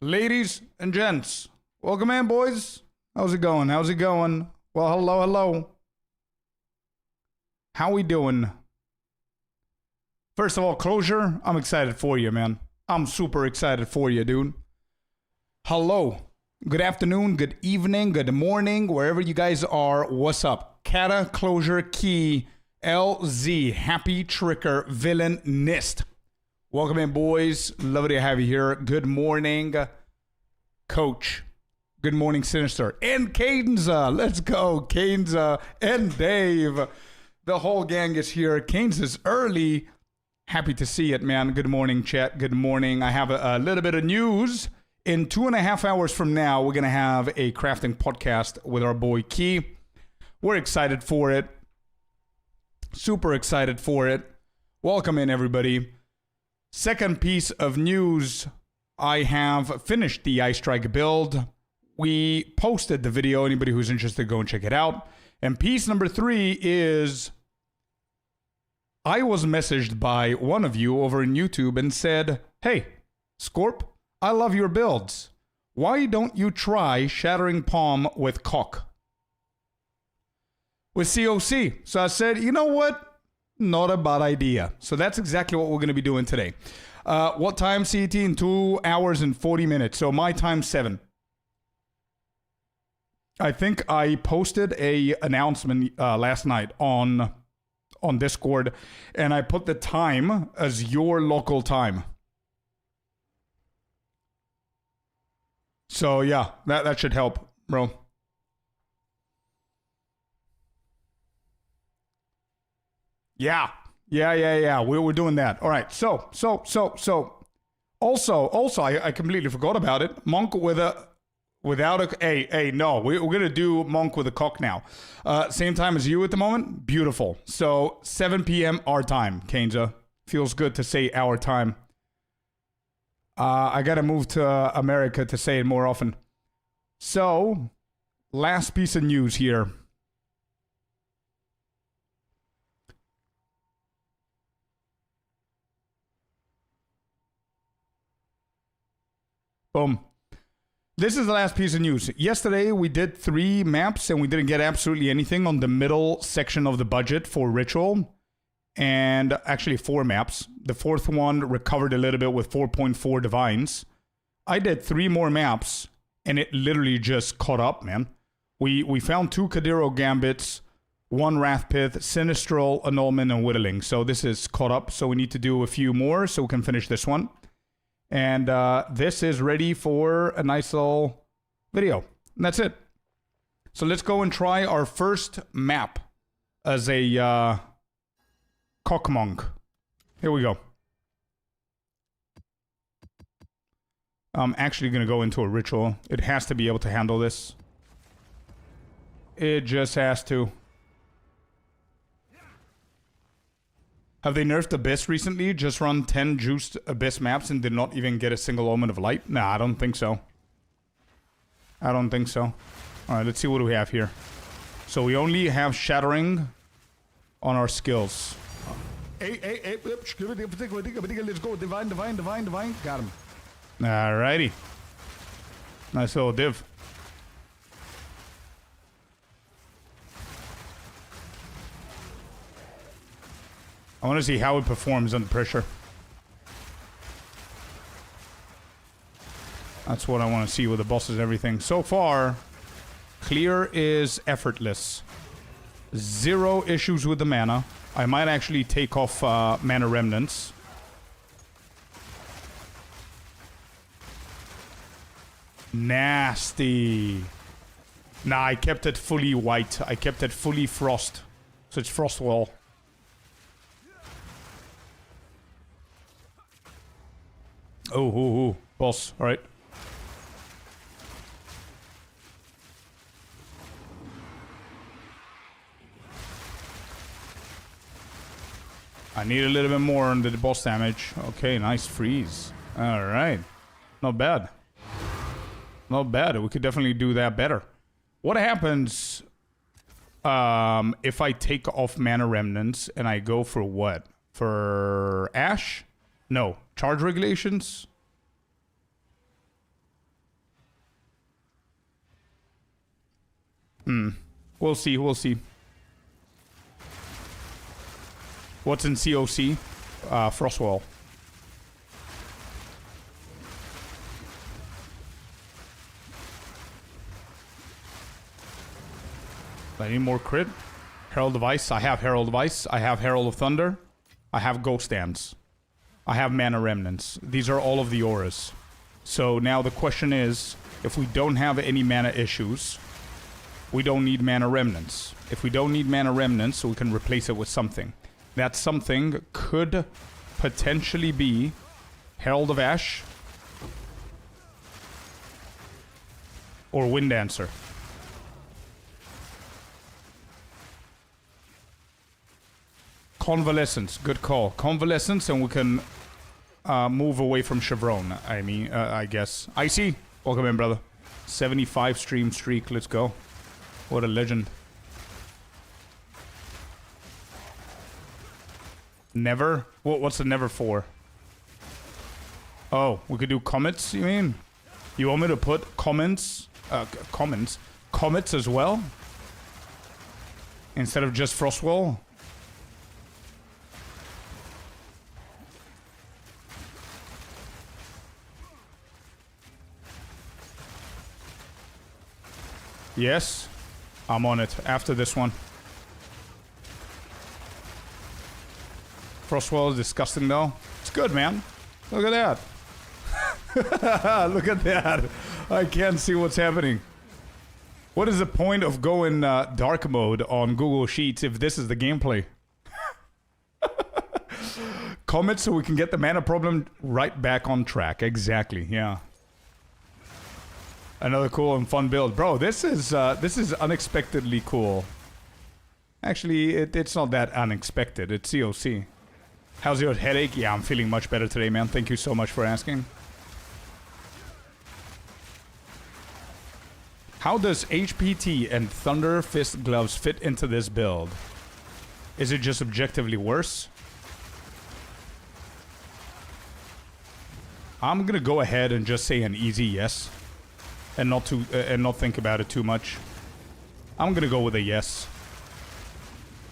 Ladies and gents, welcome in, boys. How's it going? How's it going? Well, hello. How we doing? First of all, Closure, I'm excited for you, man. I'm super excited for you, dude. Hello. Good afternoon, good evening, good morning, wherever you guys are. What's up? Kata, Closure, Key, LZ, Happy, Tricker, Villain, Nist. Welcome in, boys. Lovely to have you here. Good morning, Coach. Good morning, Sinister. And Cadenza. Let's go, Cadenza and Dave. The whole gang is here. Canes is early. Happy to see it, man. Good morning, chat. Good morning. I have a little bit of news. In 2.5 hours from now, we're going to have a crafting podcast with our boy Key. We're excited for it. Super excited for it. Welcome in, everybody. Second piece of news, I have finished the Ice Strike build. We posted the video. Anybody who's interested, go and check it out. And piece number 3 is I was messaged by one of you over in YouTube and said, hey, Scorp, I love your builds. Why don't you try Shattering Palm with COC? With COC. So I said, you know what? Not a bad idea. So that's exactly what we're going to be doing today. What time, CET? In 2 hours and 40 minutes. So my time, 7. I think I posted a announcement last night on Discord, and I put the time as your local time. So yeah, that should help, bro. Yeah. We're doing that. All right. So. Also, I completely forgot about it. Monk without a no. We're gonna do Monk with a COC now. Same time as you at the moment. Beautiful. So 7 p.m. our time. Kenza, feels good to say our time. I gotta move to America to say it more often. So, last piece of news here. Boom. This is the last piece of news. Yesterday, we did 3 maps, and we didn't get absolutely anything on the middle section of the budget for Ritual. And actually 4 maps. The 4th one recovered a little bit with 4.4 Divines. I did 3 more maps, and it literally just caught up, man. We found 2 Kadiro Gambits, 1 Wrathpith, Sinistral, Annulment, and Whittling. So this is caught up, so we need to do a few more so we can finish this one. And this is ready for a nice little video. And that's it. So let's go and try our first map as a COC monk. Here we go. I'm actually going to go into a ritual. It has to be able to handle this. It just has to. Have they nerfed Abyss recently? Just run 10 juiced Abyss maps and did not even get a single Omen of Light? Nah, I don't think so. I don't think so. Alright, let's see what we have here. So we only have Shattering on our skills. Hey, let's go. Divine. Got him. Alrighty. Nice little div. I want to see how it performs under pressure. That's what I want to see with the bosses and everything. So far, clear is effortless. 0 issues with the mana. I might actually take off mana remnants. Nasty. Nah, I kept it fully white. I kept it fully frost. So it's frost wall. Oh, boss. All right. I need a little bit more on the boss damage. Okay, nice freeze. All right. Not bad. Not bad. We could definitely do that better. What happens if I take off mana remnants and I go for what? For Ash? No. Charge regulations? We'll see, we'll see. What's in COC? Frostwall. I need more crit. Herald of Ice. I have Herald of Ice. I have Herald of Thunder. I have Ghost Dance. I have Mana Remnants. These are all of the auras. So now the question is, if we don't have any mana issues, we don't need Mana Remnants. If we don't need Mana Remnants, we can replace it with something. That something could potentially be Herald of Ash or Wind Dancer. Convalescence, good call. Convalescence, and we can move away from Chevron. I guess. Icy, welcome in, brother. 75 stream streak, let's go. What a legend. Never? What's the never for? Oh, we could do comets, you mean? You want me to put comets as well? Instead of just Frostwall? Yes, I'm on it after this one. Frostwall is disgusting though. It's good, man. Look at that. Look at that. I can't see what's happening. What is the point of going dark mode on Google Sheets if this is the gameplay? Comment so we can get the mana problem right back on track. Exactly, yeah. Another cool and fun build. Bro, this is unexpectedly cool. Actually, it's not that unexpected. It's COC. How's your headache? Yeah, I'm feeling much better today, man. Thank you so much for asking. How does HPT and Thunder Fist Gloves fit into this build? Is it just objectively worse? I'm gonna go ahead and just say an easy yes. And not think about it too much. I'm gonna go with a yes.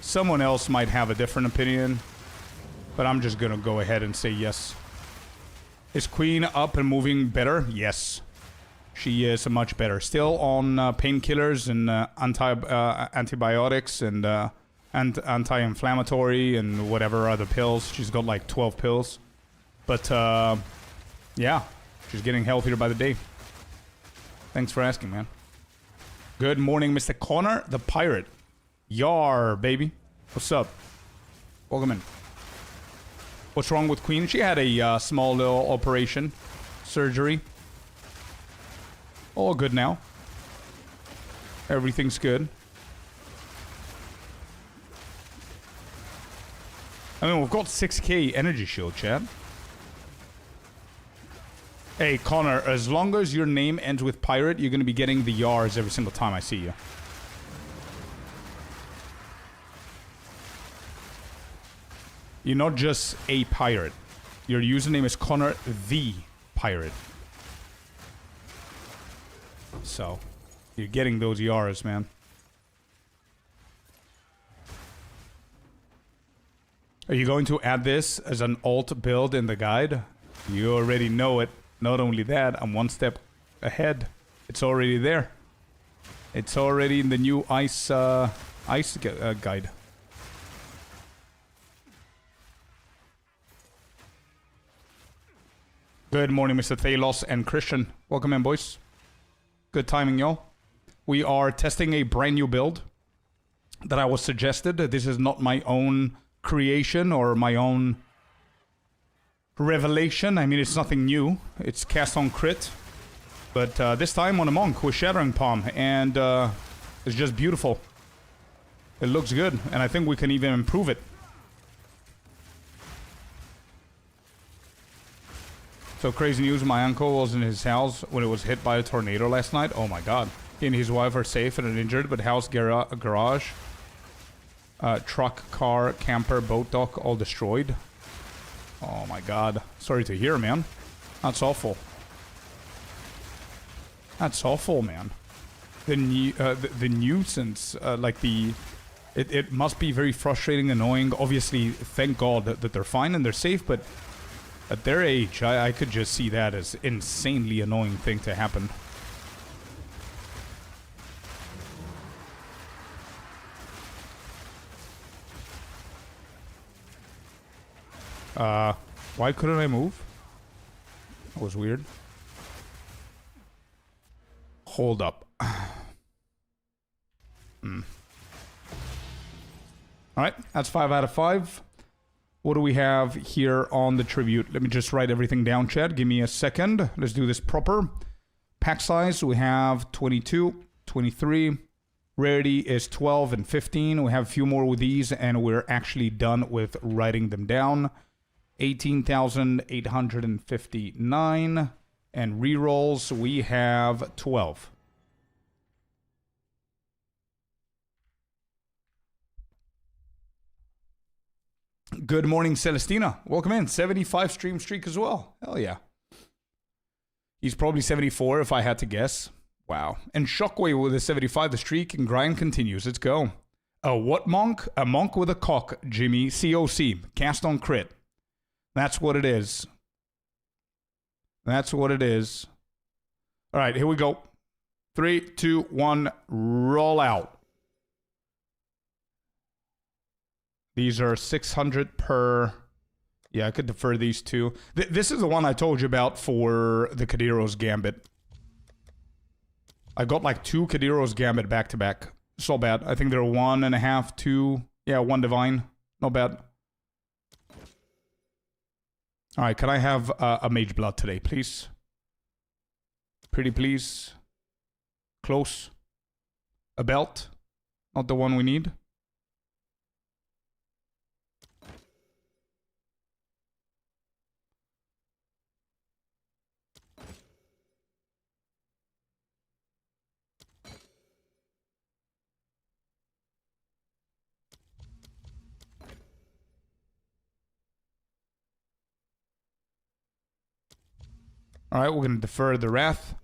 Someone else might have a different opinion, but I'm just gonna go ahead and say yes. Is Queen up and moving better? Yes. She is much better. Still on painkillers and antibiotics and anti-inflammatory and whatever other pills. She's got like 12 pills. But yeah, she's getting healthier by the day. Thanks for asking, man. Good morning, Mr. Connor, the pirate. Yar, baby. What's up? Welcome in. What's wrong with Queen? She had a small little operation. Surgery. All good now. Everything's good. I mean, we've got 6k energy shield, chat. Hey, Connor, as long as your name ends with pirate, you're going to be getting the yars every single time I see you. You're not just a pirate. Your username is Connor the Pirate. So, you're getting those yars, man. Are you going to add this as an alt build in the guide? You already know it. Not only that, I'm one step ahead. It's already there. It's already in the new ice guide. Good morning, Mr. Thalos and Christian. Welcome in, boys. Good timing, y'all. We are testing a brand new build that I was suggested. This is not my own creation or my own revelation. I mean, it's nothing new. It's cast on crit. But this time on a monk with Shattering Palm. And it's just beautiful. It looks good. And I think we can even improve it. So crazy news, my uncle was in his house when it was hit by a tornado last night. Oh my god. He and his wife are safe and uninjured, but house, garage, truck, car, camper, boat dock, all destroyed. Oh my god. Sorry to hear, man. That's awful. That's awful, man. the nuisance, like the... It must be very frustrating, annoying. Obviously, thank God that they're fine and they're safe, but at their age, I could just see that as insanely annoying thing to happen. Why couldn't I move? That was weird. Hold up. Alright, that's 5 out of 5. What do we have here on the tribute? Let me just write everything down, Chad. Give me a second. Let's do this proper. Pack size, we have 22, 23. Rarity is 12 and 15. We have a few more with these, and we're actually done with writing them down. 18,859. And rerolls, we have 12. Good morning, Celestina. Welcome in. 75 stream streak as well. Hell yeah. He's probably 74 if I had to guess. Wow. And Shockwave with a 75. The streak and grind continues. Let's go. A what monk? A monk with a cock, Jimmy. COC. Cast on crit. That's what it is. That's what it is. All right, here we go. 3, 2, 1, roll out. These are 600 per... Yeah, I could defer these two. This is the one I told you about for the Kadiro's Gambit. I got like 2 Kadiro's Gambit back to back. It's not bad. I think they're 1.5, 2... Yeah, 1 divine. Not bad. Alright, can I have a Mageblood today, please? Pretty please. Close. A belt. Not the one we need. Alright, we're going to defer the Wrath.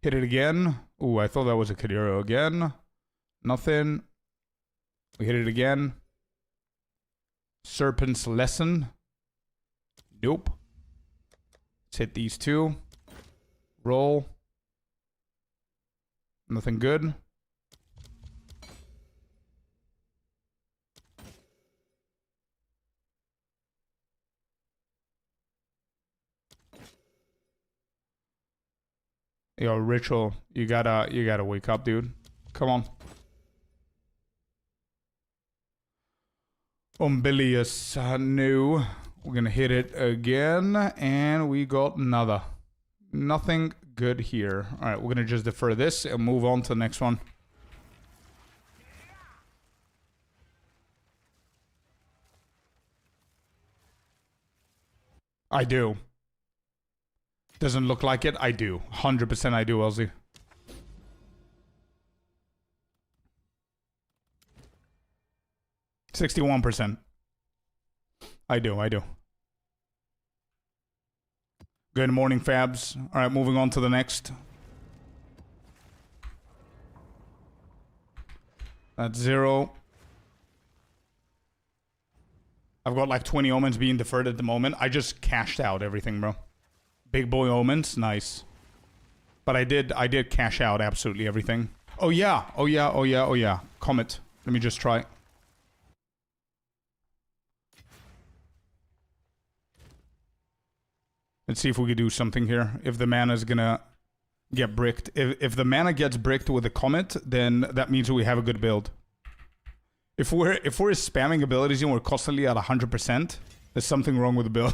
Hit it again. Ooh, I thought that was a Kadiro again. Nothing. We hit it again. Serpent's Lesson. Nope. Let's hit these two. Roll. Nothing good. Yo, Ritual, you gotta wake up, dude. Come on. Umbilious, new. We're gonna hit it again, and we got another. Nothing good here. All right, we're gonna just defer this and move on to the next one. I do. Doesn't look like it. I do. 100% I do, Elsie. %61%. I do. Good morning, Fabs. All right, moving on to the next. That's 0. I've got like 20 omens being deferred at the moment. I just cashed out everything, bro. Big boy omens, nice. But I did cash out absolutely everything. Oh yeah. Comet. Let me just try. Let's see if we could do something here. If the mana's gonna get bricked. If the mana gets bricked with a comet, then that means we have a good build. If we're spamming abilities and we're constantly at 100%, there's something wrong with the build.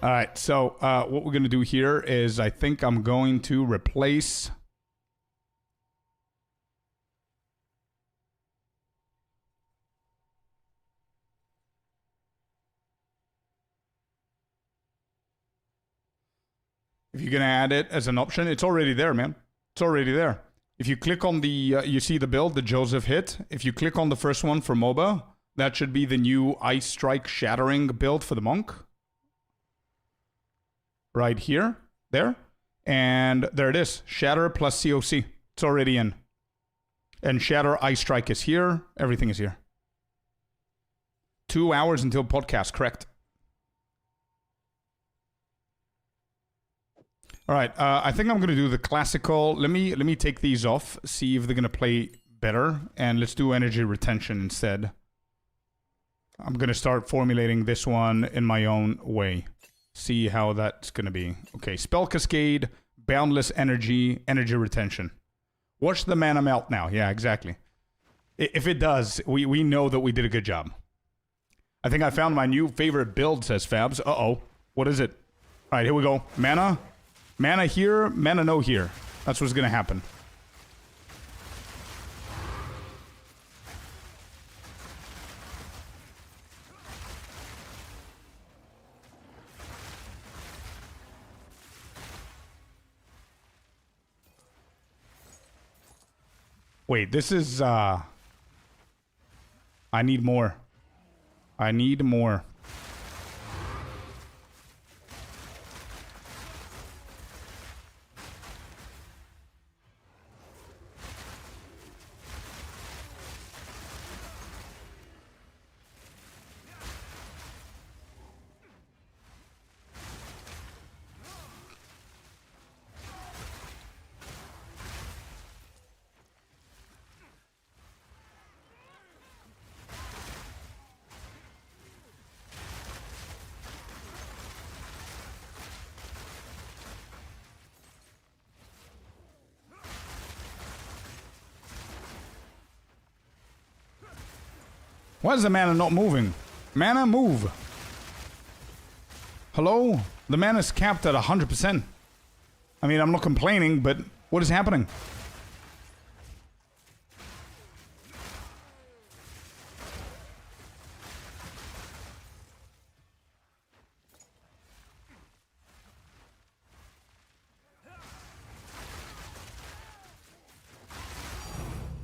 Alright, so what we're going to do here is I think I'm going to replace... If you're going to add it as an option, it's already there, man. It's already there. If you click on the, you see the build that Joseph hit. If you click on the first one for MOBA, that should be the new Ice Strike Shattering build for the Monk. right here, there. And there it is. Shatter plus COC. It's already in. And Shatter, Ice Strike is here. Everything is here. 2 hours until podcast, correct. All right, I think I'm going to do the classical. Let me take these off, see if they're going to play better. And let's do energy retention instead. I'm going to start formulating this one in my own way. See how that's going to be. Okay, Spell Cascade, Boundless Energy, Energy Retention. Watch the mana melt now. Yeah, exactly. If it does, we know that we did a good job. I think I found my new favorite build, says Fabs. Uh-oh. What is it? All right, here we go. Mana. Mana here, mana no here. That's what's going to happen. Wait, this is, I need more. I need more. Why is the mana not moving? Mana, move. Hello? The mana is capped at 100%. I mean, I'm not complaining, but what is happening?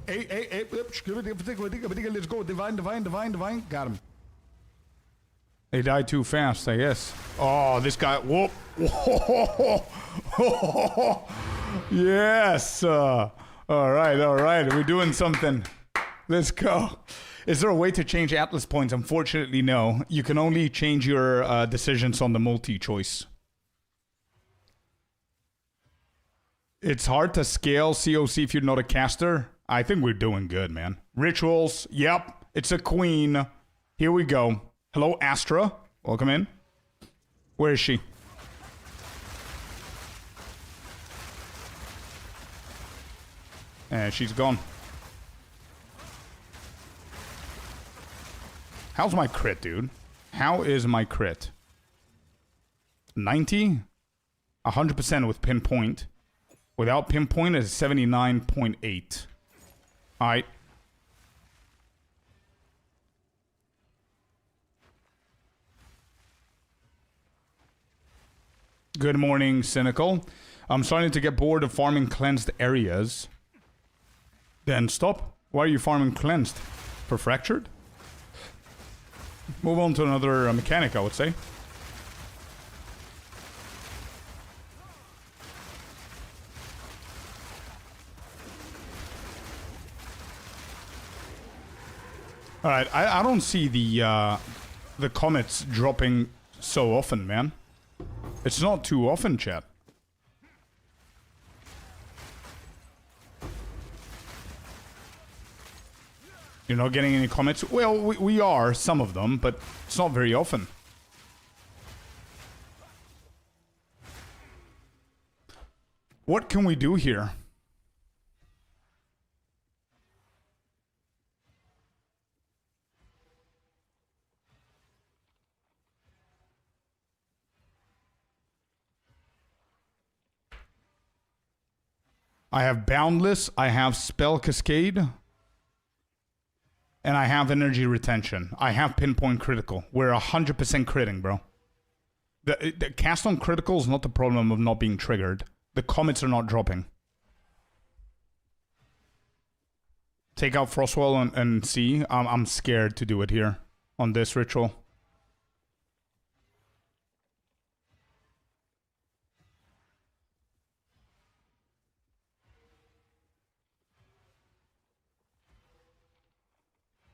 Hey, let's go. Divine. Got him. They died too fast, I guess. Oh, this guy. Whoop. Yes. All right. We're doing something. Let's go. Is there a way to change Atlas points? Unfortunately, no. You can only change your decisions on the multi-choice. It's hard to scale COC if you're not a caster. I think we're doing good, man. Rituals. Yep. It's a queen. Here we go. Hello, Astra. Welcome in. Where is she? And she's gone. How's my crit, dude? How is my crit? 90? 100% with pinpoint. Without pinpoint is 79.8. Alright. Good morning, Cynical. I'm starting to get bored of farming cleansed areas. Then stop. Why are you farming cleansed? For fractured? Move on to another mechanic, I would say. All right, I don't see the comets dropping so often, man. It's not too often, chat. You're not getting any comets? Well, we are, some of them, but it's not very often. What can we do here? I have Boundless, I have Spell Cascade, and I have Energy Retention. I have Pinpoint Critical. We're 100% critting, bro. The cast on critical is not the problem of not being triggered. The comets are not dropping. Take out Frostwell and see. I'm scared to do it here on this ritual.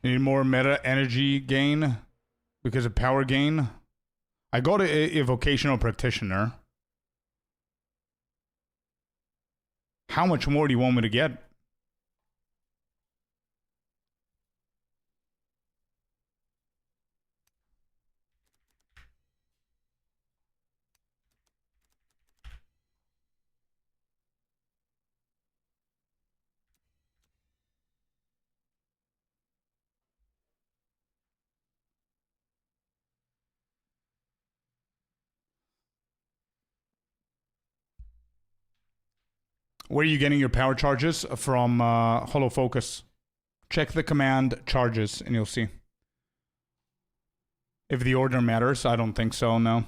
Need more meta energy gain because of power gain. I got a vocational practitioner. How much more do you want me to get? Where are you getting your power charges? From Hollow Focus. Check the command charges and you'll see. If the order matters, I don't think so, no.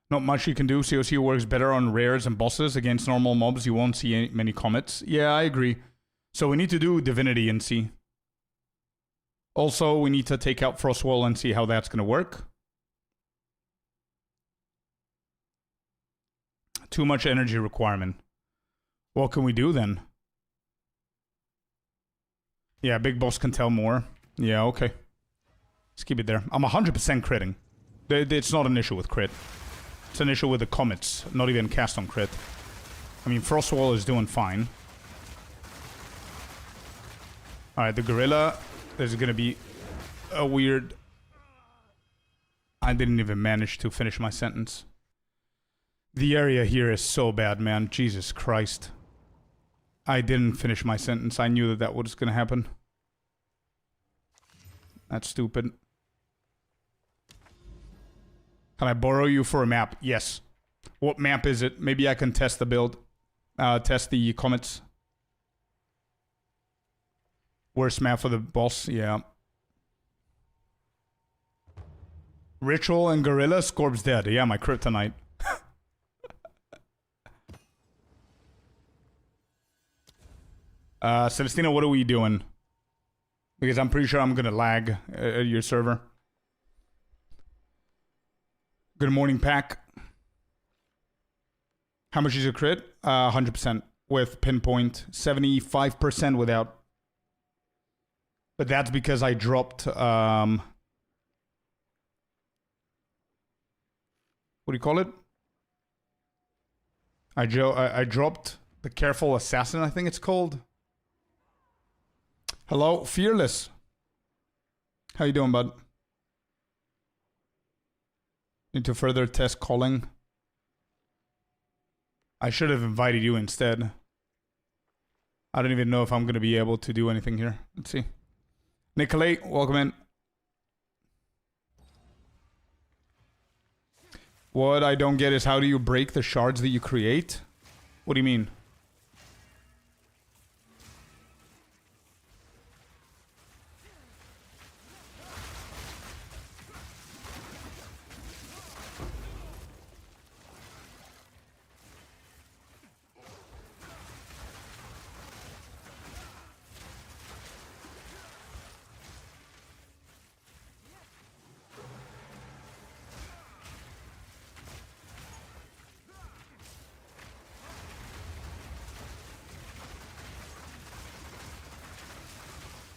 Not much you can do. COC works better on rares and bosses. Against normal mobs, you won't see many comets. Yeah, I agree. So we need to do Divinity and see. Also, we need to take out Frostwall and see how that's going to work. Too much energy requirement. What can we do then? Yeah, big boss can tell more. Yeah, okay. Let's keep it there. I'm 100% critting. It's not an issue with crit. It's an issue with the comets, not even cast on crit. I mean, Frostwall is doing fine. Alright, the gorilla. There's gonna be a weird... I didn't even manage to finish my sentence. The area here is so bad, man. Jesus Christ. I didn't finish my sentence. I knew that that was gonna happen. That's stupid. Can I borrow you for a map? Yes. What map is it? Maybe I can test the build. Test the comets. Worst map for the boss? Yeah. Ritual and Gorilla? Scorp's dead. Yeah, my kryptonite. Celestina, what are we doing? Because I'm pretty sure I'm gonna lag your server. Good morning, Pack. How much is your crit? 100% with pinpoint. 75% without. But that's because I dropped... what do you call it? I dropped the Careful Assassin, I think it's called. Hello, Fearless. How you doing, bud? Need to further test calling. I should have invited you instead. I don't even know if I'm going to be able to do anything here. Let's see. Nicolay, welcome in. What I don't get is how do you break the shards that you create? What do you mean?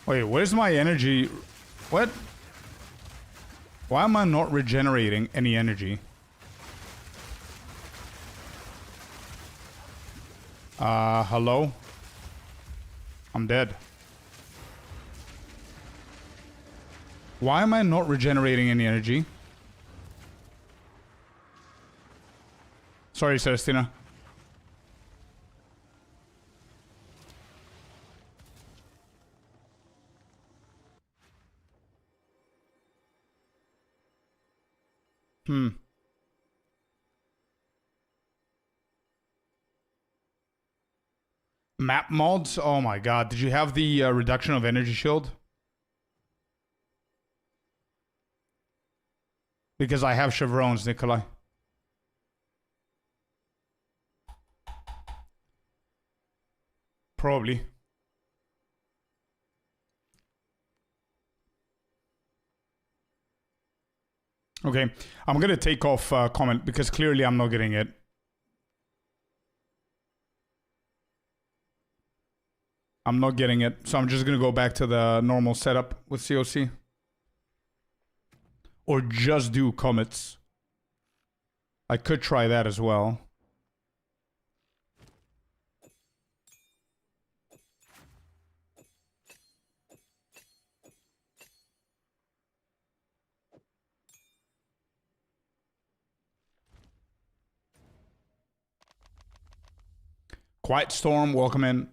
Wait, where's my energy? What? Why am I not regenerating any energy? Hello? I'm dead. Why am I not regenerating any energy? Sorry, Celestina. Map mods? Oh my god. Did you have the reduction of energy shield? Because I have chevrons, Nikolai. Probably. Okay, I'm gonna take off comment because clearly I'm not getting it. I'm not getting it. So I'm just going to go back to the normal setup with COC. Or just do comets. I could try that as well. Quiet Storm, welcome in.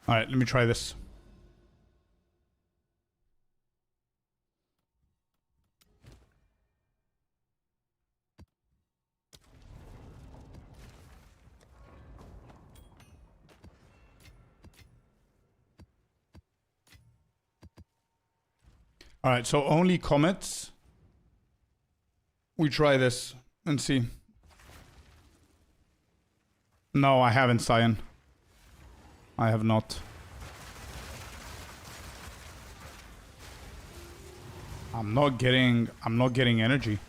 All right, let me try this. All right, so only comets. We try this and see. No, I haven't, Cyan. I have not. I'm not getting energy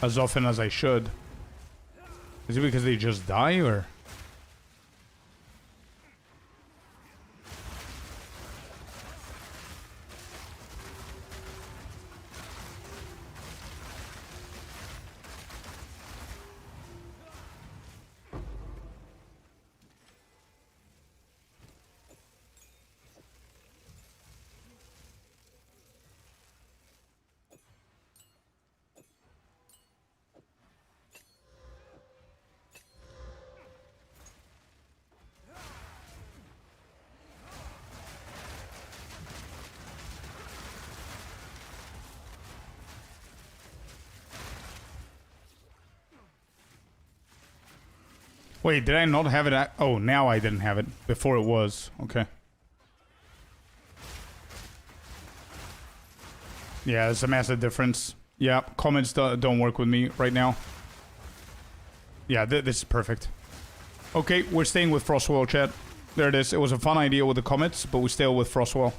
as often as I should. Is it because they just die, or? Wait, did I not have it? Oh, now I didn't have it. Before it was. Okay. Yeah, there's a massive difference. Yeah, comments don't work with me right now. Yeah, this is perfect. Okay, we're staying with Frostwell, chat. There it is. It was a fun idea with the comets, but we stay with Frostwell.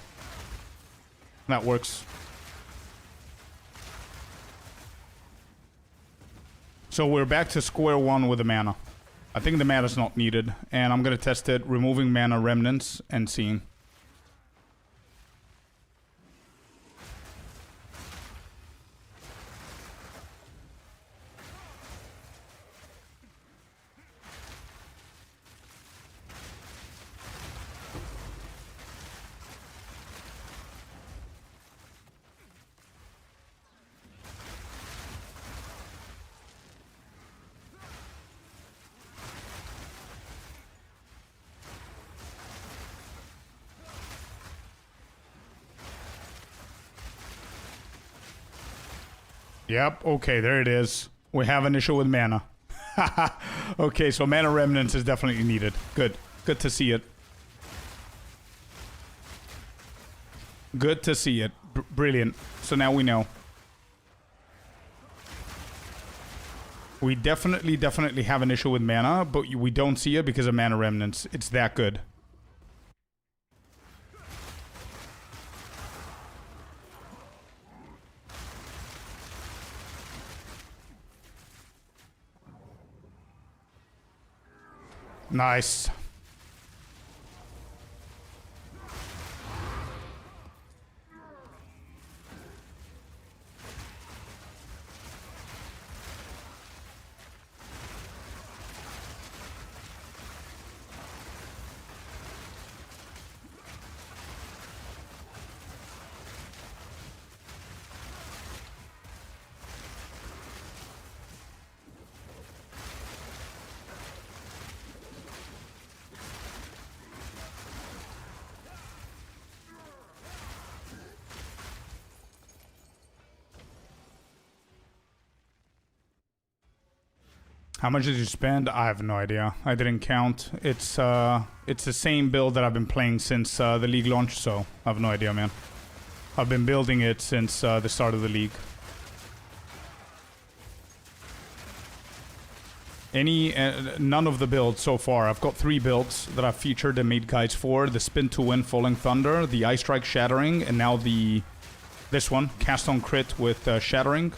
That works. So we're back to square one with the mana. I think the mana's not needed, and I'm gonna test it, removing mana remnants and seeing. Yep, okay, there it is. We have an issue with mana. Okay, so mana remnants is definitely needed. Good. Good to see it. Good to see it. Brilliant. So now we know. We definitely have an issue with mana, but we don't see it because of mana remnants. It's that good. Nice. How much did you spend? I have no idea. I didn't count. It's the same build that I've been playing since the league launch, so I have no idea, man. I've been building it since the start of the league. None of the builds so far. I've got 3 builds that I've featured and made guides for. The Spin to Win Falling Thunder, the Ice Strike Shattering, and now this one, Cast on Crit with Shattering.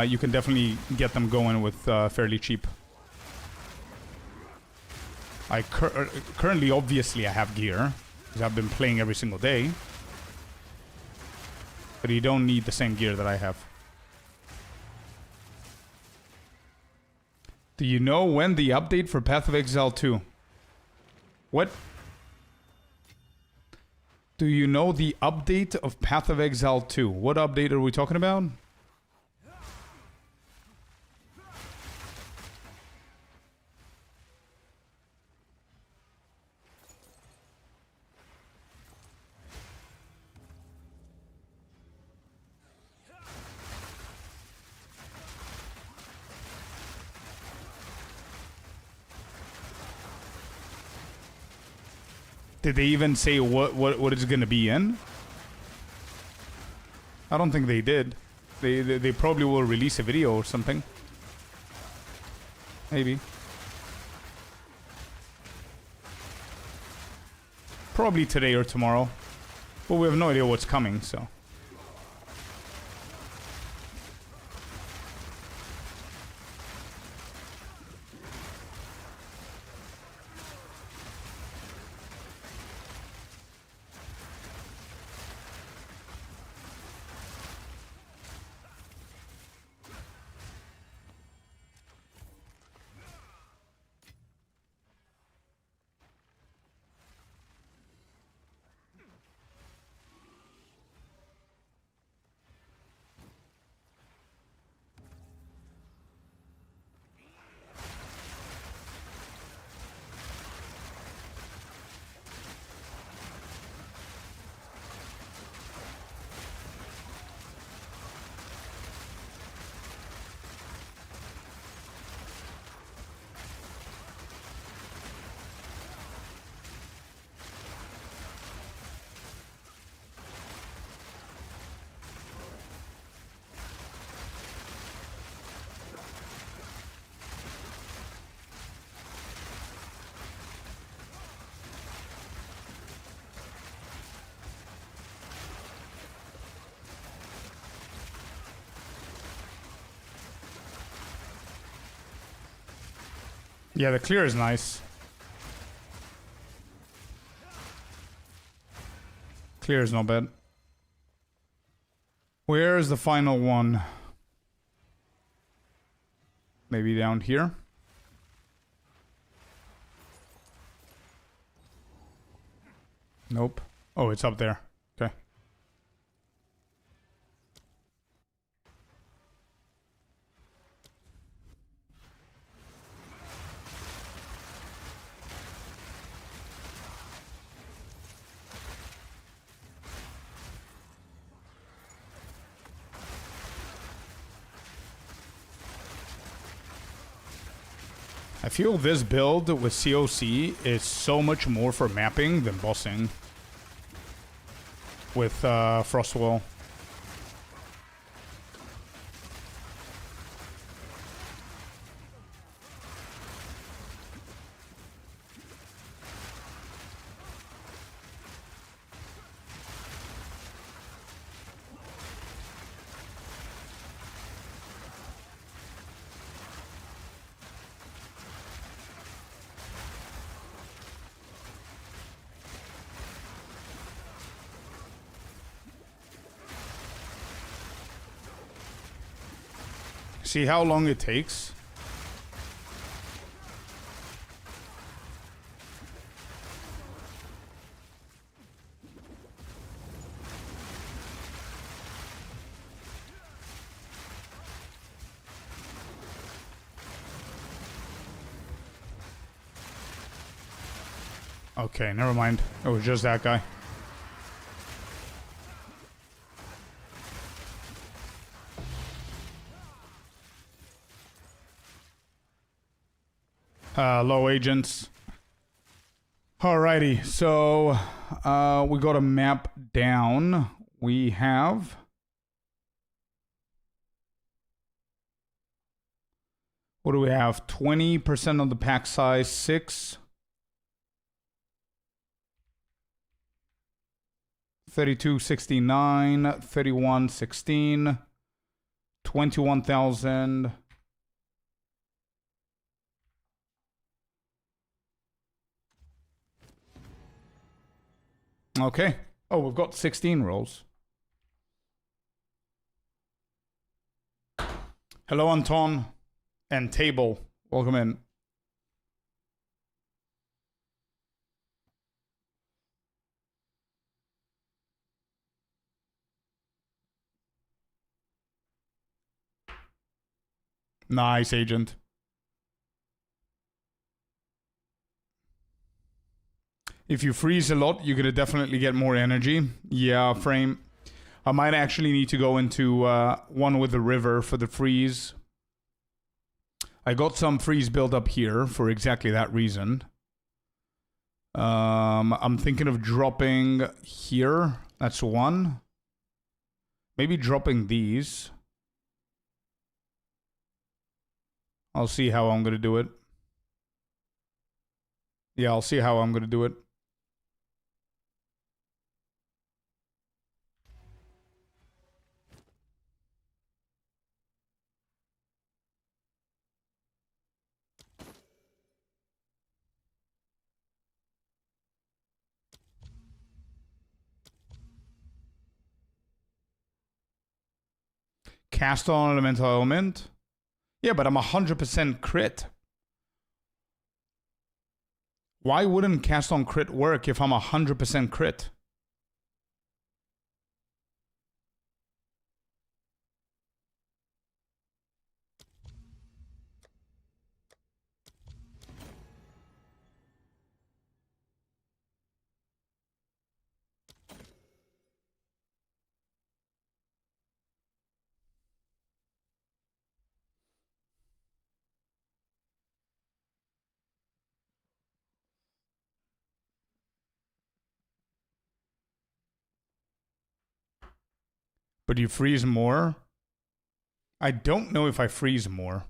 You can definitely get them going with fairly cheap. Currently, obviously, I have gear, because I've been playing every single day. But you don't need the same gear that I have. Do you know when the update for Path of Exile 2? What? Do you know the update of Path of Exile 2? What update are we talking about? Did they even say what it's gonna be in? I don't think they did. They probably will release a video or something. Maybe. Probably today or tomorrow. But we have no idea what's coming, so. Yeah, the clear is nice. Clear is not bad. Where is the final one? Maybe down here? Nope. Oh, it's up there. Okay. I feel this build with COC is so much more for mapping than bossing with Frostwell. See how long it takes? Okay, never mind. It was just that guy. Low agents. Alrighty, so we got a map down. We have... What do we have? 20% of the pack size, 6. 3269, 3116, 21,000. Okay. Oh, we've got 16 rolls. Hello, Anton and Table. Welcome in. Nice, agent. If you freeze a lot, you're gonna definitely get more energy. Yeah, frame. I might actually need to go into one with the river for the freeze. I got some freeze build up here for exactly that reason. I'm thinking of dropping here. That's one. Maybe dropping these. I'll see how I'm gonna do it. Yeah, I'll see how I'm gonna do it. Cast on elemental element. Yeah, but I'm 100% crit. Why wouldn't cast on crit work if I'm 100% crit? But you freeze more? I don't know if I freeze more.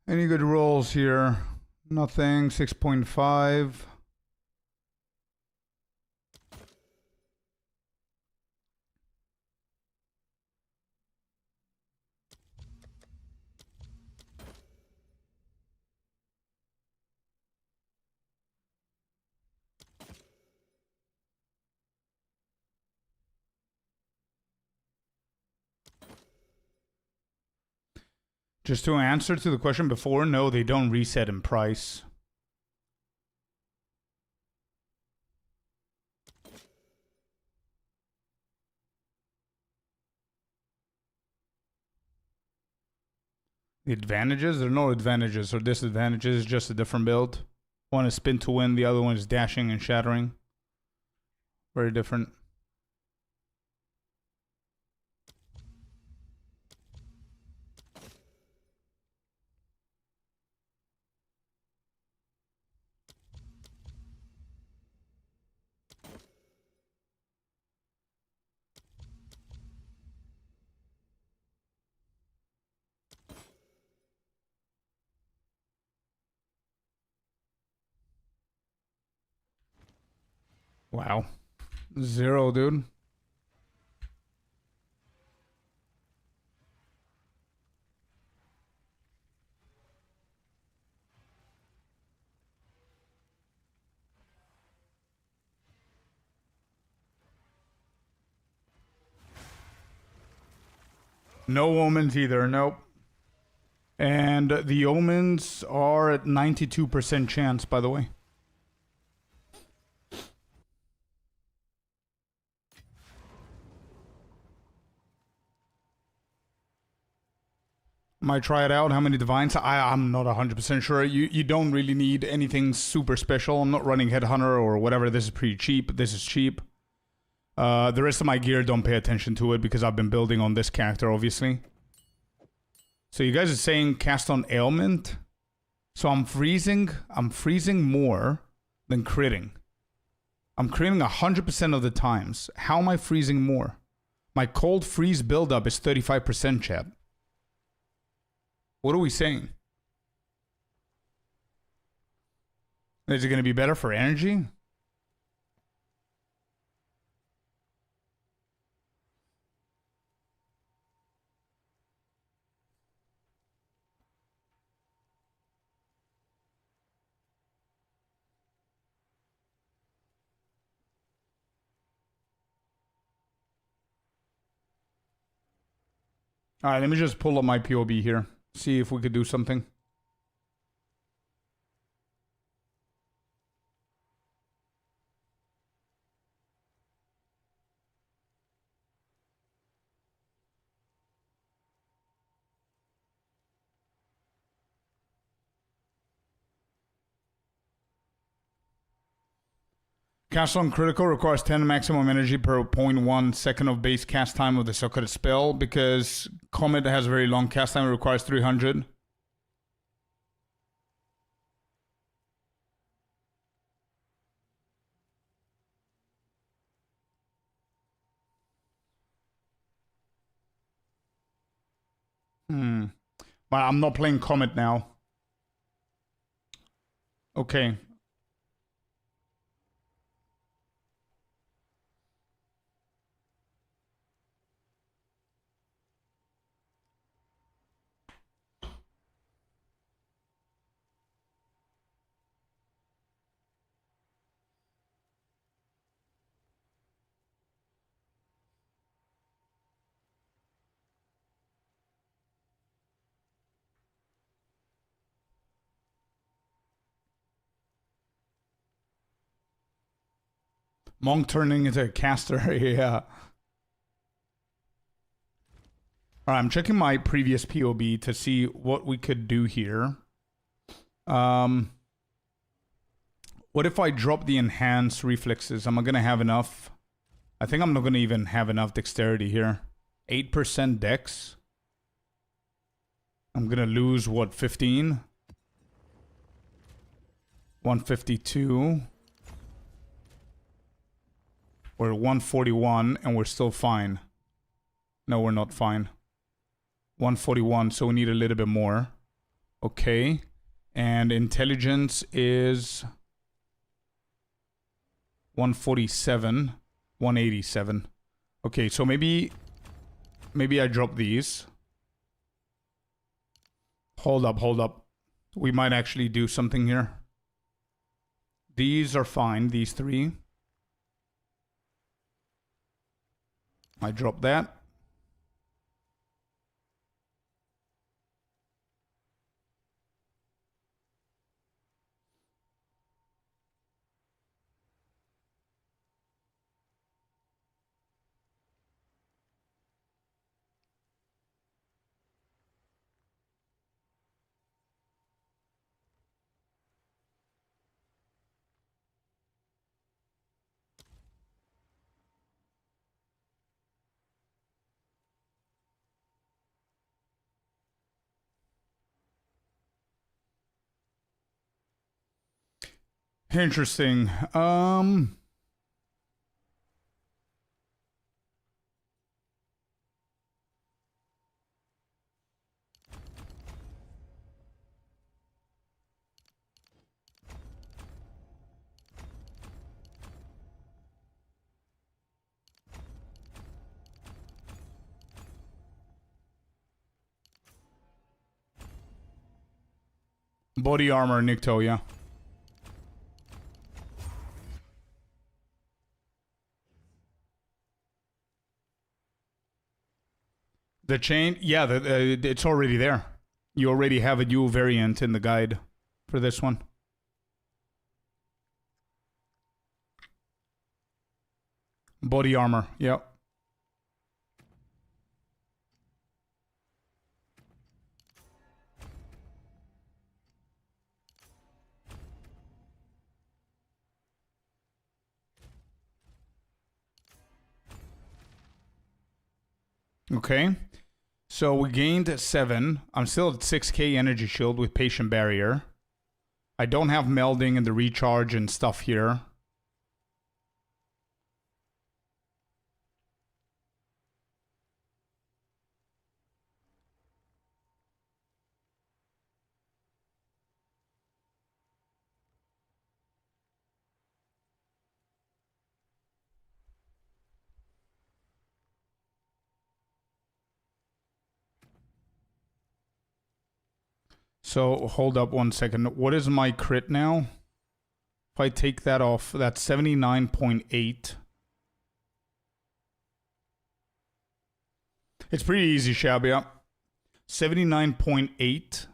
Any good rolls here? Nothing. 6.5. Just to answer to the question before, no, they don't reset in price. The advantages? There are no advantages or disadvantages, just a different build. One is spin to win, the other one is dashing and shattering. Very different. Wow. 0, dude. No omens either, nope. And the omens are at 92% chance, by the way. Might try it out. How many divines? I'm not 100% sure. You don't really need anything super special. I'm not running Headhunter or whatever. This is pretty cheap. This is cheap. The rest of my gear, don't pay attention to it because I've been building on this character, obviously. So you guys are saying cast on ailment. So I'm freezing more than critting. I'm critting 100% of the times. How am I freezing more? My cold freeze buildup is 35%, chat. What are we saying? Is it going to be better for energy? All right, let me just pull up my POB here. See if we could do something. Cast on critical requires 10 maximum energy per 0.1 second of base cast time of the suckered spell. Because Comet has a very long cast time, it requires 300. Well, I'm not playing Comet now. Okay. Monk turning into a caster, yeah. Alright, I'm checking my previous POB to see what we could do here. What if I drop the enhanced reflexes? Am I gonna have enough? I think I'm not gonna even have enough dexterity here. 8% dex. I'm gonna lose, what, 15? 152. We're 141 and we're still fine. No, we're not fine. 141, so we need a little bit more. Okay. And intelligence is 147, 187. Okay, so maybe I drop these. Hold up. We might actually do something here. These are fine, these three. I drop that. Interesting. Body armor, Nikto, yeah. The chain, yeah, it's already there. You already have a new variant in the guide for this one. Body armor, yep. Okay. So we gained 7. I'm still at 6k energy shield with patient barrier. I don't have melding and the recharge and stuff here. So hold up 1 second. What is my crit now? If I take that off, that's 79.8. It's pretty easy, Shabia. 79.8.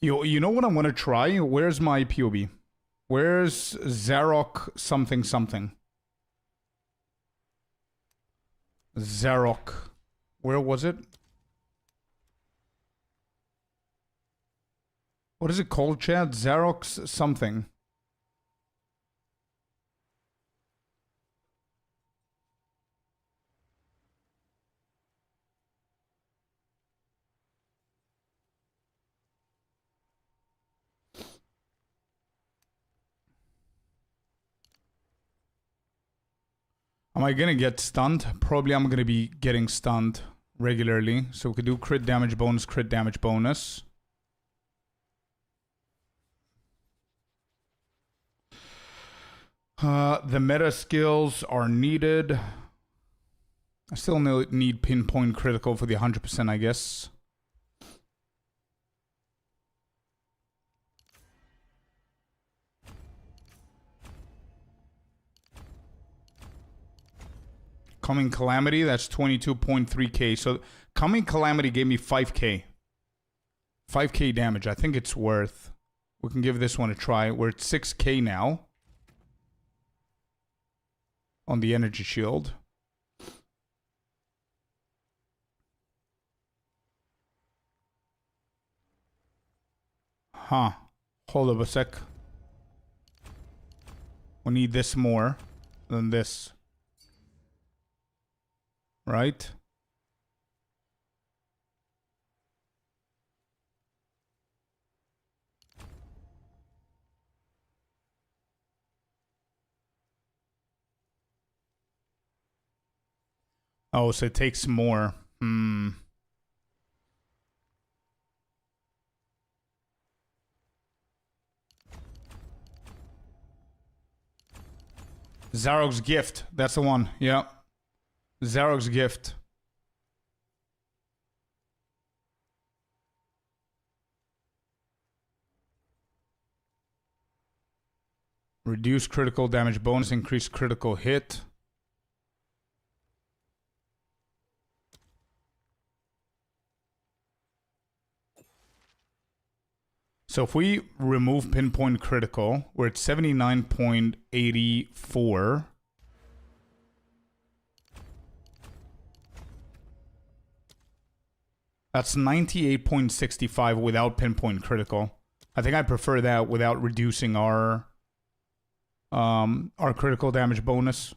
You know what I want to try? Where's my POB? Where's Zarok something something? Zarok. Where was it? What is it called, Chad? Zarok's something. Am I gonna get stunned? Probably I'm gonna be getting stunned regularly. So we could do crit damage bonus, crit damage bonus. The meta skills are needed. I still need pinpoint critical for the 100%, I guess. Coming Calamity, that's 22.3k. So Coming Calamity gave me 5k. 5k damage. I think it's worth. We can give this one a try. We're at 6k now. On the energy shield. Huh. Hold up a sec. We need this more than this. Right? Oh, so it takes more. Zarok's Gift. That's the one. Yeah. Zarok's Gift. Reduce critical damage bonus, increase critical hit. So if we remove pinpoint critical, we're at 79.84. That's 98.65 without pinpoint critical. I think I prefer that without reducing our critical damage bonus.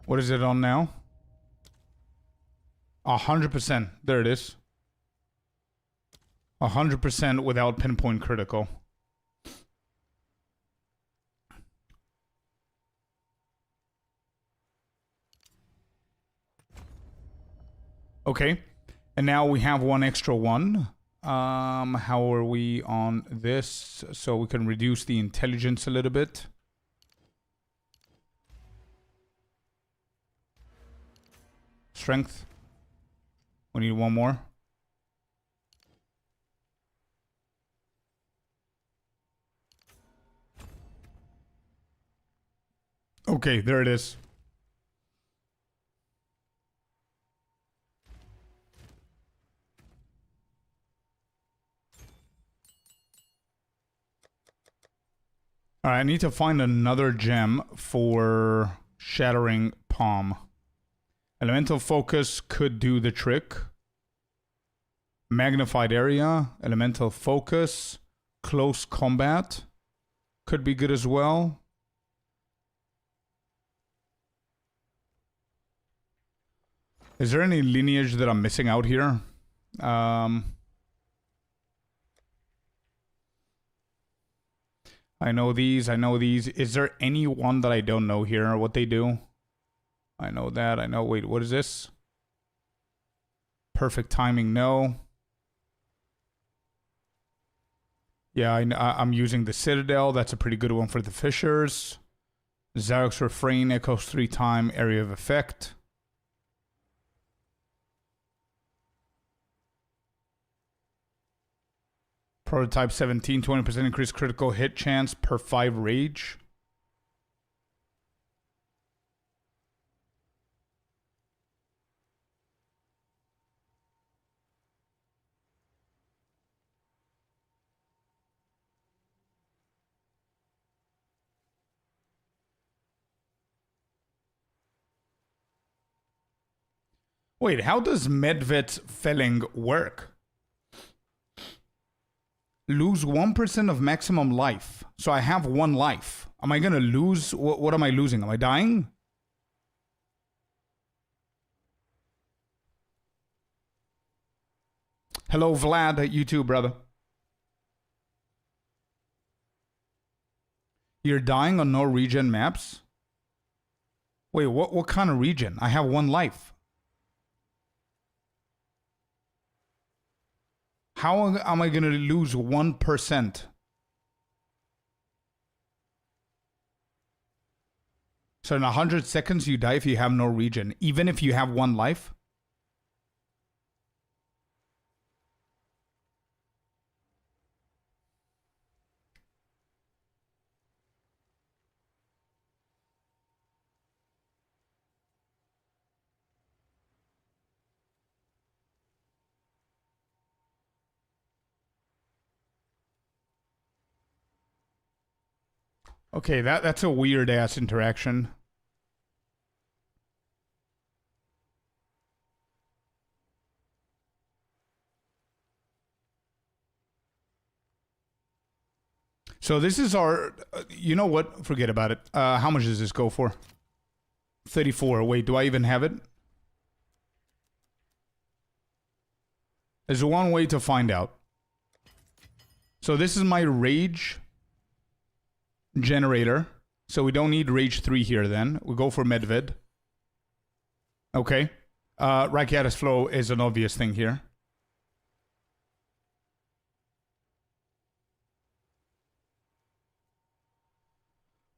What is it on now? 100%. There it is. 100% without pinpoint critical. Okay. And now we have one extra one. How are we on this? So we can reduce the intelligence a little bit. Strength. We need one more. Okay, there it is. Alright, I need to find another gem for Shattering Palm. Elemental Focus could do the trick. Magnified Area, Elemental Focus, Close Combat could be good as well. Is there any lineage that I'm missing out here? I know these, I know these. Is there any one that I don't know here, what they do? I know that, I know. Wait, what is this? Perfect timing, no. Yeah, I'm using the Citadel. That's a pretty good one for the Fishers. Zarok's Refrain echoes 3 times area of effect. Prototype 17, 20% increased critical hit chance per 5 rage. Wait, how does Medved's felling work? Lose 1% of maximum life. So I have 1 life. Am I gonna lose? What am I losing? Am I dying? Hello, Vlad. You too, brother. You're dying on no regen maps? Wait, what kind of regen? I have 1 life. How am I going to lose 1%? So in 100 seconds you die if you have no regen, even if you have 1 life? Okay, that's a weird ass interaction. So this is our, you know what? Forget about it. How much does this go for? 34. Wait, do I even have it? There's one way to find out. So this is my rage generator. So we don't need rage 3 here then. We go for Medved. Okay. Rakiatis Flow is an obvious thing here.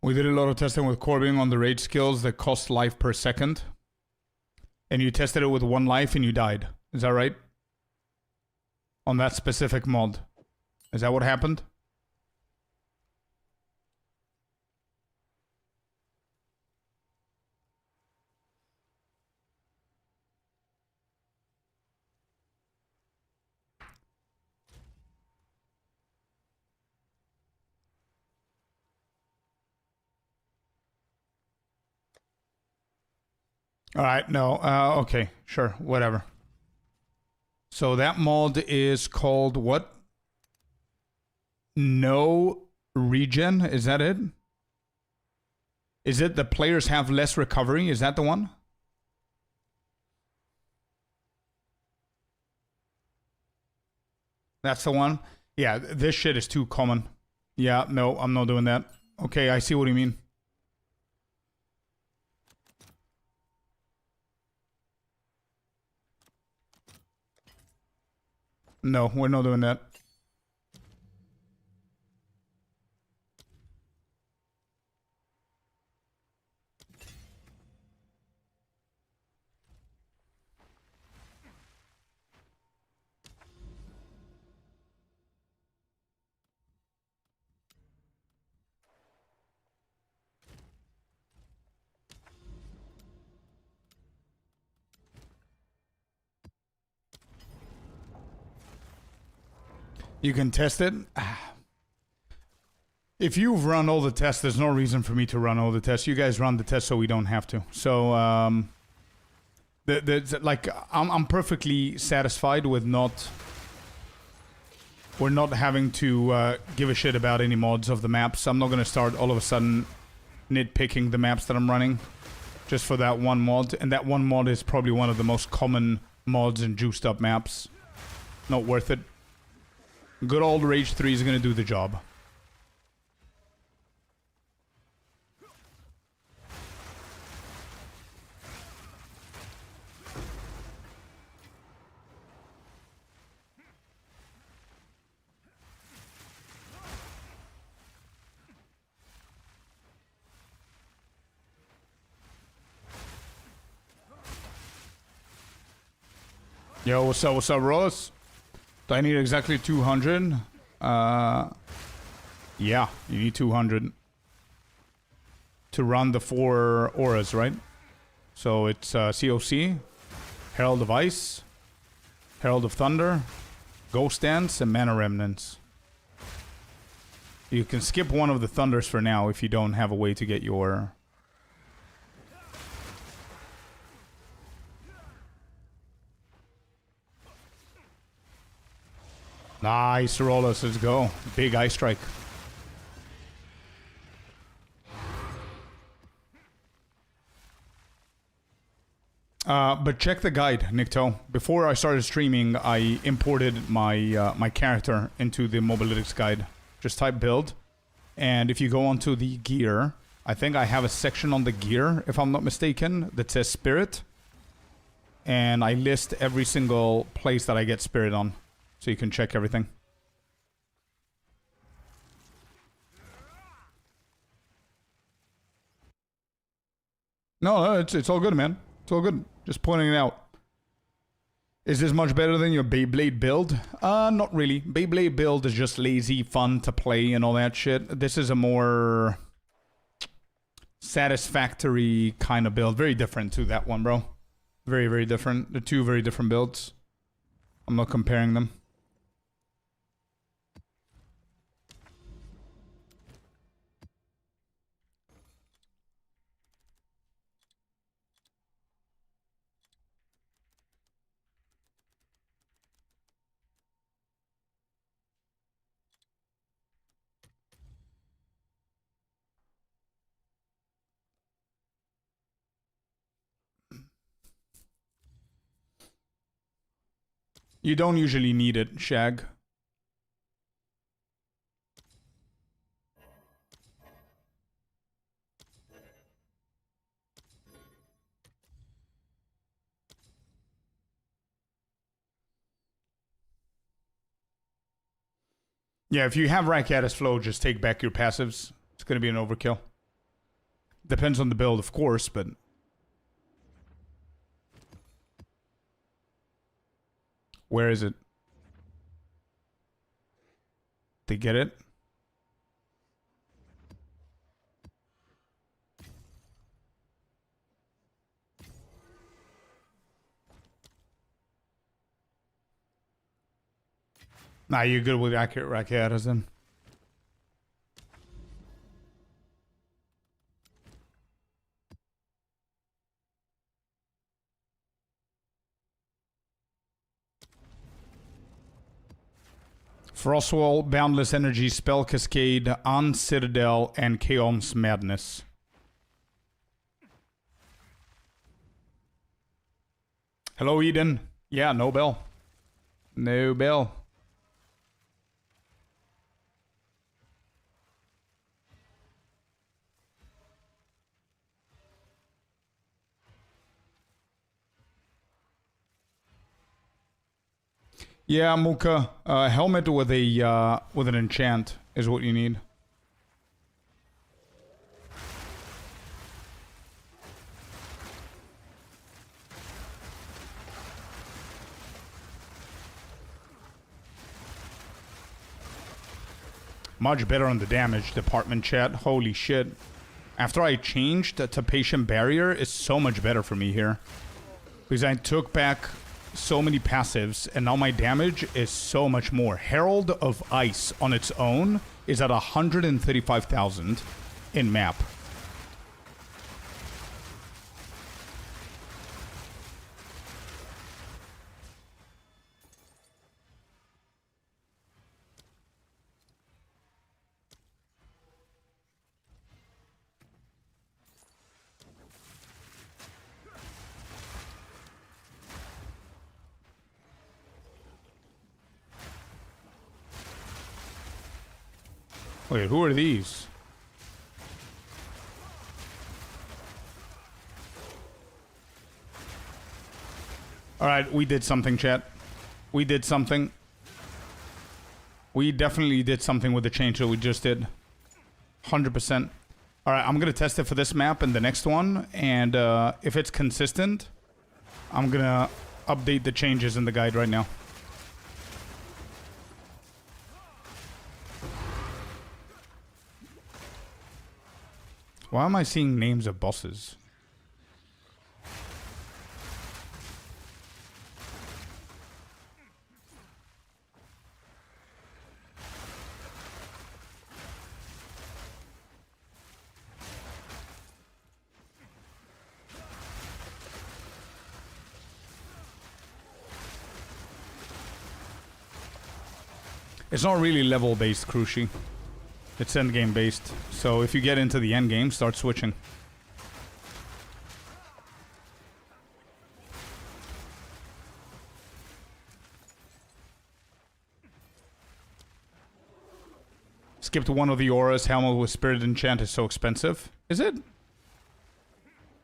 We did a lot of testing with Corbing on the rage skills that cost life per second. And you tested it with 1 life and you died. Is that right? On that specific mod. Is that what happened? All right, no, okay, sure, whatever. So that mod is called what? No regen, is that it? Is it the players have less recovery? Is that the one? That's the one? Yeah, this shit is too common. Yeah, no, I'm not doing that. Okay, I see what you mean. No, we're not doing that. You can test it. If you've run all the tests, there's no reason for me to run all the tests. You guys run the tests so we don't have to. So, like, I'm perfectly satisfied with we're not having to give a shit about any mods of the maps. I'm not gonna start all of a sudden nitpicking the maps that I'm running just for that one mod. And that one mod is probably one of the most common mods and juiced up maps. Not worth it. Good old Rage 3 is gonna do the job. Yo, what's up, Ross? Do I need exactly 200? Yeah, you need 200 to run the 4 auras, right? So it's COC, Herald of Ice, Herald of Thunder, Ghost Dance, and Mana Remnants. You can skip one of the Thunders for now if you don't have a way to get your... Nice, Rollers, let's go. Big Ice Strike. But check the guide, Nikto. Before I started streaming, I imported my my character into the Mobalytics guide. Just type build, and if you go onto the gear, I think I have a section on the gear, if I'm not mistaken, that says Spirit. And I list every single place that I get Spirit on. So you can check everything. No, it's all good, man. It's all good. Just pointing it out. Is this much better than your Beyblade build? Not really. Beyblade build is just lazy, fun to play and all that shit. This is a more satisfactory kind of build. Very different to that one, bro. Very, very different. They're two very different builds. I'm not comparing them. You don't usually need it, Shag. Yeah, if you have Rakkatus Flow, just take back your passives. It's going to be an overkill. Depends on the build, of course, but... Where is it? They get it? Nah, you're good with Rakkatus then. Frostwall, Boundless Energy, Spell Cascade, On Citadel, and Chaos Madness. Hello, Eden. Yeah, no bell. No bell. Yeah, Muka. Helmet with an enchant is what you need. Much better on the damage department, chat. Holy shit. After I changed to Patient Barrier, it's so much better for me here. Because I took back so many passives, and now my damage is so much more. Herald of Ice on its own is at 135,000 in map. Wait, who are these? Alright, we did something, chat. We did something. We definitely did something with the change that we just did. 100%. Alright, I'm gonna test it for this map and the next one, and if it's consistent, I'm gonna update the changes in the guide right now. Why am I seeing names of bosses? It's not really level-based, Cruci. It's endgame based, so if you get into the endgame, start switching. Skipped one of the auras. Helmet with Spirit Enchant is so expensive. Is it?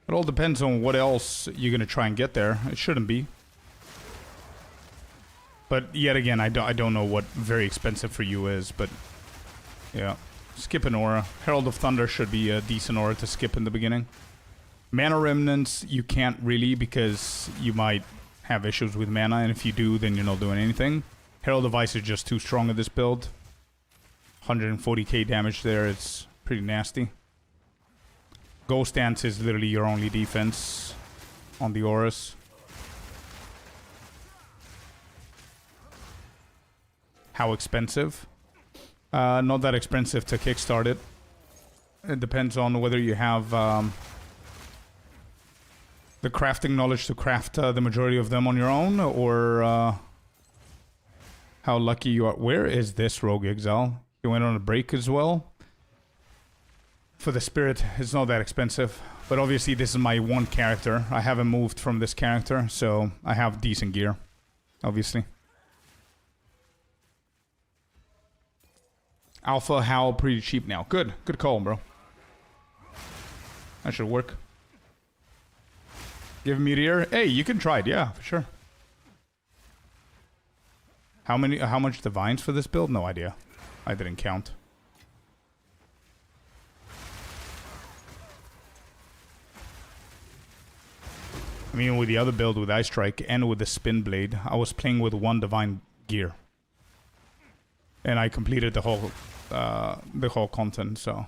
It all depends on what else you're gonna try and get there. It shouldn't be. But yet again, I don't know what very expensive for you is, but yeah. Skip an aura. Herald of Thunder should be a decent aura to skip in the beginning. Mana Remnants, you can't really because you might have issues with mana, and if you do, then you're not doing anything. Herald of Ice is just too strong in this build. 140k damage there, it's pretty nasty. Ghost Dance is literally your only defense on the auras. How expensive? Not that expensive to kickstart it. It depends on whether you have the crafting knowledge to craft the majority of them on your own, or how lucky you are. Where is this Rogue Exile? You went on a break as well. For the Spirit, it's not that expensive. But obviously this is my one character. I haven't moved from this character, so I have decent gear. Obviously. Alpha Howl pretty cheap now. Good. Good call, bro. That should work. Give Meteor. Hey, you can try it. Yeah, for sure. How much divines for this build? No idea. I didn't count. I mean, with the other build with Ice Strike and with the Spin Blade, I was playing with one divine gear. And I completed the whole content, so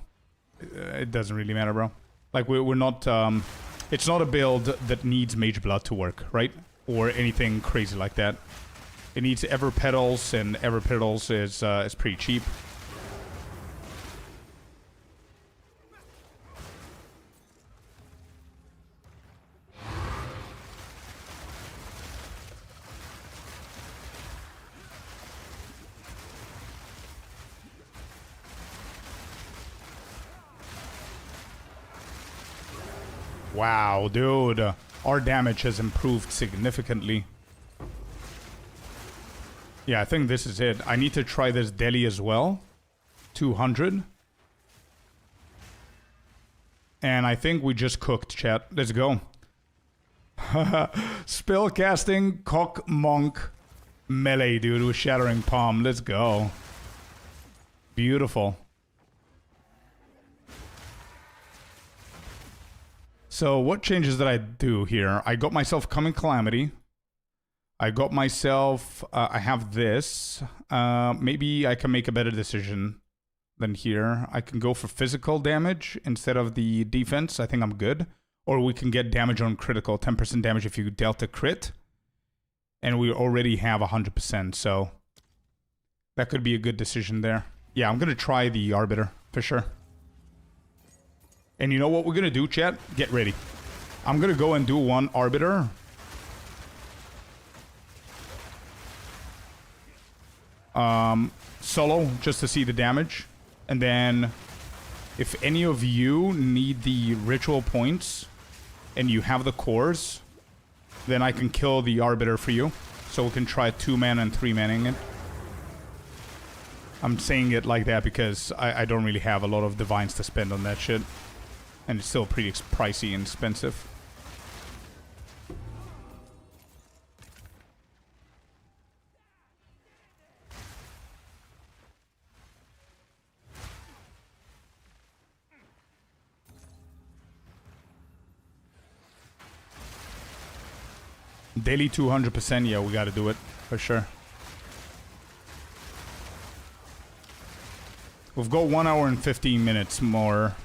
it doesn't really matter, bro. Like we're not. It's not a build that needs Mageblood to work, right? Or anything crazy like that. It needs Ever Petals, and Ever Petals is pretty cheap. Wow, dude. Our damage has improved significantly. Yeah, I think this is it. I need to try this Deli as well. 200. And I think we just cooked, chat. Let's go. Spellcasting, Cock Monk. Melee, dude, with Shattering Palm. Let's go. Beautiful. So what changes did I do here? I got myself Coming Calamity. I got myself... I have this. Maybe I can make a better decision than here. I can go for physical damage instead of the defense. I think I'm good. Or we can get damage on critical. 10% damage if you dealt a crit. And we already have 100%, so... that could be a good decision there. Yeah, I'm going to try the Arbiter, for sure. And you know what we're going to do, chat? Get ready. I'm going to go and do one Arbiter. Solo, just to see the damage. And then, if any of you need the ritual points, and you have the cores, then I can kill the Arbiter for you. So we can try 2-man and 3-manning it. I'm saying it like that because I don't really have a lot of divines to spend on that shit. And it's still pretty pricey and expensive. Daily 200%, yeah, we gotta do it, for sure. We've got 1 hour and 15 minutes more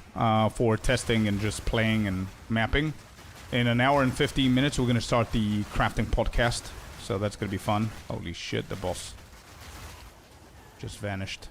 for testing and just playing and mapping. In an hour and 15 minutes, we're gonna start the crafting podcast. So that's gonna be fun. Holy shit, the boss just vanished.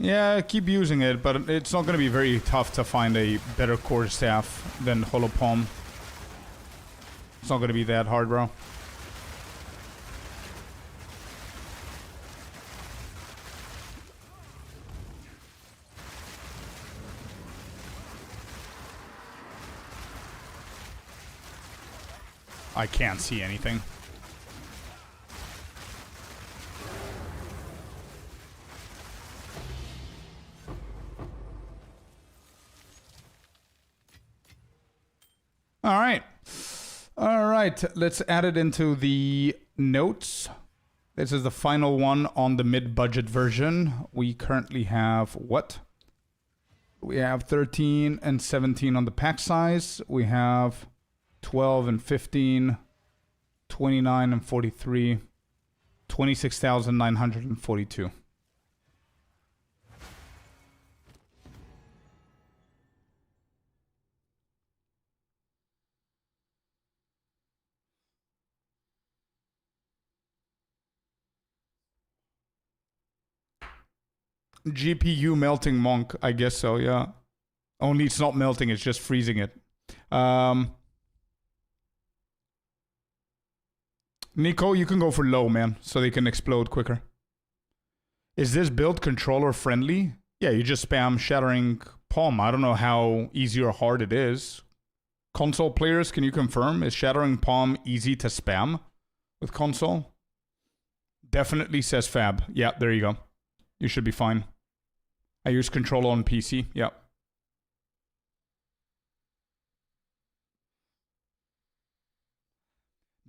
Yeah, keep using it, but it's not going to be very tough to find a better core staff than Hollow Palm. It's not going to be that hard, bro. I can't see anything. Alright, let's add it into the notes. This is the final one on the mid-budget version. We currently have what? We have 13 and 17 on the pack size. We have 12 and 15, 29 and 43, 26,942. GPU melting monk, I guess so, yeah. Only it's not melting, it's just freezing it. Nico, you can go for low, man, so they can explode quicker. Is this build controller friendly? Yeah, you just spam Shattering Palm. I don't know how easy or hard it is. Console players, can you confirm? Is Shattering Palm easy to spam with console? Definitely says Fab. Yeah, there you go. You should be fine. I use controller on PC. Yeah.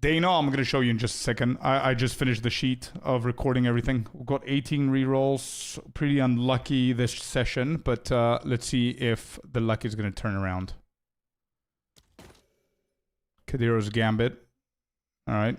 Dana, I'm going to show you in just a second. I just finished the sheet of recording everything. We've got 18 rerolls. Pretty unlucky this session, but let's see if the luck is going to turn around. Kadiro's Gambit. All right.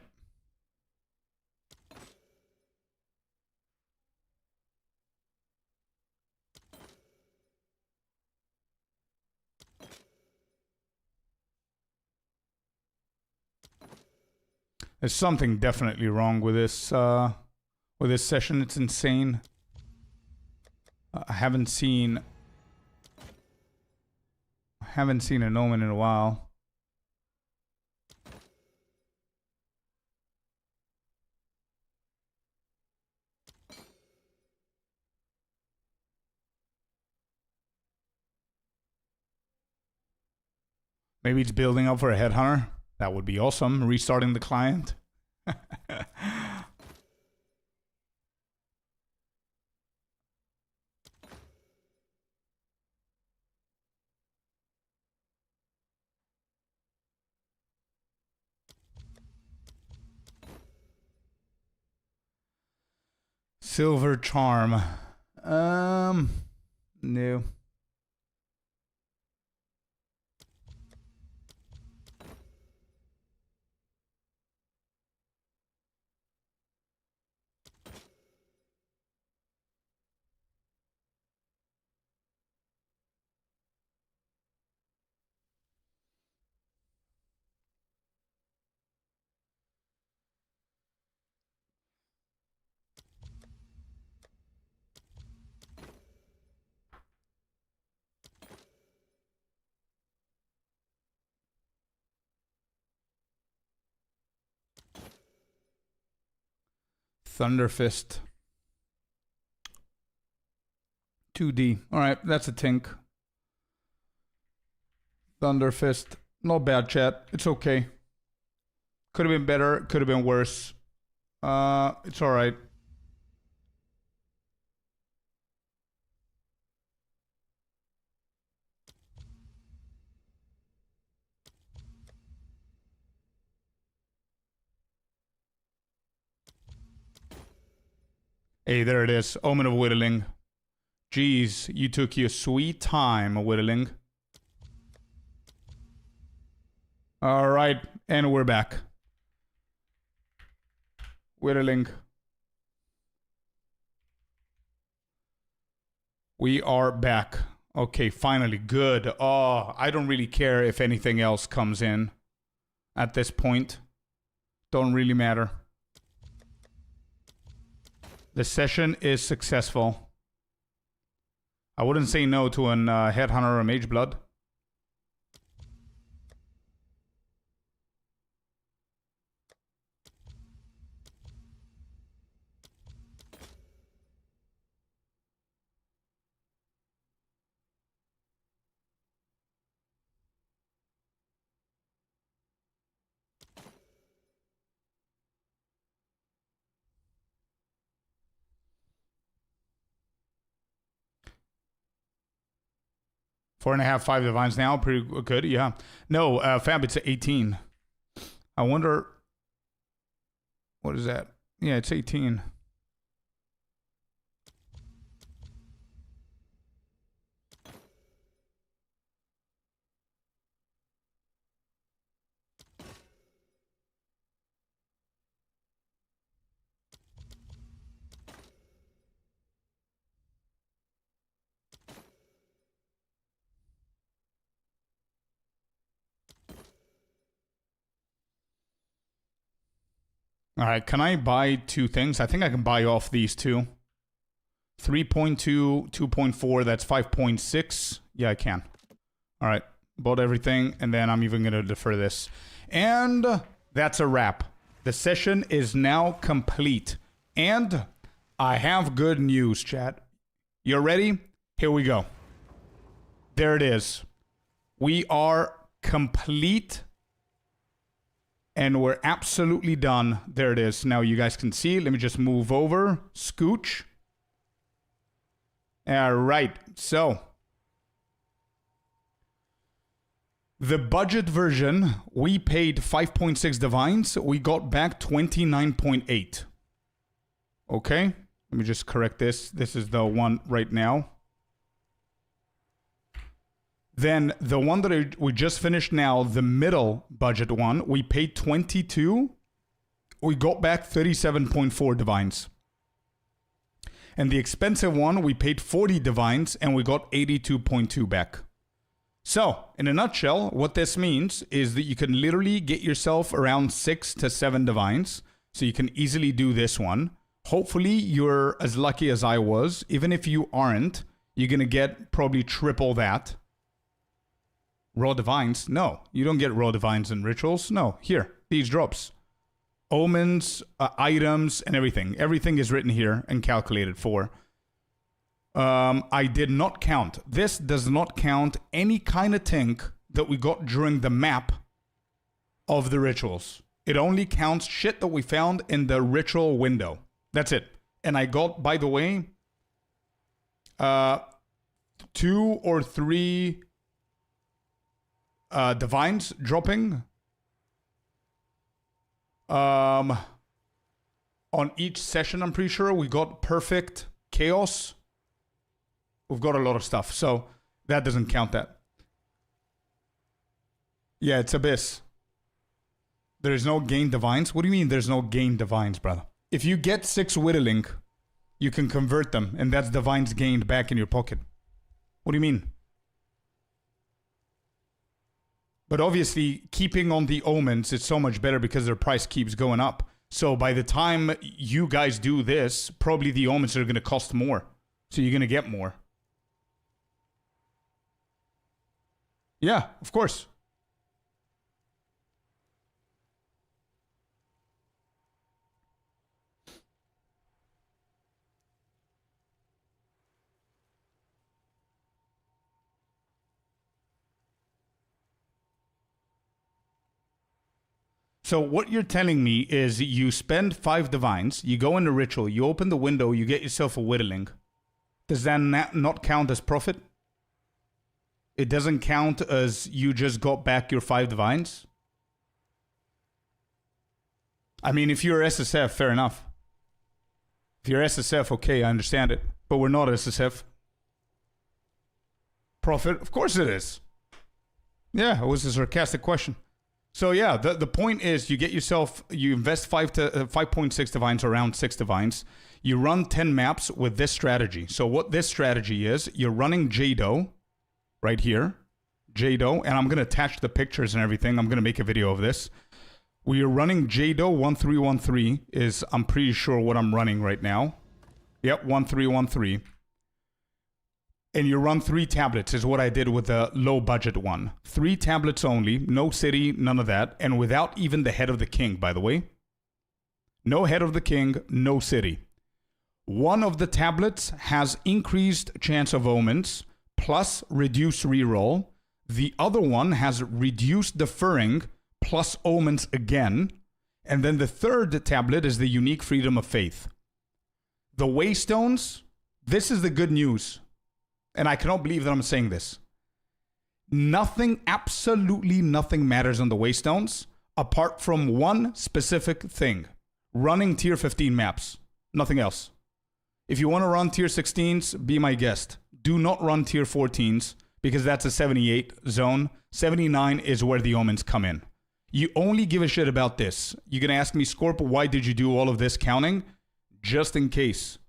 There's something definitely wrong with this session. It's insane. I haven't seen an omen in a while. Maybe it's building up for a headhunter. That would be awesome. Restarting the client. Silver Charm. No. Thunderfist. 2D. Alright, that's a tink. Thunderfist. Not bad, chat. It's okay. Could have been better. Could have been worse. It's alright. Hey, there it is. Omen of Whittling. Jeez, you took your sweet time, Whittling. Alright, and we're back. Whittling. We are back. Okay, finally. Good. Oh, I don't really care if anything else comes in at this point. Don't really matter. The session is successful. I wouldn't say no to an Headhunter or Mageblood. Four and a half, 5 divines now. Pretty good, yeah. No, Fab, it's 18. I wonder... What is that? Yeah, it's 18. All right, can I buy 2 things? I think I can buy off these 2. 3.2, 2.4, that's 5.6. Yeah, I can. All right, bought everything, and then I'm even going to defer this. And that's a wrap. The session is now complete. And I have good news, chat. You're ready? Here we go. There it is. We are complete. And we're absolutely done. There it is. Now you guys can see. Let me just move over. Scooch. All right. So, the budget version, we paid 5.6 divines. We got back 29.8. Okay. Let me just correct this. This is the one right now. Then the one that we just finished now, the middle budget one, we paid 22. We got back 37.4 divines. And the expensive one, we paid 40 divines and we got 82.2 back. So, in a nutshell, what this means is that you can literally get yourself around 6 to 7 divines. So you can easily do this one. Hopefully you're as lucky as I was. Even if you aren't, you're going to get probably triple that. Raw divines? No, you don't get raw divines and rituals. No, here, these drops. Omens, items, and everything. Everything is written here and calculated for. I did not count. This does not count any kind of tink that we got during the map of the rituals. It only counts shit that we found in the ritual window. That's it. And I got, by the way, 2 or 3 divines dropping on each session. I'm pretty sure we got perfect chaos. We've got a lot of stuff, so that doesn't count that. Yeah, it's Abyss. There's no gain divines. What do you mean there's no gain divines, brother? If you get 6 whittling, you can convert them, and that's divines gained back in your pocket. What do you mean? But obviously, keeping on the omens is so much better because their price keeps going up. So by the time you guys do this, probably the omens are going to cost more. So you're going to get more. Yeah, of course. So what you're telling me is you spend 5 divines, you go into ritual, you open the window, you get yourself a whittling. Does that not count as profit? It doesn't count as you just got back your 5 divines? I mean, if you're SSF, fair enough. If you're SSF, okay, I understand it. But we're not SSF. Profit? Of course it is. Yeah, it was a sarcastic question. So yeah, the point is you get yourself, you invest 5.6 divines, around 6 divines. You run 10 maps with this strategy. So what this strategy is, you're running Jado right here. Jado, and I'm going to attach the pictures and everything. I'm going to make a video of this. We are running Jado 1313 is, I'm pretty sure what I'm running right now. Yep, 1313. And you run 3 tablets is what I did with the low budget one. 3 tablets only, no city, none of that. And without even the head of the king, by the way. No head of the king, no city. One of the tablets has increased chance of omens plus reduced reroll. The other one has reduced deferring plus omens again. And then the third tablet is the unique freedom of faith. The waystones, this is the good news. And I cannot believe that I'm saying this. Nothing, absolutely nothing matters on the waystones apart from one specific thing. Running tier 15 maps. Nothing else. If you want to run tier 16s, be my guest. Do not run tier 14s because that's a 78 zone. 79 is where the omens come in. You only give a shit about this. You're going to ask me, Scorp, why did you do all of this counting? Just in case.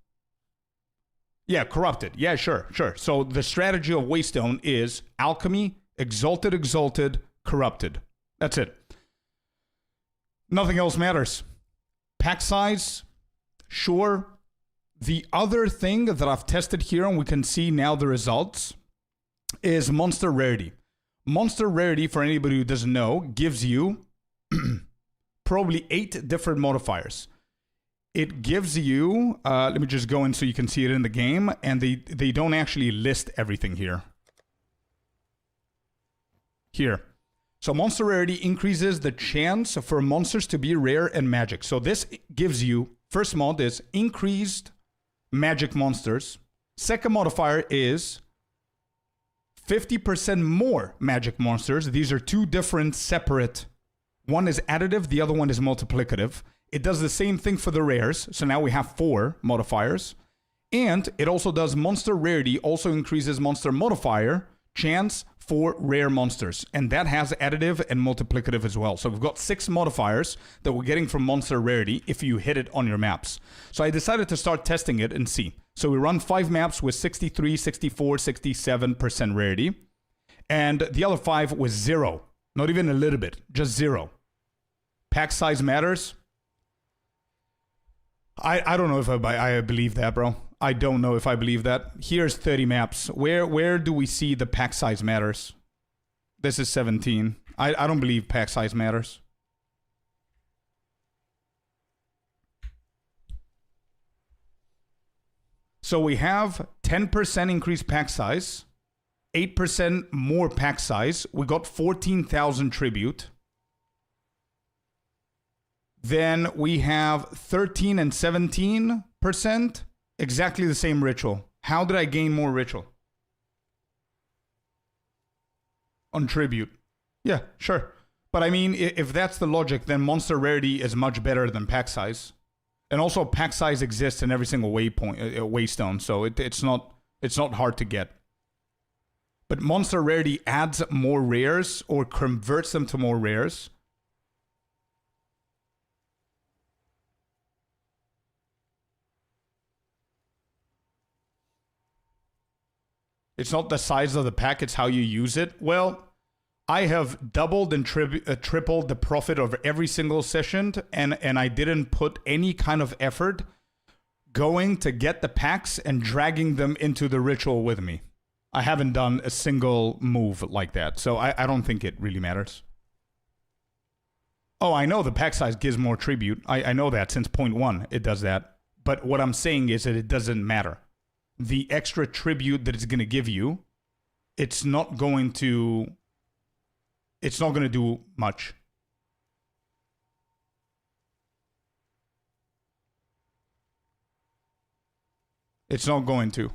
Yeah, corrupted. Yeah, sure. So the strategy of Waystone is alchemy, exalted, corrupted. That's it. Nothing else matters. Pack size, sure. The other thing that I've tested here, and we can see now the results, is monster rarity. Monster rarity, for anybody who doesn't know, gives you probably 8 different modifiers. It gives you, let me just go in so you can see it in the game, and they don't actually list everything here. Here. So monster rarity increases the chance for monsters to be rare and magic. So this gives you, first mod is increased magic monsters. Second modifier is 50% more magic monsters. These are 2 different separate. One is additive, the other one is multiplicative. It does the same thing for the rares. So now we have 4 modifiers. And it also does monster rarity, also increases monster modifier chance for rare monsters. And that has additive and multiplicative as well. So we've got 6 modifiers that we're getting from monster rarity if you hit it on your maps. So I decided to start testing it and see. So we run 5 maps with 63, 64, 67% rarity. And the other 5 was 0. Not even a little bit, just 0. Pack size matters. I don't know if I believe that, bro. I don't know if I believe that. Here's 30 maps. Where do we see the pack size matters? This is 17. I don't believe pack size matters. So we have 10% increased pack size. 8% more pack size. We got 14,000 tribute. Then we have 13 and 17%. Exactly the same ritual. How did I gain more ritual? On tribute. Yeah, sure. But I mean, if that's the logic, then monster rarity is much better than pack size. And also pack size exists in every single waystone, so it's not hard to get. But monster rarity adds more rares or converts them to more rares. It's not the size of the pack, it's how you use it. Well, I have doubled and tripled the profit of every single session, and I didn't put any kind of effort going to get the packs and dragging them into the ritual with me. I haven't done a single move like that, so I don't think it really matters. Oh, I know the pack size gives more tribute. I know that since 0.1 it does that. But what I'm saying is that it doesn't matter. The extra tribute that it's going to give you, it's not going to do much. It's not going to.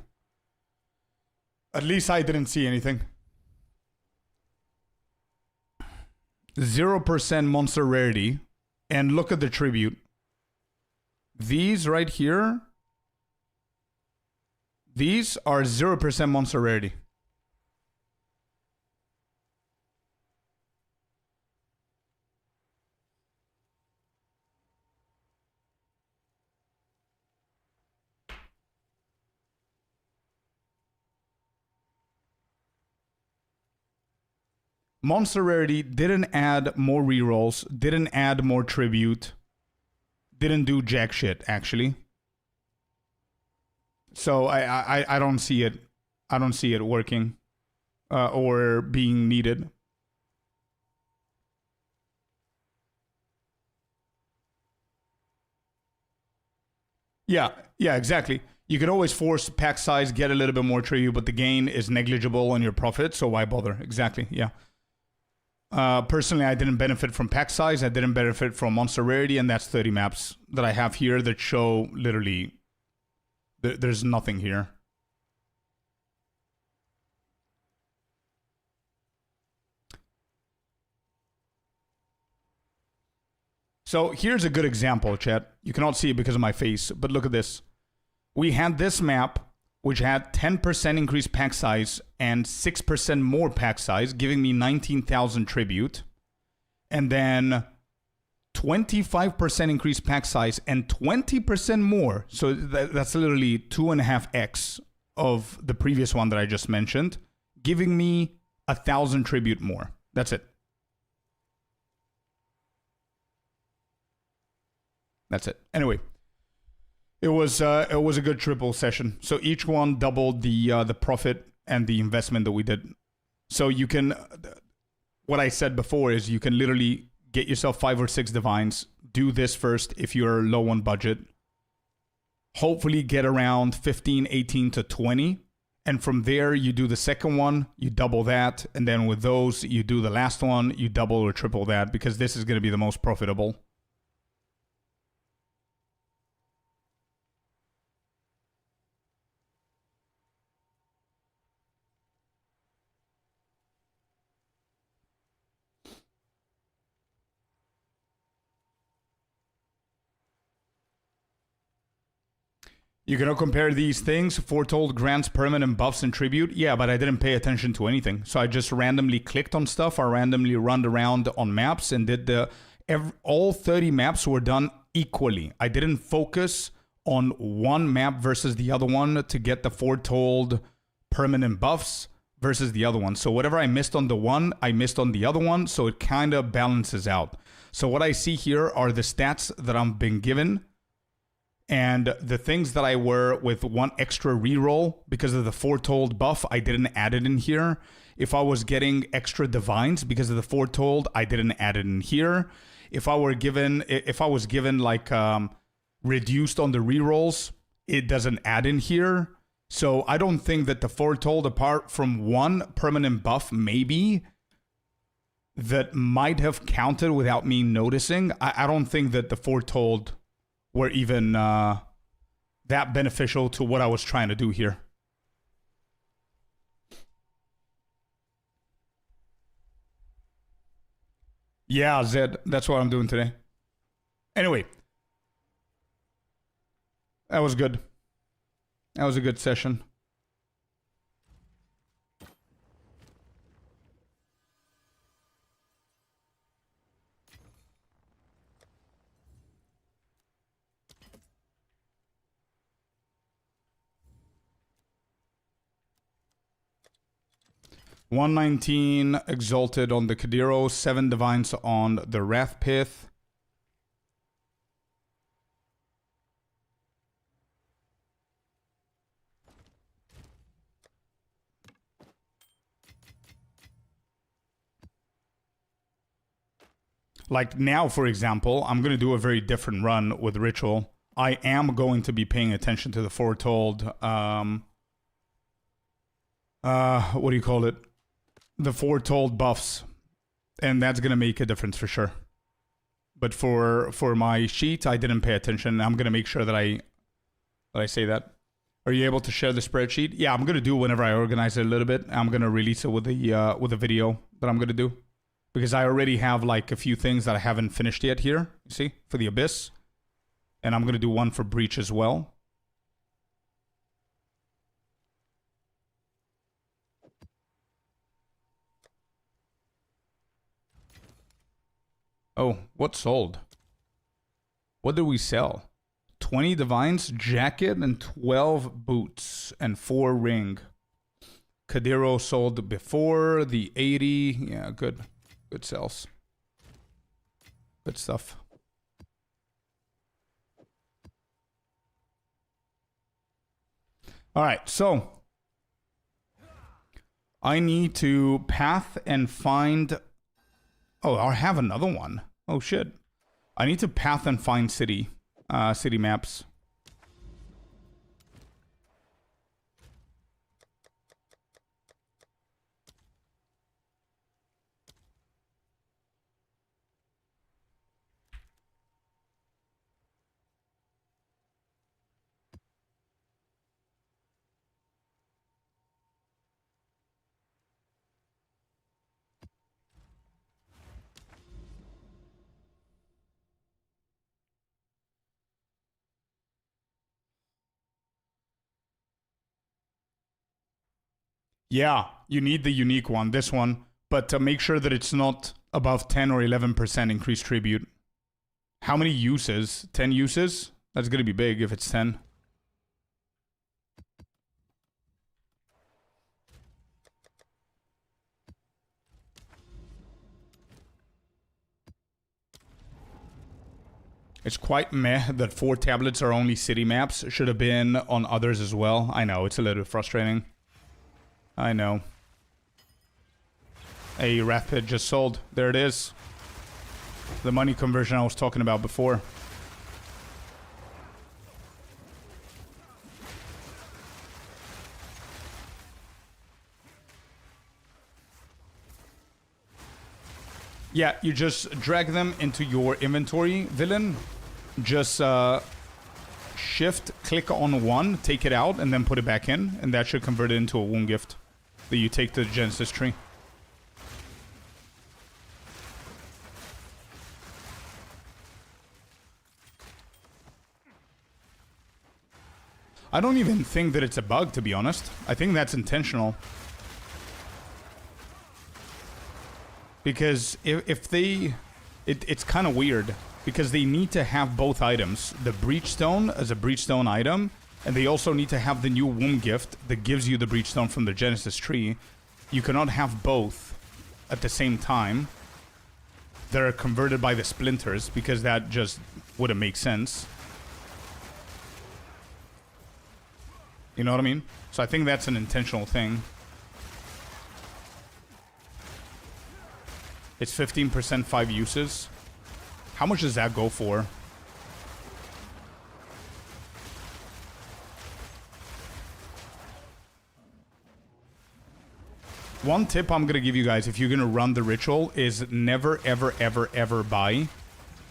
At least I didn't see anything. 0% monster rarity. And look at the tribute. These right here. These are 0% monster rarity. Monster rarity didn't add more rerolls, didn't add more tribute, didn't do jack shit, actually. So I don't see it. I don't see it working or being needed. Yeah, exactly. You can always force pack size, get a little bit more tribute, but the gain is negligible on your profit, so why bother? Exactly, yeah. Personally, I didn't benefit from pack size. I didn't benefit from monster rarity, and that's 30 maps that I have here that show literally there's nothing here. So here's a good example, chat. You cannot see it because of my face, but look at this. We had this map, which had 10% increased pack size and 6% more pack size, giving me 19,000 tribute. And then 25% increased pack size and 20% more. So that's literally 2.5x of the previous one that I just mentioned, giving me 1,000 tribute more. That's it. That's it. Anyway. It was a good triple session. So each one doubled the profit and the investment that we did. So you can, what I said before is you can literally get yourself 5 or 6 divines. Do this first if you're low on budget. Hopefully get around 15, 18 to 20. And from there, you do the second one, you double that. And then with those, you do the last one, you double or triple that because this is going to be the most profitable. You cannot compare these things. Foretold grants permanent buffs and tribute. Yeah, but I didn't pay attention to anything. So I just randomly clicked on stuff. I randomly run around on maps and did all 30 maps were done equally. I didn't focus on one map versus the other one to get the foretold permanent buffs versus the other one. So whatever I missed on the one, I missed on the other one. So it kind of balances out. So what I see here are the stats that I've been given. And the things that I were with one extra reroll because of the foretold buff, I didn't add it in here. If I was getting extra divines because of the foretold, I didn't add it in here. If I was given like reduced on the rerolls, it doesn't add in here. So I don't think that the foretold, apart from one permanent buff, maybe, that might have counted without me noticing, I don't think that the foretold were even that beneficial to what I was trying to do here. Yeah, Zed, that's what I'm doing today. Anyway, that was good. That was a good session. $119 Exalted on the Kadiro, 7 Divines on the Wrathpith. Like now, for example, I'm going to do a very different run with Ritual. I am going to be paying attention to the foretold, what do you call it? The foretold buffs. And that's going to make a difference for sure. But for my sheet, I didn't pay attention. I'm going to make sure that I say that. Are you able to share the spreadsheet? Yeah, I'm going to do it whenever I organize it a little bit. I'm going to release it with the video that I'm going to do. Because I already have like a few things that I haven't finished yet here, you see, for the Abyss. And I'm going to do one for Breach as well. Oh, what sold? What did we sell? 20 Divines, Jacket, and 12 Boots, and 4 Ring. Kadiro sold before, the 80, yeah, good. Good sales. Good stuff. All right, so I need to path and find... Oh, I have another one. Oh, shit. I need to path and find city maps. Yeah, you need the unique one, this one, but to make sure that it's not above 10 or 11% increased tribute. How many uses? 10 uses? That's going to be big if it's 10. It's quite meh that 4 tablets are only city maps. Should have been on others as well. I know, it's a little bit frustrating. I know. A Wrath Pit just sold. There it is. The money conversion I was talking about before. Yeah, you just drag them into your inventory, villain. Just shift, click on one, take it out, and then put it back in. And that should convert it into a wound gift that you take to the Genesis tree. I don't even think that it's a bug, to be honest. I think that's intentional. Because if they... It's kind of weird. Because they need to have both items. The Breachstone as a Breachstone item. And they also need to have the new Womb Gift that gives you the Breachstone from the Genesis tree. You cannot have both at the same time. They're converted by the splinters. Because that just wouldn't make sense. You know what I mean? So I think that's an intentional thing. It's 15% 5 uses. How much does that go for? One tip I'm gonna give you guys if you're gonna run the ritual is never, ever, ever, ever buy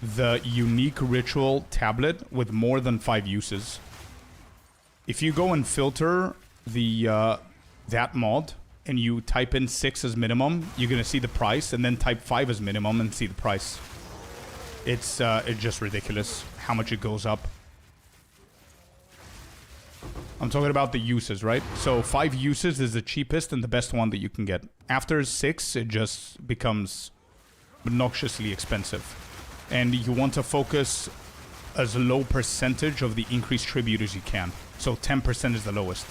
the unique ritual tablet with more than 5 uses. If you go and filter the that mod and you type in 6 as minimum, you're gonna see the price, and then type 5 as minimum and see the price. It's just ridiculous how much it goes up. I'm talking about the uses, right? So 5 uses is the cheapest and the best one that you can get. After 6, it just becomes obnoxiously expensive. And you want to focus as low percentage of the increased tribute as you can. So 10% is the lowest.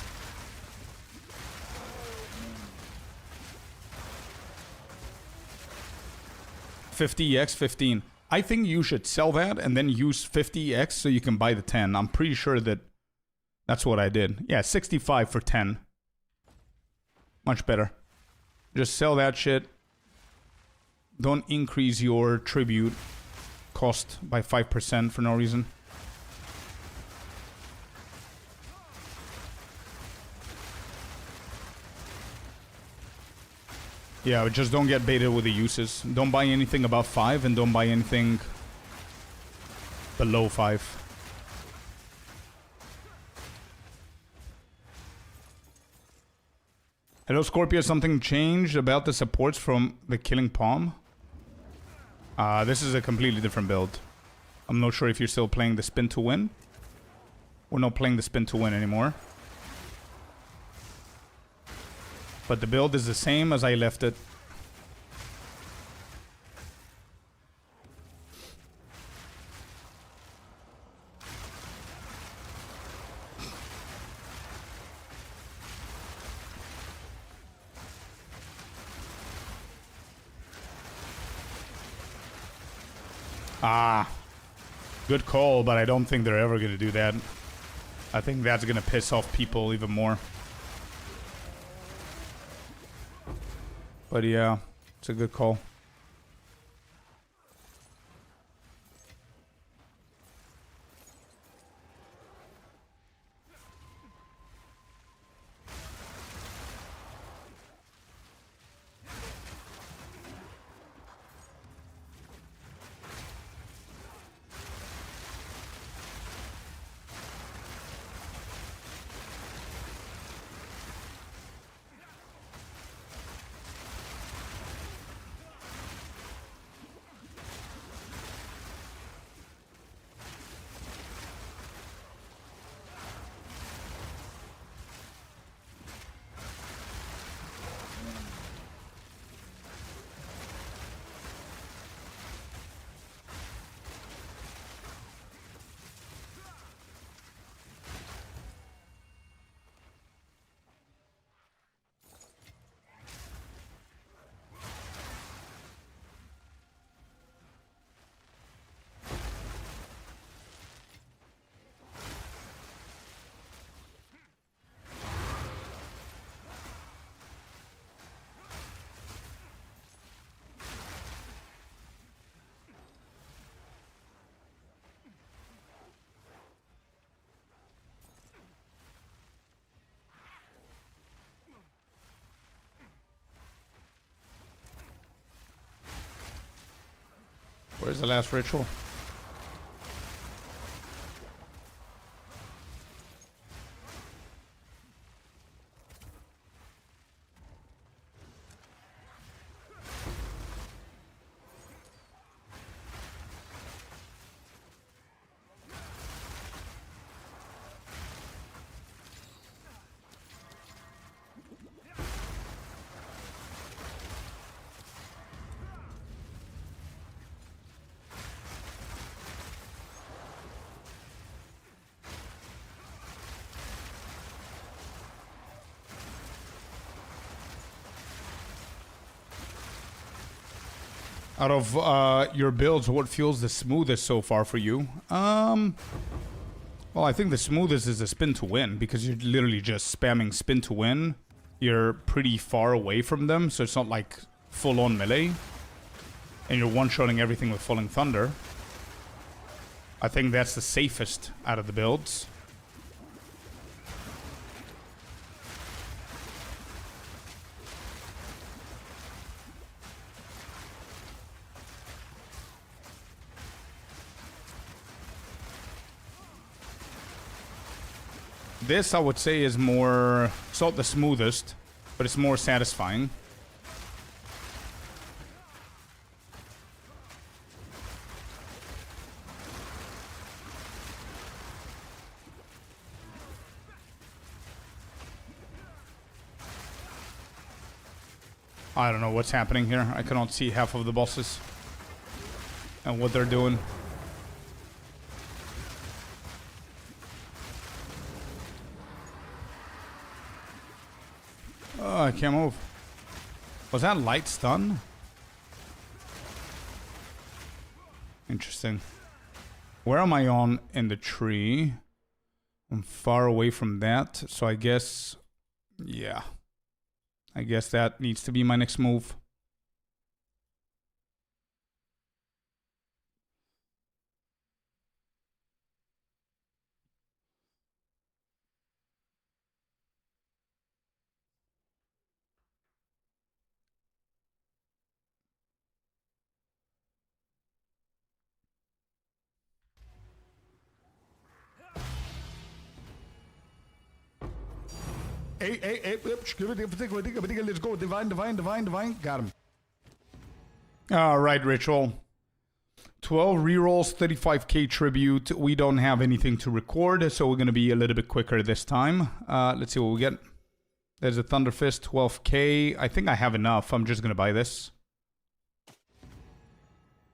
$50x 15. I think you should sell that and then use 50x so you can buy the 10. I'm pretty sure that that's what I did. Yeah, 65 for 10. Much better. Just sell that shit. Don't increase your tribute cost by 5% for no reason. Yeah, just don't get baited with the uses. Don't buy anything above 5 and don't buy anything below 5. Hello, Scorpius. Something changed about the supports from the Killing Palm? This is a completely different build. I'm not sure if you're still playing the spin to win. We're not playing the spin to win anymore. But the build is the same as I left it. Good call, but I don't think they're ever going to do that. I think that's going to piss off people even more. But yeah, it's a good call. Where's the last ritual? Out of your builds, what feels the smoothest so far for you? Well, I think the smoothest is the spin to win, because you're literally just spamming spin to win. You're pretty far away from them, so it's not like full-on melee. And you're one-shotting everything with Falling Thunder. I think that's the safest out of the builds. This, I would say, is more... It's not the smoothest, but it's more satisfying. I don't know what's happening here. I cannot see half of the bosses and what they're doing. Oh, I can't move. Was that light stun? Interesting. Where am I on in the tree? I'm far away from that, so I guess... Yeah. I guess that needs to be my next move. Hey, let's go. Divine. Got him. Alright, Ritual. 12 rerolls, 35k tribute. We don't have anything to record, so we're going to be a little bit quicker this time. Let's see what we get. There's a Thunder Fist, 12k. I think I have enough. I'm just going to buy this.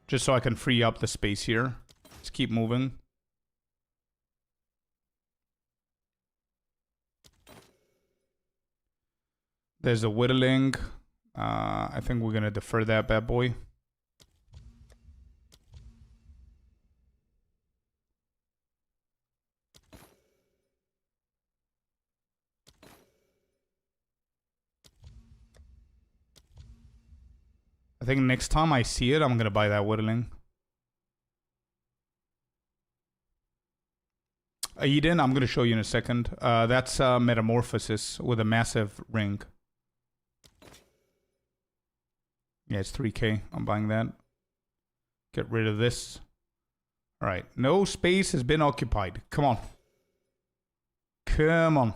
Just so I can free up the space here. Let's keep moving. There's a Whittling. I think we're going to defer that bad boy. I think next time I see it, I'm going to buy that Whittling. Eden, I'm going to show you in a second. That's Metamorphosis with a massive ring. Yeah, it's 3k. I'm buying that. Get rid of this. Alright. No space has been occupied. Come on. Come on.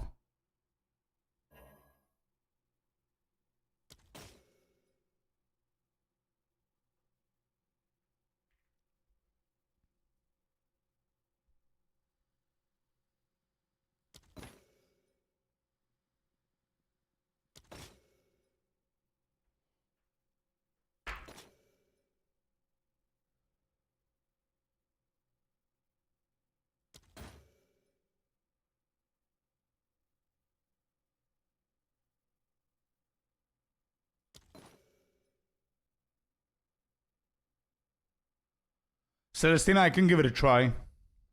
Celestina, I can give it a try.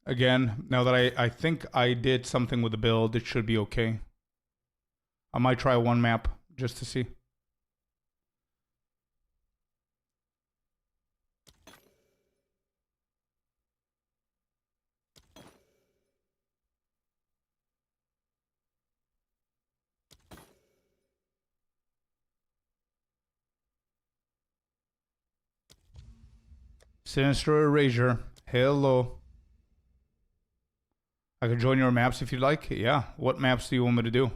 Again, now that I think I did something with the build, it should be okay. I might try one map just to see. Sinister Erasure. Hello. I can join your maps if you like. Yeah. What maps do you want me to do?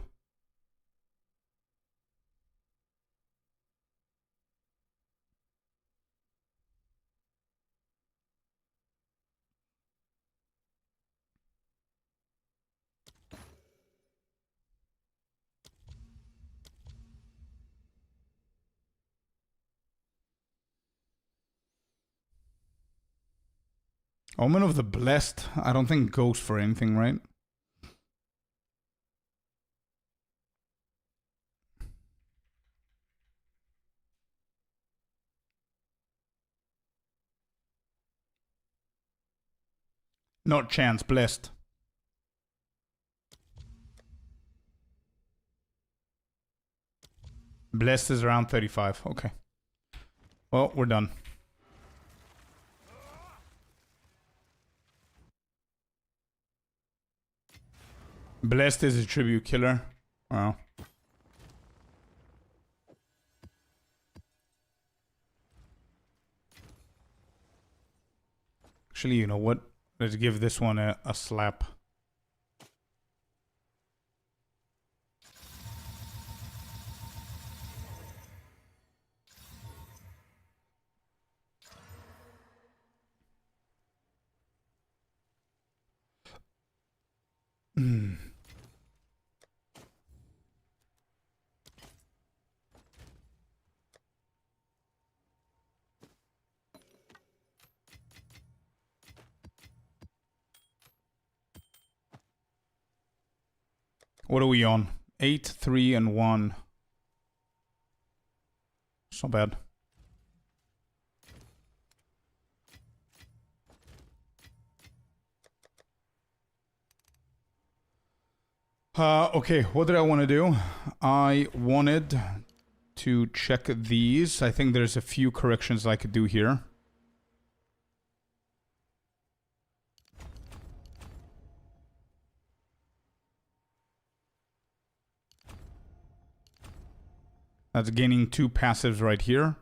Omen of the Blessed. I don't think goes for anything, right? Not chance, blessed. Blessed is around 35. Okay. Well, we're done. Blessed is a tribute killer. Wow. Actually, you know what? Let's give this one a slap. What are we on? 8, 3, and 1. It's not bad. Okay, what did I want to do? I wanted to check these. I think there's a few corrections I could do here. That's gaining 2 passives right here.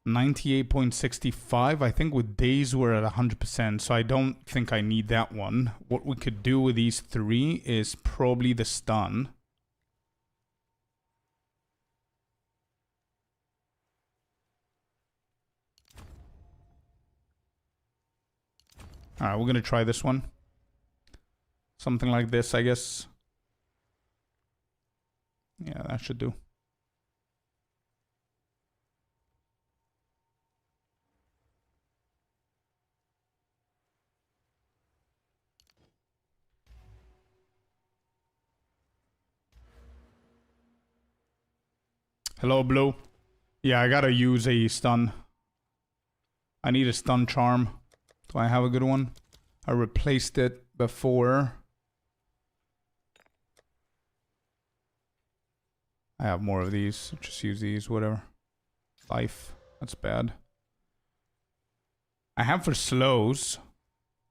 $98.65. I think with days we're at 100%, so I don't think I need that one. What we could do with these 3 is probably the stun. Alright, we're gonna try this one. Something like this, I guess. Yeah, that should do. Hello, Blue. Yeah, I gotta use a stun. I need a stun charm. Do I have a good one? I replaced it before. I have more of these. Just use these, whatever. Life. That's bad. I have for slows.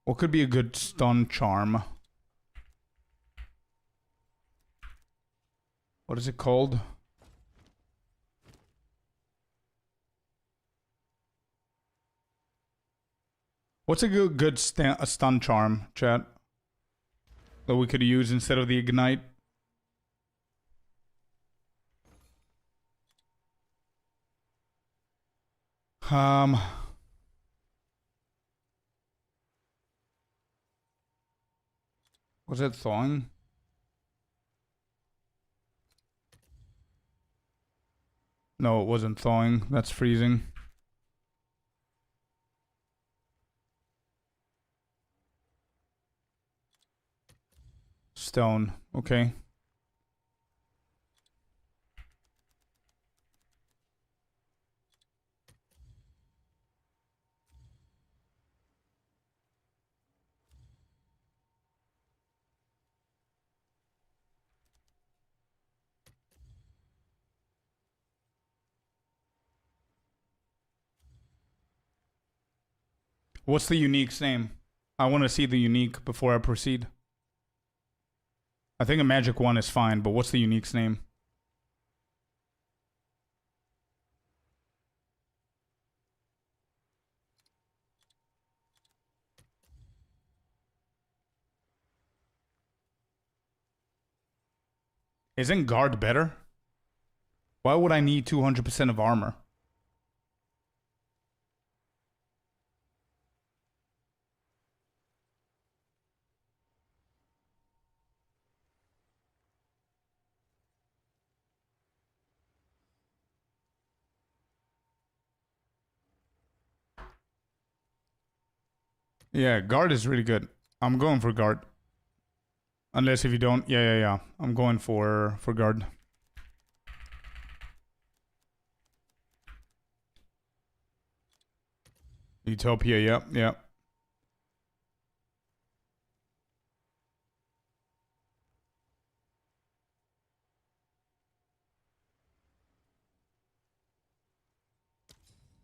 What could be a good stun charm? What is it called? What's a good stun charm, chat? That we could use instead of the ignite? Was it thawing? No, it wasn't thawing. That's freezing. Stone. Okay. What's the unique's name? I want to see the unique before I proceed. I think a magic one is fine, but what's the unique's name? Isn't guard better? Why would I need 200% of armor? Yeah, guard is really good. I'm going for guard. Unless if you don't, yeah. I'm going for guard. Utopia, yep.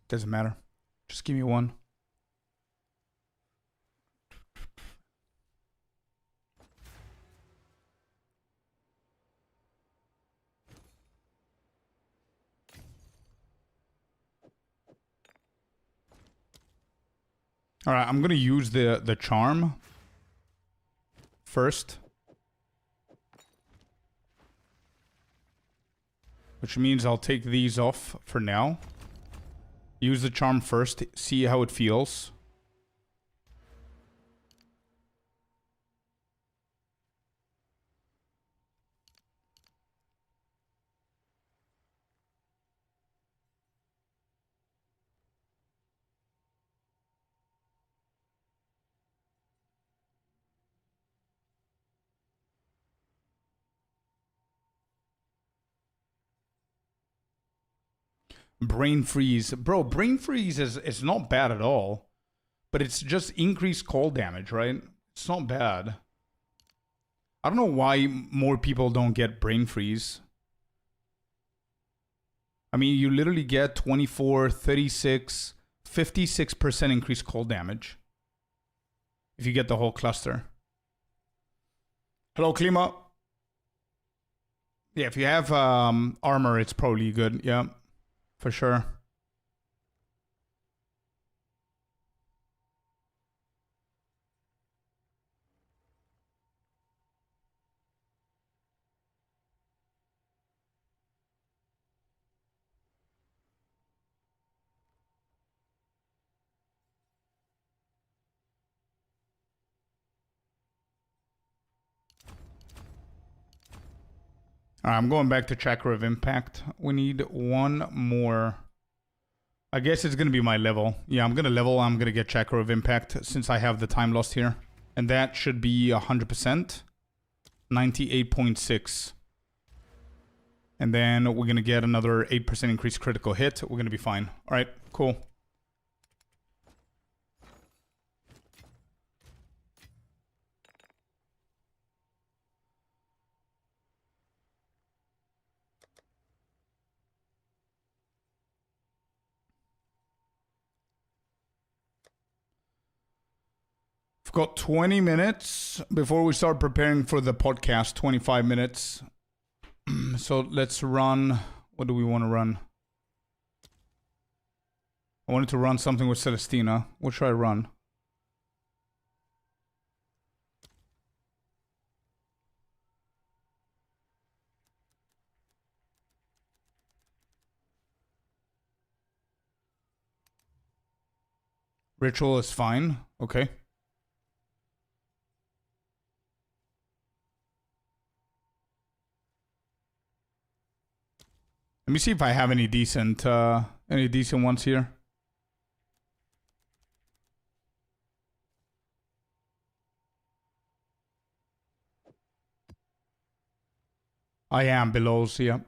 Doesn't matter. Just give me one. Alright, I'm gonna use the charm first. Which means I'll take these off for now. Use the charm first, see how it feels. Brain freeze. Bro, brain freeze is not bad at all. But it's just increased cold damage, right? It's not bad. I don't know why more people don't get brain freeze. I mean, you literally get 24, 36, 56% increased cold damage. If you get the whole cluster. Hello, Klima. Yeah, if you have armor, it's probably good. Yeah, for sure. Alright, I'm going back to Chakra of Impact. We need one more. I guess it's going to be my level. Yeah, I'm going to level. I'm going to get Chakra of Impact since I have the time lost here. And that should be 100%. 98.6. And then we're going to get another 8% increased critical hit. We're going to be fine. Alright, cool. Got 20 minutes before we start preparing for the podcast. 25 minutes. So let's run. What do we want to run? I wanted to run something with Celestina. What should I run? Ritual is fine. Okay. Let me see if I have any decent ones here. I am below, so yeah.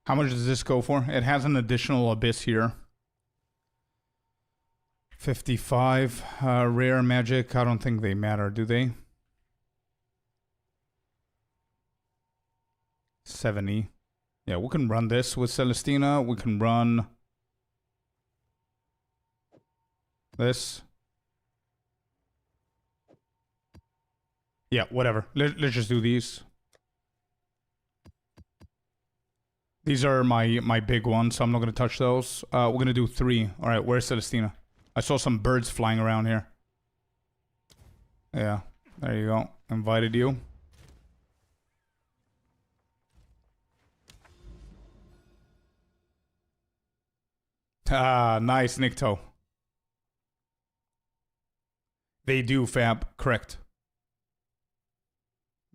How much does this go for? It has an additional abyss here. 55 rare magic. I don't think they matter, do they? 70. Yeah, we can run this with Celestina. We can run this. Yeah, whatever. Let's just do these. These are my big ones, so I'm not going to touch those. We're going to do 3. All right, where's Celestina? I saw some birds flying around here. Yeah, there you go. Invited you. Ah, nice, Nikto. They do, Fab. Correct.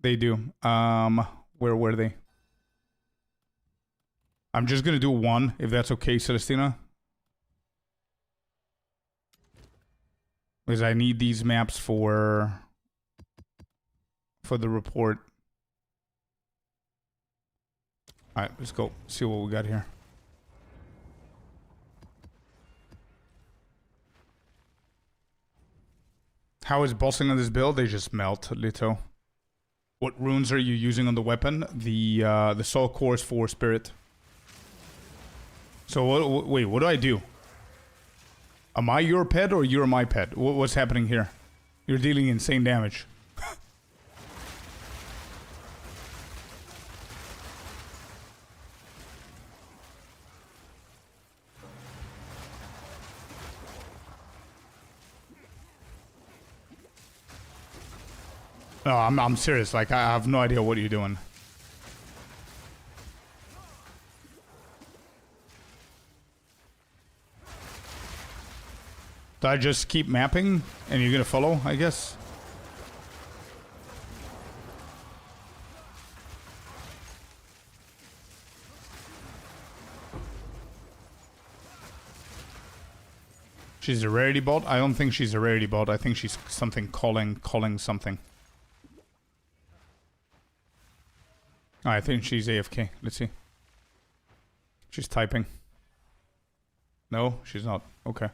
They do. Where were they? I'm just gonna do 1, if that's okay, Celestina. Because I need these maps for the report. Alright, let's go. See what we got here. How is bossing on this build? They just melt, Lito. What runes are you using on the weapon? The Soul Cores for Spirit. So, wait, what do I do? Am I your pet or you're my pet? What's happening here? You're dealing insane damage. No, I'm serious. Like, I have no idea what you're doing. Do I just keep mapping and you're gonna follow, I guess? She's a rarity bot? I don't think she's a rarity bot. I think she's something calling something. I think she's AFK. Let's see. She's typing. No, she's not. Okay.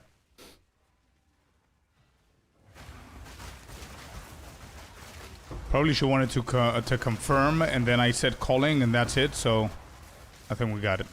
Probably she wanted to confirm, and then I said calling, and that's it. So I think we got it.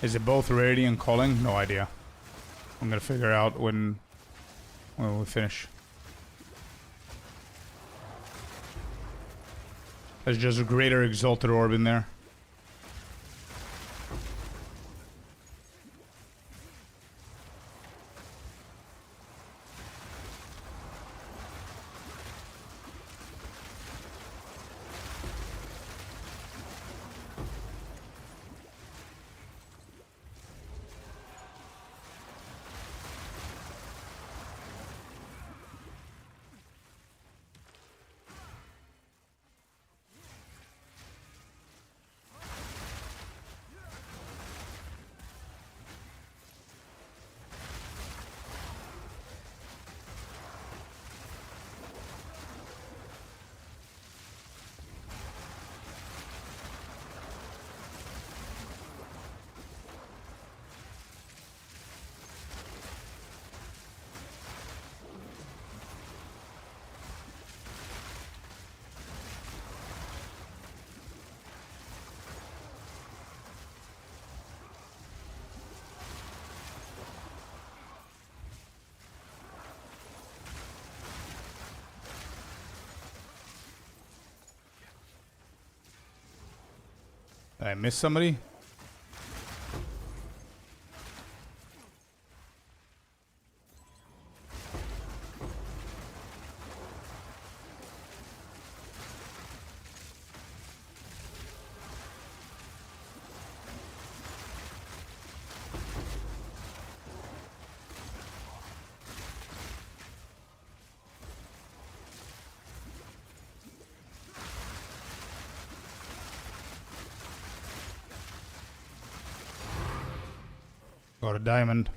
Is it both rarity and calling? No idea. I'm gonna figure out when we finish. There's just a greater exalted orb in there. Did I miss somebody? Got a diamond.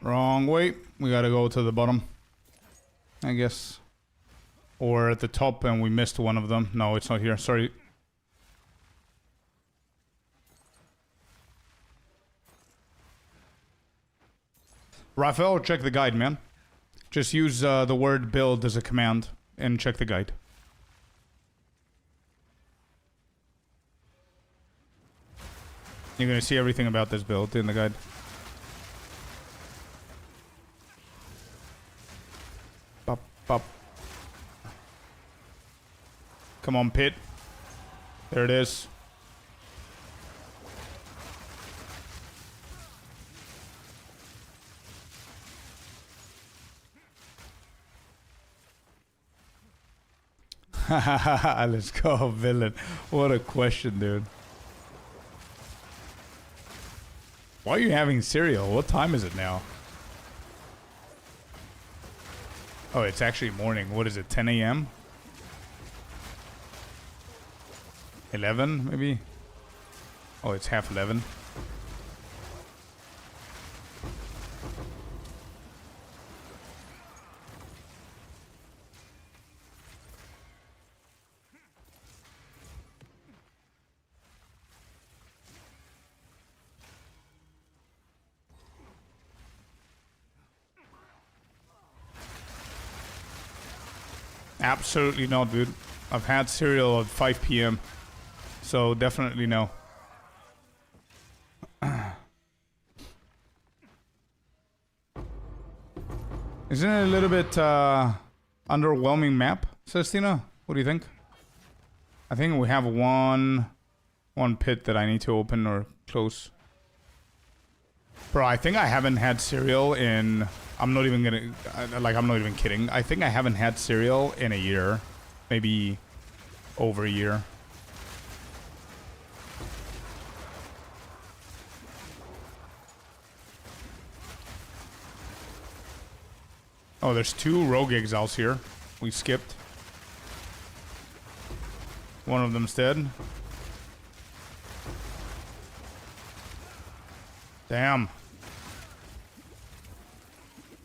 Wrong way. We gotta go to the bottom, I guess. Or at the top and we missed one of them. No, it's not here. Sorry. Raphael, check the guide, man. Just use the word build as a command and check the guide. You're gonna see everything about this build in the guide. Pop, pop. Come on, Pit. There it is. Let's go, villain. What a question, dude. Why are you having cereal? What time is it now? Oh, it's actually morning. What is it, 10 a.m.? 11, maybe? Oh, it's half 11. Absolutely not, dude. I've had cereal at 5 p.m. So definitely no. Isn't it a little bit underwhelming map, Celestina? What do you think? I think we have one pit that I need to open or close. Bro, I think I haven't had cereal in... I'm not even gonna... I'm not even kidding. I think I haven't had cereal in a year. Maybe over a year. Oh, there's 2 rogue exiles here. We skipped. One of them's dead. Damn.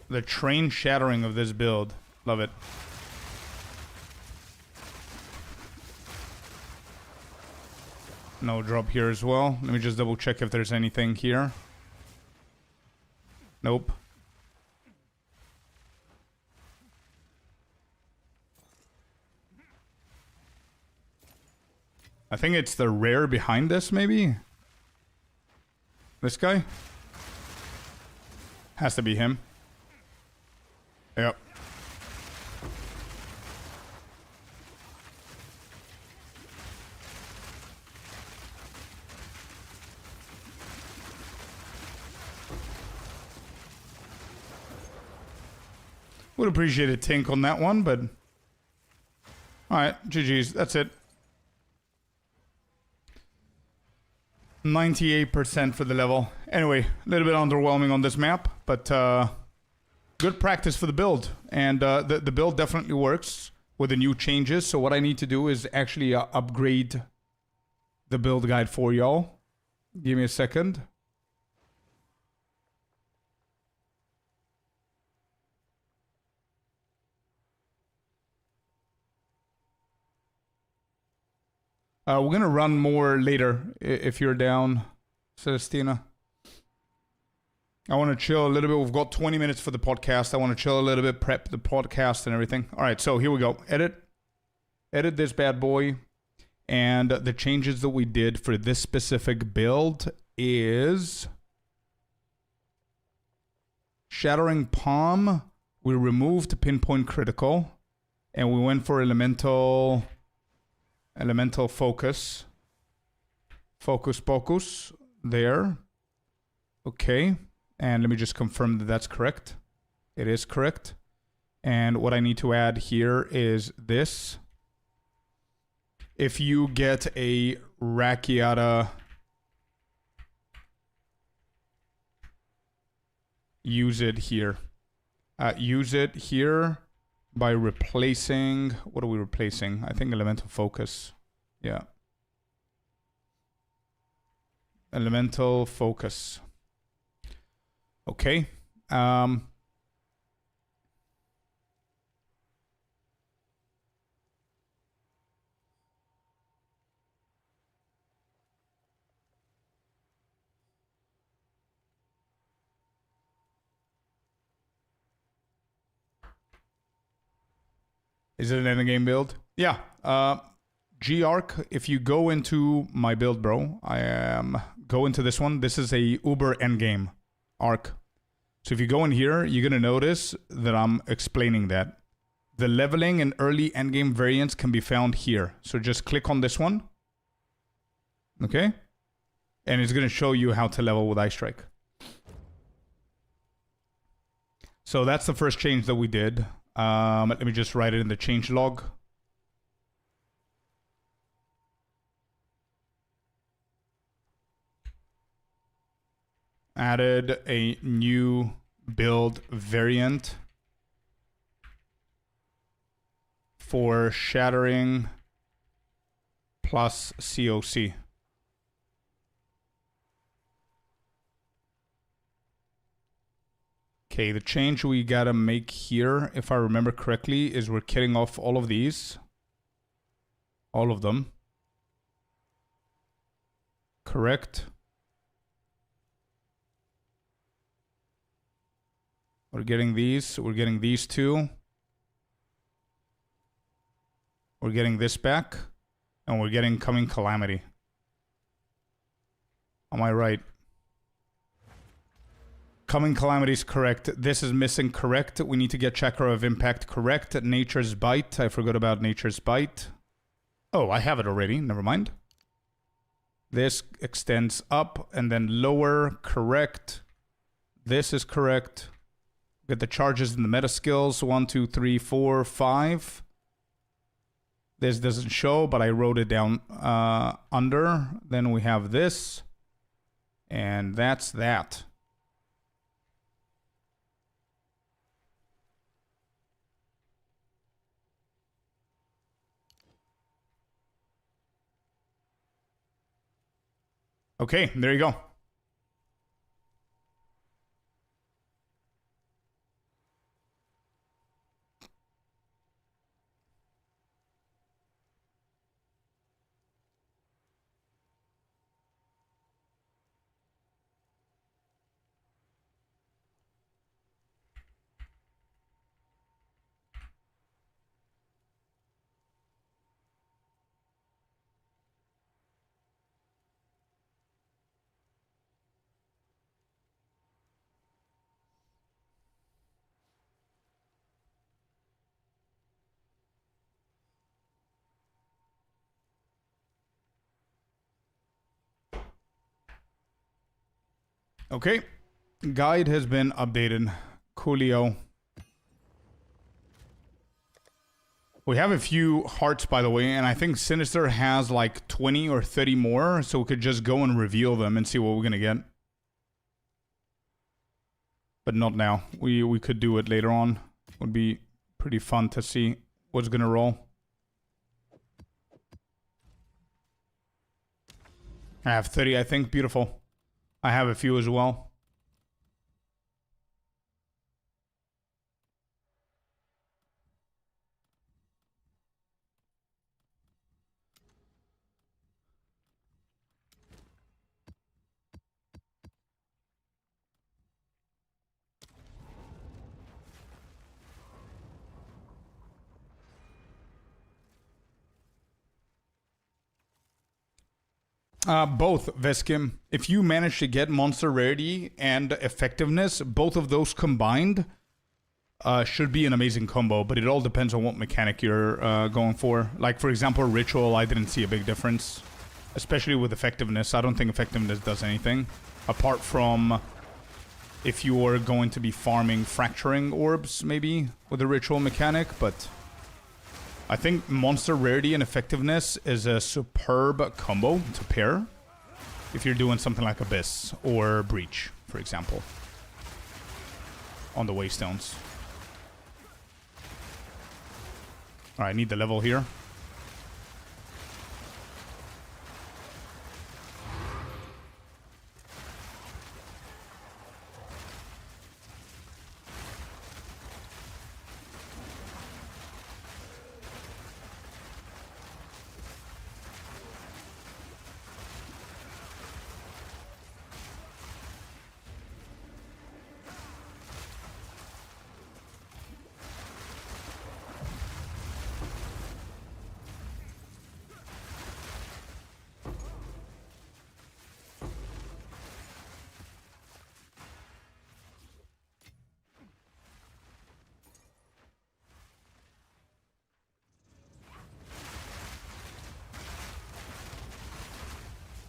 The train shattering of this build. Love it. No drop here as well. Let me just double check if there's anything here. Nope. I think it's the rare behind this, maybe? This guy? Has to be him. Yep. Would appreciate a tink on that one, but... Alright, GG's. That's it. 98% for the level. Anyway, a little bit underwhelming on this map, but good practice for the build. And the build definitely works with the new changes. So what I need to do is actually upgrade the build guide for y'all. Give me a second. We're gonna run more later if you're down, Celestina. I want to chill a little bit. We've got 20 minutes for the podcast. I want to chill a little bit, prep the podcast and everything. All right, so here we go. Edit this bad boy. And the changes that we did for this specific build is... Shattering Palm. We removed Pinpoint Critical. And we went for Elemental Focus. Focus. There. Okay. And let me just confirm that that's correct. It is correct. And what I need to add here is this. If you get a Rakiata, use it here. Use it here by replacing... What are we replacing? I think Elemental Focus. Yeah. Elemental Focus. Okay. Is it an endgame build? Yeah. G-Arc, if you go into my build, bro, go into this one. This is a Uber endgame arc. So if you go in here, you're going to notice that I'm explaining that. The leveling and early endgame variants can be found here. So just click on this one. Okay? And it's going to show you how to level with Ice Strike. So that's the first change that we did. Let me just write it in the change log. Added a new build variant for Shattering plus COC. Okay, the change we gotta make here, if I remember correctly, is we're killing off all of these. All of them. Correct. We're getting these. We're getting these two. We're getting this back. And we're getting Coming Calamity. Am I right? Coming Calamity is correct. This is missing correct. We need to get Checker of Impact correct. Nature's Bite. I forgot about Nature's Bite. Oh, I have it already. Never mind. This extends up and then lower. Correct. This is correct. Get the charges in the meta skills. 1, 2, 3, 4, 5. This doesn't show, but I wrote it down under. Then we have this. And that's that. Okay, there you go. Okay, guide has been updated. Coolio. We have a few hearts, by the way, and I think Sinister has like 20 or 30 more, so we could just go and reveal them and see what we're gonna get. But not now. We could do it later on. Would be pretty fun to see what's gonna roll. I have 30, I think. Beautiful. I have a few as well. Both, Veskim. If you manage to get monster rarity and effectiveness, both of those combined should be an amazing combo, but it all depends on what mechanic you're going for. Like, for example, Ritual, I didn't see a big difference, especially with effectiveness. I don't think effectiveness does anything, apart from if you're going to be farming Fracturing Orbs, maybe, with a Ritual mechanic, but I think monster rarity and effectiveness is a superb combo to pair if you're doing something like Abyss or Breach, for example, on the Waystones. All right, I need the level here.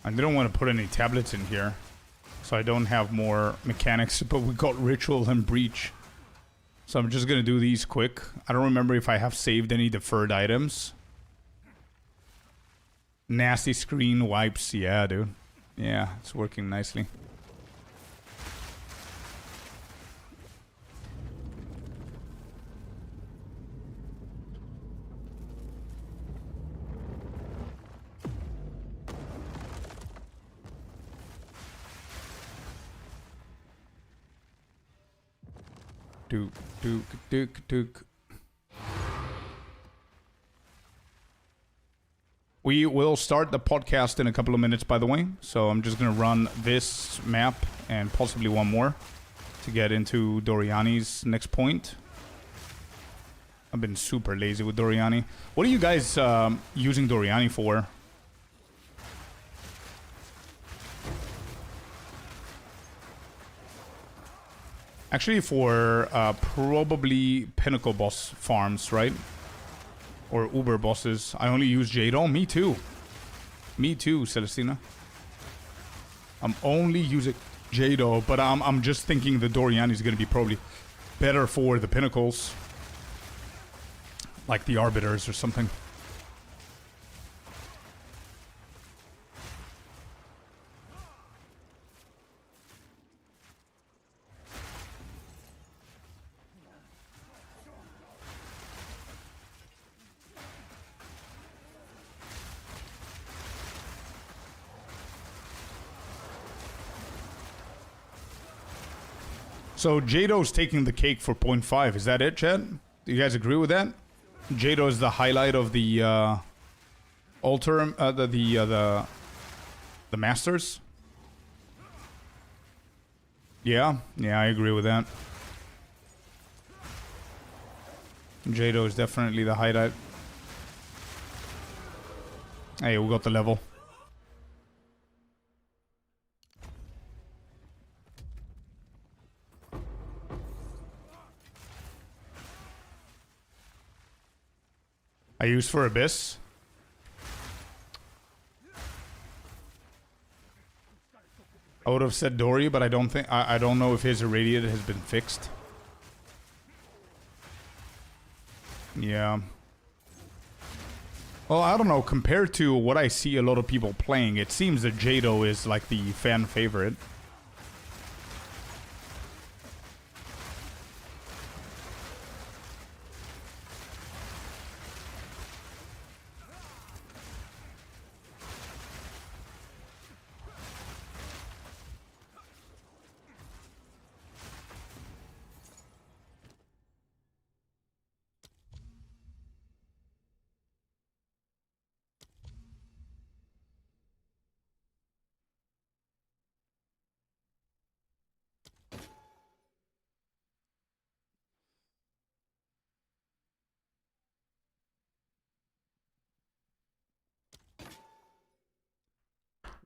I didn't want to put any tablets in here, so I don't have more mechanics, but we got Ritual and Breach. So I'm just gonna do these quick. I don't remember if I have saved any deferred items. Nasty screen wipes, yeah, dude. Yeah, it's working nicely. Duke. We will start the podcast in a couple of minutes, by the way. So I'm just going to run this map and possibly one more to get into Doriani's next point. I've been super lazy with Doriani. What are you guys using Doriani for? Actually, for probably Pinnacle boss farms, right? Or Uber bosses. I only use Jado. Me too. Me too, Celestina. I'm only using Jado, but I'm just thinking the Doriani is going to be probably better for the Pinnacles. Like the Arbiters or something. So Jado's taking the cake for 0.5. Is that it, Chad? Do you guys agree with that? Jado is the highlight of the altar, the Masters. Yeah, I agree with that. Jado is definitely the highlight. Hey, we got the level. I use for Abyss. I would have said Dory, but I don't think I don't know if his irradiated has been fixed. Yeah. Well, I don't know. Compared to what I see a lot of people playing, it seems that Jado is like the fan favorite.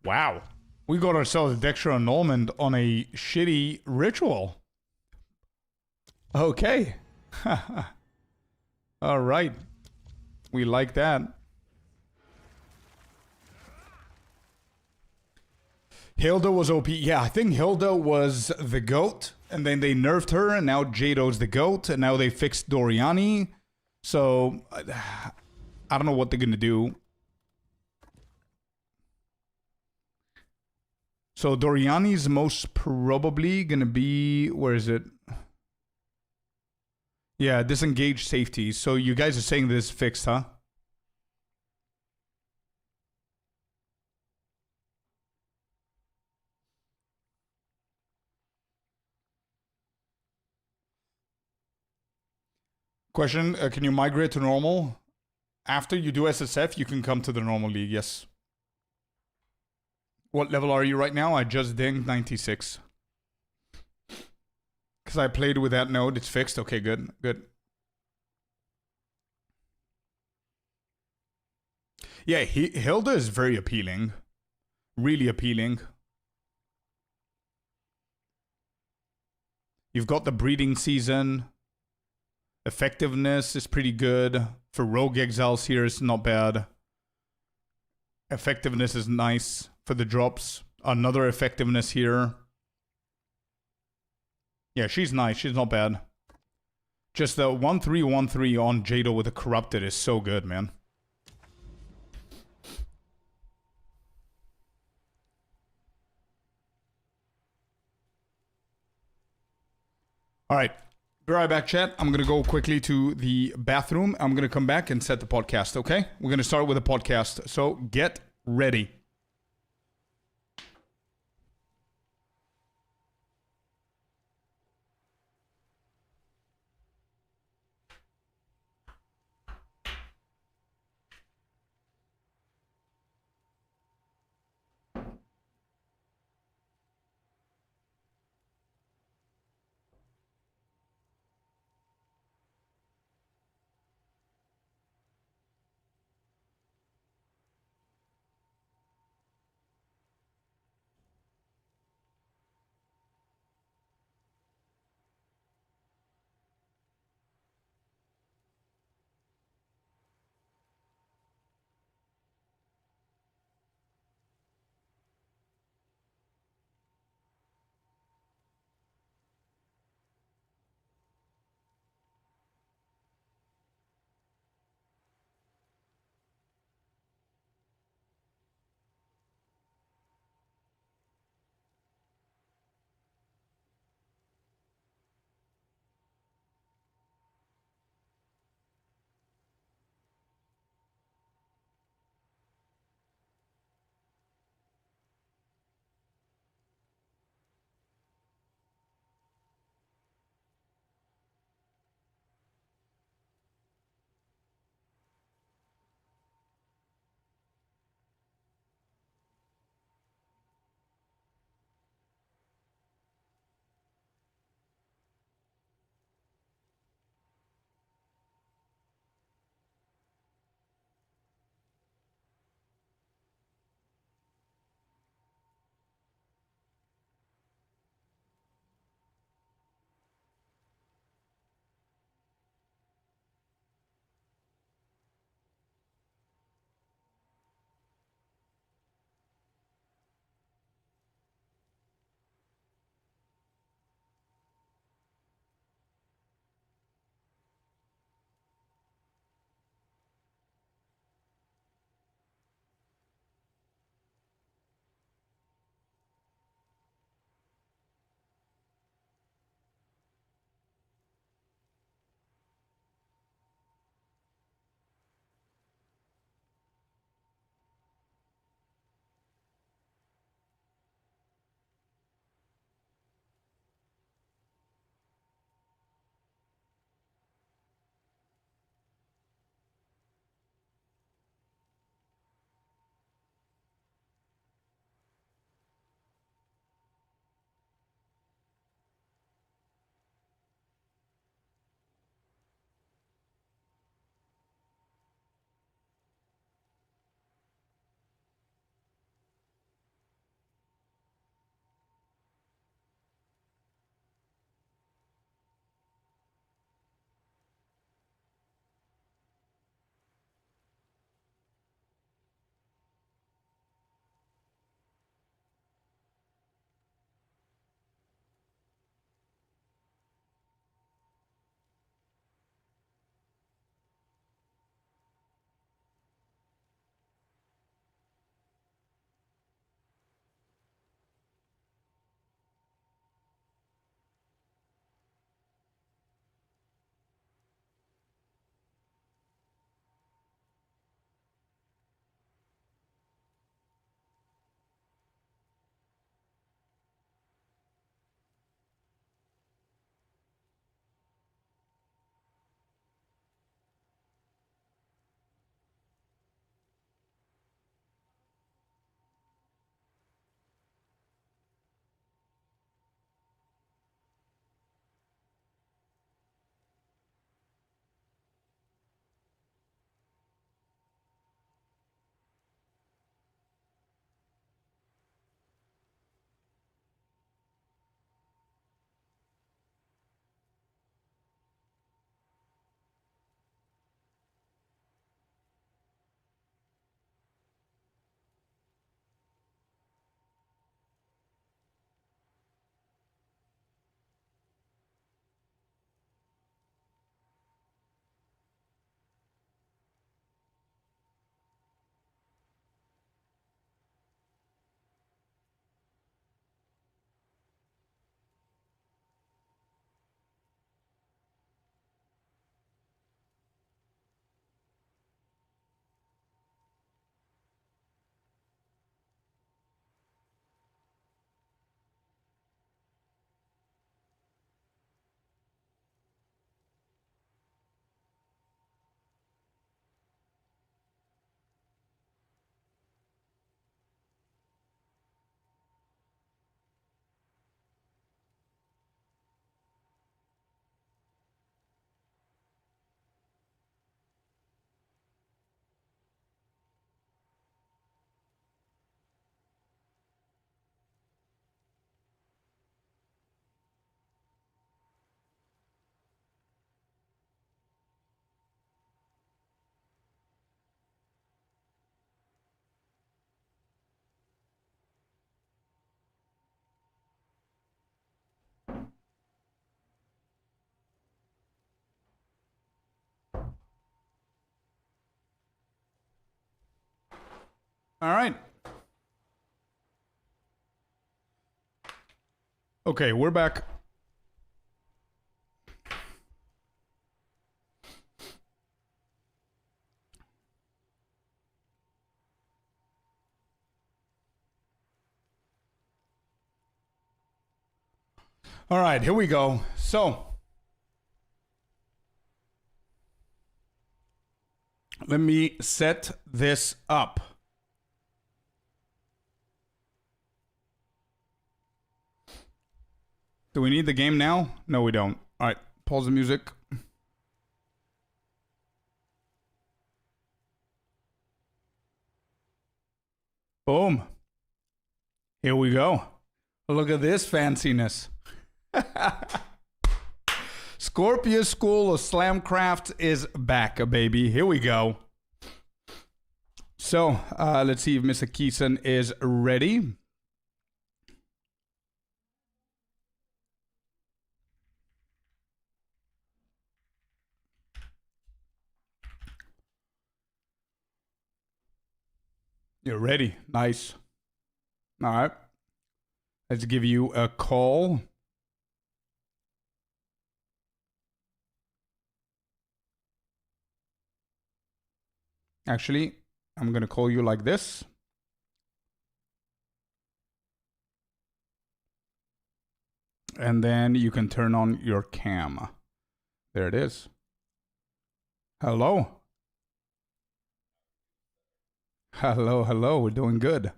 Wow. We got ourselves a Dexter annulment on a shitty ritual. Okay. All right. We like that. Hilda was OP. Yeah, I think Hilda was the GOAT. And then they nerfed her. And now Jado's the GOAT. And now they fixed Doriani. So, I don't know what they're going to do. So Doriani's most probably gonna be, where is it? Yeah, disengage safety. So you guys are saying this is fixed, huh? Question, can you migrate to normal? After you do SSF, you can come to the normal league, yes. What level are you right now? I just dinged 96. Because I played with that node. It's fixed. Okay, good. Good. Yeah, Hilda is very appealing. Really appealing. You've got the breeding season. Effectiveness is pretty good. For rogue exiles here, it's not bad. Effectiveness is nice. for the drops. Another effectiveness here. Yeah, she's nice. She's not bad. Just the 1-3-1-3 on Jado with the Corrupted is so good, man. Alright. Be right back, chat. I'm going to go quickly to the bathroom. I'm going to come back and set the podcast, okay? We're going to start with a podcast. So get ready. All right. Okay, we're back. All right, here we go. So, let me set this up. Do we need the game now? No, we don't. All right, pause the music. Boom. Here we go. Look at this fanciness. Scorpius School of Slamcraft is back, baby. Here we go. So, let's see if Mr. Keeson is ready. You're ready. Nice. All right. Let's give you a call. Actually, I'm going to call you like this. And then you can turn on your cam. There it is. Hello. Hello, hello. We're doing good.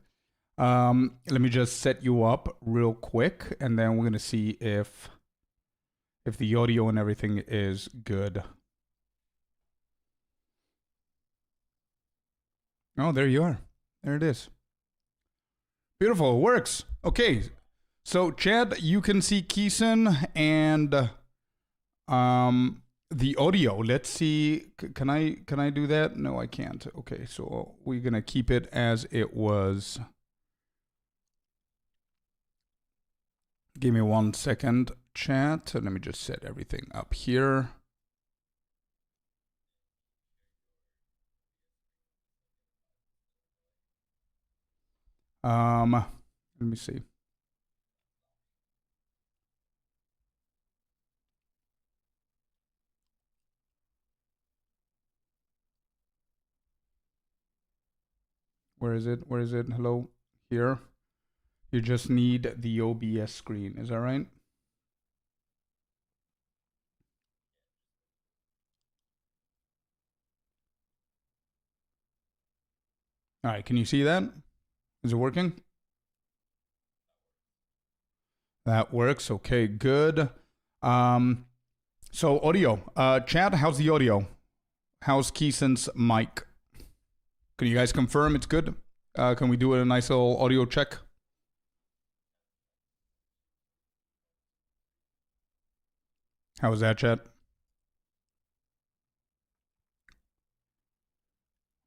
Let me just set you up real quick, and then we're gonna see if the audio and everything is good. Oh, there you are. There it is. Beautiful. It works. Okay. So, Chad, you can see Keeson and the audio. Let's see. Can I do that? No, I can't. Okay. So we're gonna keep it as it was. Give me 1 second, chat. Let me just set everything up here. Let me see. Where is it? Where is it? Hello? Here. You just need the OBS screen. Is that right? All right. Can you see that? Is it working? That works. Okay, good. So audio. Chad, how's the audio? How's Keeson's mic? Can you guys confirm it's good? Can we do a nice little audio check? How was that, Chad?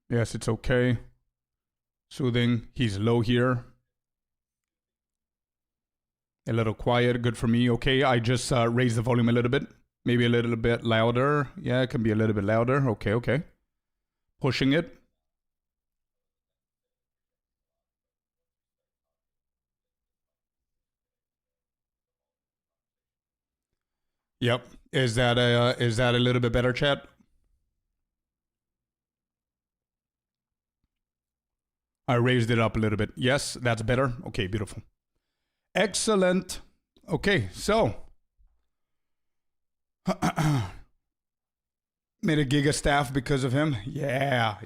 Yes, it's okay. Soothing. He's low here. A little quiet. Good for me. Okay, I just raised the volume a little bit. Maybe a little bit louder. Yeah, it can be a little bit louder. Okay, okay. Pushing it. Yep. Is that a little bit better, chat? I raised it up a little bit. Yes, that's better. Okay, beautiful. Excellent. Okay, so made a giga staff because of him. Yeah.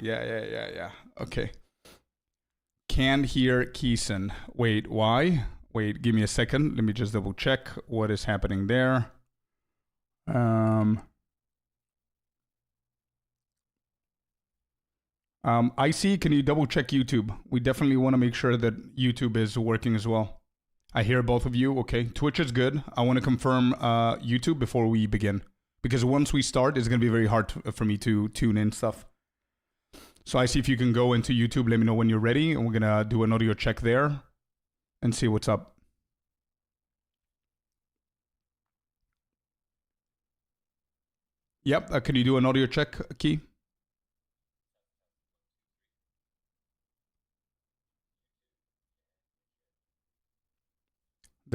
Okay. Can't hear Keeson. Wait, why? Wait, give me a second. Let me just double check what is happening there. I see. Can you double check YouTube? We definitely want to make sure that YouTube is working as well. I hear both of you. Okay, Twitch is good. I want to confirm YouTube before we begin, because once we start, it's gonna be very hard for me to tune in stuff. So I see if you can go into YouTube. Let me know when you're ready, and we're gonna do an audio check there and see what's up. Yep. Can you do an audio check, Key?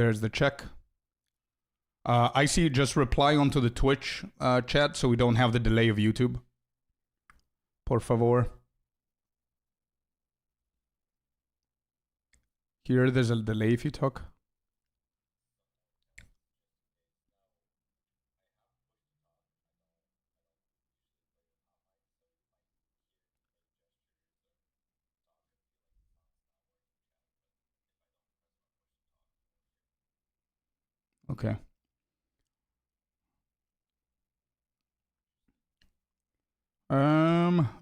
there's the check. I see just reply onto the Twitch chat so we don't have the delay of YouTube. Por favor. Here, there's a delay if you talk. Okay.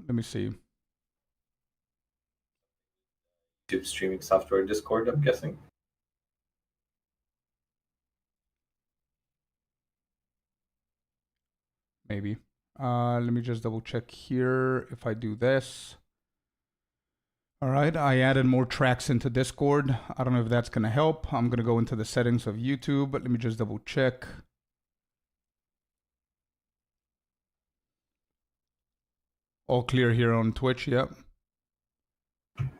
Let me see. YouTube streaming software Discord, I'm guessing. Maybe. Let me just double check here if I do this. All right, I added more tracks into Discord. I don't know if that's going to help. I'm going to go into the settings of YouTube, but let me just double check. All clear here on Twitch, yep.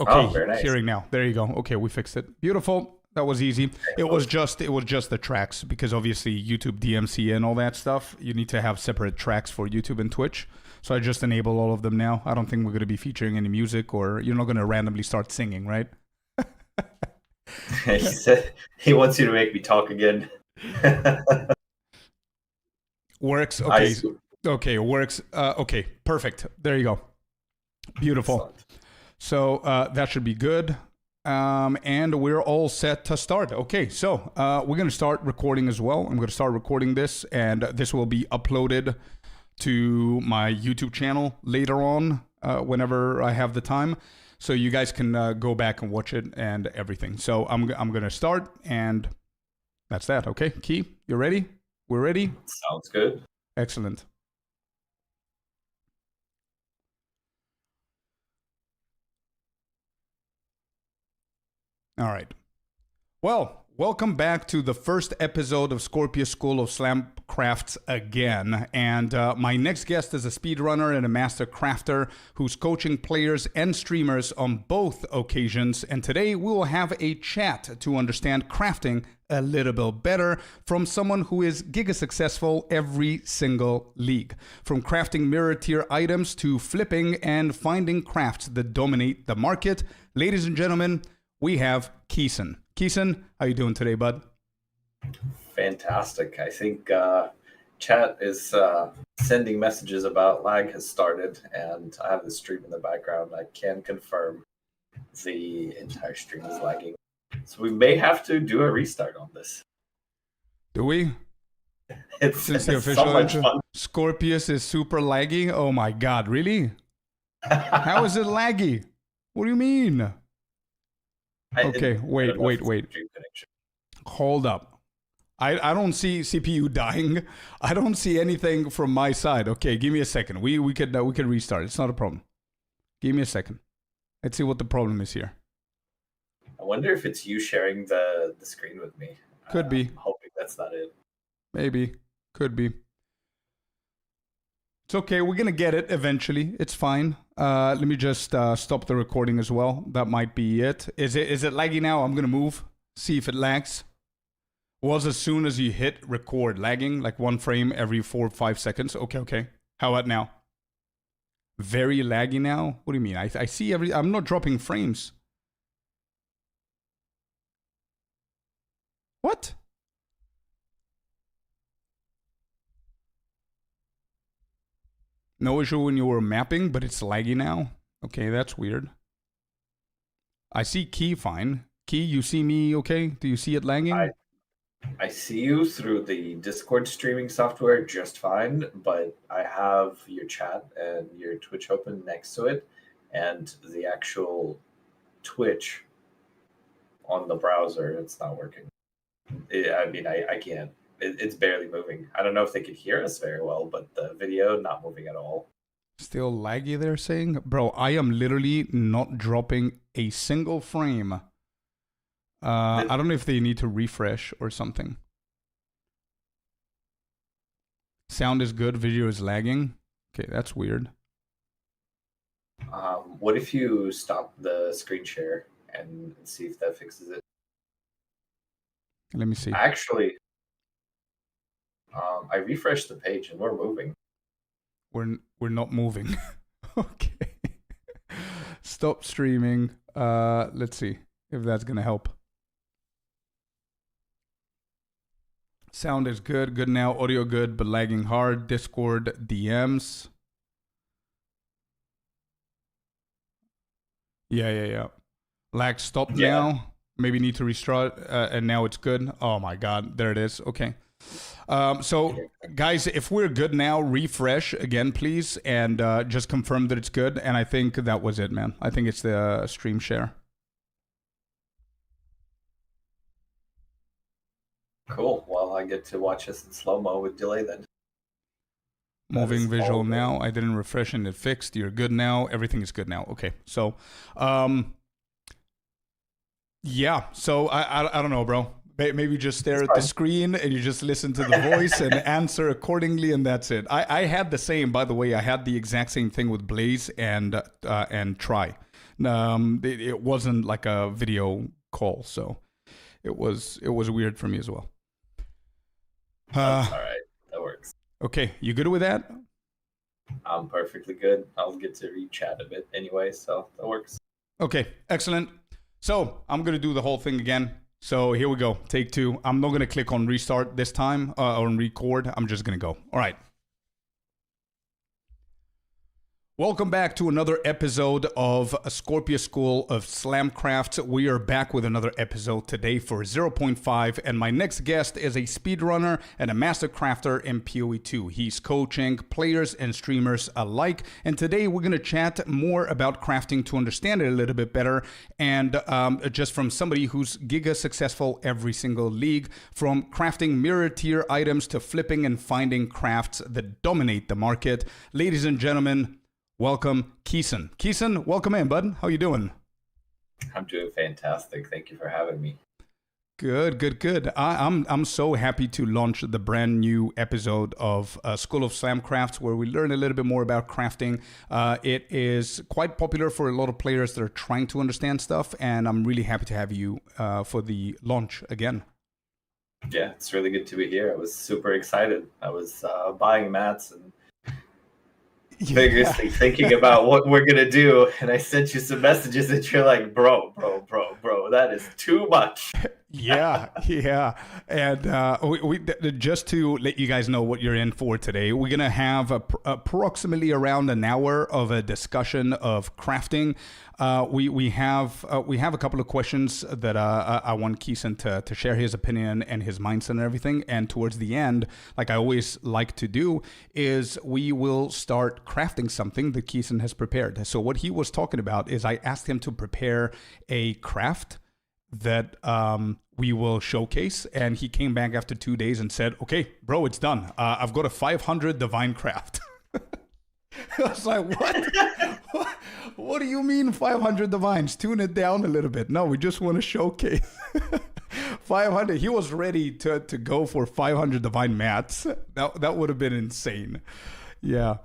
Okay, very nice. Hearing now. There you go. Okay, we fixed it. Beautiful. That was easy. It was just the tracks, because obviously YouTube DMCA and all that stuff, you need to have separate tracks for YouTube and Twitch. So I just enable all of them now. I don't think we're going to be featuring any music, or you're not going to randomly start singing, right? He said he wants you to make me talk again. Works. Okay. Okay, works. Okay, perfect. There you go. Beautiful. Excellent. So that should be good. And we're all set to start. Okay, so we're going to start recording as well. I'm going to start recording this, and this will be uploaded to my YouTube channel later on, whenever I have the time. So you guys can go back and watch it and everything. So I'm going to start, and that's that. Okay, Key, you ready? We're ready? Sounds good. Excellent. All right. Well, welcome back to the first episode of Scorpius School of Slam Crafts again. And my next guest is a speedrunner and a master crafter who's coaching players and streamers on both occasions. And today we will have a chat to understand crafting a little bit better from someone who is giga successful every single league. From crafting mirror tier items to flipping and finding crafts that dominate the market. Ladies and gentlemen, we have Keeson. Keeson, how you doing today, bud? Fantastic. I think chat is sending messages about lag has started, and I have the stream in the background. I can confirm the entire stream is lagging. So we may have to do a restart on this. Do we? It's the official so much fun. Scorpius is super laggy? Oh my god, really? How is it laggy? What do you mean? Okay, wait. Hold up. I don't see CPU dying. I don't see anything from my side. Okay, give me a second. We could restart. It's not a problem. Give me a second. Let's see what the problem is here. I wonder if it's you sharing the screen with me. Could be. I'm hoping that's not it. Maybe. Could be. It's okay. We're going to get it eventually. It's fine. Let me just stop the recording as well. That might be it. Is it laggy now? I'm going to move. See if it lags. Was as soon as you hit record lagging, like 1 frame every 4 or 5 seconds. Okay. How about now? Very laggy now? What do you mean? I see I'm not dropping frames. What? No issue when you were mapping, but it's laggy now? Okay, that's weird. I see Key fine. Key, you see me okay? Do you see it lagging? I see you through the Discord streaming software just fine, but I have your chat and your Twitch open next to it, and the actual Twitch on the browser, it's not working. I can't. It's barely moving. I don't know if they could hear us very well, but the video not moving at all. Still laggy, they're saying? Bro, I am literally not dropping a single frame. I don't know if they need to refresh or something. Sound is good, video is lagging. Okay, that's weird. What if you stop the screen share and see if that fixes it? Let me see. Actually, I refreshed the page and we're moving. We're not moving. Okay. Stop streaming. Let's see if that's gonna help. Sound is good. Good now. Audio good, but lagging hard. Discord DMs. Yeah. Lag stopped now. Maybe need to restart, and now it's good. Oh my god, there it is. Okay. So, guys, if we're good now, refresh again, please, and just confirm that it's good. And I think that was it, man. I think it's the stream share. Cool. Well, I get to watch this in slow-mo with delay then. Moving visual now. I didn't refresh and it fixed. You're good now. Everything is good now. Okay. So, yeah. So I don't know, bro. Maybe just stare at the screen and you just listen to the voice and answer accordingly, and that's it. I had the same, by the way. I had the exact same thing with Blaze and Try. It wasn't like a video call, so it was weird for me as well. That's all right. That works. Okay, you good with that? I'm perfectly good. I'll get to re-chat a bit anyway, so that works. Okay, excellent. So I'm gonna do the whole thing again. So here we go, take 2. I'm not going to click on restart this time or on record. I'm just going to go. All right. Welcome back to another episode of Scorpius School of Slamcraft. We are back with another episode today for 0.5, and my next guest is a speedrunner and a master crafter in PoE2. He's coaching players and streamers alike, and today we're going to chat more about crafting to understand it a little bit better, and just from somebody who's giga successful every single league, from crafting mirror tier items to flipping and finding crafts that dominate the market. Ladies and gentlemen, welcome, Keeson. Keeson, welcome in, bud. How you doing? I'm doing fantastic. Thank you for having me. Good. I'm so happy to launch the brand new episode of School of Slamcraft, where we learn a little bit more about crafting. It is quite popular for a lot of players that are trying to understand stuff, and I'm really happy to have you for the launch again. Yeah, it's really good to be here. I was super excited. I was buying mats and vigorously thinking about what we're gonna do, and I sent you some messages and you're like, bro, that is too much. Yeah. And we just to let you guys know what you're in for today, we're gonna have approximately around an hour of a discussion of crafting. We have a couple of questions that I want Keeson to share his opinion and his mindset and everything. And towards the end, like I always like to do, is we will start crafting something that Keeson has prepared. So what he was talking about is I asked him to prepare a craft that we will showcase, and he came back after 2 days and said, okay, bro, it's done. I've got a 500 divine craft. I was like, what? What do you mean 500 divines? Tune it down a little bit. No, we just want to showcase 500. He was ready to go for 500 divine mats. That would have been insane. Yeah.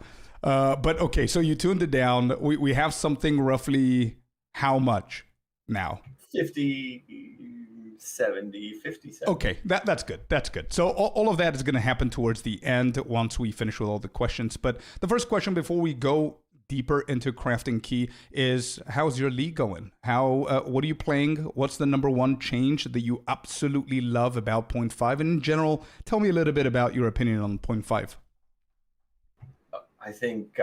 But okay, so you tuned it down. We have something roughly how much now? 50, 70. Okay, that's good. So all of that is going to happen towards the end once we finish with all the questions. But the first question before we go deeper into crafting key is, how's your league going? What are you playing? What's the number one change that you absolutely love about 0.5? And in general, tell me a little bit about your opinion on 0.5. I think,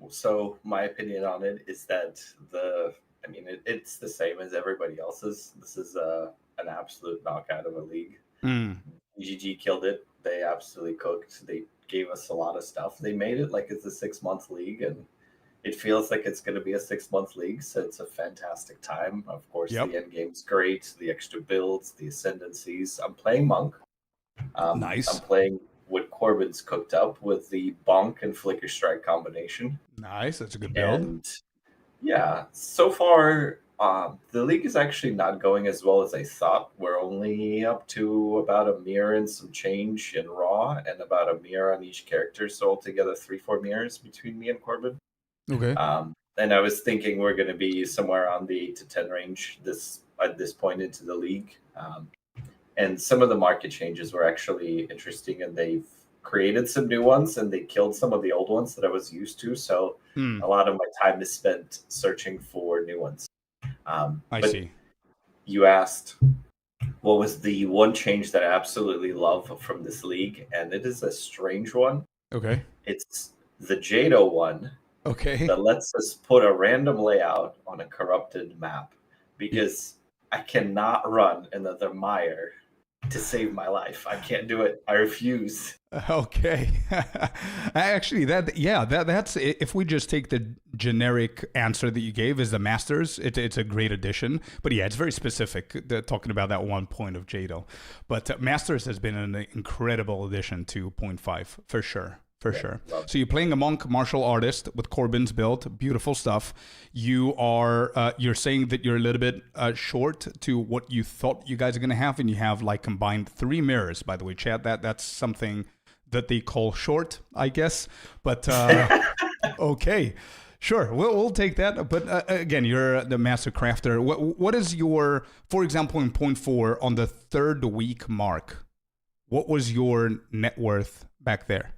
so my opinion on it is that it's the same as everybody else's. This is an absolute knockout of a league. GG killed it. They absolutely cooked. They gave us a lot of stuff. They made it like it's a 6-month league, and it feels like it's going to be a 6-month league, so it's a fantastic time. Of course, The end game's great. The extra builds, the ascendancies. I'm playing Monk. Nice. I'm playing what Corbin's cooked up with the Bonk and Flicker Strike combination. Nice. That's a good build. And yeah, so far, the league is actually not going as well as I thought. We're only up to about a mirror and some change in Raw, and about a mirror on each character. So altogether, 3-4 mirrors between me and Corbin. Okay. And I was thinking we're going to be somewhere on the 8 to 10 range at this point into the league. And some of the market changes were actually interesting, and they've created some new ones, and they killed some of the old ones that I was used to. So Hmm. a lot of my time is spent searching for new ones. I But see. you asked what was the one change that I absolutely love from this league, and it is a strange one. Okay. It's the Jado one Okay. that lets us put a random layout on a corrupted map, Yeah. because I cannot run another mire to save my life. I can't do it. I refuse. Okay. Actually, that's if we just take the generic answer that you gave as the masters, it's a great addition. But yeah, it's very specific. Talking about that one point of Jado, but masters has been an incredible addition to point 5 for sure. For Yeah, sure. love So you're playing a monk martial artist with Corbin's build. Beautiful stuff. You are you're saying that you're a little bit short to what you thought you guys are going to have, and you have like combined 3 mirrors. By the way, Chad, that's something that they call short, I guess. But okay, sure, we'll take that. But again, you're the master crafter. What is your, for example, in point 4 on the 3rd week mark? What was your net worth back there?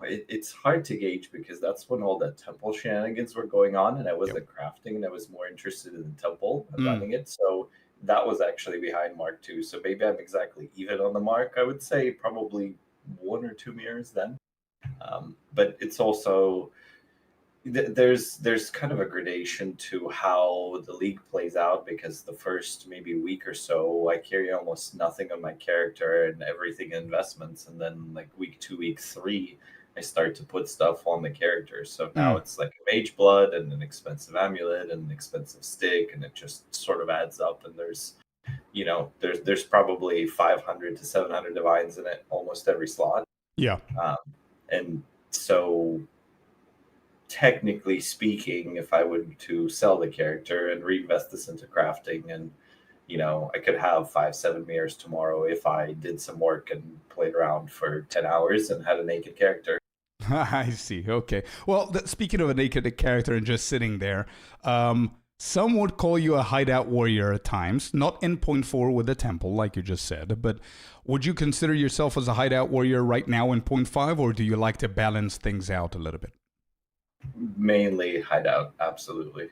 It's hard to gauge, because that's when all the temple shenanigans were going on, and I Yep. wasn't crafting, and I was more interested in the temple and Mm. running it. So that was actually behind Mark 2. So maybe I'm exactly even on the mark. I would say probably 1 or 2 mirrors then. But it's also there's kind of a gradation to how the league plays out, because the first maybe week or so I carry almost nothing on my character and everything in investments, and then like week 2, week 3, I start to put stuff on the character. So now Mm. it's like a Mageblood and an expensive amulet and an expensive stick, and it just sort of adds up. And there's probably 500 to 700 divines in it, almost every slot. Yeah. um, and so technically speaking, if I were to sell the character and reinvest this into crafting, and I could have 5, 7 mirrors tomorrow if I did some work and played around for 10 hours and had a naked character. I see. Okay. Well, speaking of a naked character and just sitting there, some would call you a hideout warrior at times. Not in point 4 with the temple, like you just said, but would you consider yourself as a hideout warrior right now in point 5, or do you like to balance things out a little bit? Mainly hideout, absolutely.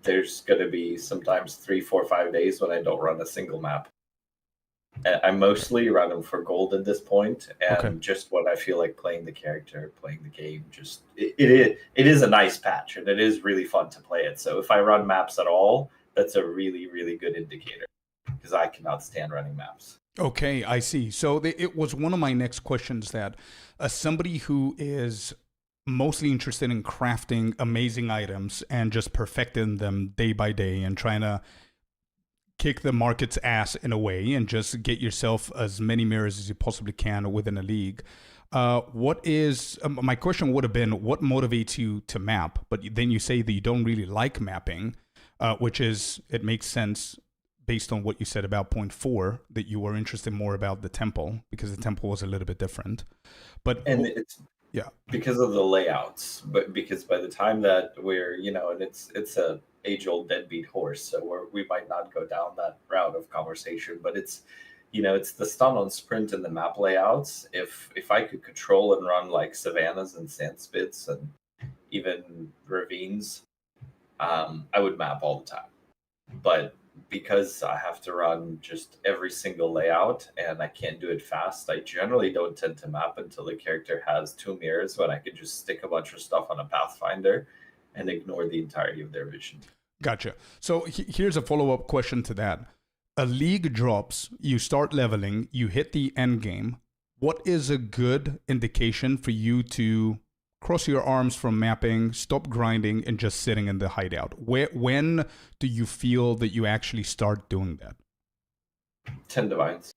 There's going to be sometimes 3, 4, 5 days when I don't run a single map. I mostly run them for gold at this point, Okay. and just when I feel like playing the character, playing the game, just it is a nice patch, and it is really fun to play it. So if I run maps at all, that's a really, really good indicator, because I cannot stand running maps. Okay, I see. So it was one of my next questions that somebody who is mostly interested in crafting amazing items and just perfecting them day by day and trying to kick the market's ass in a way and just get yourself as many mirrors as you possibly can within a league. What is my question would have been, what motivates you to map? But then you say that you don't really like mapping, which is, it makes sense based on what you said about point 4, that you were interested more about the temple because the temple was a little bit different. But And it's yeah, because of the layouts, but because by the time that we're, and it's a age-old deadbeat horse, so we might not go down that route of conversation. But it's the stun on sprint and the map layouts. If I could control and run like savannas and sand spits and even ravines, I would map all the time. But because I have to run just every single layout and I can't do it fast, I generally don't tend to map until the character has 2 mirrors, when I could just stick a bunch of stuff on a pathfinder and ignore the entirety of their vision. gotcha. So here's a follow-up question to that. A league drops, you start leveling, you hit the end game. What is a good indication for you to cross your arms from mapping, stop grinding, and just sitting in the hideout? When do you feel that you actually start doing that? 10 divines.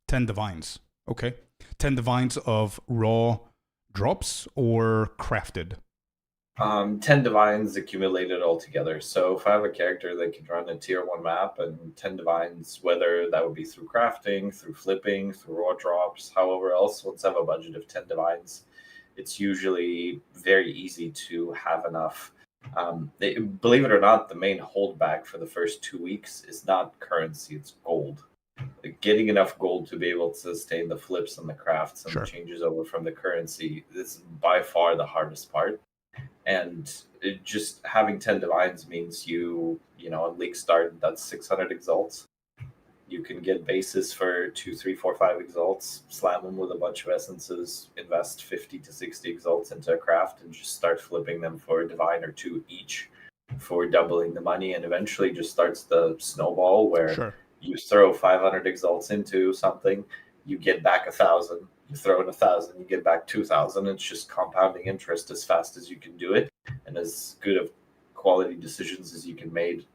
10 divines. Okay. 10 divines of raw drops or crafted? 10 divines accumulated all together. So if I have a character that can run a tier 1 map, and 10 divines, whether that would be through crafting, through flipping, through raw drops, however else, once I have a budget of 10 divines, it's usually very easy to have enough Believe it or not, the main holdback for the first 2 weeks is not currency; it's gold. Like getting enough gold to be able to sustain the flips and the crafts and the Sure. changes over from the currency is by far the hardest part. And just having 10 divines means on league start, that's 600 exalts. You can get bases for 2, 3, 4, 5 exalts, slam them with a bunch of essences, invest 50 to 60 exalts into a craft, and just start flipping them for a divine or two each for doubling the money. And eventually just starts the snowball where Sure. you throw 500 exalts into something, you get back 1,000. You throw in 1,000, you get back 2,000. It's just compounding interest as fast as you can do it, and as good of quality decisions as you can make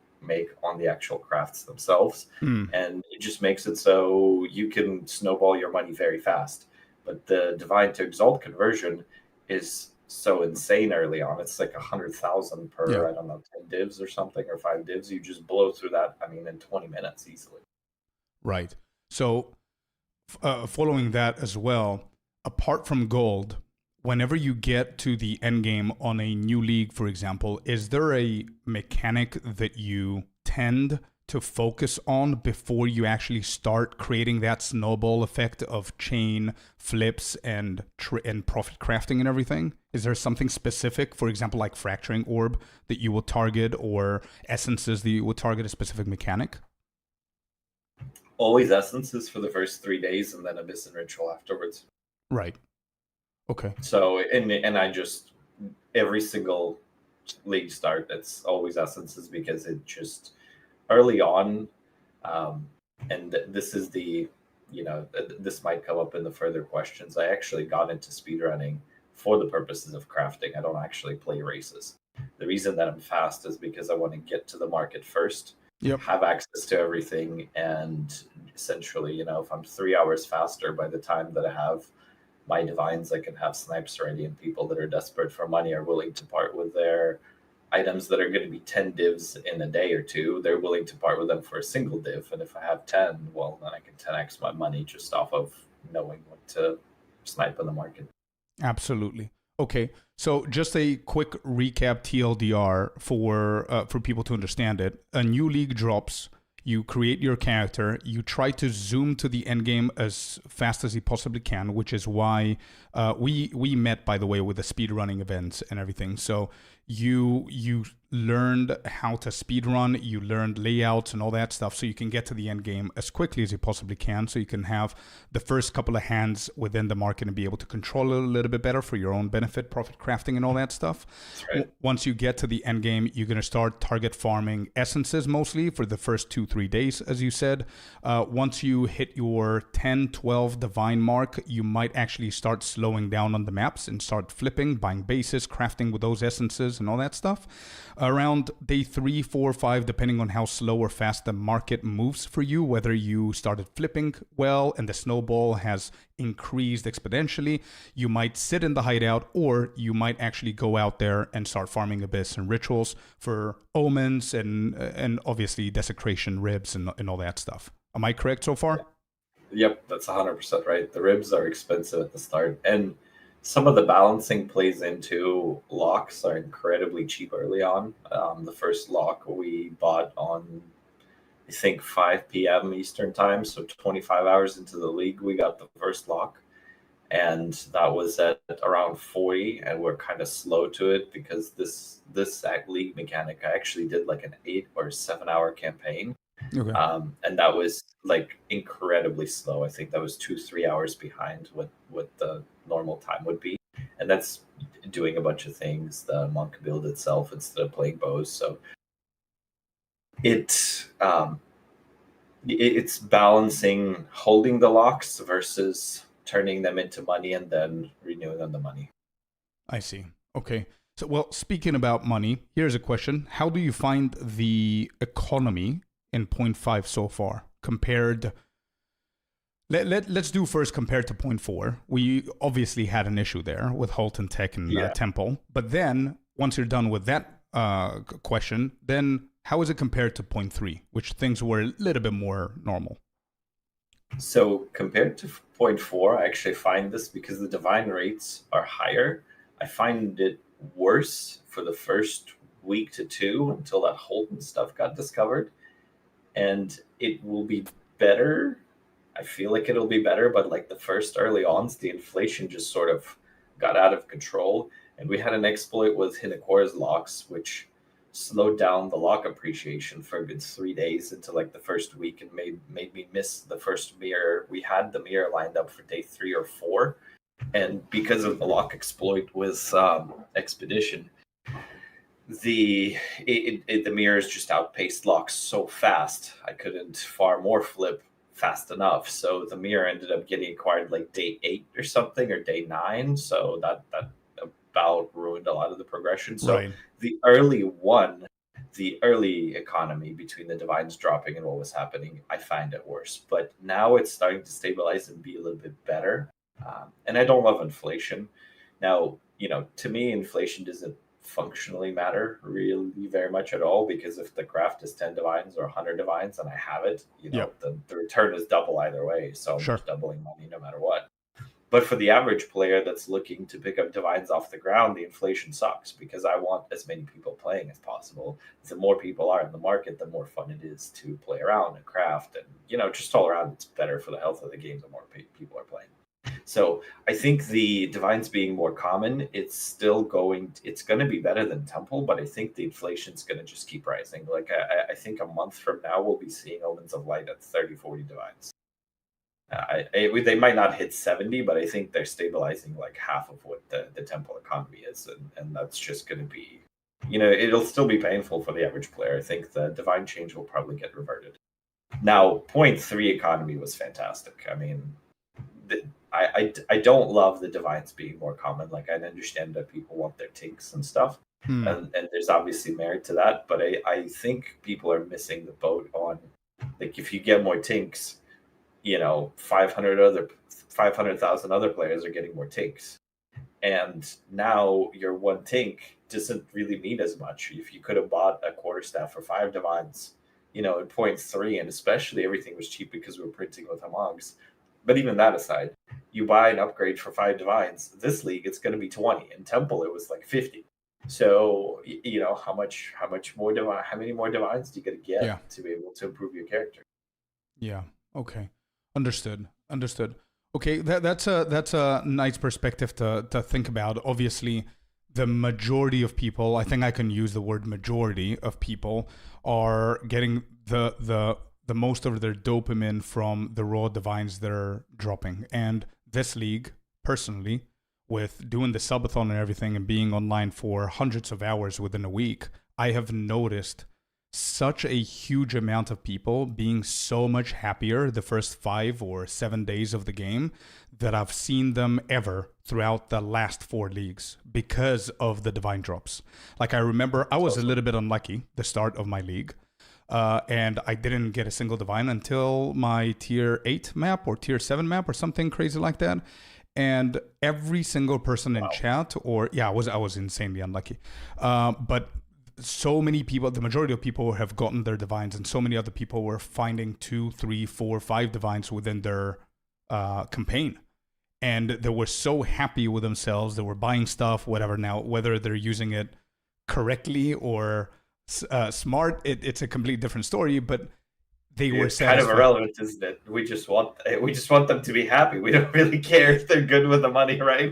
on the actual crafts themselves. Mm. And it just makes it so you can snowball your money very fast. But the divine to exalt conversion is so insane early on. It's like 100,000 Yeah. per, I don't know, 10 divs or something, or 5 divs. You just blow through that, I mean, in 20 minutes easily. Right. So, following that as well, apart from gold, whenever you get to the end game on a new league, for example, is there a mechanic that you tend to focus on before you actually start creating that snowball effect of chain flips and profit crafting and everything? Is there something specific, for example, like fracturing orb, that you will target, or essences that you will target a specific mechanic? Always essences for the first 3 days, and then abyss and ritual afterwards. Right. Okay. So and I just every single league start, it's always essences because it just early on, um, and this is this might come up in the further questions. I actually got into speedrunning for the purposes of crafting. I don't actually play races. The reason that I'm fast is because I want to get to the market first, Yep. have access to everything, and essentially, if I'm 3 hours faster by the time that I have my divines, I can have snipes ready, and people that are desperate for money are willing to part with their items that are going to be 10 divs in a day or two. They're willing to part with them for a single div. And if I have 10, well, then I can 10x my money just off of knowing what to snipe in the market. Absolutely. Okay, so just a quick recap TLDR for people to understand it. A new league drops. You create your character. You try to zoom to the end game as fast as you possibly can, which is why we met, by the way, with the speedrunning events and everything. So you learned how to speedrun, you learned layouts and all that stuff, so you can get to the end game as quickly as you possibly can, so you can have the first couple of hands within the market and be able to control it a little bit better for your own benefit, profit crafting and all that stuff. Right. Once you get to the end game, you're going to start target farming essences mostly for the first 2-3 days, as you said. Once you hit your 10-12 divine mark, you might actually start slowing down on the maps and start flipping, buying bases, crafting with those essences and all that stuff. Around day 3, 4, 5, depending on how slow or fast the market moves for you, whether you started flipping well and the snowball has increased exponentially, you might sit in the hideout, or you might actually go out there and start farming abyss and rituals for omens and obviously desecration ribs and all that stuff. Am I correct so far? Yep, that's 100% right. The ribs are expensive at the start, and some of the balancing plays into locks are incredibly cheap early on. The first lock we bought on, I think, 5 p.m. Eastern time, so 25 hours into the league, we got the first lock, and that was at around 40, and we're kind of slow to it because this league mechanic, I actually did like an 8 or 7 hour campaign, Okay. and that was like incredibly slow. I think that was 2, 3 hours behind what the normal time would be, and that's doing a bunch of things. The monk build itself instead of playing bows, so it it's balancing holding the locks versus turning them into money and then renewing on the money. I see. Okay. So, well, speaking about money, here's a question. How do you find the economy in point 5 so far compared? Let's do first compared to point 4. We obviously had an issue there with Holton Tech and Yeah. Temple. But then, once you're done with that question, then how is it compared to point 3, which things were a little bit more normal? So compared to point 4, I actually find this because the divine rates are higher. I find it worse for the first week to two until that Holton stuff got discovered, and it will be better. I feel like it'll be better, but like the first early ons, the inflation just sort of got out of control, and we had an exploit with Hinakora's locks, which slowed down the lock appreciation for a good 3 days into like the first week, and made me miss the first mirror. We had the mirror lined up for day 3 or 4, and because of the lock exploit with Expedition, the mirrors just outpaced locks so fast. I couldn't far more flip fast enough, so the mirror ended up getting acquired like day 8 or something, or day 9. So that about ruined a lot of the progression. So Right. the early economy between the divines dropping and what was happening, I find it worse. But now it's starting to stabilize and be a little bit better. And I don't love inflation. Now, to me, inflation doesn't functionally matter really very much at all, because if the craft is 10 divines or 100 divines and I have it, Yep. the return is double either way. So I'm Sure. just doubling money no matter what. But for the average player that's looking to pick up divines off the ground, the inflation sucks, because I want as many people playing as possible. The more people are in the market, the more fun it is to play around and craft. And, just all around, it's better for the health of the game the more people are playing. So I think the divines being more common, it's going to be better than temple, but I think the inflation's going to just keep rising. Like I think a month from now, we'll be seeing omens of light at 30, 40 divines. They might not hit 70, but I think they're stabilizing like half of what the temple economy is, and that's just going to be, it'll still be painful for the average player. I think the divine change will probably get reverted. Now, point 3 economy was fantastic. I mean, I don't love the divines being more common. Like, I understand that people want their tinks and stuff, and there's obviously merit to that, but I think people are missing the boat on, like, if you get more tinks, 500,000 other players are getting more tinks, and now your one tink doesn't really mean as much. If you could have bought a quarterstaff for 5 divines, in point 3, and especially everything was cheap because we were printing with Hamogs. But even that aside, you buy an upgrade for 5 divines. This league, it's going to be 20. In Temple, it was like 50. So, how many more divines do you got to get to be able to improve your character? Yeah. Okay. Understood. Okay, that's a nice perspective to think about. Obviously, the majority of people, I think I can use the word majority of people, are getting the most of their dopamine from the raw divines they're dropping. And this league, personally, with doing the subathon and everything and being online for hundreds of hours within a week, I have noticed such a huge amount of people being so much happier the first 5 or 7 days of the game that I've seen them ever throughout the last 4 leagues because of the divine drops. Like, I remember I was a little bit unlucky the start of my league, and I didn't get a single divine until my tier 8 map or tier 7 map or something crazy like that. And every single person in chat, I was insanely unlucky, but so many people, the majority of people have gotten their divines, and so many other people were finding 2, 3, 4, 5 divines within their campaign. And they were so happy with themselves. They were buying stuff, whatever. Now, whether they're using it correctly or smart, it's a completely different story. But they were satisfied. Kind of irrelevant, isn't it? We just want them to be happy. We don't really care if they're good with the money, right?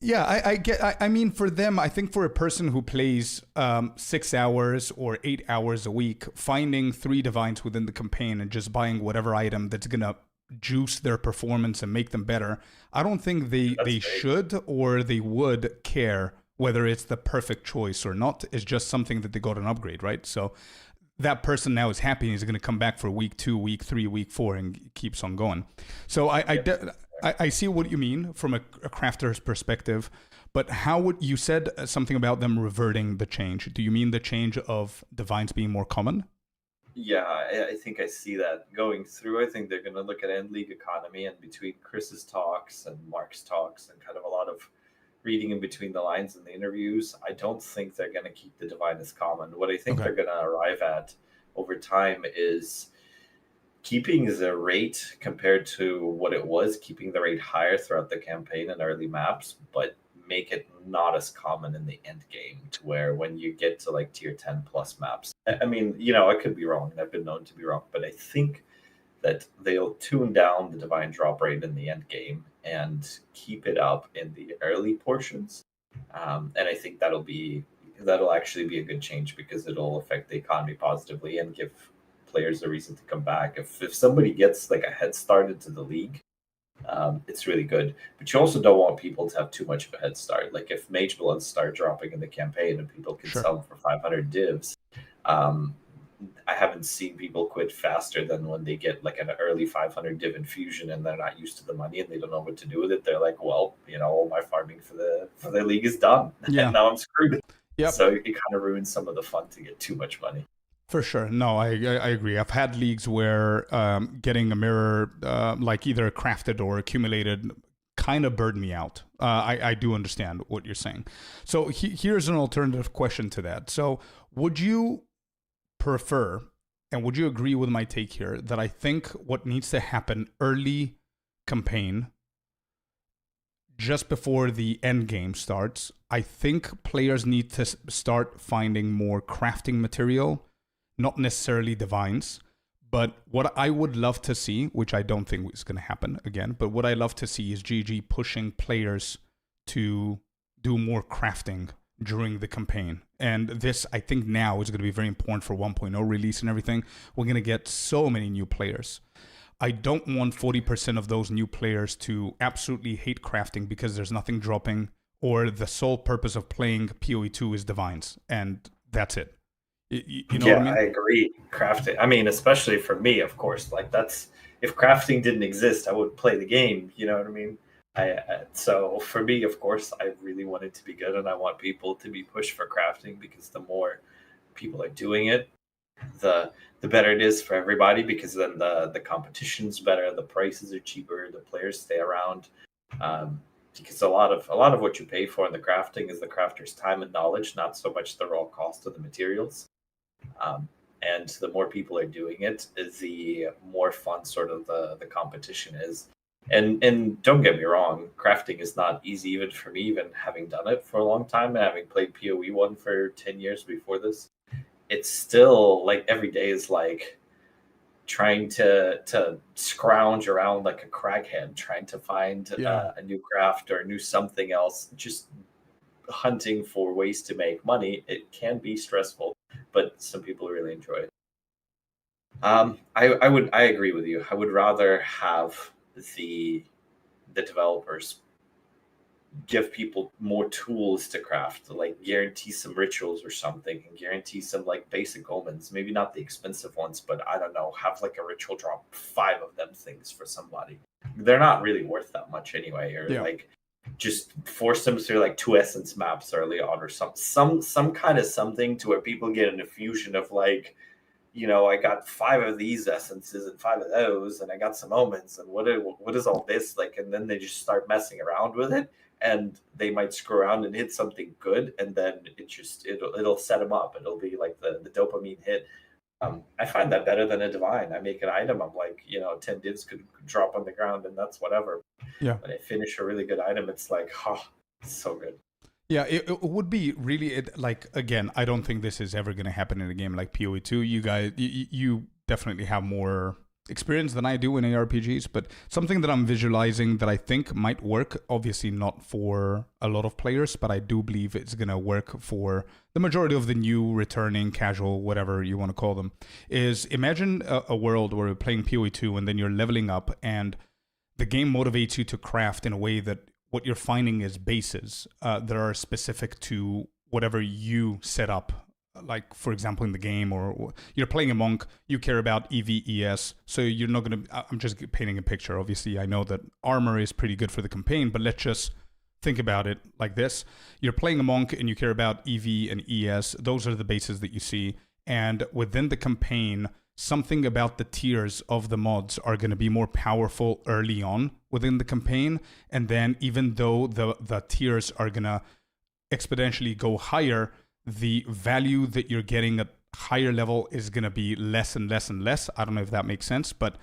Yeah, I mean, for them, I think for a person who plays 6 hours or 8 hours a week, finding 3 divines within the campaign and just buying whatever item that's gonna juice their performance and make them better, I don't think they should or they would care whether it's the perfect choice or not. It's just something that they got an upgrade, right? So that person now is happy and is going to come back for week 2, week 3, week 4, and keeps on going. So I see what you mean from a crafter's perspective, but how would you said something about them reverting the change? Do you mean the change of divines being more common? Yeah, I think I see that going through. I think they're going to look at end league economy, and between Chris's talks and Mark's talks and kind of a lot of reading in between the lines in the interviews, I don't think they're going to keep the divine as common. What I think they're going to arrive at over time is keeping the rate compared to what it was, keeping the rate higher throughout the campaign and early maps, but make it not as common in the end game, to where when you get to like tier 10 plus maps, I mean, I could be wrong, and I've been known to be wrong, but I think that they'll tune down the divine drop rate in the end game and keep it up in the early portions. And I think that'll actually be a good change, because it'll affect the economy positively and give players a reason to come back. If somebody gets like a head start into the league, it's really good. But you also don't want people to have too much of a head start. Like if Mageblood start dropping in the campaign and people can sell them for 500 divs, I haven't seen people quit faster than when they get like an early 500 div infusion and they're not used to the money and they don't know what to do with it. They're like, well, all my farming for the league is done, and now I'm screwed. Yep. So it kind of ruins some of the fun to get too much money. For sure. No, I agree. I've had leagues where getting a mirror, like either crafted or accumulated, kind of burned me out. I do understand what you're saying. So here's an alternative question to that. So would you prefer, and would you agree with my take here, that I think what needs to happen early campaign, just before the end game starts, I think players need to start finding more crafting material, not necessarily divines. But what I would love to see, which I don't think is going to happen again, but what I love to see is GG pushing players to do more crafting during the campaign. And this, I think now, is going to be very important for 1.0 release and everything. We're going to get so many new players. I don't want 40% of those new players to absolutely hate crafting because there's nothing dropping, or the sole purpose of playing PoE2 is divines, and that's it. You know what I mean? I agree. Crafting, I mean, especially for me, of course, like that's, if crafting didn't exist, I wouldn't play the game. You know what I mean? So for me, of course, I really want it to be good, and I want people to be pushed for crafting, because the more people are doing it, the better it is for everybody, because then the competition's better, the prices are cheaper, the players stay around. Because a lot of what you pay for in the crafting is the crafter's time and knowledge, not so much the raw cost of the materials. And the more people are doing it, the more fun sort of the competition is. And don't get me wrong, crafting is not easy, even for me, even having done it for a long time and having played PoE 1 for 10 years before this. It's still like every day is like trying to scrounge around like a crackhead, trying to find a new craft or a new something else, just hunting for ways to make money. It can be stressful, but some people really enjoy it. I agree with you. I would rather have the developers give people more tools to craft, like guarantee some rituals or something, and guarantee some like basic omens, maybe not the expensive ones, but I don't know, have like a ritual drop 5 of them things for somebody. They're not really worth that much anyway, or like just force them through like 2 essence maps early on, or some kind of something to where people get an infusion of like, I got 5 of these essences and 5 of those, and I got some omens, and what is all this like? And then they just start messing around with it, and they might screw around and hit something good, and then it'll set them up. It'll be like the dopamine hit. I find that better than a divine. I make an item, I'm like, 10 divs could drop on the ground, and that's whatever. Yeah. When I finish a really good item, it's like, it's so good. Yeah, it would be really, like, again, I don't think this is ever going to happen in a game like PoE2. You guys, you definitely have more experience than I do in ARPGs, but something that I'm visualizing that I think might work, obviously not for a lot of players, but I do believe it's going to work for the majority of the new, returning, casual, whatever you want to call them, is imagine a world where you're playing PoE2 and then you're leveling up and the game motivates you to craft in a way that what you're finding is bases that are specific to whatever you set up. Like, for example, in the game, or you're playing a monk, you care about EVES, so you're not going to... I'm just painting a picture. Obviously, I know that armor is pretty good for the campaign, but let's just think about it like this. You're playing a monk and you care about EV and ES. Those are the bases that you see. And within the campaign, something about the tiers of the mods are going to be more powerful early on within the campaign. And then even though the tiers are going to exponentially go higher, the value that you're getting at higher level is going to be less and less and less. I don't know if that makes sense, but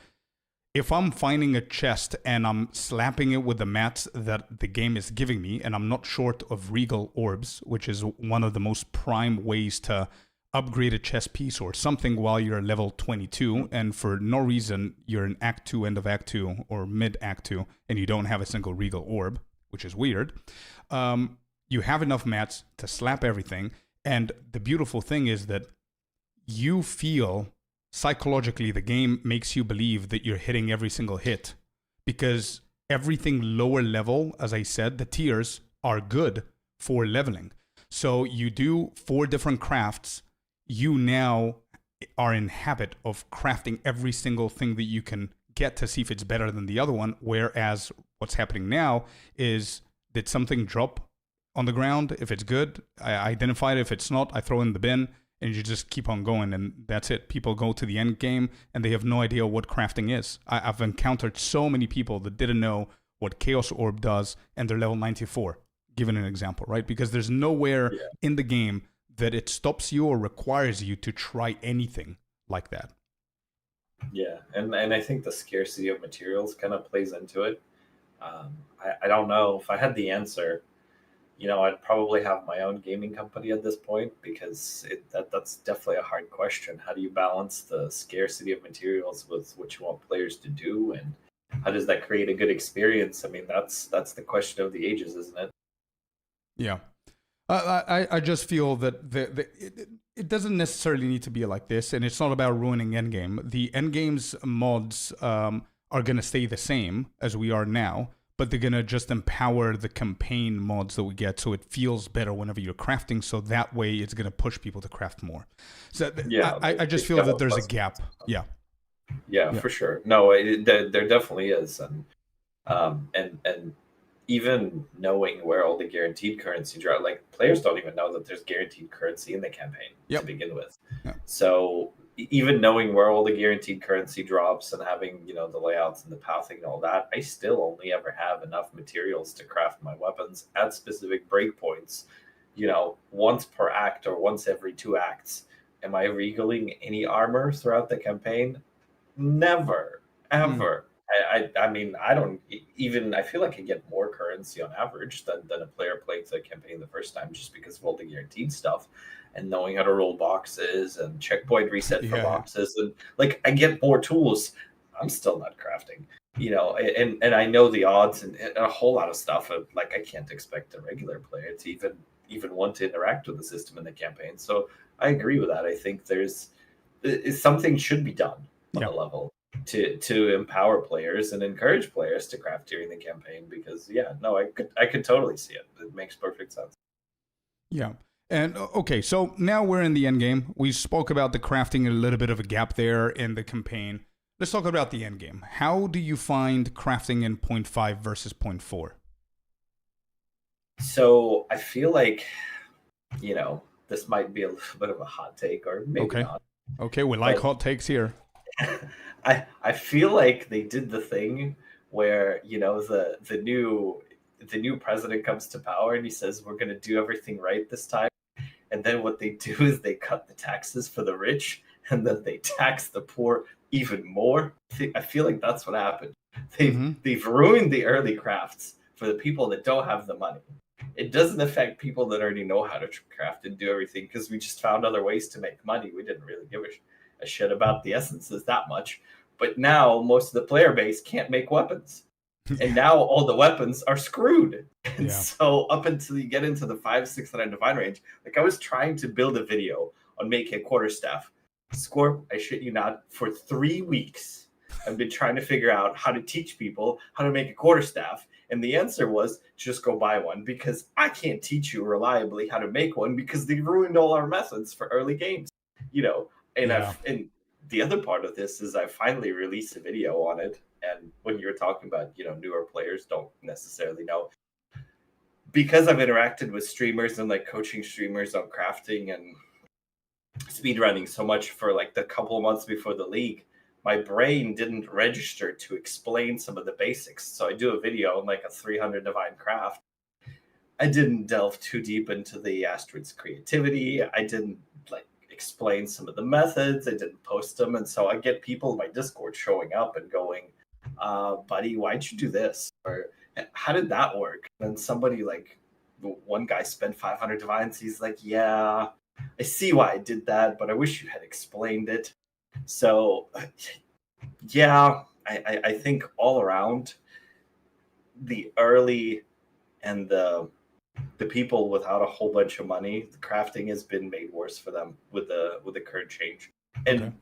if I'm finding a chest and I'm slapping it with the mats that the game is giving me, and I'm not short of regal orbs, which is one of the most prime ways to upgrade a chest piece or something while you're level 22, and for no reason you're in Act 2, end of Act 2, or mid Act 2, and you don't have a single regal orb, which is weird, you have enough mats to slap everything. And the beautiful thing is that you feel psychologically, the game makes you believe that you're hitting every single hit, because everything lower level, as I said, the tiers are good for leveling. So you do 4 different crafts. You now are in habit of crafting every single thing that you can get to see if it's better than the other one. Whereas what's happening now is, did something drop on the ground? If it's good, I identify it. If it's not, I throw it in the bin, and you just keep on going, and that's it. People go to the end game and they have no idea what crafting is. I've encountered so many people that didn't know what Chaos Orb does, and they're level 94, given an example, right? Because there's nowhere in the game that it stops you or requires you to try anything like that. Yeah, and I think the scarcity of materials kind of plays into it. I don't know if I had the answer. I'd probably have my own gaming company at this point, because that's definitely a hard question. How do you balance the scarcity of materials with what you want players to do, and how does that create a good experience? I mean, that's the question of the ages, isn't it? Yeah. I just feel that it doesn't necessarily need to be like this, and it's not about ruining endgame. The endgame's mods are going to stay the same as we are now, but they're going to just empower the campaign mods that we get, so it feels better whenever you're crafting, so that way it's going to push people to craft more. So I just feel that there's a gap. Yeah, for sure. No, there definitely is. And even knowing where all the guaranteed currency drop, like, players don't even know that there's guaranteed currency in the campaign to begin with. So even knowing where all the guaranteed currency drops and having, the layouts and the pathing and all that, I still only ever have enough materials to craft my weapons at specific breakpoints, once per act or once every 2 acts. Am I regaling any armor throughout the campaign? Never, ever. I mean, I don't even, I feel like I get more currency on average than a player playing the campaign the first time, just because of all the guaranteed stuff and knowing how to roll boxes and checkpoint reset for boxes. And like, I get more tools. I'm still not crafting, and I know the odds and a whole lot of stuff. Like, I can't expect a regular player to even want to interact with the system in the campaign. So I agree with that. I think something should be done on the level to empower players and encourage players to craft during the campaign, because I could totally see it. It makes perfect sense. Yeah. And okay, so now we're in the end game. We spoke about the crafting, a little bit of a gap there in the campaign. Let's talk about the end game. How do you find crafting in 0.5 versus 0.4? So I feel like, this might be a little bit of a hot take, or maybe not. Okay, we like hot takes here. I feel like they did the thing where, the new president comes to power and he says, we're going to do everything right this time. And then what they do is they cut the taxes for the rich, and then they tax the poor even more. I feel like that's what happened. They've ruined the early crafts for the people that don't have the money. It doesn't affect people that already know how to craft and do everything, because we just found other ways to make money. We didn't really give a shit about the essences that much. But now most of the player base can't make weapons. And now all the weapons are screwed. And so up until you get into the 500-600 divine range, like, I was trying to build a video on making a quarterstaff. Scorp, I shit you not, for 3 weeks, I've been trying to figure out how to teach people how to make a quarterstaff. And the answer was, just go buy one, because I can't teach you reliably how to make one, because they ruined all our methods for early games, and the other part of this is I finally released a video on it. And when you were talking about, newer players don't necessarily know, because I've interacted with streamers and like coaching streamers on crafting and speedrunning so much for like the couple of months before the league, my brain didn't register to explain some of the basics. So I do a video on like a 300 divine craft. I didn't delve too deep into the asteroid's creativity. I didn't explain some of the methods. I didn't post them. And so I get people in my Discord showing up and going, buddy, why'd you do this? Or how did that work? And somebody like one guy spent 500 divines. He's like, yeah, I see why I did that, but I wish you had explained it. So yeah, I think all around the early and the people without a whole bunch of money, the crafting has been made worse for them with the current change. And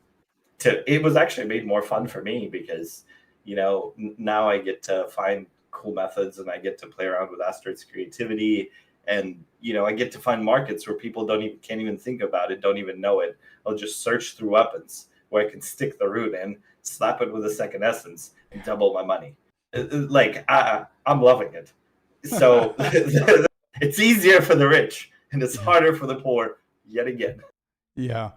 it was actually made more fun for me because now I get to find cool methods and I get to play around with Asteroid's creativity, and I get to find markets where people can't even think about it, don't even know it. I'll just search through weapons where I can stick the rune in, slap it with a second essence, and double my money. Like I'm loving it. So it's easier for the rich and it's harder for the poor yet again. Yeah.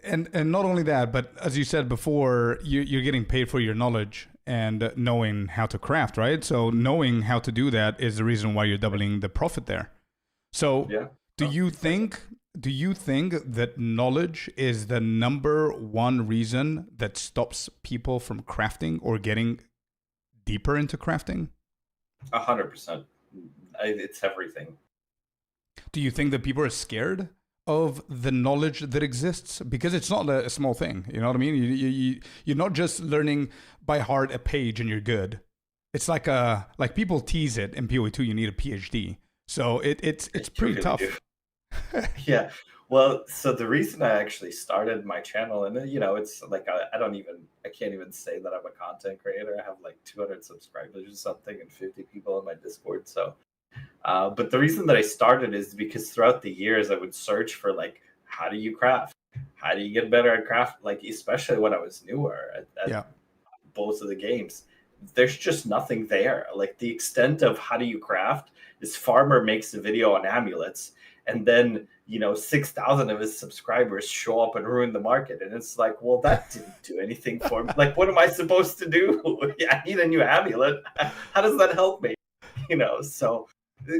And not only that, but as you said before, you're getting paid for your knowledge and knowing how to craft, right? So knowing how to do that is the reason why you're doubling the profit there. So yeah. Do you think that knowledge is the number one reason that stops people from crafting or getting deeper into crafting? 100%. It's everything. Do you think that people are scared of the knowledge that exists? Because it's not a small thing. You know what I mean? You're not just learning by heart a page and you're good. It's like people tease it in PoE2. You need a PhD. So it's pretty tough. Yeah. Well, so the reason I actually started my channel, and it's like I can't even say that I'm a content creator. I have like 200 subscribers or something and 50 people on my Discord. So, but the reason that I started is because throughout the years I would search for like, how do you craft? How do you get better at craft? Like, especially when I was newer at both of the games, there's just nothing there. Like the extent of how do you craft is Farmer makes a video on amulets, and then 6,000 of his subscribers show up and ruin the market, and it's like, well, that didn't do anything for me. Like, what am I supposed to do? I need a new amulet. How does that help me? So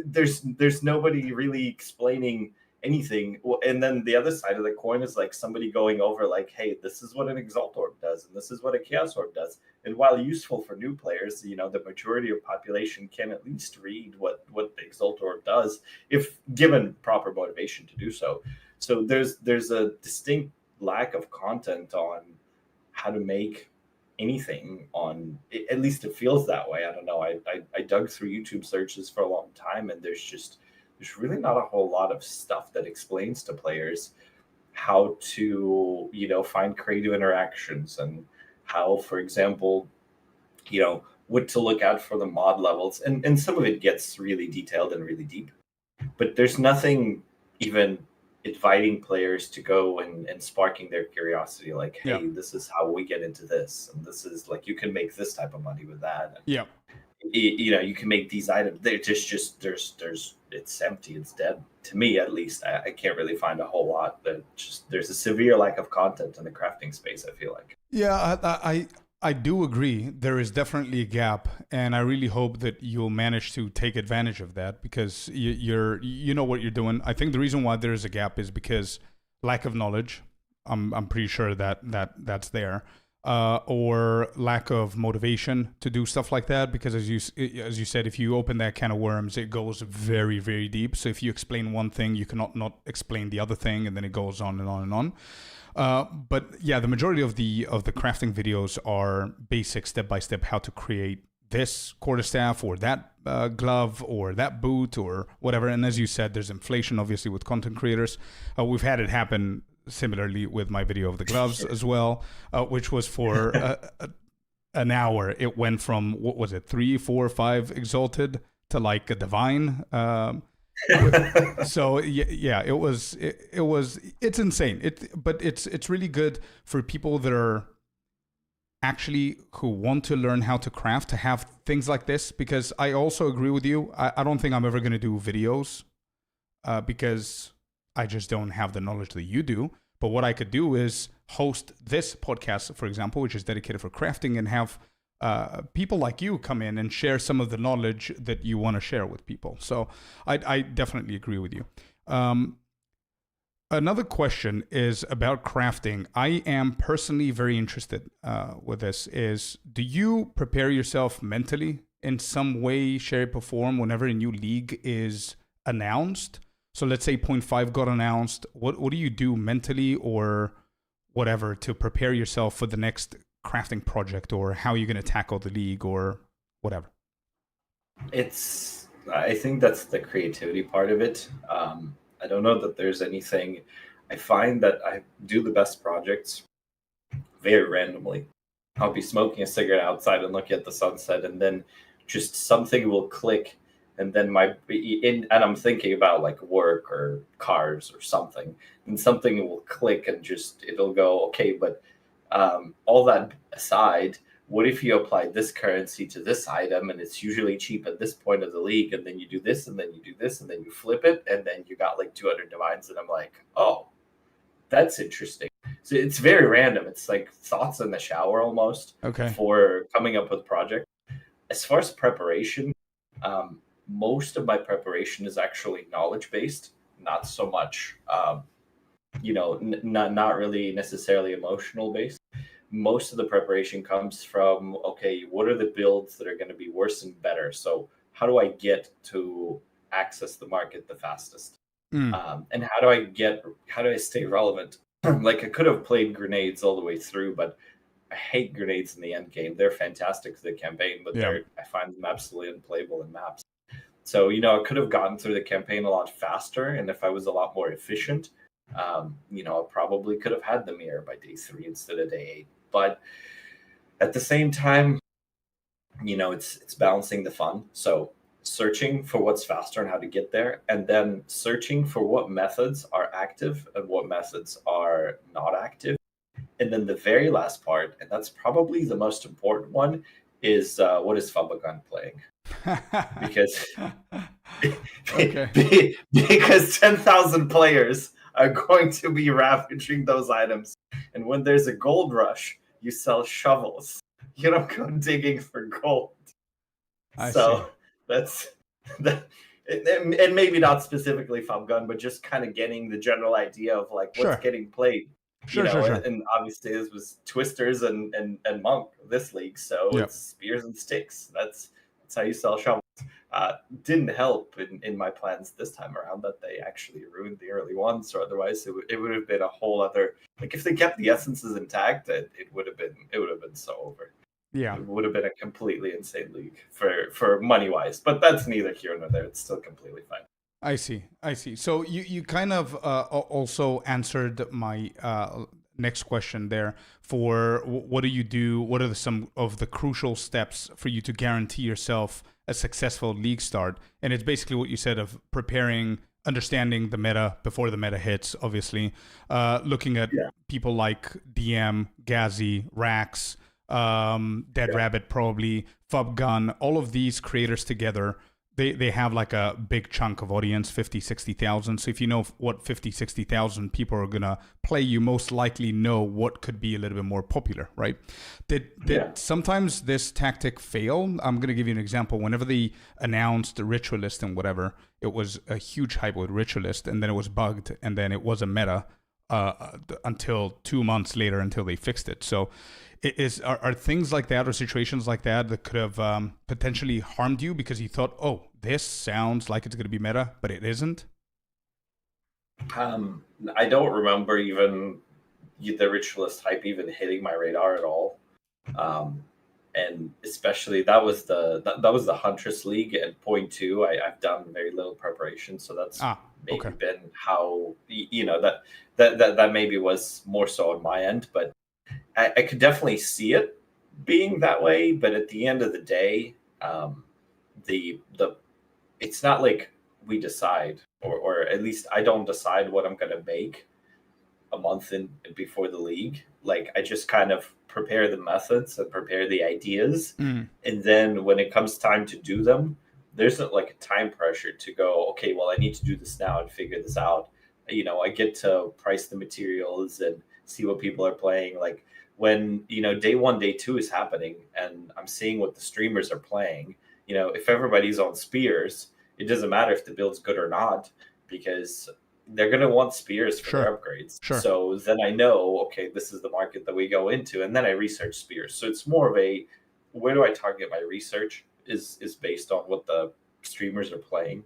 there's nobody really explaining anything. And then the other side of the coin is like somebody going over like, hey, this is what an Exalt Orb does, and this is what a Chaos Orb does. And while useful for new players, the majority of population can at least read what the Exalt Orb does if given proper motivation to do so. So there's a distinct lack of content on how to make anything on, at least it feels that way. I don't know. I dug through YouTube searches for a long time, and there's really not a whole lot of stuff that explains to players how to find creative interactions and how, for example, what to look out for the mod levels, and some of it gets really detailed and really deep, but there's nothing even inviting players to go and sparking their curiosity, like, hey, this is how we get into this, and this is like, you can make this type of money with that. And, you can make these items. There's it's empty, it's dead to me, at least. I can't really find a whole lot. There's a severe lack of content in the crafting space, I feel like. I do agree. There is definitely a gap, and I really hope that you'll manage to take advantage of that, because you know what you're doing. I think the reason why there is a gap is because lack of knowledge. I'm pretty sure that's there, or lack of motivation to do stuff like that. Because as you said, if you open that can of worms, it goes very, very deep. So if you explain one thing, you cannot not explain the other thing, and then it goes on and on and on. But yeah, the majority of the crafting videos are basic step-by-step how to create this quarterstaff or that glove or that boot or whatever. And as you said, there's inflation obviously with content creators. We've had it happen similarly with my video of the gloves as well, which was for an hour. It went from, what was it, 3, 4, 5 exalted to like a divine. So yeah, it's insane. But it's really good for people that are actually who want to learn how to craft to have things like this, because I also agree with you. I don't think I'm ever going to do videos because I just don't have the knowledge that you do. But what I could do is host this podcast, for example, which is dedicated for crafting, and have people like you come in and share some of the knowledge that you want to share with people. So I definitely agree with you. Another question is about crafting. I am personally very interested with this. Is do you prepare yourself mentally in some way, shape, or form whenever a new league is announced? So let's say point 0.5 got announced. What do you do mentally or whatever to prepare yourself for the next crafting project, or how you're going to tackle the league or whatever? I think that's the creativity part of it. I don't know that there's anything. I find that I do the best projects very randomly. I'll be smoking a cigarette outside and looking at the sunset, and then just something will click, and then and I'm thinking about like work or cars or something, and something will click, and just it'll go okay. But all that aside, what if you apply this currency to this item and it's usually cheap at this point of the league, and then you do this and then you do this and then you flip it and then you got like 200 divines, and I'm like, oh, that's interesting. So it's very random. It's like thoughts in the shower almost. Okay. For coming up with project. As far as preparation, most of my preparation is actually knowledge based, not so much not really necessarily emotional based. Most of the preparation comes from, okay, what are the builds that are going to be worse and better? So how do I get to access the market the fastest? And how do I stay relevant? Like I could have played grenades all the way through, but I hate grenades in the end game. They're fantastic for the campaign, but I find them absolutely unplayable in maps. So, I could have gotten through the campaign a lot faster, and if I was a lot more efficient, I probably could have had the mirror by day 3 instead of day 8. But at the same time, it's balancing the fun. So searching for what's faster and how to get there, and then searching for what methods are active and what methods are not active. And then the very last part, and that's probably the most important one, is what is Fabagan playing? Because because 10,000 players are going to be ravaging those items, and when there's a gold rush, you sell shovels. You don't go digging for gold. I see. That's that, and maybe not specifically Fabagan, but just kind of getting the general idea of like what's getting played. Sure. And obviously this was Twisters and Monk this league, so it's spears and sticks. That's how you sell shovels. Didn't help in my plans this time around that they actually ruined the early ones, or otherwise it would have been a whole other, like if they kept the essences intact, it would have been so over. Yeah, it would have been a completely insane league for money wise, but that's neither here nor there. It's still completely fine. I see. So you kind of also answered my next question there. For what do you do? What are some of the crucial steps for you to guarantee yourself a successful league start? And it's basically what you said of preparing, understanding the meta before the meta hits, obviously. Looking at people like DM, Gazi, Rax, Dead Rabbit, probably, Fubgun, all of these creators together. They have like a big chunk of audience, 50, 60,000. So if you know what 50, 60,000 people are going to play, you most likely know what could be a little bit more popular, right? Did sometimes this tactic fail? I'm going to give you an example. Whenever they announced the Ritualist and whatever, it was a huge hype with Ritualist, and then it was bugged, and then it was a meta until 2 months later until they fixed it. So are things like that or situations like that could have potentially harmed you because you thought, oh, this sounds like it's going to be meta, but it isn't? I don't remember even the Ritualist hype even hitting my radar at all. And especially that was the Huntress League at point 2. I've done very little preparation, so that's been how that maybe was more so on my end, but I could definitely see it being that way. But at the end of the day, it's not like we decide, or at least I don't decide what I'm going to make a month before the league. Like I just kind of prepare the methods and prepare the ideas, and then when it comes time to do them, there's not like a time pressure to go, okay, well I need to do this now and figure this out. I get to price the materials and see what people are playing. Like when day 1, day 2 is happening and I'm seeing what the streamers are playing, if everybody's on spears, it doesn't matter if the build's good or not, because they're going to want spears for Sure. their upgrades. Sure. So then I know, okay, this is the market that we go into, and then I research spears. So it's more of a, where do I target my research is based on what the streamers are playing,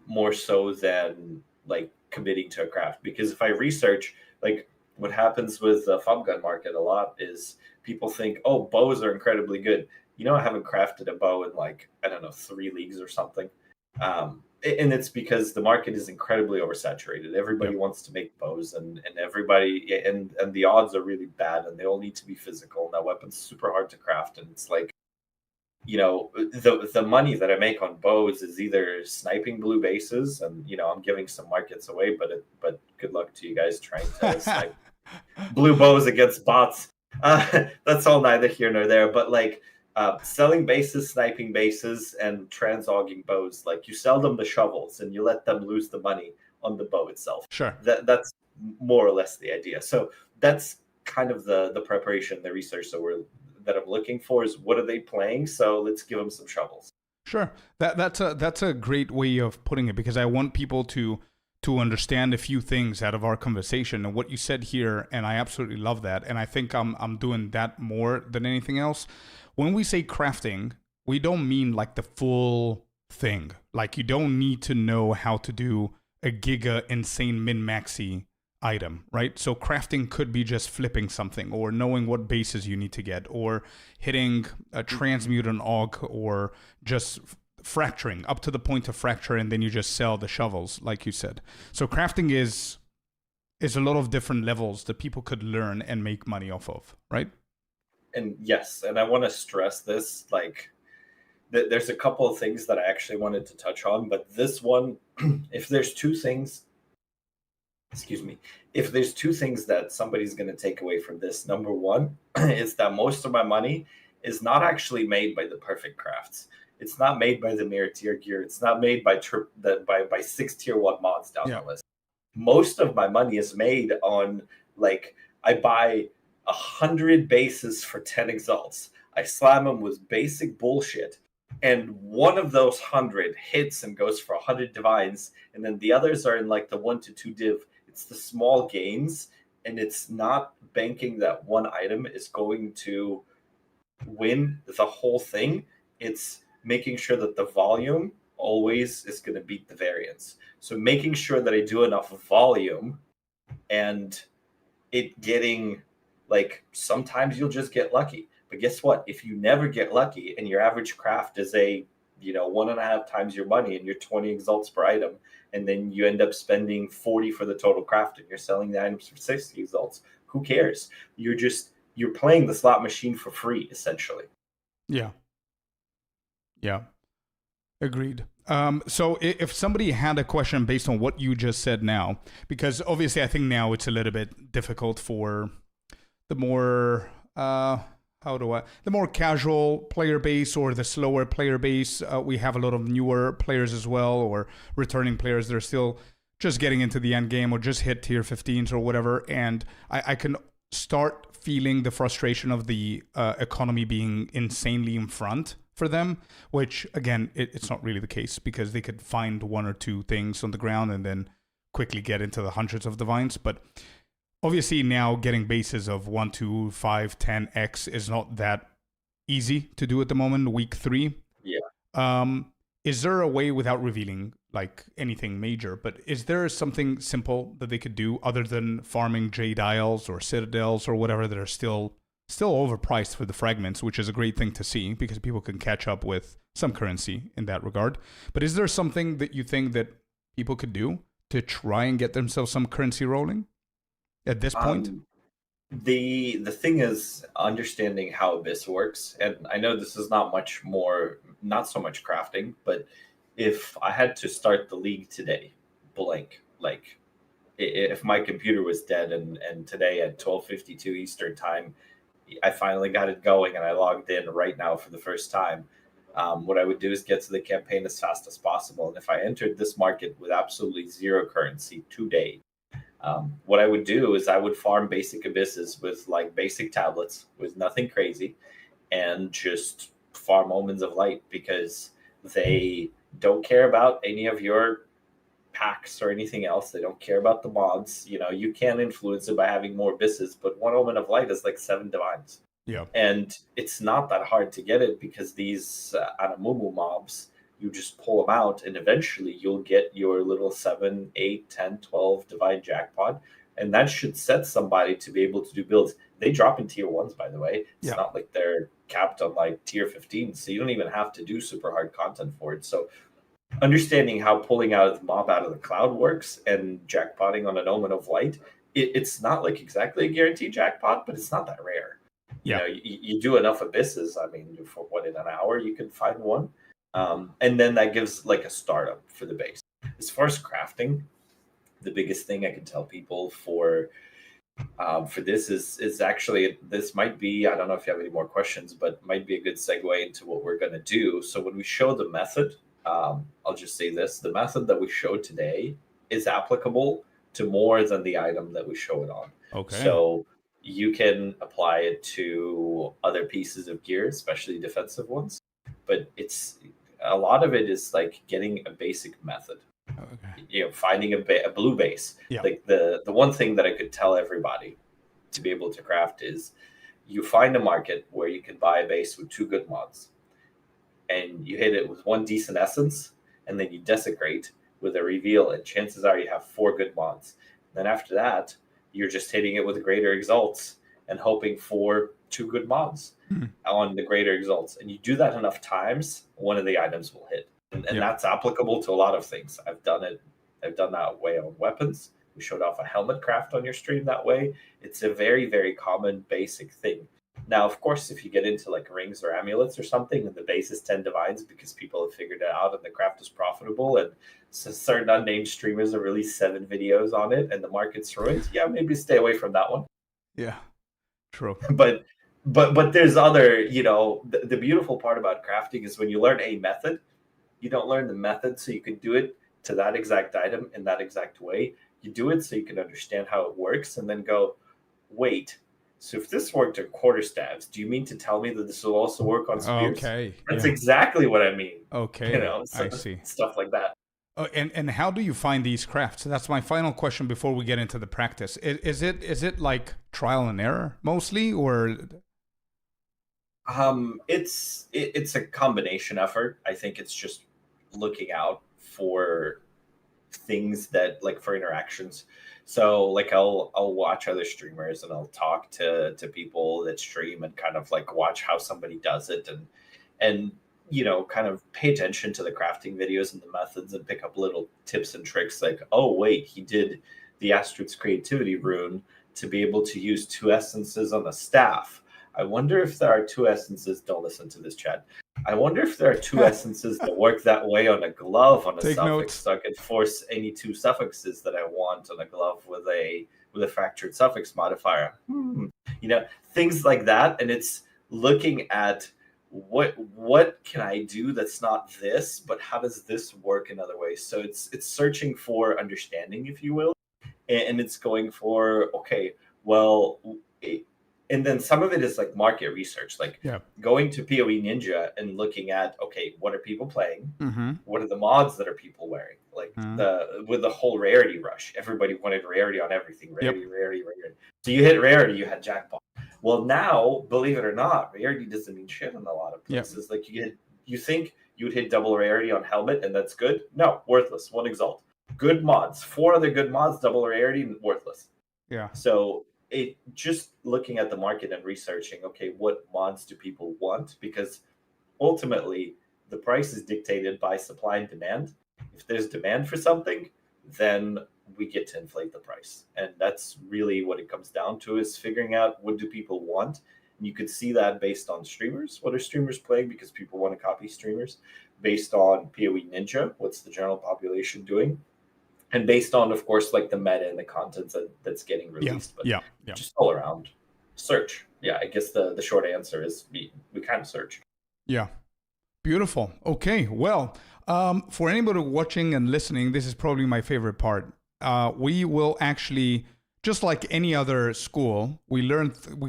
more so than like committing to a craft. Because if I research, like what happens with the fob gun market a lot is people think, oh, bows are incredibly good. You know, I haven't crafted a bow in like, I don't know, 3 leagues or something. And it's because the market is incredibly oversaturated. Everybody Yep. wants to make bows, and everybody, and the odds are really bad, and they all need to be physical. And that weapon's super hard to craft, and it's like, the money that I make on bows is either sniping blue bases, and I'm giving some markets away, but good luck to you guys trying to snipe blue bows against bots. That's all neither here nor there. But like selling bases, sniping bases, and transogging bows, like you sell them the shovels and you let them lose the money on the bow itself. Sure. That's more or less the idea. So that's kind of the preparation, the research that I'm looking for is what are they playing? So let's give them some shovels. Sure. That's a great way of putting it, because I want people to understand a few things out of our conversation and what you said here, and I absolutely love that. And I think I'm doing that more than anything else. When we say crafting, we don't mean like the full thing. Like you don't need to know how to do a giga insane min-maxi item, right? So crafting could be just flipping something, or knowing what bases you need to get, or hitting a transmute an aug, or just fracturing up to the point of fracture, and then you just sell the shovels, like you said. So crafting is a lot of different levels that people could learn and make money off of, right? And yes, and I want to stress this, like there's a couple of things that I actually wanted to touch on, but this one, if there's two things that somebody's going to take away from this, number one is that most of my money is not actually made by the perfect crafts. It's not made by the mirror tier gear. It's not made by 6 tier 1 mods down the list. Most of my money is made on, like, I buy 100 bases for 10 exalts. I slam them with basic bullshit, and one of those 100 hits and goes for 100 divines, and then the others are in like the 1 to 2 div. It's the small gains, and it's not banking that one item is going to win the whole thing. It's making sure that the volume always is going to beat the variance. So making sure that I do enough volume, and it getting, like, sometimes you'll just get lucky. But guess what? If you never get lucky and your average craft is 1.5 times your money, and you're 20 exalts per item, and then you end up spending 40 for the total craft, and you're selling the items for 60 exalts, who cares? You're playing the slot machine for free, essentially. Yeah. Agreed. So if somebody had a question based on what you just said now, because obviously I think now it's a little bit difficult for the more the more casual player base, or the slower player base. We have a lot of newer players as well, or returning players that are still just getting into the end game, or just hit tier 15s or whatever. And I can start feeling the frustration of the economy being insanely in front for them, which again, it's not really the case, because they could find one or two things on the ground and then quickly get into the hundreds of divines. But obviously now getting bases of 1, 2, 5, 10x is not that easy to do at the moment, week 3. Yeah. Is there a way, without revealing like anything major, but is there something simple that they could do other than farming Jade Isles or Citadels or whatever that are still overpriced for the fragments, which is a great thing to see, because people can catch up with some currency in that regard. But is there something that you think that people could do to try and get themselves some currency rolling at this point? The thing is understanding how Abyss works, and I know this is not so much crafting, but if I had to start the league today, blank, like if my computer was dead, and today at 12:52 Eastern time, I finally got it going and I logged in right now for the first time, what I would do is get to the campaign as fast as possible. And if I entered this market with absolutely zero currency today, what I would do is I would farm basic abysses with like basic tablets with nothing crazy, and just farm omens of light, because they don't care about any of your packs or anything else. They don't care about the mods. You can influence it by having more abysses, but one Omen of Light is like 7 divines. Yeah. And it's not that hard to get it because these Anamumu mobs, you just pull them out and eventually you'll get your little 7, 8, 10, 12 divine jackpot. And that should set somebody to be able to do builds. They drop in tier 1s, by the way. It's not like they're capped on like tier 15. So you don't even have to do super hard content for it. So understanding how pulling out of the mob out of the cloud works and jackpotting on an Omen of Light, it's not like exactly a guaranteed jackpot, but it's not that rare. You do enough abysses. I mean, for in an hour you can find one, and then that gives like a startup for the base. As far as crafting, the biggest thing I can tell people for this is actually, this might be, I don't know if you have any more questions, but might be a good segue into what we're going to do. So when we show the method, I'll just say this: the method that we showed today is applicable to more than the item that we show it on. Okay. So you can apply it to other pieces of gear, especially defensive ones. But a lot of it is like getting a basic method. Okay. Finding a blue base. Yeah. Like the one thing that I could tell everybody to be able to craft is you find a market where you can buy a base with 2 good mods, and you hit it with 1 decent essence, and then you desecrate with a reveal, and chances are you have 4 good mods. Then after that, you're just hitting it with greater exalts and hoping for 2 good mods on the greater exalts. And you do that enough times, one of the items will hit. And that's applicable to a lot of things. I've done that way on weapons. We showed off a helmet craft on your stream that way. It's a very, very common basic thing. Now, of course, if you get into like rings or amulets or something and the base is 10 divines because people have figured it out and the craft is profitable, and so certain unnamed streamers have released 7 videos on it and the market's ruined, maybe stay away from that one. Yeah, true. But there's other, the beautiful part about crafting is when you learn a method, you don't learn the method so you can do it to that exact item in that exact way. You do it so you can understand how it works and then go, wait, so if this worked on quarterstaves, do you mean to tell me that this will also work on spears? Okay. That's exactly what I mean. Okay. So I see. Stuff like that. And how do you find these crafts? That's my final question before we get into the practice. Is it like trial and error mostly, or? It's a combination effort. I think it's just looking out for things that, like, for interactions. So like I'll watch other streamers and I'll talk to people that stream and kind of like watch how somebody does it and kind of pay attention to the crafting videos and the methods and pick up little tips and tricks like, oh wait, he did the Astrid's Creativity rune to be able to use 2 essences on a staff. I wonder if there are 2 essences. Don't listen to this, chat. I wonder if there are 2 essences that work that way on a glove on a Take suffix, notes. so I could force any 2 suffixes that I want on a glove with a fractured suffix modifier. Things like that. And it's looking at what can I do that's not this, but how does this work in other ways? So it's searching for understanding, if you will, and it's going for, okay, well. And then some of it is like market research, like going to PoE Ninja and looking at, okay, what are people playing? Mm-hmm. What are the mods that are people wearing? Like with the whole rarity rush, everybody wanted rarity on everything. Rarity. So you hit rarity, you had jackpot. Well, now, believe it or not, rarity doesn't mean shit in a lot of places. Like you think you would hit double rarity on helmet and that's good? No, worthless. 1 exalt. Good mods, 4 other good mods, double rarity, worthless. Yeah. So it just looking at the market and researching, okay, what mods do people want? Because ultimately the price is dictated by supply and demand. If there's demand for something, then we get to inflate the price. And that's really what it comes down to, is figuring out what do people want. And you could see that based on streamers. What are streamers playing? Because people want to copy streamers. Based on PoE Ninja, what's the general population doing? And based on, of course, like the meta and the content that's getting released. But just all around search. Yeah, I guess the short answer is we kind of search. Yeah. Beautiful. Okay. Well, for anybody watching and listening, this is probably my favorite part. We will actually just like any other school, we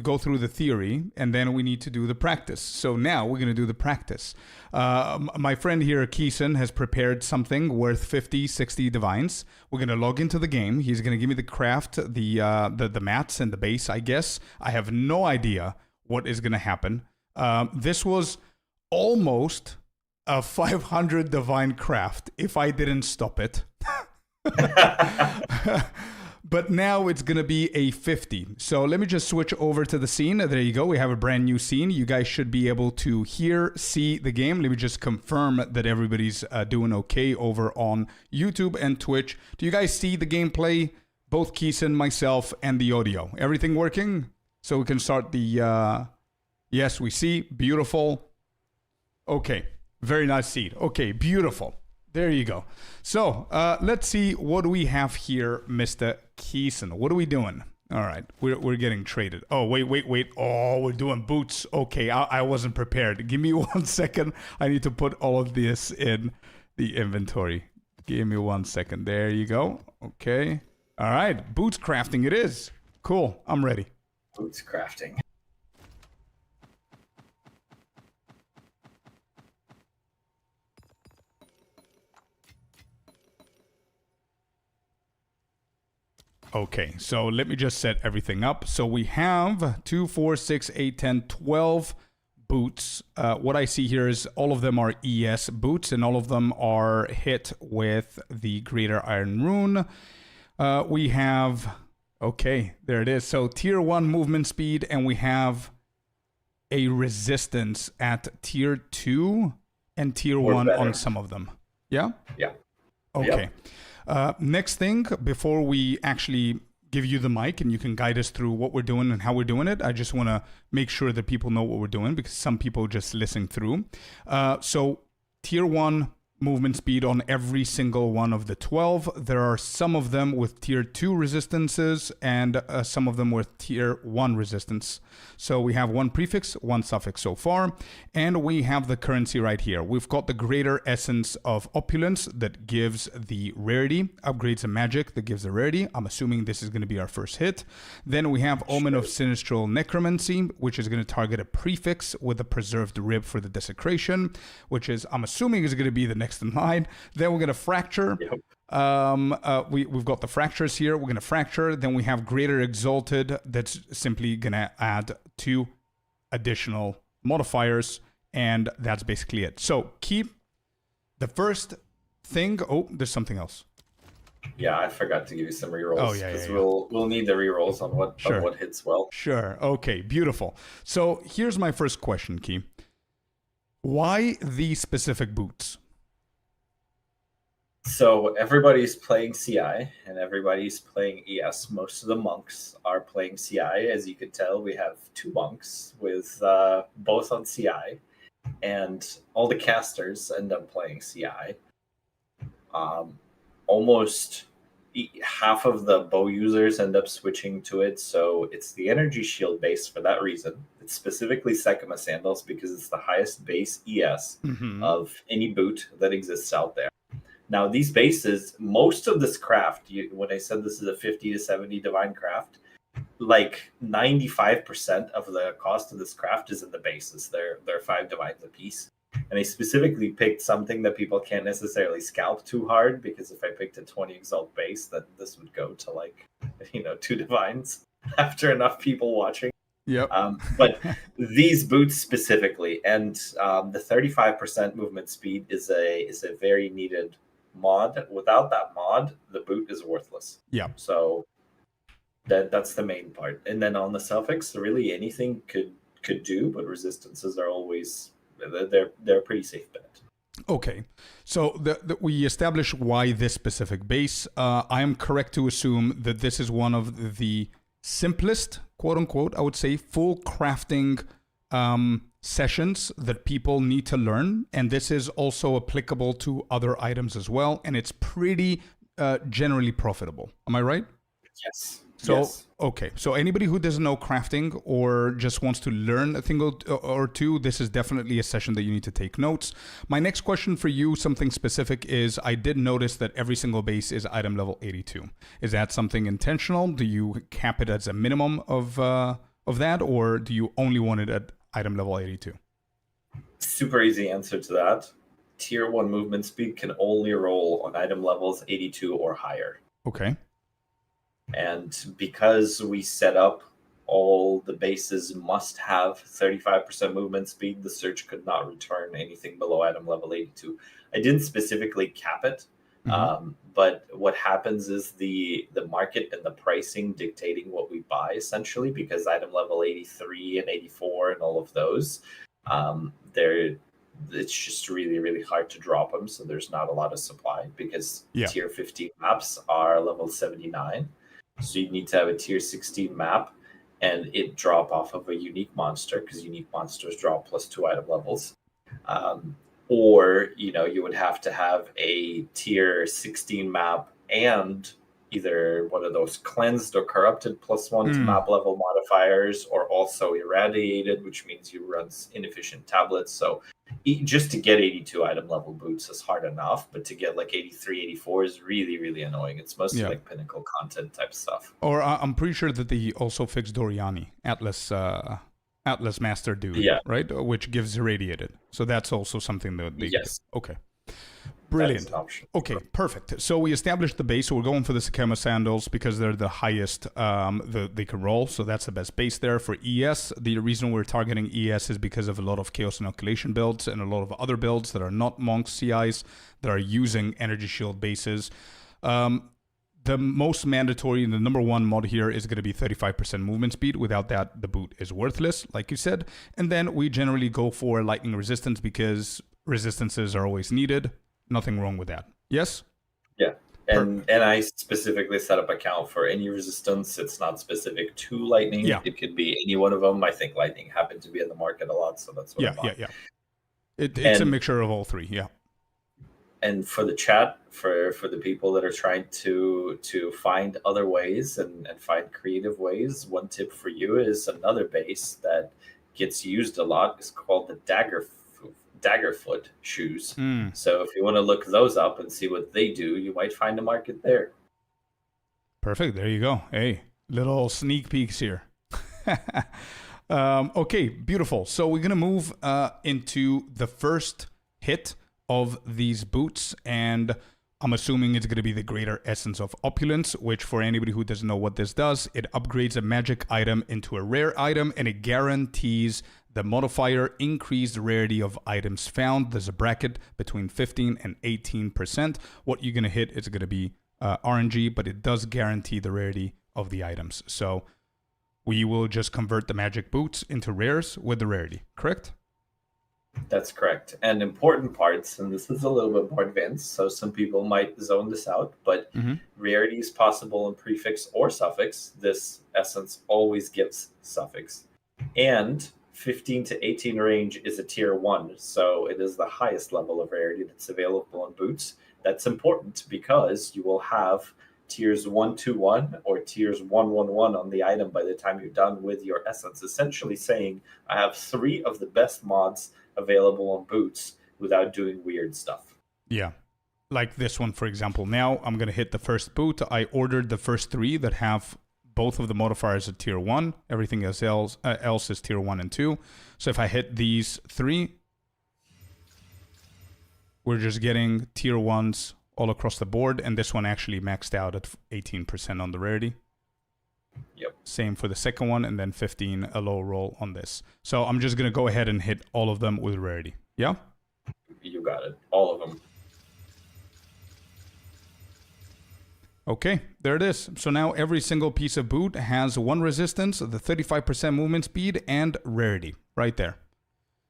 go through the theory, and then we need to do the practice. So now we're going to do the practice. My friend here, Keeson, has prepared something worth 50, 60 divines. We're going to log into the game. He's going to give me the craft, the mats and the base, I guess. I have no idea what is going to happen. This was almost a 500 divine craft if I didn't stop it. But now it's going to be a 50. So let me just switch over to the scene. There you go. We have a brand new scene. You guys should be able to see the game. Let me just confirm that everybody's doing okay over on YouTube and Twitch. Do you guys see the gameplay? Both Keeson, myself, and the audio. Everything working? So we can start the... Yes, we see. Beautiful. Okay. Very nice seed. Okay, beautiful. There you go. So let's see what we have here, Mr. Keeson. What are we doing? All right, we're getting traded. Oh, wait. Oh, we're doing boots. Okay, I wasn't prepared. Give me 1 second. I need to put all of this in the inventory. Give me 1 second. There you go. Okay. All right, boots crafting it is. Cool, I'm ready. Boots crafting. Okay, so let me just set everything up. So we have 2, 4, 6, 8, 10, 12 boots. What I see here is all of them are ES boots, and all of them are hit with the Greater Iron Rune. We have, okay, there it is. So tier 1 movement speed, and we have a resistance at tier 2 and tier 1 on some of them. Yeah? Yeah. Okay. Yep. Next thing, before we actually give you the mic and you can guide us through what we're doing and how we're doing it, I just want to make sure that people know what we're doing because some people just listen through. So tier 1 movement speed on every single one of the 12. There are some of them with tier 2 resistances and some of them with tier 1 resistance. So we have one prefix, one suffix so far, and we have the currency right here. We've got the Greater Essence of Opulence that gives the rarity, upgrades a magic that gives the rarity. I'm assuming this is going to be our first hit. Then we have Omen of Sinistral Necromancy, which is going to target a prefix with a preserved rib for the desecration, which is, I'm assuming, is going to be the next in line. Then we're going to fracture. Yep. We've got the fractures here. We're going to fracture. Then we have Greater Exalted. That's simply going to add 2 additional modifiers. And that's basically it. So keep the first thing. Oh, there's something else. Yeah, I forgot to give you some rerolls. Oh, yeah. We'll need the rerolls on what hits well. Sure. Okay, beautiful. So here's my first question, Key. Why these specific boots? So everybody's playing CI and everybody's playing ES. Most of the monks are playing CI. As you can tell, we have 2 monks with both on CI, and all the casters end up playing CI. Almost half of the bow users end up switching to it, so it's the energy shield base for that reason. It's specifically Sekima Sandals because it's the highest base ES of any boot that exists out there. Now, these bases, most of this craft, when I said this is a 50 to 70 divine craft, like 95% of the cost of this craft is in the bases. They're 5 divines a piece. And I specifically picked something that people can't necessarily scalp too hard, because if I picked a 20 exalt base, then this would go to 2 divines after enough people watching. Yep. But these boots specifically, and the 35% movement speed is a very needed mod. Without that mod, the boot is worthless. Yeah. So that's the main part. And then on the suffix, really anything could do, but resistances are always they're a pretty safe bet. Okay, so we established why this specific base. I am correct to assume that this is one of the simplest, quote unquote, I would say, full crafting sessions that people need to learn, and this is also applicable to other items as well, and it's pretty generally profitable. Am I right? Yes. So, okay. So anybody who doesn't know crafting or just wants to learn a thing or two, this is definitely a session that you need to take notes. My next question for you, something specific, is I did notice that every single base is item level 82. Is that something intentional? Do you cap it as a minimum of that, or do you only want it at item level 82? Super easy answer to that. Tier 1 movement speed can only roll on item levels 82 or higher. Okay. And because we set up all the bases must have 35% movement speed, the search could not return anything below item level 82. I didn't specifically cap it, but what happens is the market and the pricing dictating what we buy, essentially, because item level 83 and 84 and all of those, it's just really, really hard to drop them. So there's not a lot of supply because tier 15 maps are level 79. So you need to have a tier 16 map and it drop off of a unique monster, because unique monsters drop +2 item levels. Or, you would have to have a tier 16 map and either one of those cleansed or corrupted +1 to map level modifiers, or also irradiated, which means you run inefficient tablets. So just to get 82 item level boots is hard enough, but to get like 83, 84 is really, really annoying. It's mostly like pinnacle content type stuff. Or I'm pretty sure that they also fixed Doriani, Atlas Master dude, right? Which gives irradiated. So that's also something that they do. Okay. Brilliant. Okay, perfect. So we established the base. So we're going for the Sakema sandals because they're the highest they can roll. So that's the best base there. For ES, the reason we're targeting ES is because of a lot of Chaos Inoculation builds and a lot of other builds that are not Monk CIs that are using Energy Shield bases. The most mandatory and the number one mod here is going to be 35% movement speed. Without that, the boot is worthless, like you said. And then we generally go for lightning resistance because resistances are always needed. Nothing wrong with that. Yes? Yeah. And I specifically set up a count for any resistance. It's not specific to lightning. Yeah. It could be any one of them. I think lightning happened to be in the market a lot, so that's what I bought. It's a mixture of all three, And for the chat, for the people that are trying to find other ways and find creative ways, one tip for you is another base that gets used a lot is called the Daggerfoot shoes. So if you want to look those up and see what they do, you might find a market there. Perfect. There you go. Hey, little sneak peeks here. Okay, beautiful. So we're going to move into the first hit of these boots, and I'm assuming it's going to be the Greater Essence of Opulence, which for anybody who doesn't know what this does, it upgrades a magic item into a rare item, and it guarantees the modifier increased rarity of items found. There's a bracket between 15 and 18%. What you're going to hit is going to be RNG, but it does guarantee the rarity of the items. So we will just convert the magic boots into rares with the rarity, correct? That's correct. And important parts, and this is a little bit more advanced, so some people might zone this out, but rarity is possible in prefix or suffix. This essence always gives suffix. And 15 to 18 range is a tier 1, so it is the highest level of rarity that's available in boots. That's important because you will have tiers 121 or tiers 111 on the item by the time you're done with your essence, essentially saying I have 3 of the best mods available on boots without doing weird stuff. Yeah. Like this one, for example. Now I'm going to hit the first boot. I ordered the first 3 that have both of the modifiers at tier 1. Everything else is tier 1 and 2. So if I hit these 3, we're just getting tier 1s all across the board. And this one actually maxed out at 18% on the rarity. Yep. Same for the second one, and then 15, a low roll on this. So I'm just going to go ahead and hit all of them with rarity. Yeah? You got it. All of them. Okay, there it is. So now every single piece of boot has 1 resistance, the 35% movement speed, and rarity right there.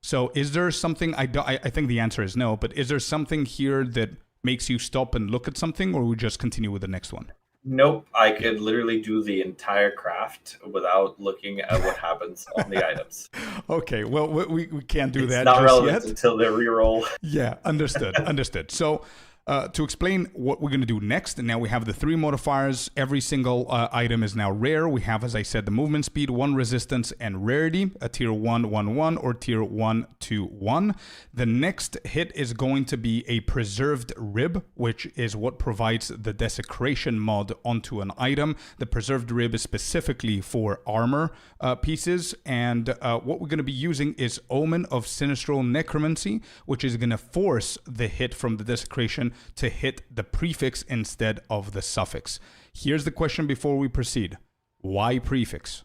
So is there something, I think the answer is no, but is there something here that makes you stop and look at something, or we just continue with the next one? Nope, I could literally do the entire craft without looking at what happens on the items. Okay, well, we can't do that just just relevant yet. Until they reroll. Yeah, understood. So To explain what we're going to do next, and now we have the 3 modifiers. Every single item is now rare. We have, as I said, the movement speed, 1 resistance, and rarity, a tier 1, 1, 1, or tier 1, 2, 1. The next hit is going to be a preserved rib, which is what provides the desecration mod onto an item. The preserved rib is specifically for armor pieces, and what we're going to be using is Omen of Sinistral Necromancy, which is going to force the hit from the desecration to hit the prefix instead of the suffix. Here's the question before we proceed. Why prefix?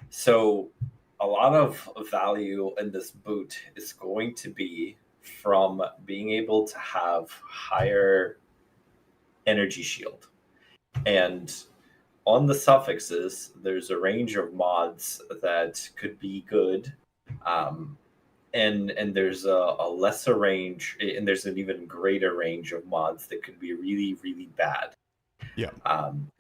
So a lot of value in this boot is going to be from being able to have higher energy shield. And on the suffixes, there's a range of mods that could be good. And there's a lesser range, and there's an even greater range of mods that could be really, really bad. Yeah.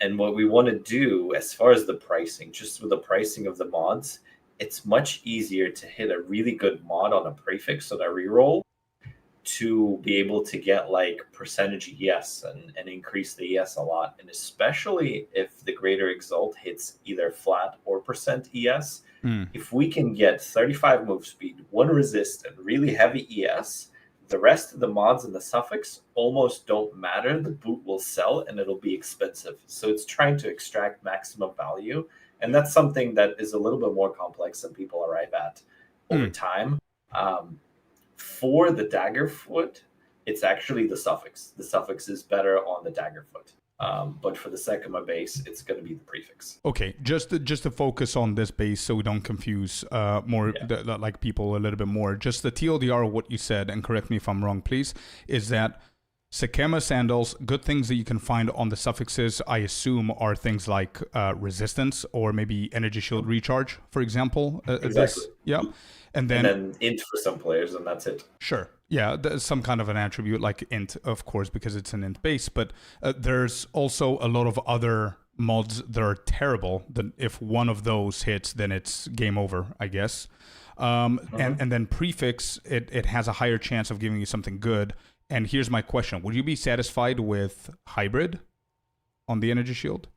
And what we want to do as far as the pricing, just with the pricing of the mods, it's much easier to hit a really good mod on a prefix on a reroll to be able to get like percentage ES and increase the ES a lot. And especially if the Greater Exalt hits either flat or percent ES, if we can get 35 move speed, 1 resist, and really heavy ES, the rest of the mods and the suffix almost don't matter. The boot will sell and it'll be expensive. So it's trying to extract maximum value. And that's something that is a little bit more complex than people arrive at over time. For the Daggerfoot, it's actually the suffix. The suffix is better on the Daggerfoot. But for the Sekima base, it's going to be the prefix. Okay, just to focus on this base so we don't confuse like people a little bit more. Just the TLDR of what you said, and correct me if I'm wrong, please, is that Sekima sandals, good things that you can find on the suffixes, I assume, are things like resistance or maybe energy shield recharge, for example. Exactly. Yeah. And then int for some players, and that's it. Sure. Yeah, there's some kind of an attribute like int, of course, because it's an int base. But there's also a lot of other mods that are terrible. That if one of those hits, then it's game over, I guess. And then prefix, it has a higher chance of giving you something good. And here's my question. Would you be satisfied with hybrid on the energy shield?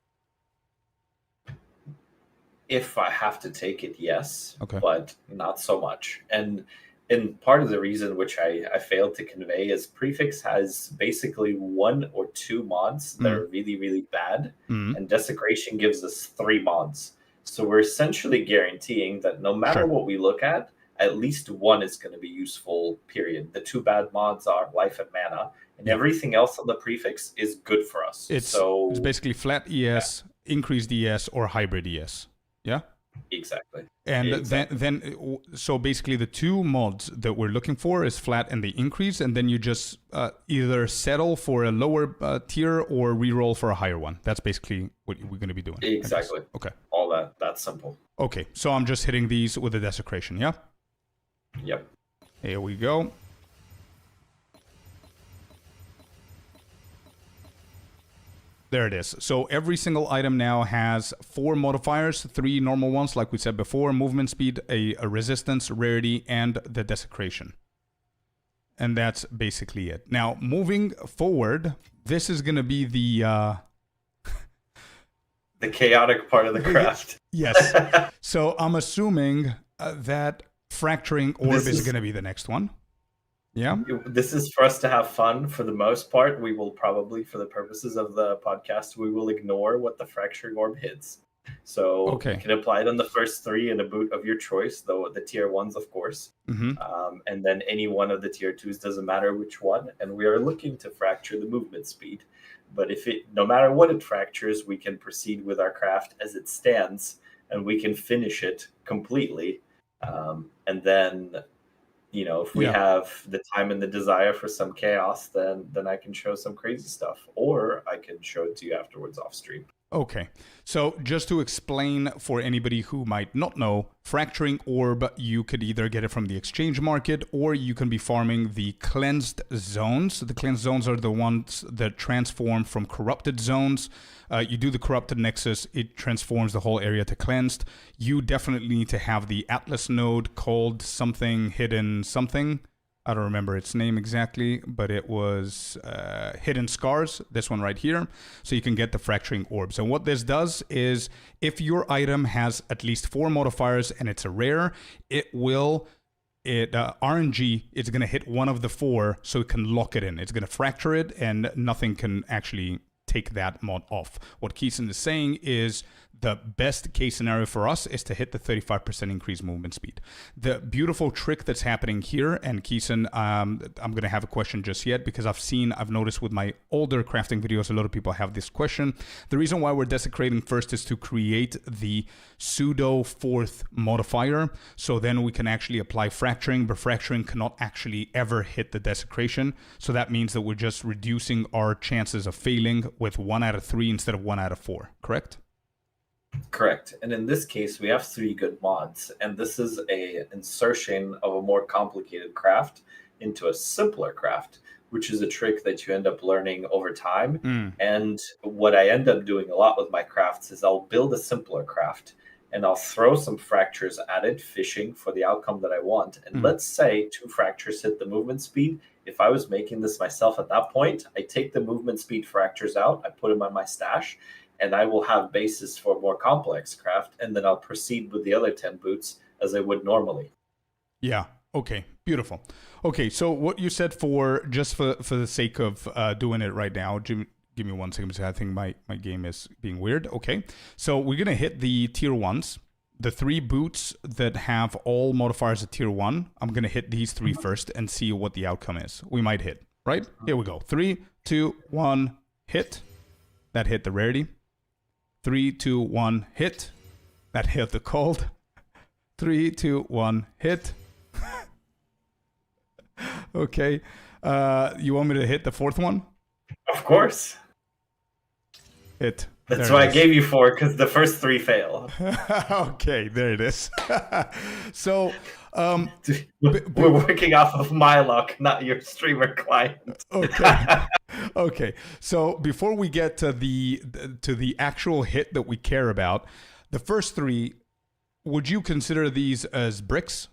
If I have to take it, yes, okay, but not so much. And part of the reason which I failed to convey is prefix has basically 1 or 2 mods that are really, really bad, and desecration gives us 3 mods. So we're essentially guaranteeing that no matter what we look at least 1 is going to be useful, period. The 2 bad mods are life and mana, and everything else on the prefix is good for us. It's basically flat ES, increased ES, or hybrid ES. Yeah? Exactly. And then so basically the 2 mods that we're looking for is flat and the increase, and then you just either settle for a lower tier or reroll for a higher one. That's basically what we're going to be doing. Exactly. Okay. All that's simple. Okay, so I'm just hitting these with a desecration, yeah? Yep. Here we go. There it is. So every single item now has 4 modifiers, 3 normal ones, like we said before, movement speed, a resistance, rarity, and the desecration. And that's basically it. Now, moving forward, this is going to be the chaotic part of the craft. Yes. So I'm assuming that Fracturing Orb is going to be the next one. Yeah. This is for us to have fun. For the most part, we will probably, for the purposes of the podcast, we will ignore what the Fracturing Orb hits. So you can apply it on the first 3 in a boot of your choice, though the tier 1s, of course. And then any one of the tier 2s, doesn't matter which one. And we are looking to fracture the movement speed. But no matter what it fractures, we can proceed with our craft as it stands, and we can finish it completely. And then, if we have the time and the desire for some chaos, then I can show some crazy stuff, or I can show it to you afterwards off stream. Okay, so just to explain for anybody who might not know, Fracturing Orb, you could either get it from the exchange market, or you can be farming the cleansed zones. The cleansed zones are the ones that transform from corrupted zones. You do the corrupted nexus, it transforms the whole area to cleansed. You definitely need to have the Atlas node called something hidden something. I don't remember its name exactly, but it was Hidden Scars, this one right here. So you can get the Fracturing Orbs. And what this does is if your item has at least 4 modifiers and it's a rare, RNG is going to hit one of the 4 so it can lock it in. It's going to fracture it and nothing can actually take that mod off. What Keeson is saying is the best case scenario for us is to hit the 35% increased movement speed. The beautiful trick that's happening here, and Keeson, I'm going to have a question just yet because I've noticed with my older crafting videos, a lot of people have this question. The reason why we're desecrating first is to create the pseudo 4th modifier. So then we can actually apply fracturing, but fracturing cannot actually ever hit the desecration. So that means that we're just reducing our chances of failing with 1 out of 3 instead of 1 out of 4, correct? Correct. And in this case, we have 3 good mods, and this is a insertion of a more complicated craft into a simpler craft, which is a trick that you end up learning over time. And what I end up doing a lot with my crafts is I'll build a simpler craft and I'll throw some fractures at it, fishing for the outcome that I want. And let's say 2 fractures hit the movement speed. If I was making this myself at that point, I take the movement speed fractures out, I put them on my stash, and I will have basis for more complex craft, and then I'll proceed with the other 10 boots as I would normally. Yeah. Okay. Beautiful. Okay. So what you said for the sake of doing it right now, Jim, give me 1 second because I think my game is being weird. Okay. So we're going to hit the tier 1s. The 3 boots that have all modifiers at tier 1, I'm going to hit these 3 first and see what the outcome is. We might hit, right? Here we go. 3, 2, 1, hit. That hit the rarity. 3, 2, 1, hit. That hit the cold. 3, 2, 1, hit. Okay. You want me to hit the 4th one? Of course. Hit. That's why I gave you 4, because the first 3 fail. Okay, there it is. So, we're working off of my luck, not your streamer client. Okay. Okay. So before we get to the actual hit that we care about, the first 3, would you consider these as bricks?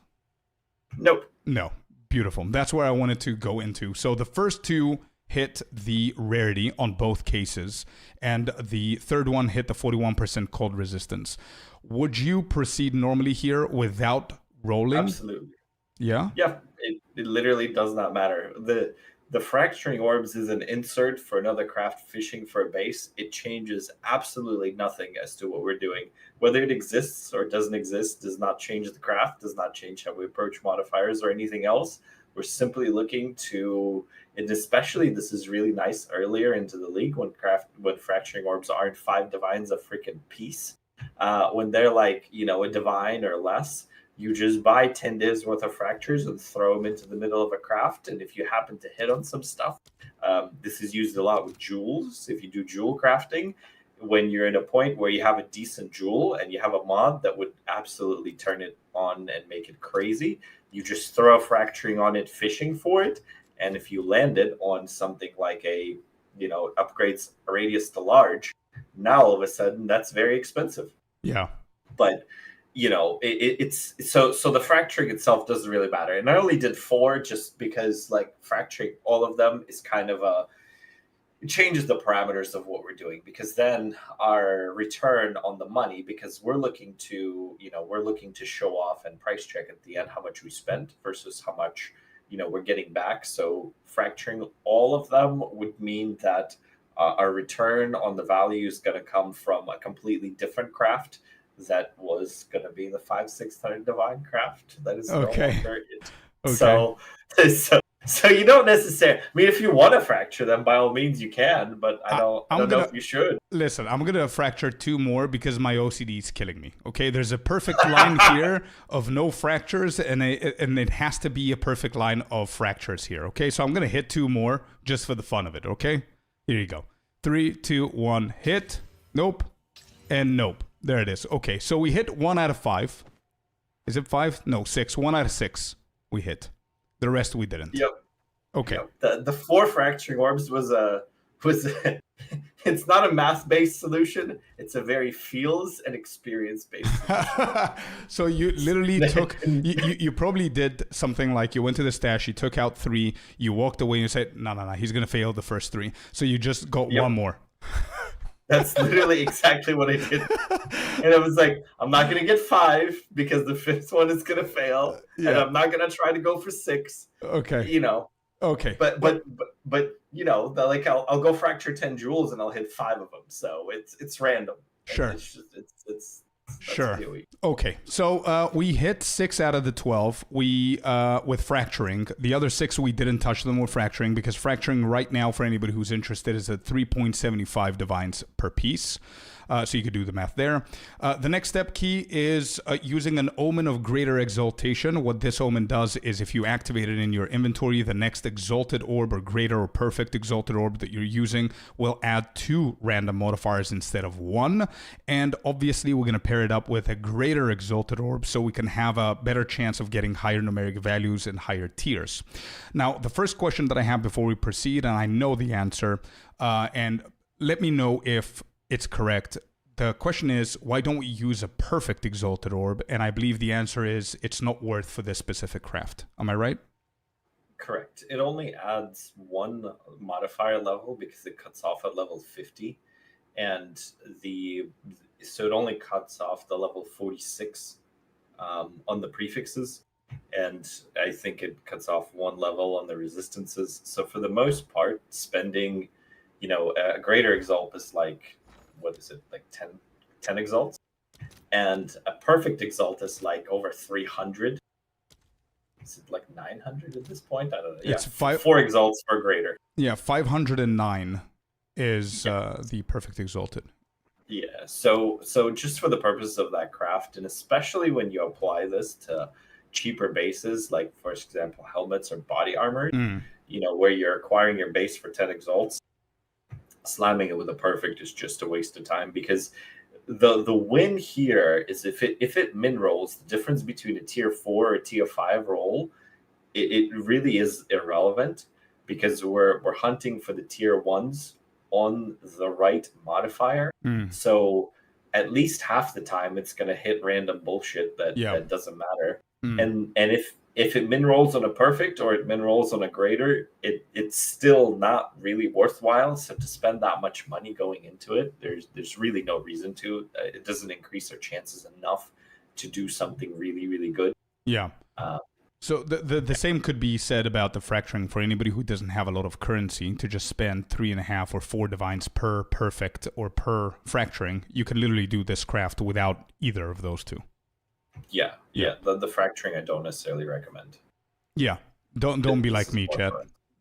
Nope. No. Beautiful. That's where I wanted to go into. So the first 2 hit the rarity on both cases, and the 3rd one hit the 41% cold resistance. Would you proceed normally here without rolling? Absolutely. Yeah? Yeah, it literally does not matter. The fracturing orbs is an insert for another craft fishing for a base. It changes absolutely nothing as to what we're doing. Whether it exists or doesn't exist does not change the craft, does not change how we approach modifiers or anything else. We're simply looking to, and especially this is really nice earlier into the league when fracturing orbs aren't 5 divines a freaking piece. When they're like, a divine or less, you just buy 10 divs worth of fractures and throw them into the middle of a craft. And if you happen to hit on some stuff, this is used a lot with jewels. If you do jewel crafting, when you're in a point where you have a decent jewel and you have a mod that would absolutely turn it on and make it crazy, you just throw a fracturing on it, fishing for it. And if you land it on something like upgrades a radius to large, now all of a sudden that's very expensive. Yeah. But it's so the fracturing itself doesn't really matter. And I only did 4 just because fracturing all of them is kind of it changes the parameters of what we're doing, because then our return on the money, because we're looking to show off and price check at the end how much we spent versus how much we're getting back. So fracturing all of them would mean that our return on the value is going to come from a completely different craft that was going to be the 500-600 divine craft. That is okay. No longer it. Okay. So you don't necessarily. I mean, if you want to fracture them, by all means you can. But I don't know if you should. Listen, I'm gonna fracture 2 more because my OCD is killing me. Okay, there's a perfect line here of no fractures, and it has to be a perfect line of fractures here. Okay, so I'm gonna hit 2 more just for the fun of it. Okay, here you go. 3, 2, 1, hit. Nope, and nope. There it is. Okay, so we hit 1 out of 5. Is it 5? No, 6. 1 out of 6 we hit. The rest we didn't. Yep. Okay. Yep. The 4 fracturing orbs was it's not a math-based solution. It's a very feels and experience-based solution. So you literally took, you probably did something like you went to the stash, you took out 3, you walked away and you said, no, he's going to fail the first 3. So you just got one more. That's literally exactly what I did. And I was like, I'm not going to get 5 because the 5th one is going to fail. And I'm not going to try to go for 6. Okay. You know. Okay. But you know, like I'll go fracture 10 jewels and I'll hit 5 of them. So it's random. Sure. It's sure. Okay. So we hit 6 out of the 12. We with fracturing. The other 6 we didn't touch them with fracturing because fracturing right now for anybody who's interested is at 3.75 divines per piece. So you could do the math there. The next step key is using an Omen of Greater Exaltation. What this Omen does is if you activate it in your inventory, the next Exalted Orb or Greater or Perfect Exalted Orb that you're using will add 2 random modifiers instead of 1. And obviously we're going to pair it up with a Greater Exalted Orb so we can have a better chance of getting higher numeric values and higher tiers. Now, the first question that I have before we proceed, and I know the answer, and let me know if it's correct. The question is, why don't we use a perfect exalted orb? And I believe the answer is it's not worth for this specific craft. Am I right? Correct. It only adds 1 modifier level because it cuts off at level 50. And so it only cuts off the level 46 on the prefixes. And I think it cuts off 1 level on the resistances. So for the most part, spending, you know, a greater exalt is like, what is it, like 10 exalts? And a perfect exalt is like over 300. Is it like 900 at this point? I don't know. It's 4 exalts for greater. Yeah, 509 is the perfect exalted. Yeah, so just for the purposes of that craft, and especially when you apply this to cheaper bases, like for example, helmets or body armor, you know, where you're acquiring your base for 10 exalts, slamming it with a perfect is just a waste of time because the win here is if it min rolls, the difference between a tier 4 or a tier 5 roll, it really is irrelevant because we're hunting for the tier 1s on the right modifier. So at least half the time it's going to hit random bullshit that doesn't matter. And if it min rolls on a perfect or it min rolls on a greater, it's still not really worthwhile. So to spend that much money going into it, there's really no reason to. It doesn't increase our chances enough to do something really, really good. Yeah. So the same could be said about the fracturing for anybody who doesn't have a lot of currency to just spend 3.5 or 4 divines per perfect or per fracturing. You can literally do this craft without either of those 2. Yeah. The fracturing I don't necessarily recommend. Yeah, don't be like me, Chad.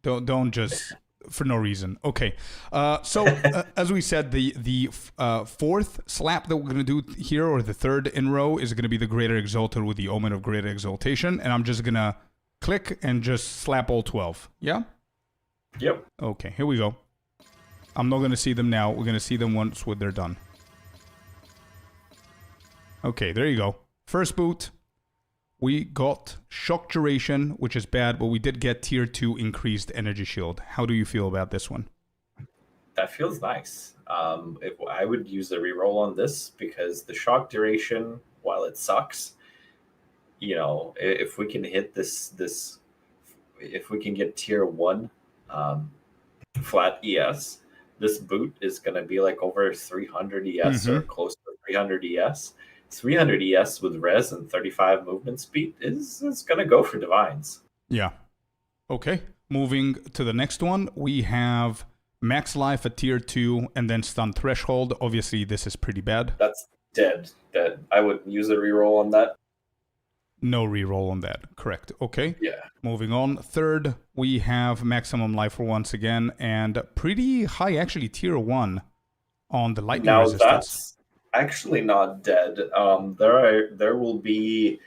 Don't just for no reason. Okay, so as we said, the 4th slap that we're gonna do here, or the 3rd in row, is gonna be the Greater Exalted with the Omen of Greater Exaltation, and I'm just gonna click and just slap all 12. Yeah. Yep. Okay, here we go. I'm not gonna see them now. We're gonna see them once when they're done. Okay, there you go. First boot, we got shock duration, which is bad, but we did get tier 2 increased energy shield. How do you feel about this one? That feels nice. I would use a reroll on this because the shock duration, while it sucks, you know, if we can hit this, if we can get tier 1 flat ES, this boot is going to be like over 300 ES or close to 300 ES. 300 ES with res and 35 movement speed is going to go for divines. Yeah. Okay. Moving to the next one, we have max life at tier 2 and then stun threshold. Obviously, this is pretty bad. That's dead. I would use a reroll on that. No reroll on that. Correct. Okay. Yeah. Moving on. 3rd, we have maximum life for once again and pretty high, actually, tier 1 on the lightning resistance. That's actually not dead. There will be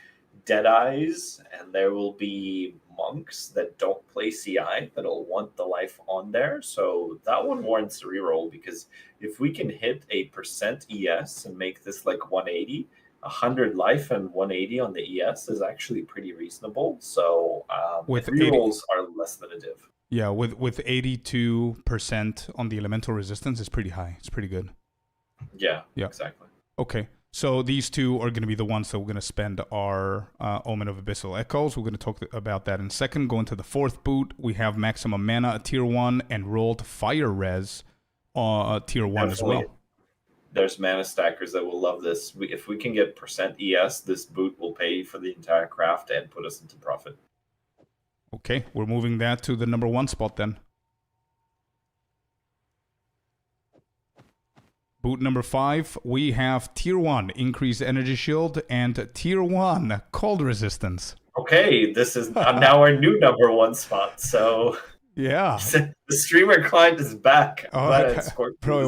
Deadeyes and there will be monks that don't play CI that'll want the life on there. So that one warrants a reroll because if we can hit a % ES and make this like 180, 100 life and 180 on the ES is actually pretty reasonable. So with rerolls are less than a div. Yeah, with 82% on the elemental resistance, it's pretty high. It's pretty good. Yeah, Yeah. exactly. Okay. So these two are going to be the ones that we're going to spend our Omen of Abyssal Echoes. We're going to talk about that in a second. Going to the fourth boot, we have maximum mana at tier 1 and rolled fire res tier 1 as Definitely, well. there's mana stackers that will love this. If we can get percent ES, this boot will pay for the entire craft and put us into profit. Okay, we're moving that to the number 1 spot then. Boot number 5, we have tier 1 increased energy shield and tier 1 cold resistance. Okay, this is now our new number 1 spot. So yeah, the streamer client is back. But Scorpius bro,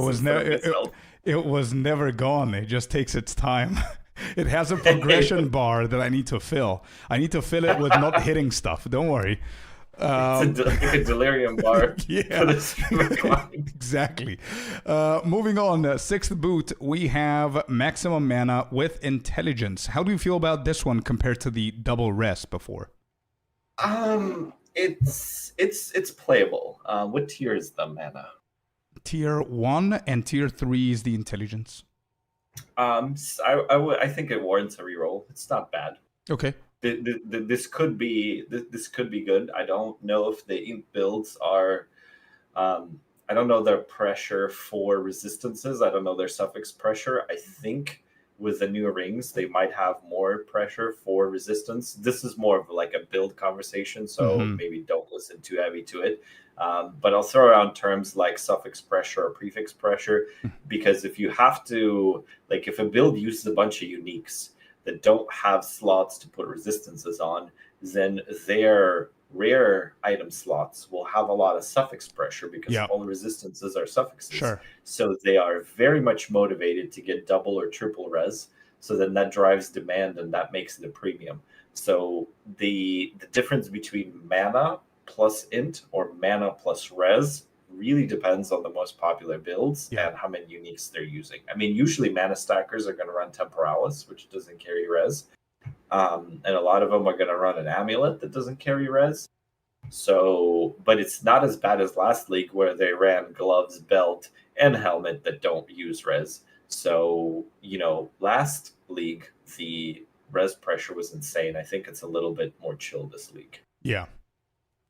it was never gone. It just takes its time. It has a progression bar that I need to fill. I need to fill it with not hitting stuff. Don't worry. It's like a delirium bar yeah, for the streamer client. Exactly. Moving on, sixth boot, we have maximum mana with intelligence. How do you feel about this one compared to the double rest before? It's playable. What tier is the mana? Tier 1 and tier 3 is the intelligence. I think it warrants a reroll. It's not bad. Okay. This could be good. I don't know if the imp builds are. I don't know their pressure for resistances. I don't know their suffix pressure. I think with the new rings, they might have more pressure for resistance. This is more of like a build conversation, so maybe don't listen too heavy to it. But I'll throw around terms like suffix pressure or prefix pressure, because if you have to, like if a build uses a bunch of uniques that don't have slots to put resistances on, then their rare item slots will have a lot of suffix pressure because all the resistances are suffixes. Sure. So they are very much motivated to get double or triple res. So then that drives demand and that makes it a premium. So the difference between mana plus int or mana plus res really depends on the most popular builds and how many uniques they're using. I mean, usually mana stackers are going to run Temporalis, which doesn't carry res. And a lot of them are going to run an amulet that doesn't carry res. So, but it's not as bad as last league where they ran gloves, belt, and helmet that don't use res. So, last league, the res pressure was insane. I think it's a little bit more chill this league. Yeah.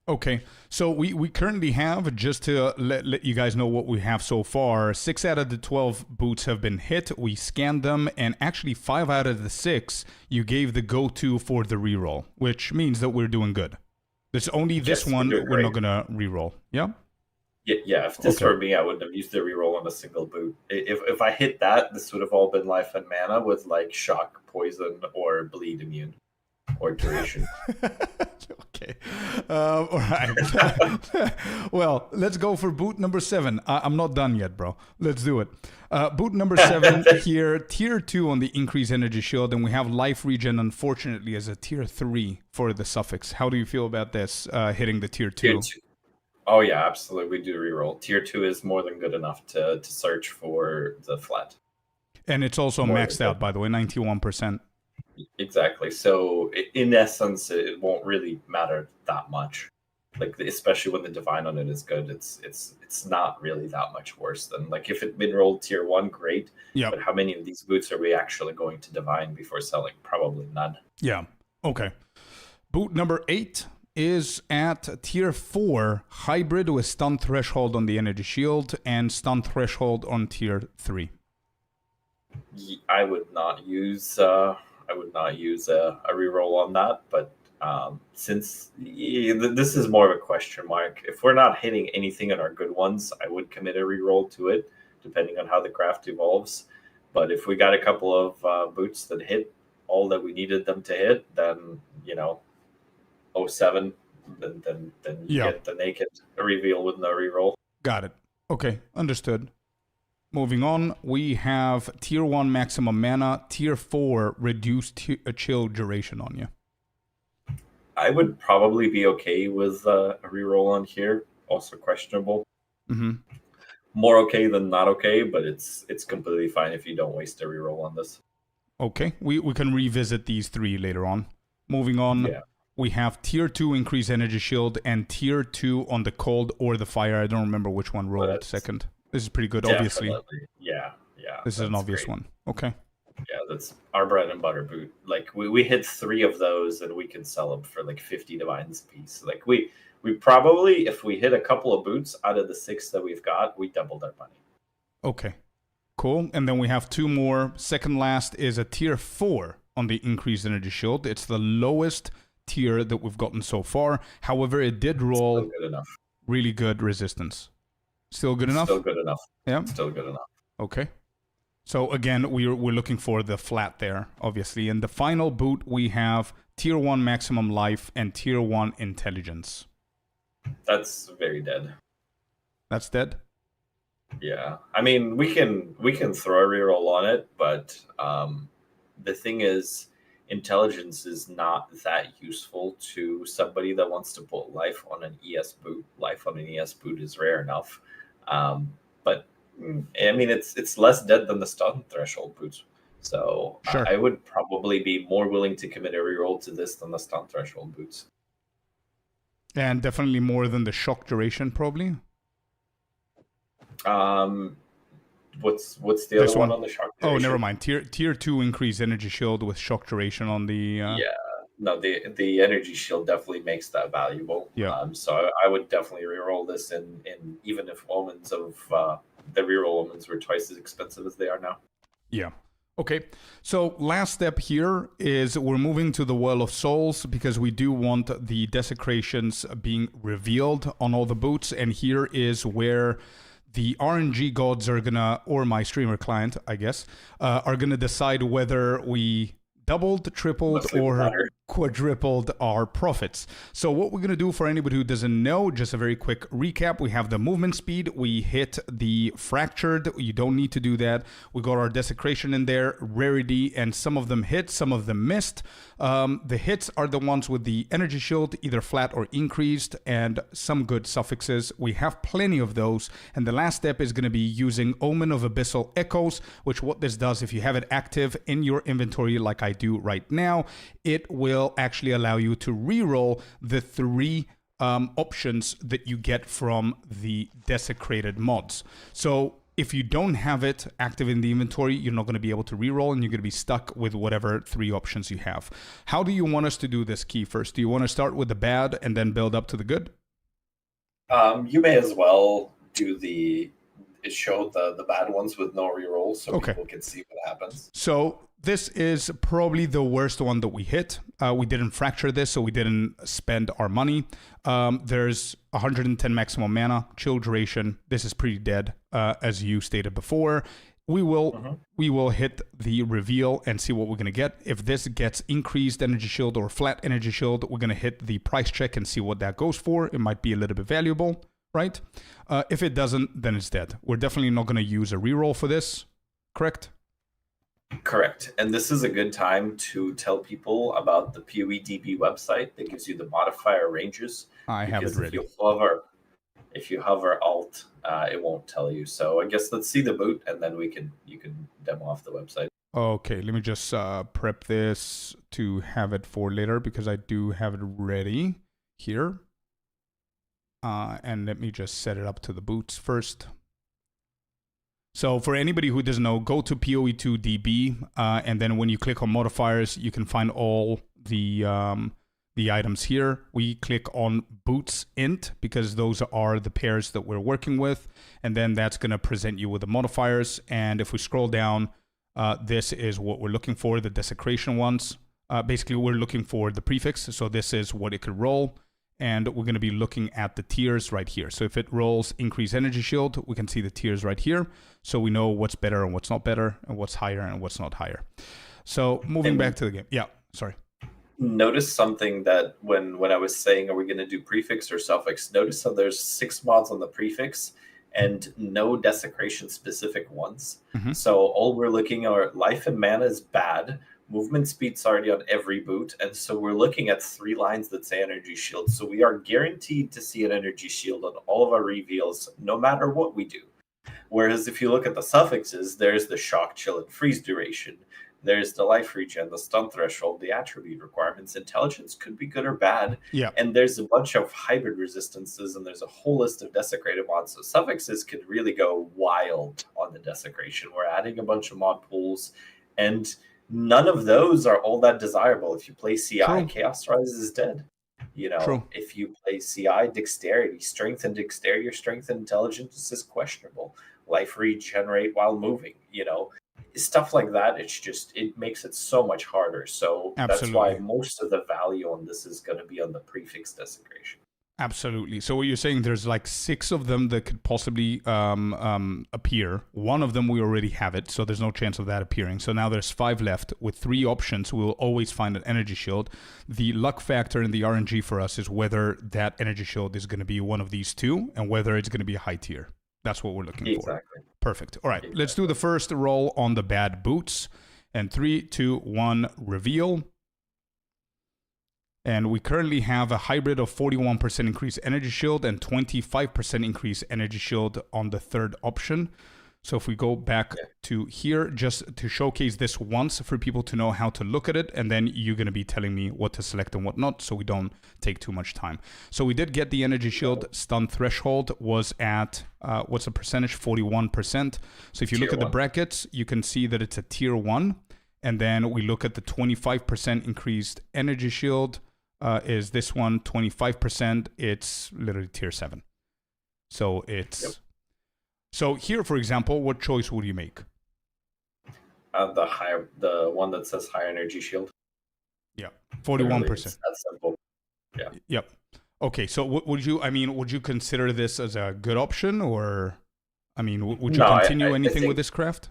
Okay, so we currently have, just to let you guys know what we have so far, 6 out of the 12 boots have been hit. We scanned them, and actually 5 out of the 6 you gave the go-to for the reroll, which means that we're doing good. There's only this one we're not going to reroll. Yeah? Yeah, if this were me, I wouldn't have used the reroll on a single boot. If I hit that, this would have all been life and mana with like shock, poison, or bleed immune. Or duration. Okay. All right. Well, let's go for boot number 7. I'm not done yet, bro. Let's do it. Boot number 7 here, tier 2 on the increased energy shield, and we have life regen, unfortunately, as a tier 3 for the suffix. How do you feel about this hitting the tier 2? Oh, yeah, absolutely. We do reroll. Tier 2 is more than good enough to search for the flat. And it's also maxed out, by the way, 91%. Exactly. So in essence, it won't really matter that much. Like especially when the divine on it is good, it's not really that much worse than like if it been rolled tier 1, great. Yeah. But how many of these boots are we actually going to divine before selling? Probably none. Yeah. Okay. Boot number 8 is at tier 4, hybrid with stun threshold on the energy shield and stun threshold on tier 3. I would not use a reroll on that, but since this is more of a question mark, if we're not hitting anything in our good ones, I would commit a reroll to it, depending on how the craft evolves. But if we got a couple of boots that hit all that we needed them to hit, then 07, then you get the naked reveal with no reroll. Got it. Okay, understood. Moving on, we have tier 1 maximum mana, tier 4 reduced chill duration on you. I would probably be okay with a reroll on here. Also questionable. Mm-hmm. More okay than not okay, but it's completely fine if you don't waste a reroll on this. Okay, we can revisit these 3 later on. Moving on, we have tier 2 increase energy shield and tier 2 on the cold or the fire. I don't remember which one rolled second. This is pretty good, obviously. Yeah. This is an obvious one. Okay. Yeah, that's our bread and butter boot. Like we hit 3 of those and we can sell them for like 50 divines a piece. Like we probably, if we hit a couple of boots out of the 6 that we've got, we doubled our money. Okay. Cool. And then we have 2 more. Second last is a tier 4 on the increased energy shield. It's the lowest tier that we've gotten so far. However, it did roll good enough. Really good resistance. Still good enough? Still good enough. Yeah. Still good enough. Okay. So again, we're looking for the flat there, obviously. And the final boot, we have tier 1 maximum life and tier 1 intelligence. That's very dead. That's dead? Yeah. I mean, we can throw a reroll on it, but the thing is, intelligence is not that useful to somebody that wants to put life on an ES boot. Life on an ES boot is rare enough. But I mean, it's less dead than the stun threshold boots. So sure. I would probably be more willing to commit a reroll to this than the stun threshold boots. And definitely more than the shock duration, probably. What's the other one on the shock duration? Oh, never mind. Tier 2 increased energy shield with shock duration on the. Yeah. No, the energy shield definitely makes that valuable. Yeah. So I would definitely reroll this, in even if omens of the reroll omens were twice as expensive as they are now. Yeah. Okay. So last step here is we're moving to the Well of Souls because we do want the desecrations being revealed on all the boots, and here is where the RNG gods are gonna, or my streamer client, I guess, are gonna decide whether we doubled, tripled, or quadrupled our profits. So what we're going to do, for anybody who doesn't know, just a very quick recap. We have the movement speed. We hit the fractured. You don't need to do that. We got our desecration in there, rarity, and some of them hit, some of them missed. The hits are the ones with the energy shield, either flat or increased, and some good suffixes. We have plenty of those. And the last step is going to be using Omen of Abyssal Echoes, which what this does, if you have it active in your inventory like I do right now, it will actually allow you to reroll the 3 options that you get from the desecrated mods. So if you don't have it active in the inventory, you're not going to be able to reroll, and you're going to be stuck with whatever 3 options you have. How do you want us to do this, Key? First, do you want to start with the bad and then build up to the good? You may as well do show the bad ones with no rerolls so people can see what happens. So this is probably the worst one that we hit. We didn't fracture this, so we didn't spend our money. There's 110 maximum mana, chill duration. This is pretty dead, as you stated before. We will hit the reveal and see what we're going to get. If this gets increased energy shield or flat energy shield, we're going to hit the price check and see what that goes for. It might be a little bit valuable, right? If it doesn't, then it's dead. We're definitely not going to use a reroll for this, correct? Correct. And this is a good time to tell people about the PoEDB website that gives you the modifier ranges. I have it ready. If you hover Alt, it won't tell you. So I guess let's see the boot, and then you can demo off the website. Okay, let me just prep this to have it for later because I do have it ready here. And let me just set it up to the boots first. So for anybody who doesn't know, go to PoE2DB, and then when you click on modifiers, you can find all the items here. We click on boots int because those are the pairs that we're working with, and then that's going to present you with the modifiers. And if we scroll down, this is what we're looking for, the desecration ones. Basically, we're looking for the prefix, so this is what it could roll. And we're going to be looking at the tiers right here. So if it rolls increase energy shield, we can see the tiers right here. So we know what's better and what's not better, and what's higher and what's not higher. So moving back to the game. Yeah, sorry. Notice something that when I was saying, are we going to do prefix or suffix? Notice how there's 6 mods on the prefix and no desecration specific ones. Mm-hmm. So all we're looking at life and mana is bad. Movement speed's already on every boot, and so we're looking at 3 lines that say energy shield. So we are guaranteed to see an energy shield on all of our reveals, no matter what we do. Whereas if you look at the suffixes, there's the shock, chill, and freeze duration. There's the life regen, the stun threshold, the attribute requirements. Intelligence could be good or bad. Yeah. And there's a bunch of hybrid resistances, and there's a whole list of desecrated mods. So suffixes could really go wild on the desecration. We're adding a bunch of mod pools, and none of those are all that desirable. If you play CI, True. Chaos Rise is dead. You know, True. if you play CI, dexterity, strength and dexterity, your strength and intelligence is questionable. Life regenerate while moving, you know, stuff like that. It makes it so much harder. So that's why most of the value on this is going to be on the prefix desecration. Absolutely. So what you're saying, there's like 6 of them that could possibly appear. One of them, we already have it, so there's no chance of that appearing. So now there's 5 left with 3 options. We'll always find an energy shield. The luck factor in the RNG for us is whether that energy shield is going to be one of these 2 and whether it's going to be a high tier. That's what we're looking for. Perfect. All right, let's do the first roll on the bad boots. And 3, 2, 1, reveal. And we currently have a hybrid of 41% increased energy shield and 25% increased energy shield on the third option. So if we go back to here, just to showcase this once for people to know how to look at it, and then you're going to be telling me what to select and what not, so we don't take too much time. So we did get the energy shield. Stun threshold was at, what's the percentage? 41%. So if you look at the brackets, you can see that it's a tier 1. And then we look at the 25% increased energy shield. Is this one 25%? It's literally tier 7. So it's so here, for example, what choice would you make? The one that says high energy shield. Yeah, 41%. That's simple. Yeah. Yep. Okay, so would you consider this as a good option, or would you continue anything with this craft?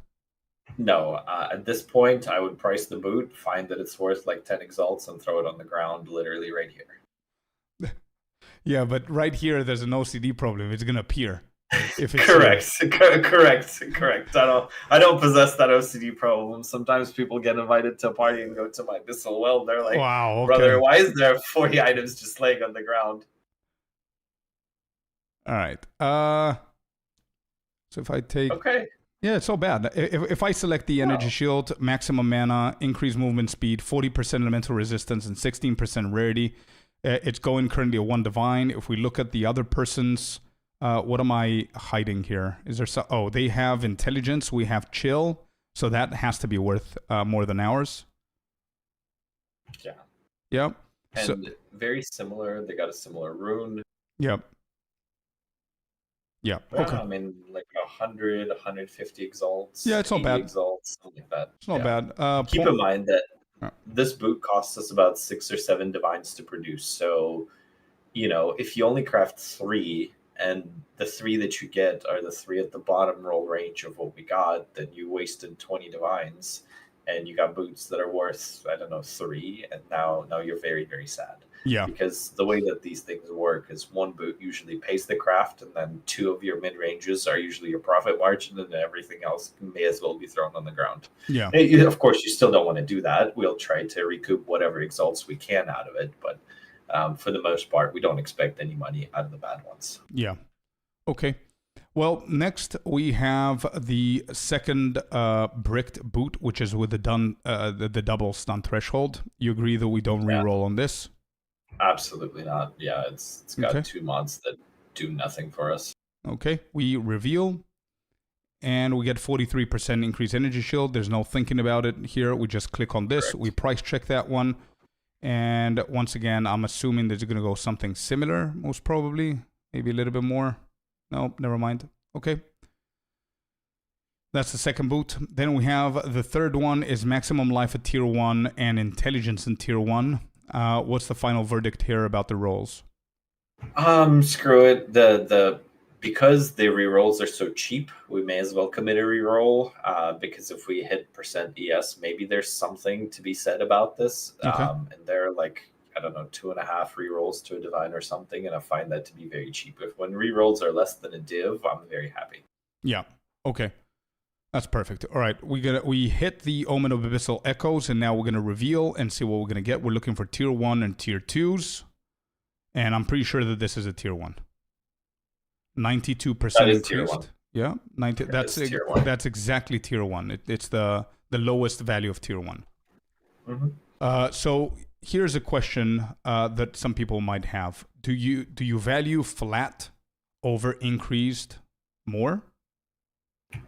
No, at this point, I would price the boot, find that it's worth like 10 exalts, and throw it on the ground, literally right here. Yeah, but right here, there's an OCD problem. It's gonna appear. If it's correct. I don't possess that OCD problem. Sometimes people get invited to a party and go to my missile well. They're like, "Wow, okay. Brother, why is there 40 items just laying on the ground?" All right. So if I take yeah, it's so bad. If I select the energy shield, maximum mana, increased movement speed, 40% elemental resistance, and 16% rarity, it's going currently a 1 divine. If we look at the other person's, what am I hiding here? Is there they have intelligence, we have chill, so that has to be worth more than ours. Yeah. Yep. And very similar. They got a similar rune. Yep. Yeah. Okay. I mean, like 100, 150 exalts. Yeah, it's not bad. Exalts, something like that. It's not bad. Keep in mind that this boot costs us about 6 or 7 divines to produce. So, you know, if you only craft 3, and the 3 that you get are the 3 at the bottom roll range of what we got, then you wasted 20 divines, and you got boots that are worth, I don't know, 3, and now you're very, very sad. Yeah. Because the way that these things work is 1 boot usually pays the craft, and then 2 of your mid ranges are usually your profit margin, and then everything else may as well be thrown on the ground. Yeah. Of course, you still don't want to do that. We'll try to recoup whatever exalts we can out of it, but for the most part, we don't expect any money out of the bad ones. Yeah. Okay. Well, next we have the second bricked boot, which is with the double stun threshold. You agree that we don't reroll on this? Absolutely not. Yeah, it's got 2 mods that do nothing for us. Okay, we reveal, and we get 43% increased energy shield. There's no thinking about it here. We just click on this. Correct. We price check that one. And once again, I'm assuming that it's going to go something similar, most probably. Maybe a little bit more. No, never mind. Okay. That's the second boot. Then we have the third one is maximum life at tier 1 and intelligence in tier 1. What's the final verdict here about the rolls? Screw it. Because the rerolls are so cheap, we may as well commit a reroll. Because if we hit % ES, maybe there's something to be said about this. Okay. And they're like, I don't know, 2.5 rerolls to a divine or something, and I find that to be very cheap. When rerolls are less than a div, I'm very happy. Yeah. Okay. That's perfect. All right, we hit the Omen of Abyssal Echoes, and now we're gonna reveal and see what we're gonna get. We're looking for tier 1 and tier 2s, and I'm pretty sure that this is a tier 1. 92% increased. Yeah, 90. That's exactly tier 1. It's the the lowest value of tier 1. Mm-hmm. So here's a question that some people might have. Do you value flat over increased more?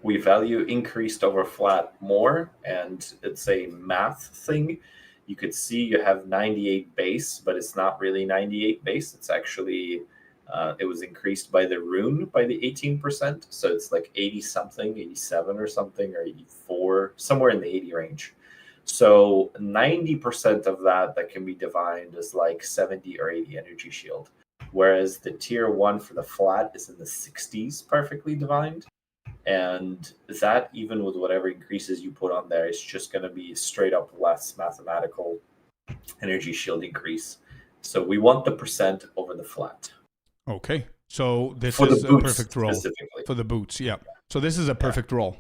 We value increased over flat more, and it's a math thing. You could see you have 98 base, but it's not really 98 base. It's actually, it was increased by the rune by the 18%. So it's like 80 something, 87 or something, or 84, somewhere in the 80 range. So 90% of that can be divined is like 70 or 80 energy shield. Whereas the tier 1 for the flat is in the 60s perfectly divined. And that, even with whatever increases you put on there, is just going to be straight up less mathematical energy shield increase. So we want the percent over the flat. Okay. So this For is the a boots perfect roll. specifically. For the boots, yeah. So this is a perfect roll.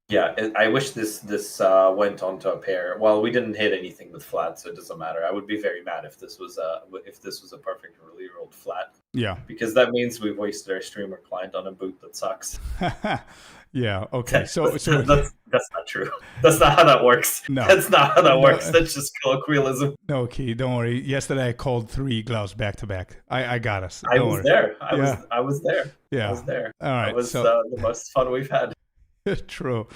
Yeah, I wish this went on to a pair. Well, we didn't hit anything with flat, so it doesn't matter. I would be very mad if this was a perfect really rolled flat. Yeah. Because that means we've wasted our streamer client on a boot that sucks. Yeah. Okay. So that's not true. That's not how that works. No. That's not how that works. That's just colloquialism. No, Key, don't worry. Yesterday I called 3 gloves back to back. I got us. I was there. I was there. Yeah. I was there. All right. That was the most fun we've had. True.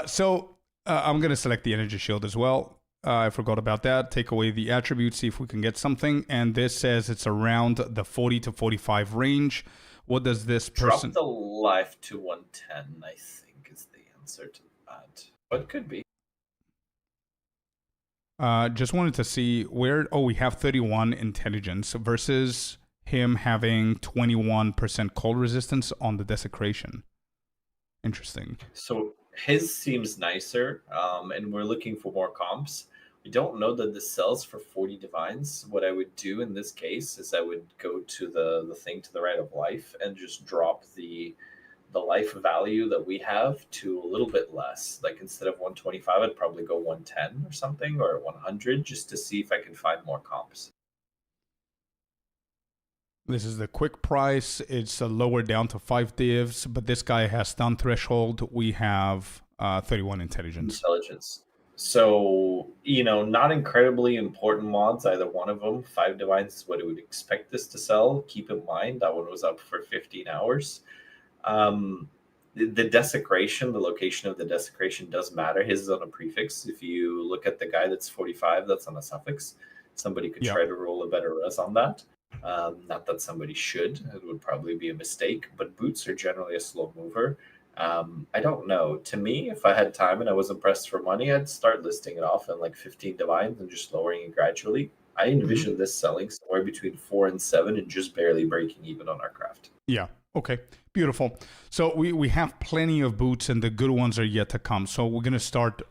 So I'm going to select the energy shield as well. I forgot about that. Take away the attribute, see if we can get something. And this says it's around the 40 to 45 range. What does this person... Drop the life to 110, I think, is the answer to that. But could be. Just wanted to see where... Oh, we have 31 intelligence versus him having 21% cold resistance on the desecration. Interesting. So his seems nicer, and we're looking for more comps. We don't know that this sells for 40 divines. What I would do in this case is I would go to the thing to the right of life and just drop the life value that we have to a little bit less. Like instead of 125, I'd probably go 110 or something, or 100, just to see if I can find more comps. This is the quick price. It's lower down to 5 divs, but this guy has stun threshold. We have 31 intelligence. So, not incredibly important mods, either one of them. 5 divines is what I would expect this to sell. Keep in mind, that one was up for 15 hours. The desecration, the location of the desecration does matter. His is on a prefix. If you look at the guy that's 45, that's on a suffix. Somebody could try to roll a better res on that. Not that somebody should. It would probably be a mistake, but boots are generally a slow mover. I don't know. To me, if I had time and I wasn't pressed for money, I'd start listing it off in like 15 divines and just lowering it gradually. I envision this selling somewhere between 4 and 7 and just barely breaking even on our craft. Yeah. Okay. Beautiful. So we have plenty of boots and the good ones are yet to come. So we're going to start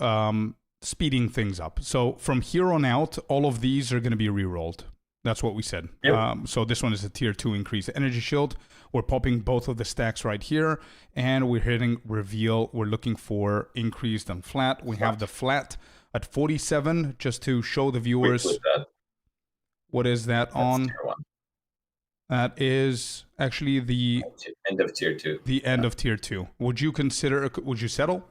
speeding things up. So from here on out, all of these are going to be re-rolled. That's what we said. Yep. So this one is a tier 2 increased energy shield. We're popping both of the stacks right here, and we're hitting reveal. We're looking for increased and flat. We have the flat at 47, just to show the viewers. What is that? That's on? Tier 1. That is actually the end of tier 2. The end of tier 2. Would you settle?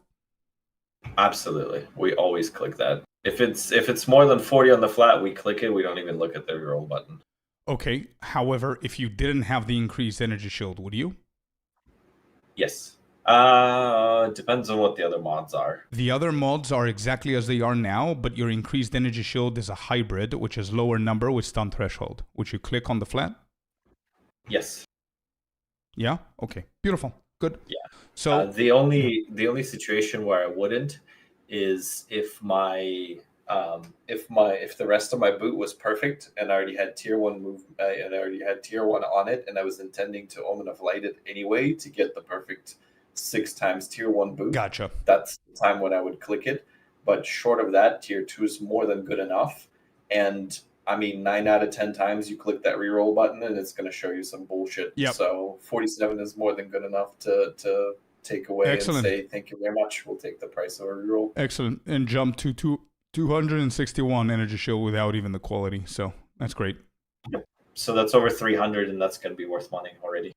Absolutely. We always click that. If it's more than 40 on the flat, we click it. We don't even look at the reroll button. Okay. However, if you didn't have the increased energy shield, would you? Yes. Depends on what the other mods are. The other mods are exactly as they are now, but your increased energy shield is a hybrid, which is lower number with stun threshold. Would you click on the flat? Yes. Yeah? Okay. Beautiful. Good. Yeah. So the only situation where I wouldn't is if the rest of my boot was perfect and I already had tier 1 move and I already had tier 1 on it, and I was intending to Omen of Light it anyway to get the perfect 6 times tier 1 boot. Gotcha. That's the time when I would click it. But short of that, tier 2 is more than good enough. And I mean, 9 out of 10 times you click that reroll button and it's going to show you some bullshit. Yep. So 47 is more than good enough to take away. Excellent. And say, thank you very much. We'll take the price of a reroll. Excellent. And jump to 261 energy shield without even the quality. So that's great. Yep. So that's over 300, and that's going to be worth money already.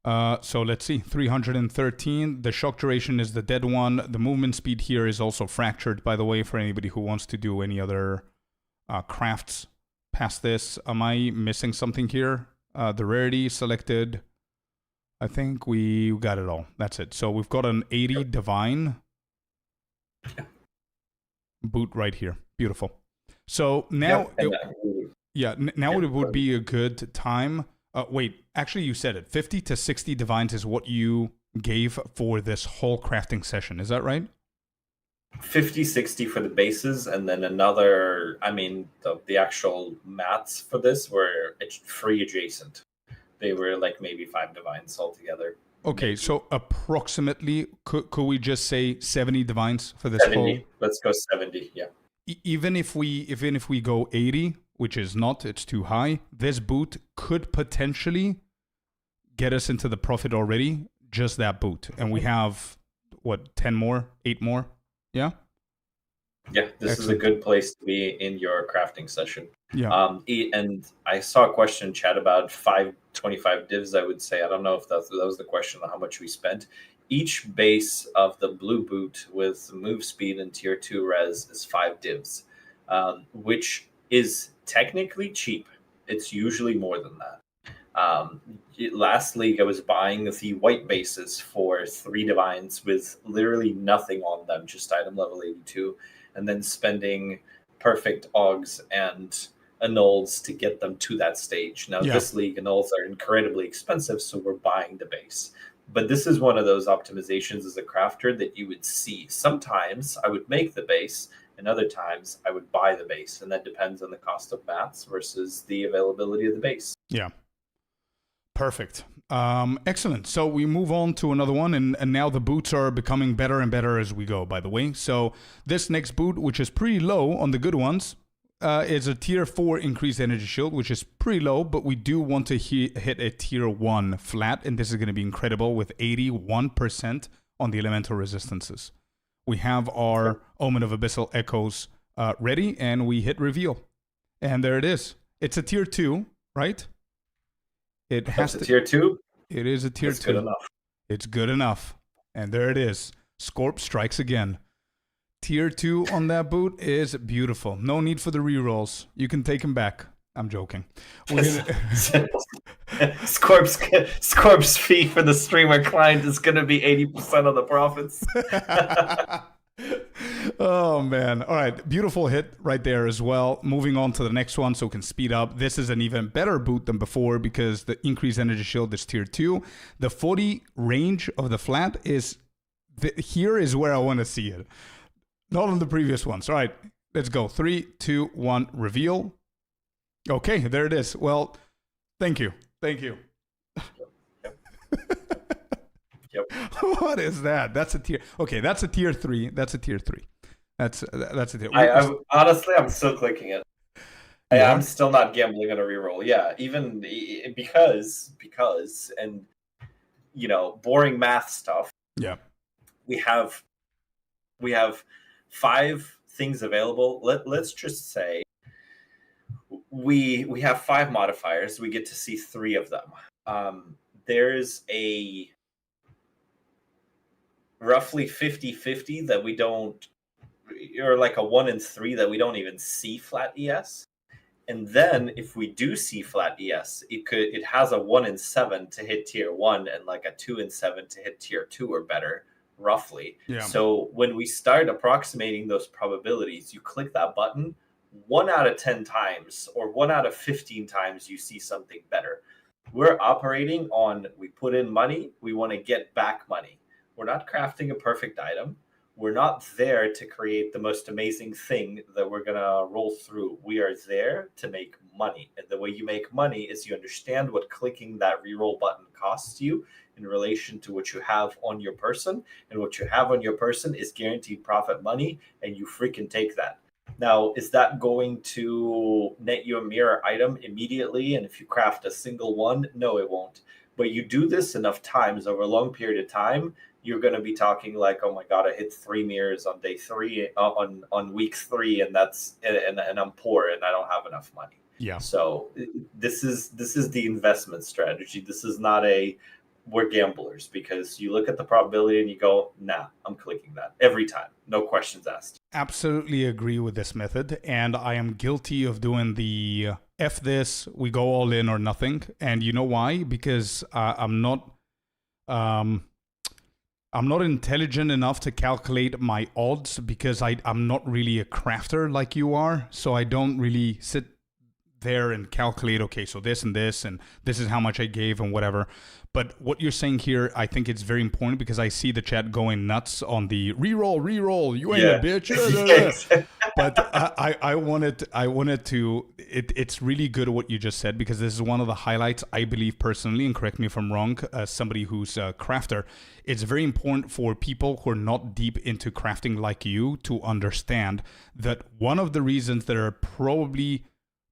So let's see, 313. The shock duration is the dead one. The movement speed here is also fractured, by the way, for anybody who wants to do any other crafts past this. Am I missing something here? The rarity selected. I think we got it all. That's it. So we've got an 80 divine boot right here. Beautiful. So now, now it would be a good time. Wait, actually you said it. 50 to 60 divines is what you gave for this whole crafting session. Is that right? 50, 60 for the bases, and then another, the actual mats for this were free adjacent. They were like maybe 5 divines altogether. Okay, maybe. So approximately, could we just say 70 divines for this 70. whole? Let's go 70, yeah. Even if we go 80, which is not, it's too high, this boot could potentially get us into the profit already, just that boot. And we have, 10 more, 8 more? Yeah? Yeah, this is a good place to be in your crafting session. Yeah. And I saw a question in chat about 525 divs, I would say. I don't know if that was the question on how much we spent. Each base of the blue boot with move speed and tier 2 res is 5 divs, which is technically cheap. It's usually more than that. Last league, I was buying the white bases for 3 divines with literally nothing on them, just item level 82, and then spending perfect augs and annuls to get them to that stage. Now, This league, annuls are incredibly expensive, so we're buying the base. But this is one of those optimizations as a crafter that you would see. Sometimes I would make the base, and other times I would buy the base, and that depends on the cost of mats versus the availability of the base. Yeah. Perfect. Excellent. So we move on to another one, and now the boots are becoming better and better as we go, by the way. So this next boot, which is pretty low on the good ones, is a tier 4 increased energy shield, which is pretty low, but we do want to hit a tier 1 flat, and this is going to be incredible with 81% on the elemental resistances. We have our Omen of Abyssal Echoes ready, and we hit reveal. And there it is. It's a tier 2, right? It has a tier 2? It is a tier 2. Good enough. It's good enough. And there it is. Scorp strikes again. Tier 2 on that boot is beautiful. No need for the rerolls. You can take him back. I'm joking. Scorp's fee for the streamer client is going to be 80% of the profits. Oh, man. All right. Beautiful hit right there as well. Moving on to the next one so we can speed up. This is an even better boot than before because the increased energy shield is tier 2. The 40 range of the flat is... here is where I want to see it. Not on the previous ones. All right. Let's go. 3, 2, 1, reveal. Okay. There it is. Well, thank you. Thank you. Yep. What is that? That's a tier. Okay, that's a tier 3. That's a tier 3. That's a tier. Honestly, I'm still clicking it. Yeah. I'm still not gambling on a reroll. Yeah, even because and boring math stuff. Yeah. We have 5 things available. Let's just say we have 5 modifiers. We get to see 3 of them. There's a roughly 50-50 that we don't, or like a 1 in 3 that we don't even see flat ES. And then if we do see flat ES, it has a 1 in 7 to hit tier 1 and like a 2 in 7 to hit tier 2 or better, roughly. Yeah. So when we start approximating those probabilities, you click that button, 1 out of 10 times or 1 out of 15 times you see something better. We're operating on, we put in money, we want to get back money. We're not crafting a perfect item. We're not there to create the most amazing thing that we're going to roll through. We are there to make money. And the way you make money is you understand what clicking that reroll button costs you in relation to what you have on your person. And what you have on your person is guaranteed profit money, and you freaking take that. Now, is that going to net you a mirror item immediately? And if you craft a single one, no, it won't. But you do this enough times over a long period of time, you're going to be talking like, oh my God, I hit 3 mirrors on day 3, on week 3, and and I'm poor and I don't have enough money. Yeah. So this is the investment strategy. This is not a we're gamblers, because you look at the probability and you go, nah, I'm clicking that every time. No questions asked. Absolutely agree with this method. And I am guilty of doing the F this, we go all in or nothing. And you know why? Because I'm not intelligent enough to calculate my odds, because I'm not really a crafter like you are. So I don't really sit there and calculate, okay, so this and this is how much I gave and whatever. But what you're saying here, I think it's very important, because I see the chat going nuts on the reroll, you ain't a bitch. But I wanted to, it's really good what you just said, because this is one of the highlights, I believe personally, and correct me if I'm wrong, as somebody who's a crafter, it's very important for people who are not deep into crafting like you to understand that one of the reasons that are probably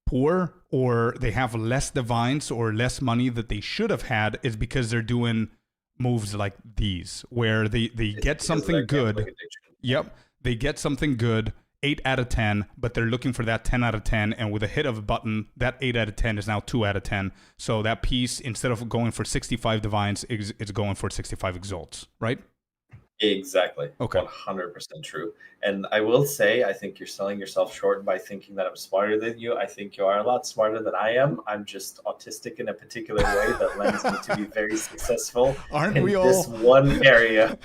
poor, or they have less divines or less money that they should have had, is because they're doing moves like these, where they get something good. Yep, they get something good, 8 out of 10, but they're looking for that 10 out of 10, and with a hit of a button, that 8 out of 10 is now 2 out of 10. So that piece, instead of going for 65 divines, it's going for 65 exalts, right? Exactly. Okay. 100% true. And I will say, I think you're selling yourself short by thinking that I'm smarter than you. I think you are a lot smarter than I am. I'm just autistic in a particular way that lends me to be very successful in this one area.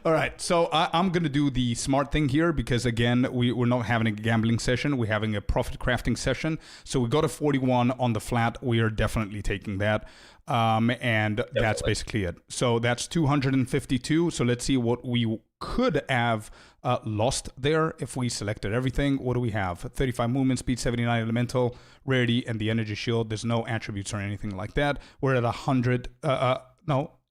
All right. So I'm going to do the smart thing here, because, again, we're not having a gambling session. We're having a profit crafting session. So we got a 41 on the flat. We are definitely taking that. And that's basically it. So that's 252. So let's see what we could have lost there if we selected everything. What do we have? 35 movement speed, 79 elemental, rarity, and the energy shield. There's no attributes or anything like that. We're at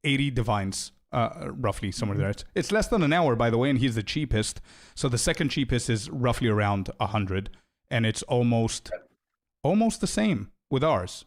80 divines, roughly somewhere there. It's less than an hour, by the way, and he's the cheapest. So the second cheapest is roughly around 100, and it's almost the same with ours.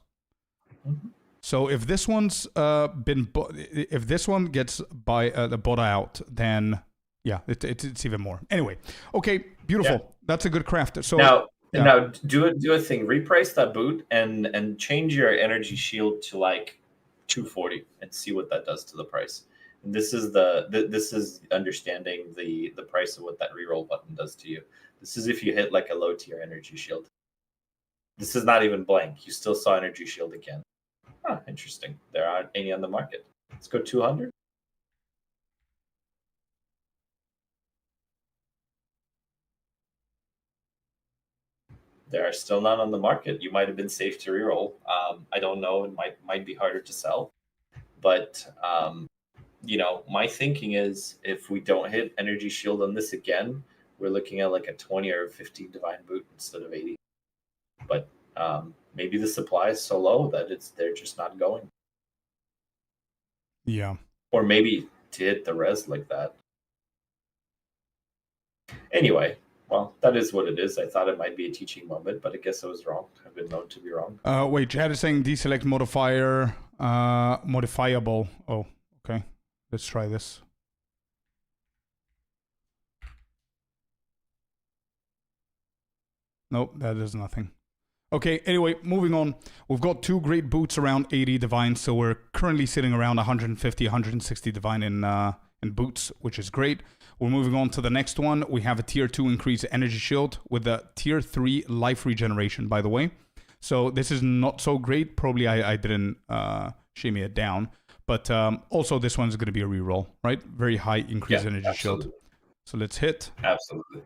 Mm-hmm. So if this one's if this one gets bought out, then yeah, it's even more. Anyway, okay, beautiful. Yeah. That's a good craft. So now do a thing. Reprice that boot and change your energy shield to like 240 and see what that does to the price. And this is understanding the price of what that reroll button does to you. This is if you hit like a low tier energy shield. This is not even blank. You still saw energy shield again. Huh, interesting. There aren't any on the market. Let's go 200. There are still none on the market. You might have been safe to reroll. I don't know. It might be harder to sell. But, my thinking is if we don't hit energy shield on this again, we're looking at like a 20 or 15 divine boot instead of 80. But maybe the supply is so low that they're just not going. Yeah. Or maybe to hit the res like that. Anyway, well, that is what it is. I thought it might be a teaching moment, but I guess I was wrong. I've been known to be wrong. Wait, Chad is saying deselect modifier, modifiable. Oh, okay. Let's try this. Nope, that is nothing. Okay, anyway, moving on. We've got 2 great boots around 80 divine, so we're currently sitting around 150, 160 divine in boots, which is great. We're moving on to the next one. We have a tier 2 increased energy shield with a tier 3 life regeneration, by the way. So this is not so great. Probably I didn't shimmy it down. But also this one's going to be a reroll, right? Very high increased energy shield. So let's hit. Absolutely.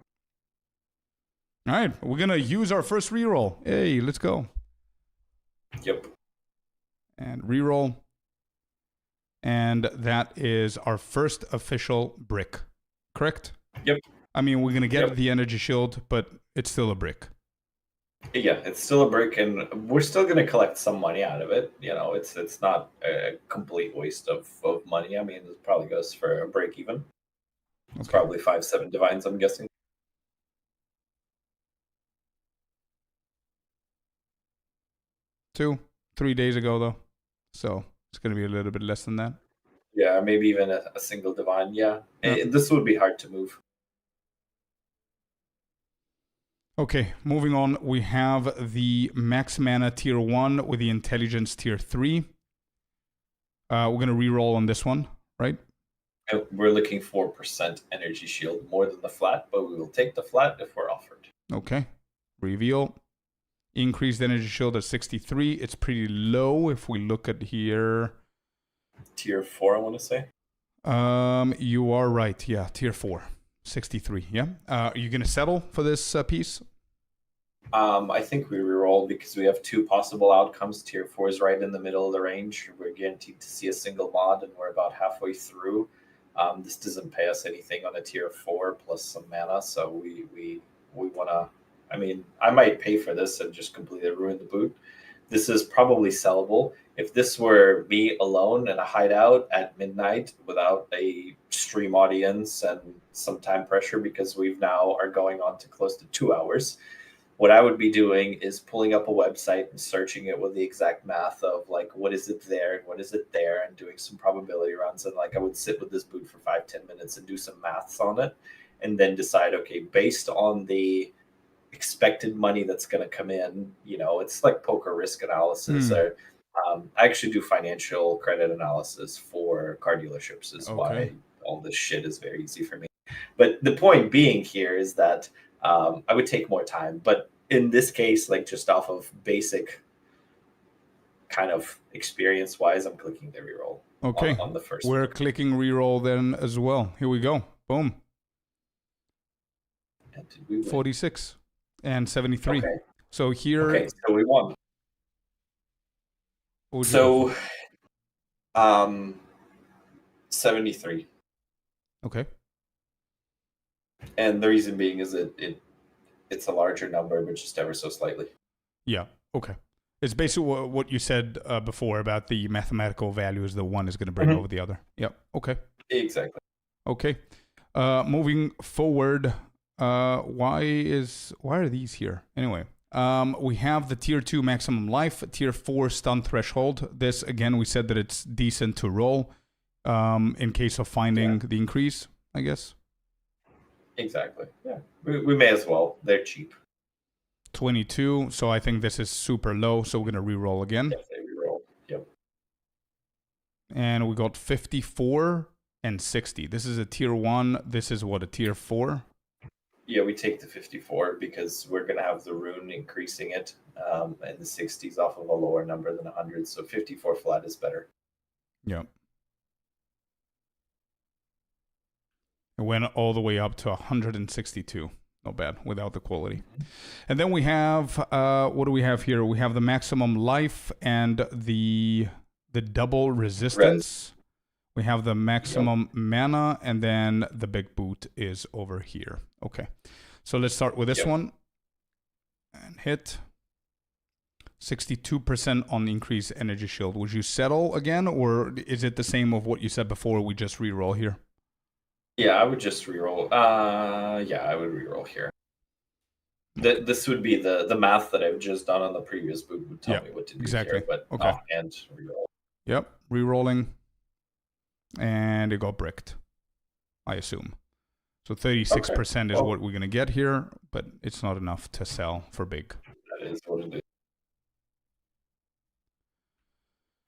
All right, we're going to use our first reroll. Hey, let's go. Yep. And reroll. And that is our first official brick, correct? Yep. I mean, we're going to get the energy shield, but it's still a brick. Yeah, it's still a brick, and we're still going to collect some money out of it. It's not a complete waste of money. I mean, it probably goes for a break even. It's probably 5-7 divines, I'm guessing. Two, 3 days ago, though. So it's going to be a little bit less than that. Yeah, maybe even a single divine. Yeah. This would be hard to move. Okay, moving on. We have the max mana tier 1 with the intelligence tier 3. We're going to reroll on this one, right? We're looking for percent energy shield more than the flat, but we will take the flat if we're offered. Okay. Reveal. Increased energy shield at 63. It's pretty low if we look at here. Tier 4, I want to say. You are right. Yeah, tier 4. 63. Yeah. Are you going to settle for this piece? I think we reroll because we have 2 possible outcomes. Tier 4 is right in the middle of the range. We're guaranteed to see a single mod, and we're about halfway through. This doesn't pay us anything on a tier 4 plus some mana, so we want to. I mean, I might pay for this and just completely ruin the boot. This is probably sellable. If this were me alone in a hideout at midnight without a stream audience and some time pressure, because we've now are going on to close to 2 hours, what I would be doing is pulling up a website and searching it with the exact math of like, what is it there and what is it there, and doing some probability runs. And like, I would sit with this boot for 5-10 minutes and do some maths on it, and then decide, okay, based on the expected money that's going to come in, it's like poker risk analysis. Or I actually do financial credit analysis for car dealerships, is why all this shit is very easy for me. But the point being here is that I would take more time, but in this case, like just off of basic kind of experience wise, I'm clicking the reroll. Okay, on the first we're clicking reroll then as well. Here we go. Boom. 46 and 73. Okay. So here. Okay, so we won. So, 73. Okay. And the reason being is it's a larger number, but just ever so slightly. Yeah. Okay. It's basically what you said before about the mathematical values the one is going to bring over the other. Yep. Okay. Exactly. Okay. Moving forward, why are these here? Anyway, we have the tier 2 maximum life, tier 4 stun threshold. This, again, we said that it's decent to roll in case of finding the increase, I guess. Exactly. Yeah. We may as well. They're cheap. 22. So I think this is super low. So we're going to reroll again. Yes, they reroll. Yep. And we got 54 and 60. This is a tier 1. This is what, a tier 4? Yeah, we take the 54 because we're going to have the rune increasing it and the 60s off of a lower number than 100. So 54 flat is better. Yeah. It went all the way up to 162. Not bad without the quality. And then we have, what do we have here? We have the maximum life and the double resistance. We have the maximum mana, and then the big boot is over here. Okay. So let's start with this one. And hit. 62% on increased energy shield. Would you settle again, or is it the same of what you said before? We just reroll here. Yeah, I would just reroll. Yeah, I would reroll here. This would be the math that I've just done on the previous boot would tell me what to do here, but and reroll. Yep, rerolling. And it got bricked, I assume. So 36% is what we're going to get here, but it's not enough to sell for big. That is what it is.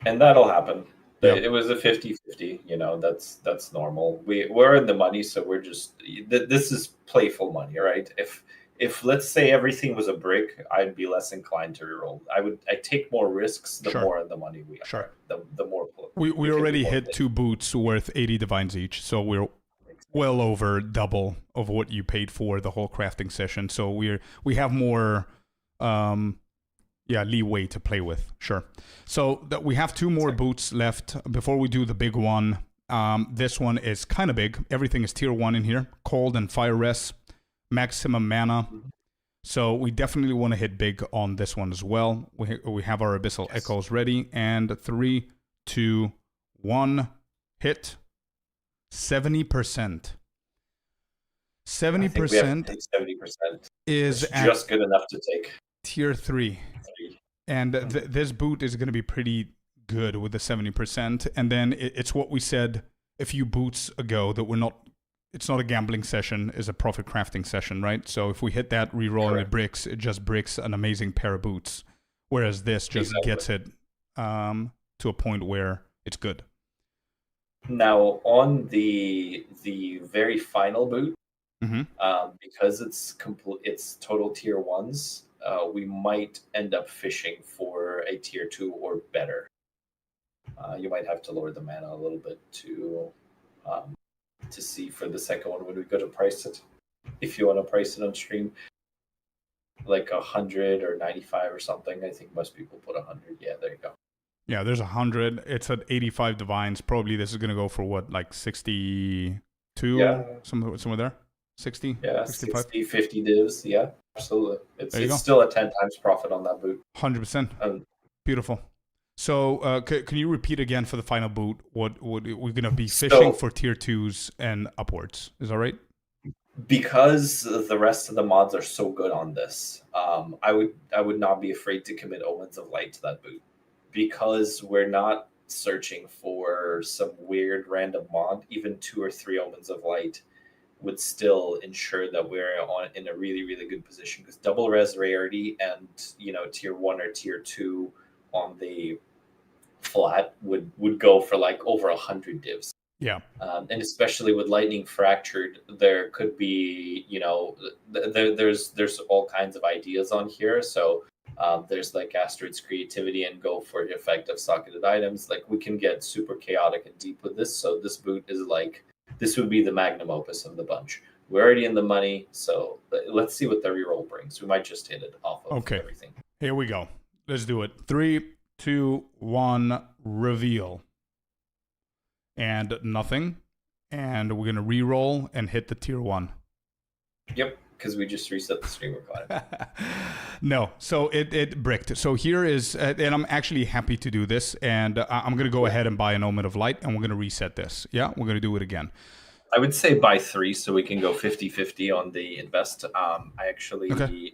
And that'll happen. Yep. It was a 50-50, that's normal. We're in the money, so we're just, this is playful money, right? If let's say everything was a brick, I'd be less inclined to reroll. I take more risks the more in the money we are. The more we already hit 2 boots worth 80 divines each, so we're well over double of what you paid for the whole crafting session. So we have more leeway to play with. Sure. So we have 2 more boots left before we do the big one. This one is kind of big. Everything is tier 1 in here. Cold and fire res, maximum mana. So we definitely want to hit big on this one as well. We have our Abyssal Echoes ready. And 3, 2, 1, hit. 70%. 70% is just good enough to take. Tier 3. And this boot is going to be pretty good with the 70%. And then it's what we said a few boots ago that it's not a gambling session, it's a profit crafting session, right? So if we hit that reroll and it bricks, it just bricks an amazing pair of boots. Whereas this just gets it to a point where it's good. Now on the very final boot, Mm-hmm. because it's total tier ones, we might end up fishing for a tier 2 or better. You might have to lower the mana a little bit to see for the second one when we go to price it. If you want to price it on stream, like 100 or 95 or something. I think most people put 100. Yeah, there you go. Yeah, there's 100. It's at 85 divines. Probably this is gonna go for what, like 62? Yeah. Somewhere there. 60? Yeah, 65? 60, 50 divs. Yeah, absolutely. There you go. It's still a 10 times profit on that boot. 100%. Beautiful. So, can you repeat again for the final boot? What we're gonna be fishing for tier 2s and upwards? Is that right? Because the rest of the mods are so good on this, I would not be afraid to commit Omens of Light to that boot, because we're not searching for some weird random mod. Even 2 or 3 Omens of Light would still ensure that we're in a really, really good position, because double res rarity and tier 1 or tier 2 on the flat would go for like over 100 divs. Yeah. And especially with Lightning Fractured, there could be, there's all kinds of ideas on here. So there's like Asteroid's Creativity and go for effective socketed items. Like, we can get super chaotic and deep with this. So this boot is like, this would be the magnum opus of the bunch. We're already in the money, so let's see what the reroll brings. We might just hit it off of everything. Here we go. Let's do it. 3, 2, 1, reveal. And nothing. And we're going to re-roll and hit the tier 1. Yep, because we just reset the stream recording. No, so it bricked. So here is, and I'm actually happy to do this, and I'm going to go ahead and buy an Omen of Light, and we're going to reset this. Yeah, we're going to do it again. I would say buy 3 so we can go 50-50 on the invest. I actually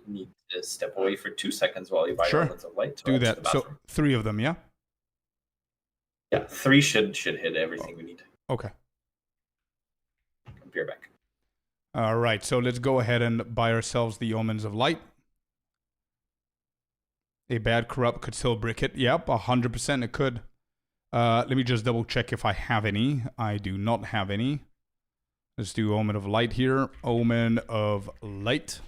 need to step away for 2 seconds while you buy Omens of Light. Do that. So 3 of them, yeah? Yeah, 3 should hit everything we need. Okay. I'll be right back. All right, so let's go ahead and buy ourselves the Omens of Light. A bad corrupt could still brick it. Yep, 100% it could. Let me just double check if I have any. I do not have any. Let's do Omen of Light here. Omen of Light.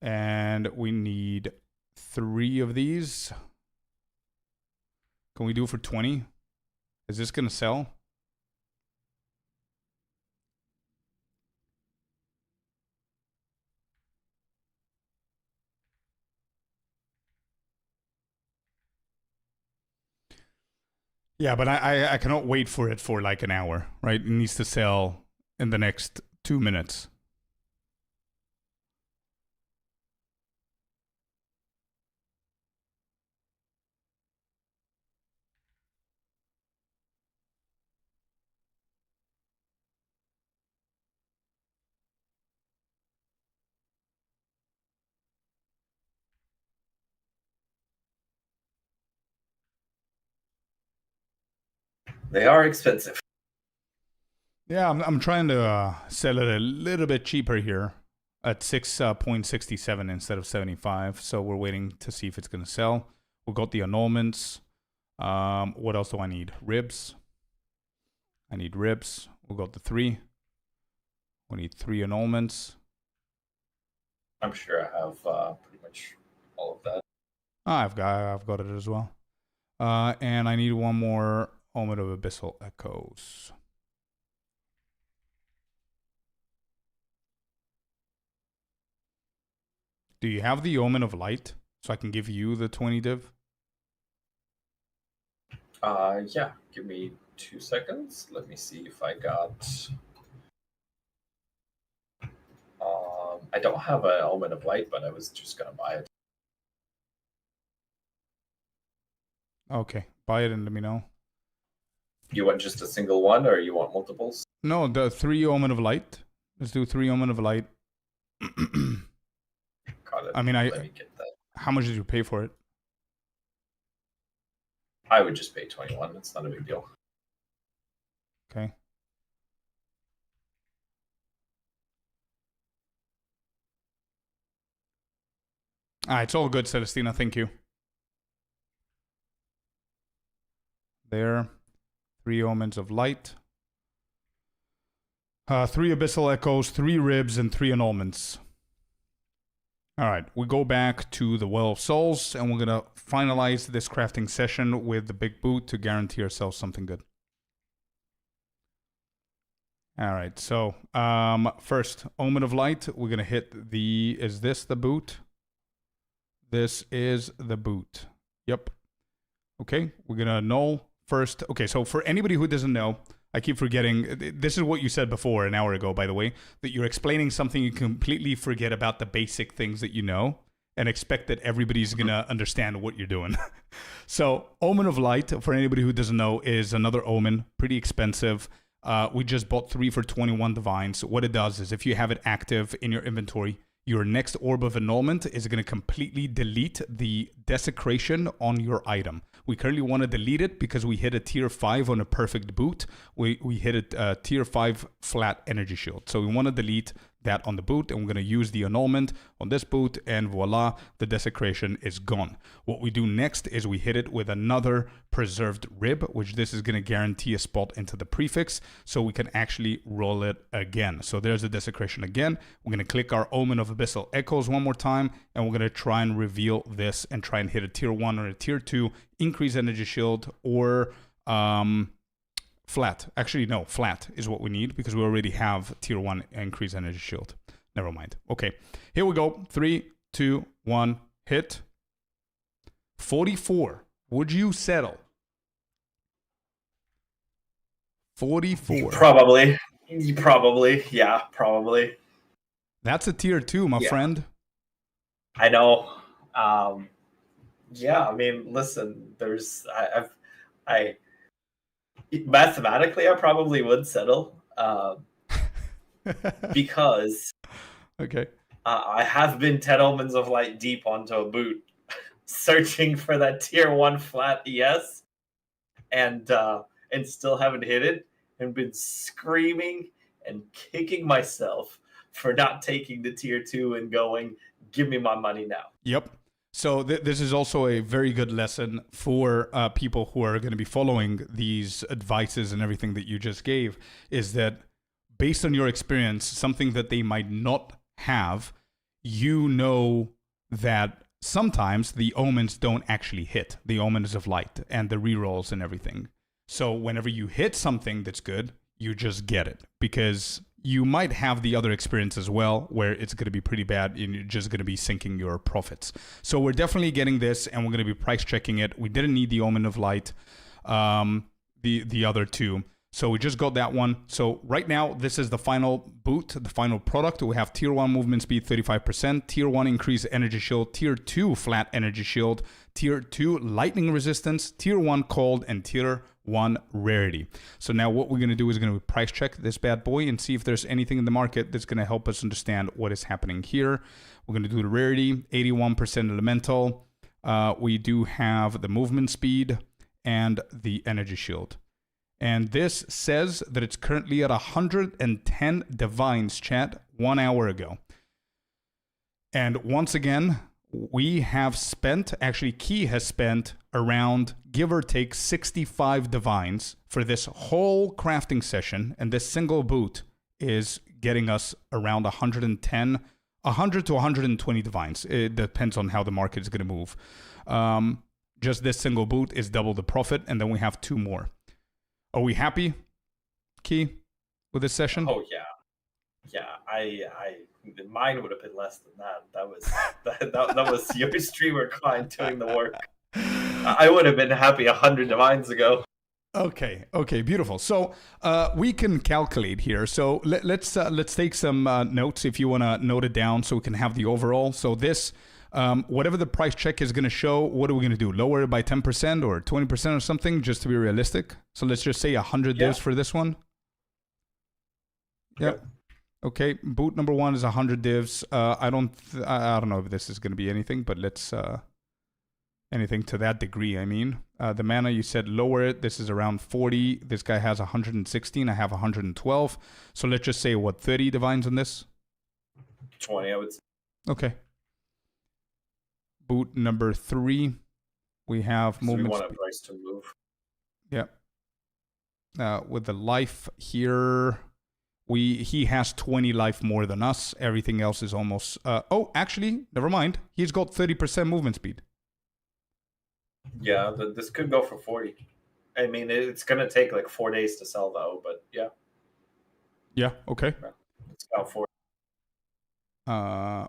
And we need 3 of these. Can we do it for 20? Is this going to sell? Yeah, but I cannot wait for it for like an hour, right? It needs to sell in the next 2 minutes. They are expensive. Yeah, I'm trying to sell it a little bit cheaper here at 6.67 instead of 75. So we're waiting to see if it's going to sell. We got the annulments. What else do I need? Ribs. I need ribs. We got the 3. We need 3 annulments. I'm sure I have pretty much all of that. I've got it as well. And I need 1 more Omen of Abyssal Echoes. Do you have the Omen of Light so I can give you the 20 div? Yeah, give me 2 seconds. Let me see if I got. I don't have an Omen of Light, but I was just gonna buy it. Okay, buy it and let me know. You want just a single one, or you want multiples? No, the 3 Omen of Light. Let's do 3 Omen of Light. Got it. I mean, Let me get that. How much did you pay for it? I would just pay 21. It's not a big deal. Okay. It's all good, Celestina. Thank you. There. 3 Omens of Light. 3 Abyssal Echoes, 3 Ribs, and 3 Annulments. All right, we go back to the Well of Souls, and we're going to finalize this crafting session with the big boot to guarantee ourselves something good. All right, so first, Omen of Light. We're going to hit the... Is this the boot? This is the boot. Yep. Okay, we're going to annul first. Okay, so for anybody who doesn't know, I keep forgetting. This is what you said before, an hour ago, by the way, that you're explaining something, you completely forget about the basic things that you know and expect that everybody's going to understand what you're doing. So Omen of Light, for anybody who doesn't know, is another Omen, pretty expensive. We just bought 3 for 21 divines. What it does is if you have it active in your inventory, your next Orb of Annulment is going to completely delete the desecration on your item. We currently want to delete it because we hit a tier 5 on a perfect boot. We hit a tier 5 flat energy shield. So we want to delete that on the boot, and we're going to use the annulment on this boot, and voila, the desecration is gone. What we do next is we hit it with another preserved rib, which this is going to guarantee a spot into the prefix, so we can actually roll it again. So there's the desecration again. We're going to click our Omen of Abyssal Echoes one more time, and we're going to try and reveal this and try and hit a tier 1 or a tier 2 increase energy shield, or flat. Actually, no, flat is what we need because we already have tier 1 increase energy shield. Never mind. Okay, here we go. 3, 2, 1, hit. 44. Would you settle? 44. Probably. Yeah, probably. That's a tier 2, my friend. I know. Yeah, I mean, listen, mathematically, I probably would settle because I have been 10 Omens of Light deep onto a boot, searching for that tier 1 flat ES, and still haven't hit it, and been screaming and kicking myself for not taking the tier 2 and going, give me my money now. Yep. So this is also a very good lesson for people who are going to be following these advices and everything that you just gave, is that based on your experience, something that they might not have, you know that sometimes the omens don't actually hit, the omens of light and the rerolls and everything. So whenever you hit something that's good, you just get it, because you might have the other experience as well where it's going to be pretty bad and you're just going to be sinking your profits. So we're definitely getting this, and we're going to be price checking it. We didn't need the Omen of Light, the other two. So we just got that one. So right now, this is the final boot, the final product. We have tier 1 movement speed 35%, tier 1 increased energy shield, tier 2 flat energy shield, tier 2 lightning resistance, tier 1 cold, and tier 1 rarity. So now what we're going to do is going to price check this bad boy and see if there's anything in the market that's going to help us understand what is happening here. We're going to do the rarity, 81% elemental. We do have the movement speed and the energy shield. And this says that it's currently at 110 divines, chat, 1 hour ago. And once again, we have spent, actually Key has spent around, give or take, 65 divines for this whole crafting session. And this single boot is getting us around 110, 100 to 120 divines. It depends on how the market is going to move. Just this single boot is double the profit. And then we have 2 more. Are we happy, Key, with this session? Oh, yeah. Yeah, mine would have been less than that. That was your streamer client doing the work. I would have been happy 100 divines ago. Okay, beautiful. So we can calculate here. So let's take some notes if you want to note it down so we can have the overall. So this, whatever the price check is going to show, what are we going to do? Lower it by 10% or 20% or something, just to be realistic? So let's just say 100 divs for this one. Yep. Okay, boot number 1 is 100 divs. I don't know if this is going to be anything, but let's anything to that degree. I mean, the mana, you said lower it. This is around 40. This guy has 116. I have 112. So let's just say 30 divines on this. 20, I would say. Okay. Boot number 3, we have movement. We want a price to move. Yep. with the life here, he has 20 life more than us. Everything else is almost... actually, never mind. He's got 30% movement speed. Yeah, this could go for 40. I mean, it's going to take like 4 days to sell, though, but yeah. Yeah, okay. It's about 40.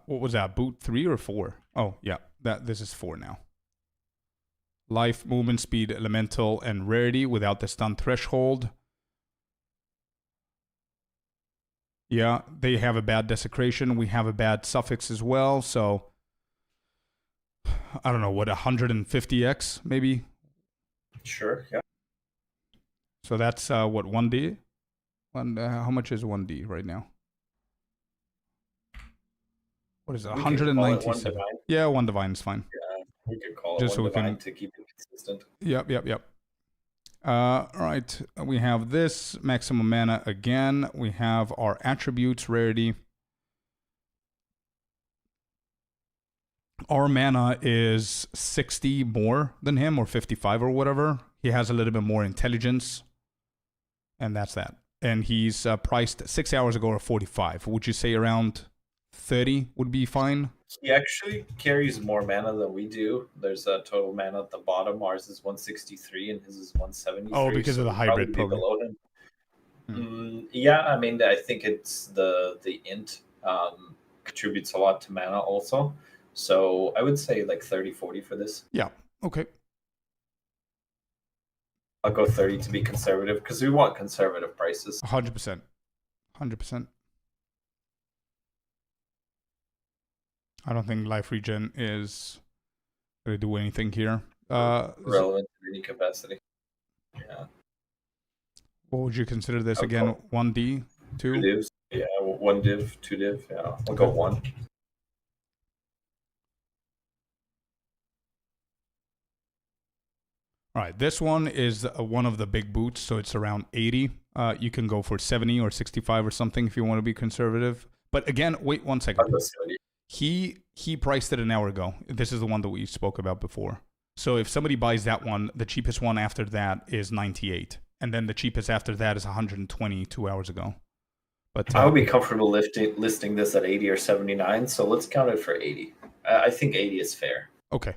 What was that, boot 3 or 4? Oh, yeah, this is 4 now. Life, movement speed, elemental, and rarity without the stun threshold. Yeah, they have a bad desecration. We have a bad suffix as well, so... I don't know, what, 150x, maybe? Sure, yeah. So that's, what, 1D? How much is 1D right now? What is it, 197? Yeah, 1 divine is fine. Yeah, we could call it just 1 so divine we can... to keep it consistent. Yep. All right, we have this, maximum mana again. We have our attributes, rarity. Our mana is 60 more than him, or 55 or whatever. He has a little bit more intelligence, and that's that. And he's priced 6 hours ago at 45. Would you say around 30 would be fine? He actually carries more mana than we do. There's a total mana at the bottom. Ours is 163 and his is 173. Oh, because of the hybrid, probably. Below him. Yeah, I mean, I think it's the int contributes a lot to mana also. So I would say like 30, 40 for this. Yeah, okay. I'll go 30 to be conservative because we want conservative prices. 100%. 100%. I don't think life regen is going to do anything here. Relevant in any capacity. Yeah. What would you consider this again? 1D? 2? 2 divs. Yeah, 1 div, 2 div. Yeah, I'll go 1. All right, this one is one of the big boots, so it's around 80. You can go for 70 or 65 or something if you want to be conservative. But again, wait 1 second. He priced it an hour ago. This is the one that we spoke about before. So if somebody buys that one, the cheapest one after that is 98. And then the cheapest after that is 120 2 hours ago. But I would be comfortable listing this at 80 or 79, so let's count it for 80. I think 80 is fair. Okay.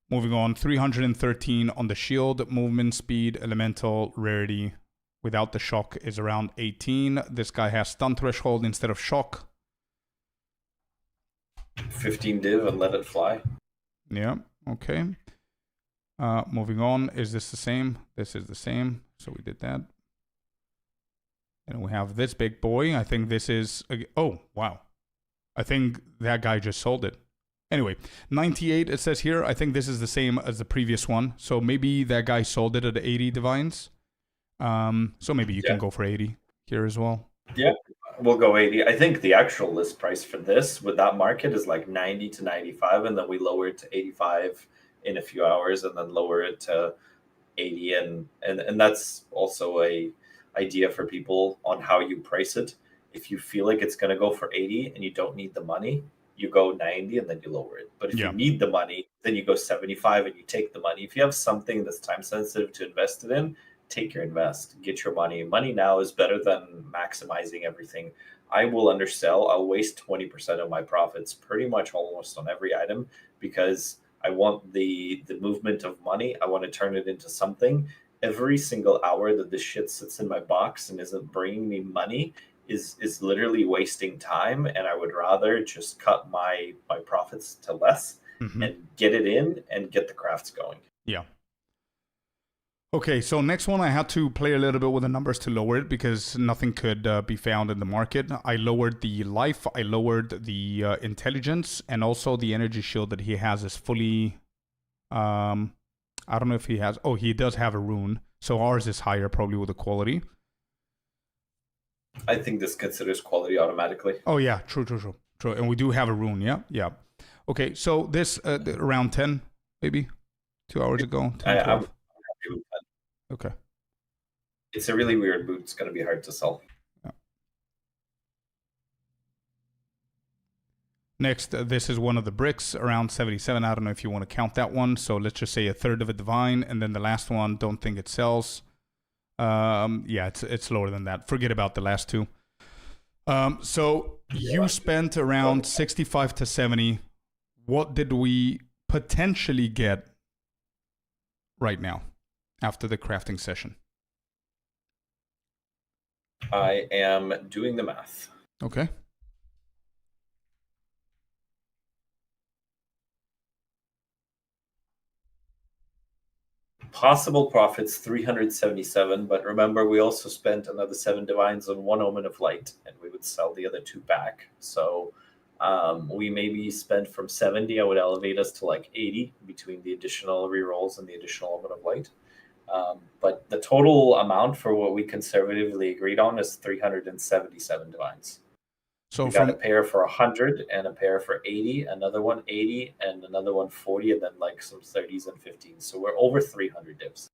Moving on, 313 on the shield, movement speed, elemental, rarity. Without the shock is around 18. This guy has stun threshold instead of shock. 15 div and let it fly. Yeah, okay. Moving on, is this the same? This is the same, so we did that. And we have this big boy. I think this is... Oh, wow. I think that guy just sold it. Anyway, 98 it says here. I think this is the same as the previous one. So maybe that guy sold it at 80 divines. So maybe you can go for 80 here as well. Yeah, we'll go 80. I think the actual list price for this with that market is like 90 to 95, and then we lower it to 85 in a few hours, and then lower it to 80, and that's also a idea for people on how you price it. If you feel like it's going to go for 80 and you don't need the money, you go 90 and then you lower it. But if you need the money, then you go 75 and you take the money. If you have something that's time sensitive to invest it in, take your invest, get your money. Money now is better than maximizing everything. I will undersell. I'll waste 20% of my profits pretty much almost on every item because I want the movement of money. I want to turn it into something. Every single hour that this shit sits in my box and isn't bringing me money is literally wasting time, and I would rather just cut my profits to less and get it in and get the crafts going. Yeah. Okay, so next one I had to play a little bit with the numbers to lower it because nothing could be found in the market. I lowered the life, I lowered the intelligence, and also the energy shield that he has is fully... I don't know if he has... Oh, he does have a rune, so ours is higher probably with the quality. I think this considers quality automatically. Oh, yeah. True. And we do have a rune, yeah. Okay, so this around 10, maybe? 2 hours ago? 10, I'm happy with that. Okay. It's a really weird boot. It's going to be hard to sell. Yeah. Next, this is one of the bricks, around 77. I don't know if you want to count that one. So let's just say a third of a divine. And then the last one, don't think it sells. Yeah, it's lower than that. Forget about the last two. So you spent around 65 to 70. What did we potentially get right now after the crafting session? I am doing the math. Okay. Possible profits 377, but remember we also spent another 7 divines on 1 omen of light, and we would sell the other 2 back. So we maybe spent from 70. I would elevate us to like 80 between the additional rerolls and the additional omen of light. But the total amount for what we conservatively agreed on is 377 divines. So we got a pair for 100 and a pair for 80, another one 80 and another one 40, and then like some 30s and 15s. So we're over 300 divs.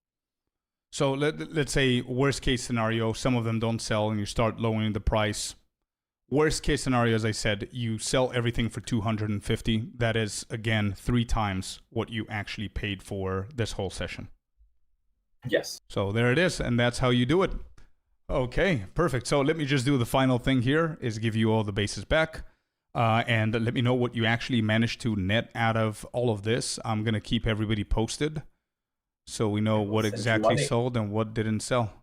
So let's say worst case scenario, some of them don't sell and you start lowering the price. Worst case scenario, as I said, you sell everything for 250. That is, again, 3 times what you actually paid for this whole session. Yes. So there it is, and that's how you do it. Okay, perfect. So let me just do the final thing here is give you all the bases back. And let me know what you actually managed to net out of all of this. I'm going to keep everybody posted so we know what exactly sold and what didn't sell.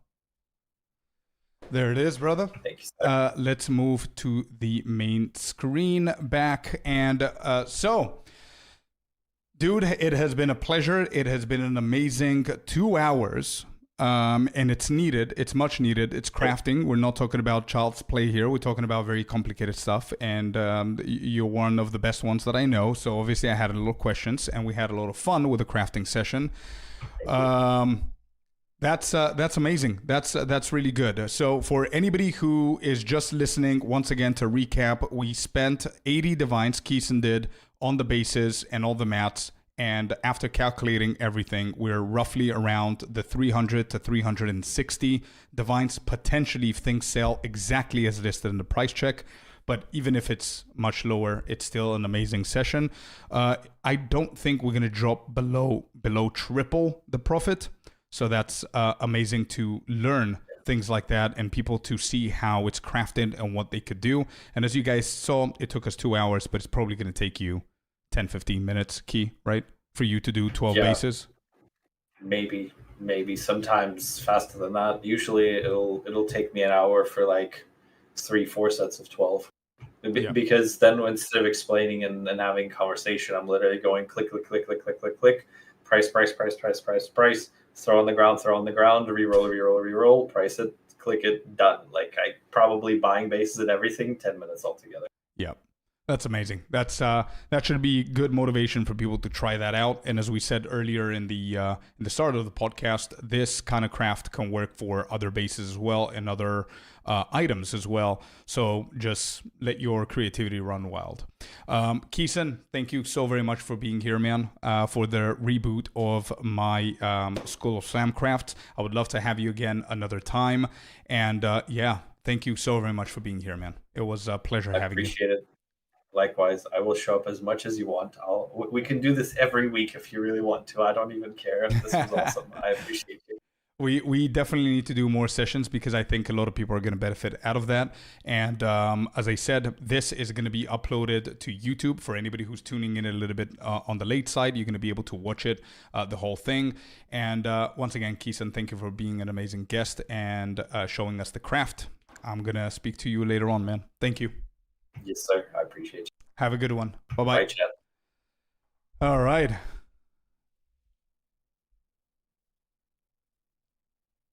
There it is, brother. Thank you, sir. Let's move to the main screen back. And so, dude, it has been a pleasure. It has been an amazing 2 hours. And it's needed. It's much needed. It's crafting. We're not talking about child's play here. We're talking about very complicated stuff. And you're one of the best ones that I know. So obviously I had a lot of questions and we had a lot of fun with the crafting session. That's amazing. That's really good. So for anybody who is just listening, once again, to recap, we spent 80 divines, Keeson did, on the bases and all the mats. And after calculating everything, we're roughly around the 300 to 360 divines, potentially if things sell exactly as listed in the price check. But even if it's much lower, it's still an amazing session. I don't think we're going to drop below triple the profit. So that's amazing to learn things like that and people to see how it's crafted and what they could do. And as you guys saw, it took us 2 hours, but it's probably going to take you 10, 15 minutes, Key, right? For you to do 12 bases? Maybe sometimes faster than that. Usually it'll take me an hour for like 3-4 sets of 12. Because then instead of explaining and having conversation, I'm literally going click, price, throw on the ground, reroll, price it, click it, done. Like I probably buying bases and everything, 10 minutes altogether. Yeah. That's amazing. That should be good motivation for people to try that out. And as we said earlier in the start of the podcast, this kind of craft can work for other bases as well and other items as well. So just let your creativity run wild. Keeson, thank you so very much for being here, man. For the reboot of my School of Slamcraft. I would love to have you again another time. And thank you so very much for being here, man. It was a pleasure having you. I appreciate it. Likewise, I will show up as much as you want. We can do this every week if you really want to. I don't even care. This is awesome. I appreciate you. We definitely need to do more sessions because I think a lot of people are going to benefit out of that. And as I said, this is going to be uploaded to YouTube for anybody who's tuning in a little bit on the late side. You're going to be able to watch it, the whole thing. And once again, Keeson, thank you for being an amazing guest and showing us the craft. I'm going to speak to you later on, man. Thank you. Yes, sir. I appreciate you. Have a good one. Bye-bye. Bye, chat. All right.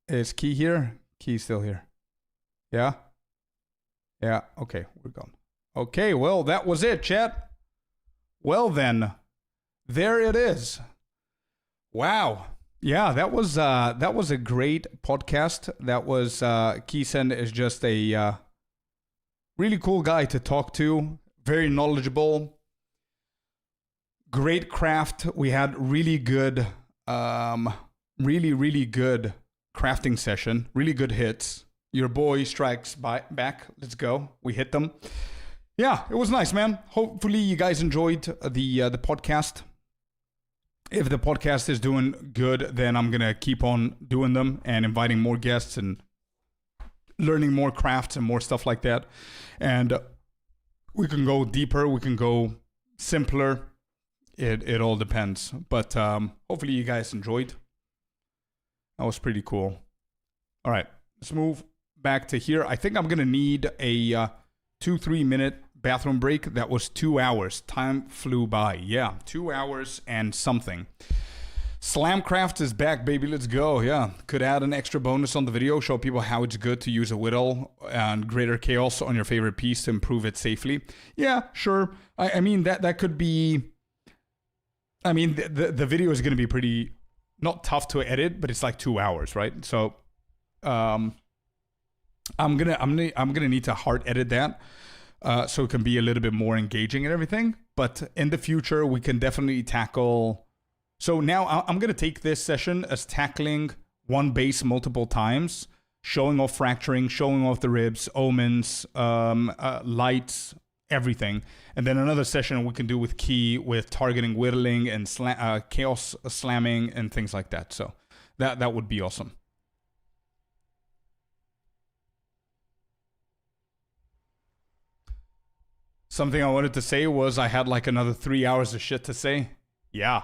Is Key here? Key's still here. Yeah? Yeah. Okay. We're gone. Okay. Well, that was it, chat. Well, then. There it is. Wow. Yeah, that was a great podcast. That was Keeson is just a really cool guy to talk to, very knowledgeable, great craft. We had really good, really good crafting session, really good hits. Your boy strikes back. Let's go. We hit them. Yeah, it was nice, man. Hopefully you guys enjoyed the podcast. if the podcast is doing good, then I'm going to keep on doing them and inviting more guests and learning more crafts and more stuff like that. And we can go deeper, we can go simpler. It all depends. But hopefully you guys enjoyed. That was pretty cool. All right, let's move back to here. I think I'm going to need a 2-3 minute bathroom break. That was 2 hours. Time flew by. Yeah, 2 hours and something. Slamcraft is back, baby. Let's go. Yeah, could add an extra bonus on the video, show people how it's good to use a whittle and greater chaos on your favorite piece to improve it safely. Yeah, sure. I mean, that could be... I mean, the video is going to be pretty... not tough to edit, but it's like 2 hours, right? So I'm gonna need to hard edit that so it can be a little bit more engaging and everything. But in the future, we can definitely tackle... So now I'm gonna take this session as tackling one base multiple times, showing off fracturing, showing off the ribs, omens, lights, everything. And then another session we can do with key, with targeting whittling and chaos slamming and things like that. So that would be awesome. Something I wanted to say was I had like another 3 hours of shit to say. Yeah,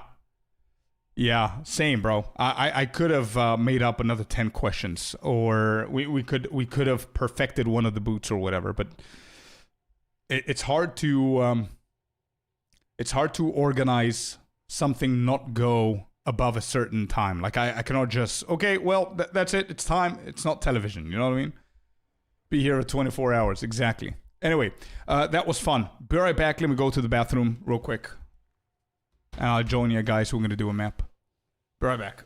same, bro. I could have made up another 10 questions, or we could have perfected one of the boots or whatever, but it's hard to organize something not go above a certain time. Like I cannot just, okay, well, that's it. It's time. It's not television. You know what I mean? Be here at 24 hours. Exactly. Anyway, that was fun. Be right back. Let me go to the bathroom real quick. And I'll join you guys. We're going to do a map. Be right back.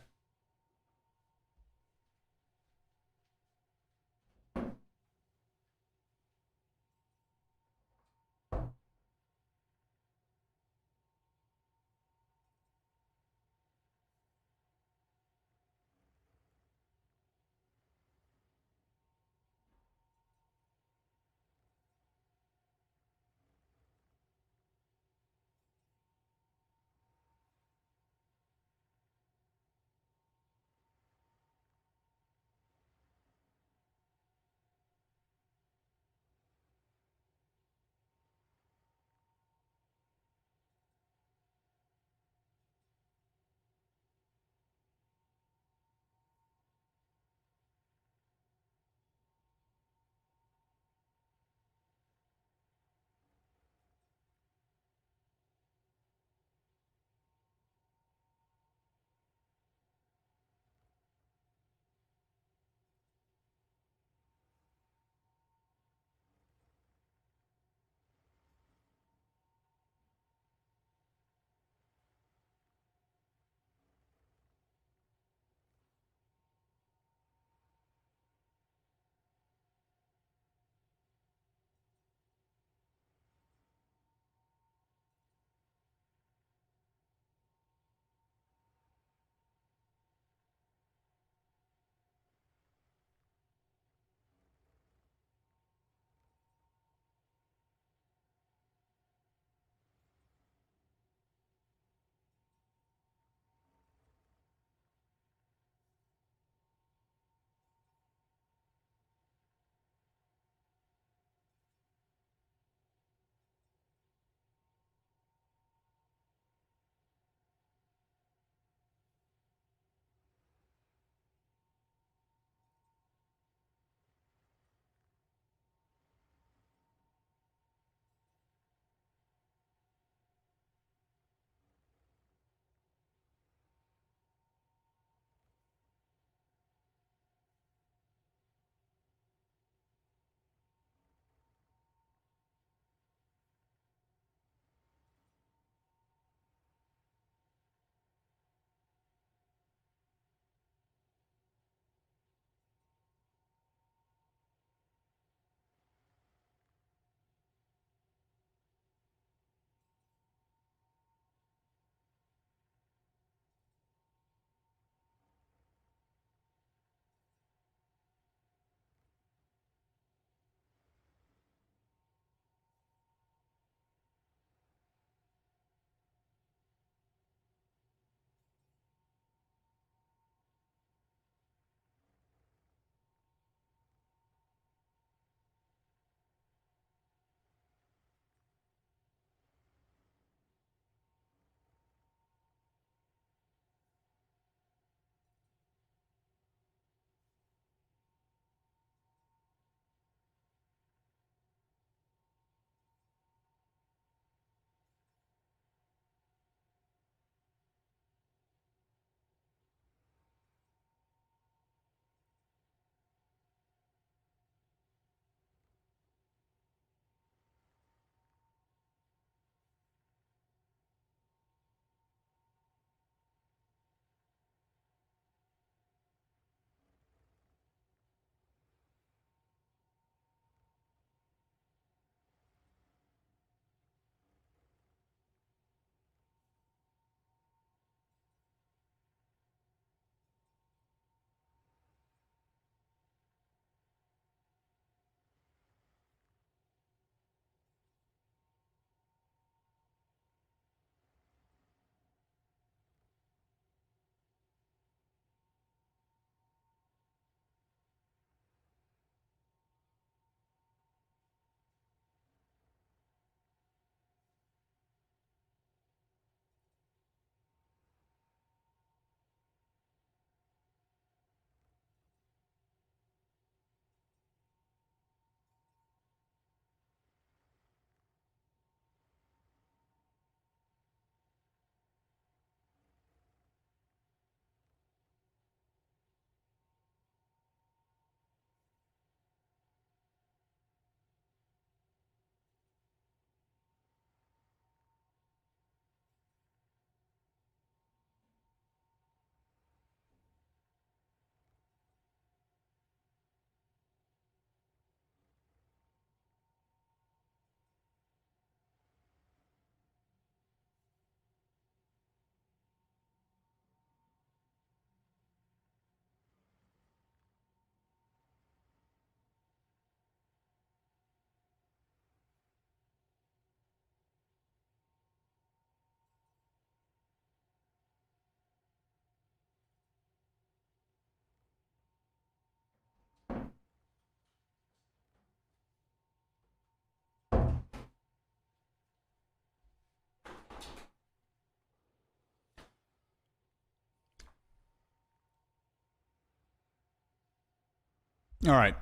All right,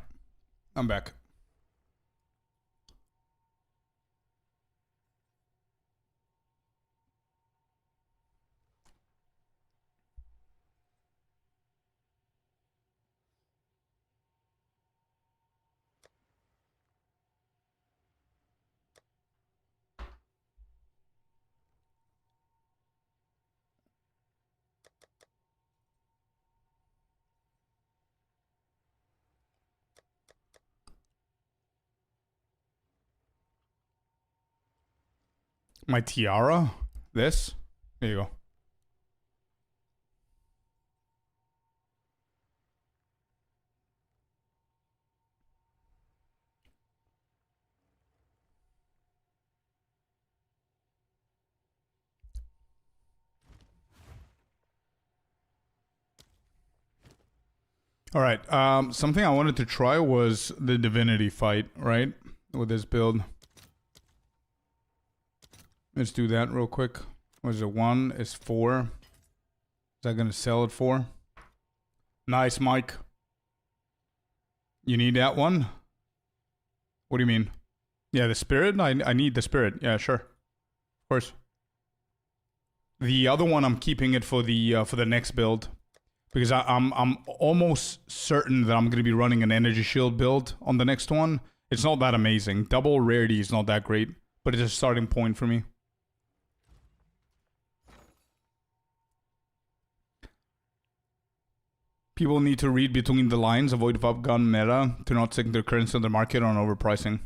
I'm back. My tiara? This? There you go. All right. Something I wanted to try was the divinity fight, right? With this build. Let's do that real quick. What is it? 1 is 4. Is that gonna sell it for? Nice, Mike. You need that one? What do you mean? Yeah, the spirit? I need the spirit. Yeah, sure. Of course. The other one, I'm keeping it for the next build. Because I'm almost certain that I'm going to be running an energy shield build on the next one. It's not that amazing. Double rarity is not that great, but it's a starting point for me. People need to read between the lines, avoid up gun meta to not sink their currency on the market on overpricing.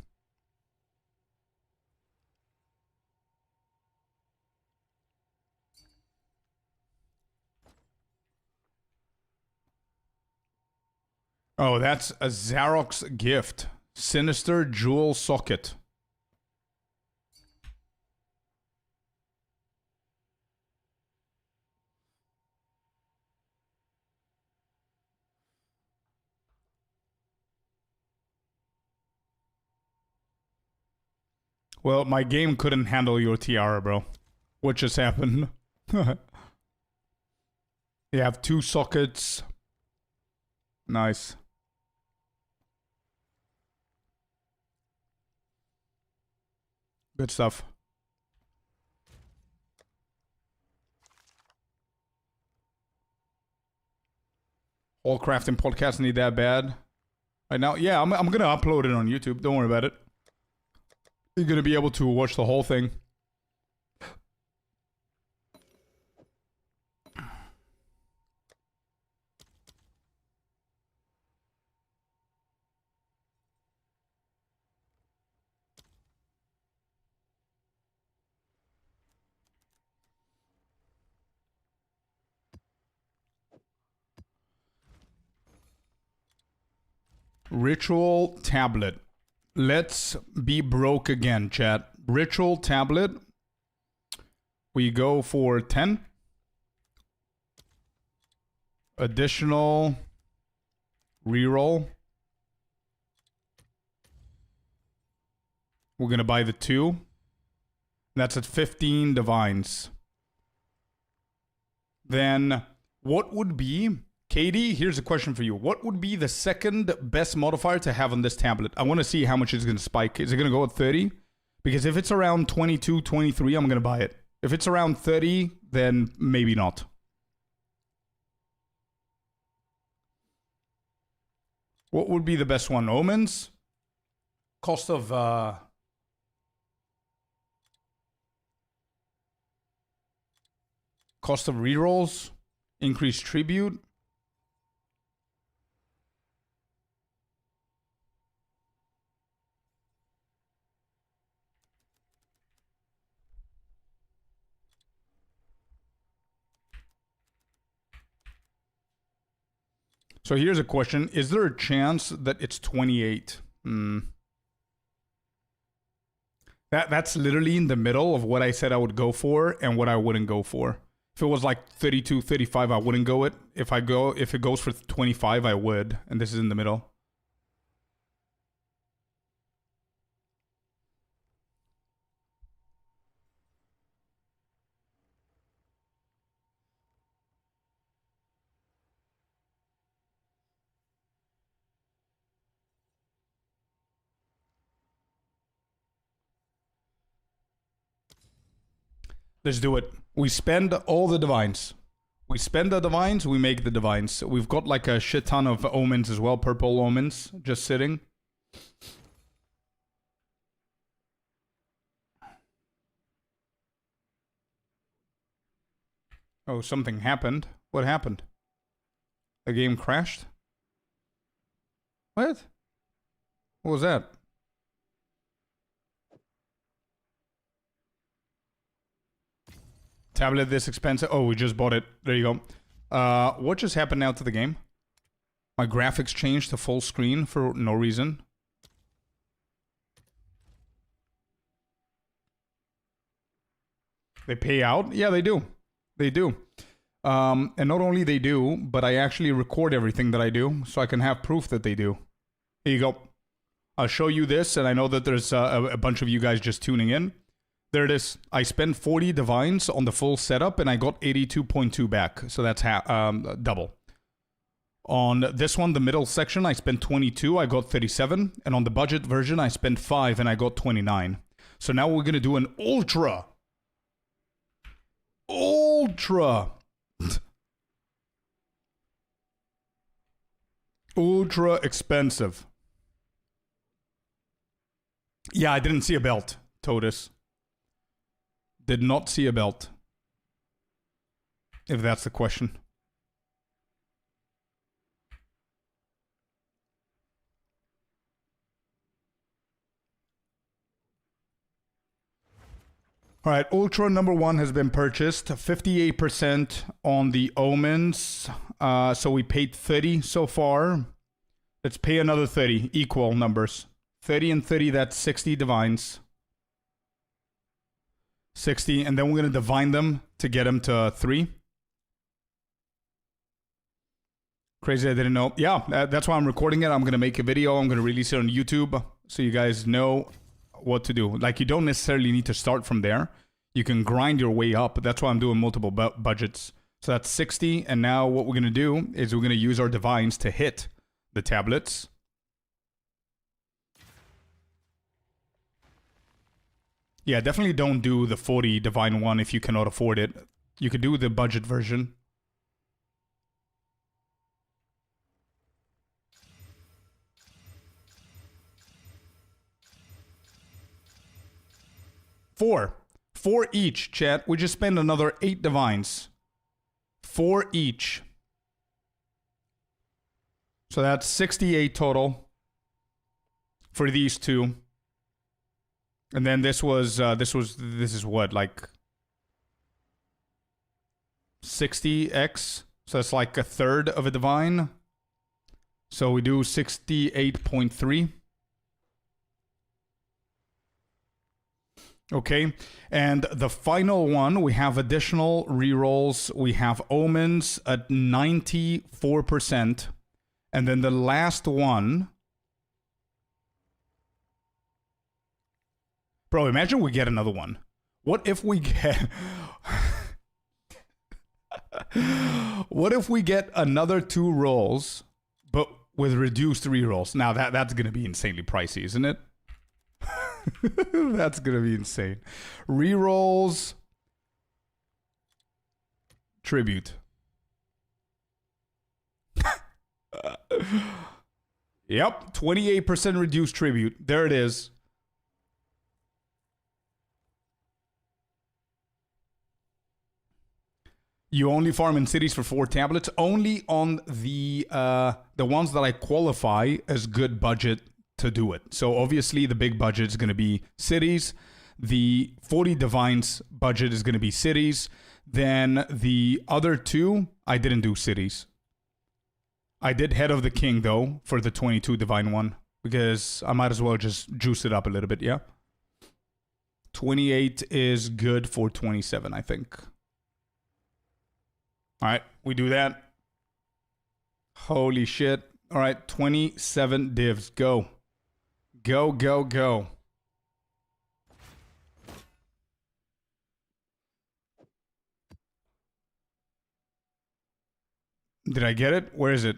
Oh, that's a Xerox gift. Sinister Jewel Socket. Well, my game couldn't handle your tiara, bro. What just happened? You have 2 sockets. Nice. Good stuff. All crafting podcasts need that bad. Right now, yeah, I'm gonna upload it on YouTube. Don't worry about it. You're gonna be able to watch the whole thing. Ritual tablet. Let's be broke again, chat. Ritual tablet. We go for 10. Additional reroll. We're gonna buy the 2. That's at 15 divines. Then what would be, Katie, here's a question for you. What would be the second best modifier to have on this tablet? I want to see how much it's going to spike. Is it going to go at 30? Because if it's around 22, 23, I'm going to buy it. If it's around 30, then maybe not. What would be the best one? Omens? Cost of rerolls? Increased tribute? So here's a question. Is there a chance that it's 28? That's literally in the middle of what I said I would go for and what I wouldn't go for. If it was like 32, 35, I wouldn't go it. If it goes for 25, I would. And this is in the middle. Let's do it. We spend all the divines. We spend the divines, we make the divines. We've got like a shit ton of omens as well, purple omens, just sitting. Oh, something happened. What happened? The game crashed? What? What was that? Tablet this expensive. Oh, we just bought it. There you go. What just happened now to the game? My graphics changed to full screen for no reason. They pay out? Yeah, they do. They do. And not only they do, but I actually record everything that I do, so I can have proof that they do. Here you go. I'll show you this, and I know that there's a bunch of you guys just tuning in. There it is. I spent 40 divines on the full setup, and I got 82.2 back, so that's double. On this one, the middle section, I spent 22, I got 37, and on the budget version, I spent 5, and I got 29. So now we're gonna do an ultra. Ultra expensive. Yeah, I didn't see a belt, Totus. Did not see a belt. If that's the question. All right, Ultra number 1 has been purchased. 58% on the omens. So we paid 30 so far. Let's pay another 30. Equal numbers. 30 and 30, that's 60 divines. 60, and then we're going to divine them to get them to 3. Crazy, I didn't know. Yeah, that's why I'm recording it. I'm going to make a video. I'm going to release it on YouTube so you guys know what to do. Like, you don't necessarily need to start from there. You can grind your way up. That's why I'm doing multiple budgets. So that's 60, and now what we're going to do is we're going to use our divines to hit the tablets. Yeah, definitely don't do the 40 divine one if you cannot afford it. You could do the budget version. Four each, chat. We just spent another 8 divines. 4 each. So that's 68 total for these two. And then this is what, like 60x? So it's like a third of a divine. So we do 68.3. Okay, and the final one, we have additional rerolls. We have omens at 94%. And then the last one... Bro, imagine we get another one. What if we get... What if we get another 2 rolls, but with reduced rerolls? Now, that's going to be insanely pricey, isn't it? That's going to be insane. Rerolls. Tribute. Yep, 28% reduced tribute. There it is. You only farm in cities for 4 tablets. Only on the ones that I qualify as good budget to do it. So obviously the big budget is going to be cities. The 40 divines budget is going to be cities. Then the other 2, I didn't do cities. I did Head of the King though for the 22 divine one because I might as well just juice it up a little bit, yeah? 28 is good for 27, I think. All right, we do that. Holy shit. All right, 27 divs. Go. Go, go, go. Did I get it? Where is it?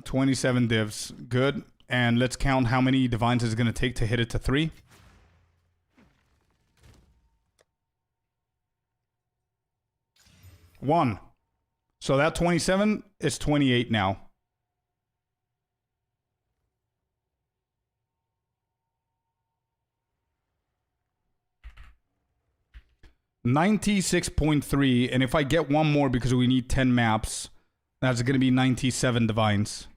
27 divs. Good. And let's count how many divines it's going to take to hit it to 3. 1. So that 27 is 28 now. $96.3, and if I get one more because we need 10 maps, that's going to be 97 divines.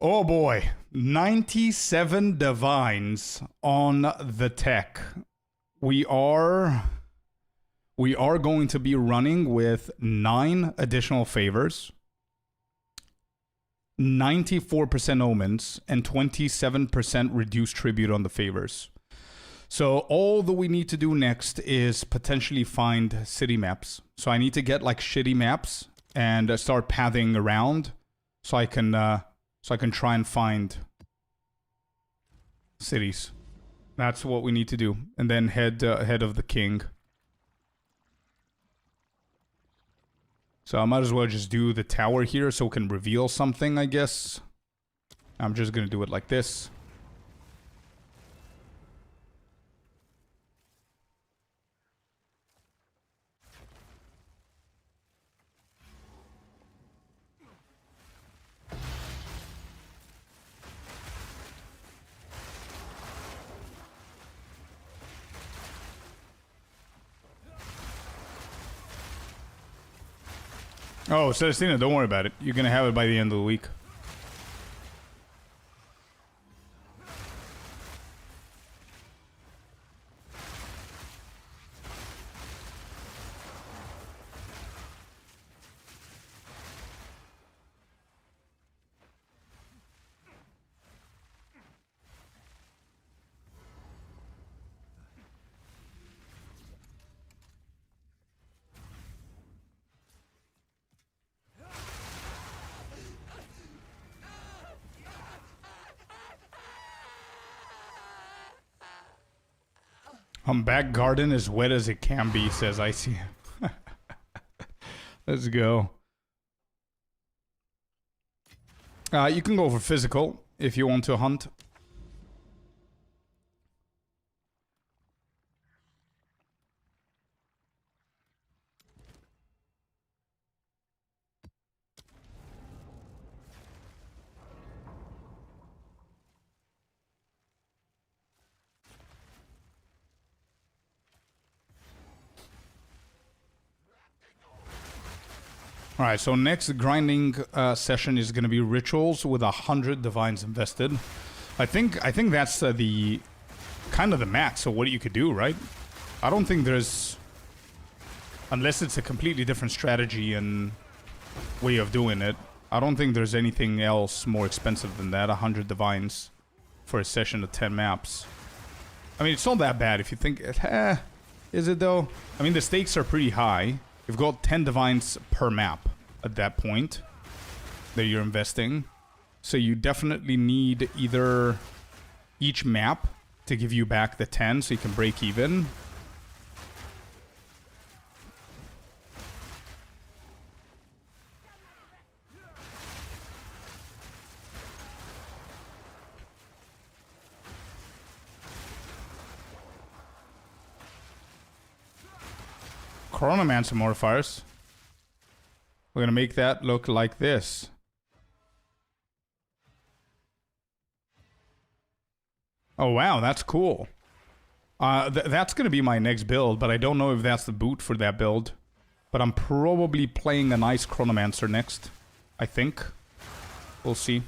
Oh boy, 97 divines on the tech. We are going to be running with 9 additional favors, 94% omens, and 27% reduced tribute on the favors. So all that we need to do next is potentially find city maps. So I need to get like shitty maps and start pathing around so I can try and find cities. That's what we need to do, and then head of the king. So I might as well just do the tower here so we can reveal something, I guess. I'm just gonna do it like this. Oh, Celestina, don't worry about it. You're gonna have it by the end of the week. Back garden as wet as it can be, says Icy. Let's go. You can go for physical if you want to hunt. Alright, so next grinding session is going to be rituals with 100 divines invested. I think that's the kind of the max of what you could do, right? I don't think there's, unless it's a completely different strategy and way of doing it, I don't think there's anything else more expensive than that. 100 divines for a session of 10 maps. I mean, it's not that bad if you think, is it though? I mean, the stakes are pretty high. You've got 10 divines per map at that point that you're investing. So you definitely need either each map to give you back the 10 so you can break even. Chronomancer modifiers. We're gonna make that look like this. Oh wow, that's cool. That's gonna be my next build, but I don't know if that's the boot for that build. But I'm probably playing a nice Chronomancer next. I think. We'll see.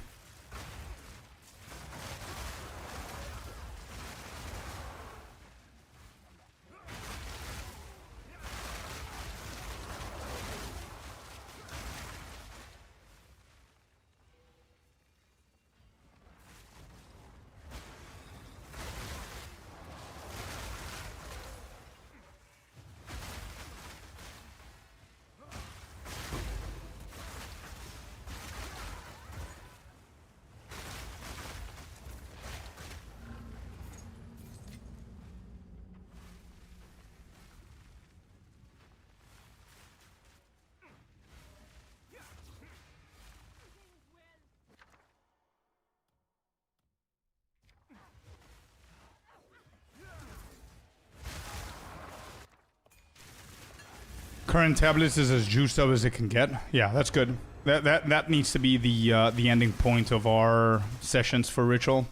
Current tablets is as juiced up as it can get. Yeah, that's good. That needs to be the ending point of our sessions for Ritual,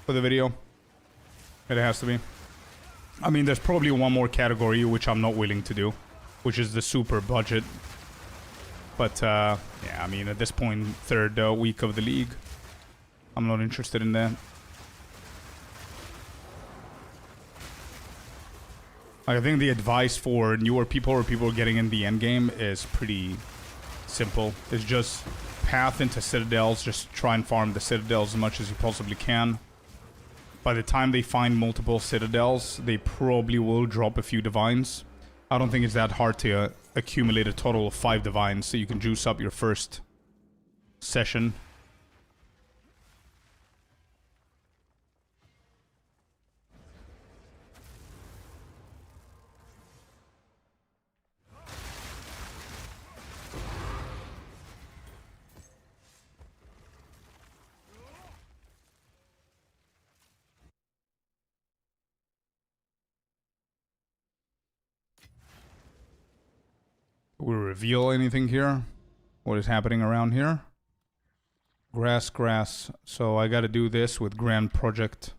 for the video. It has to be. I mean, there's probably one more category which I'm not willing to do, which is the super budget. But yeah, I mean, at this point, third week of the league, I'm not interested in that. I think the advice for newer people or people getting in the end game is pretty simple. It's just path into citadels, just try and farm the citadels as much as you possibly can. By the time they find multiple citadels, they probably will drop a few divines. I don't think it's that hard to accumulate a total of 5 divines so you can juice up your first session. We reveal anything here? What is happening around here? Grass, grass. So I gotta do this with Grand Project.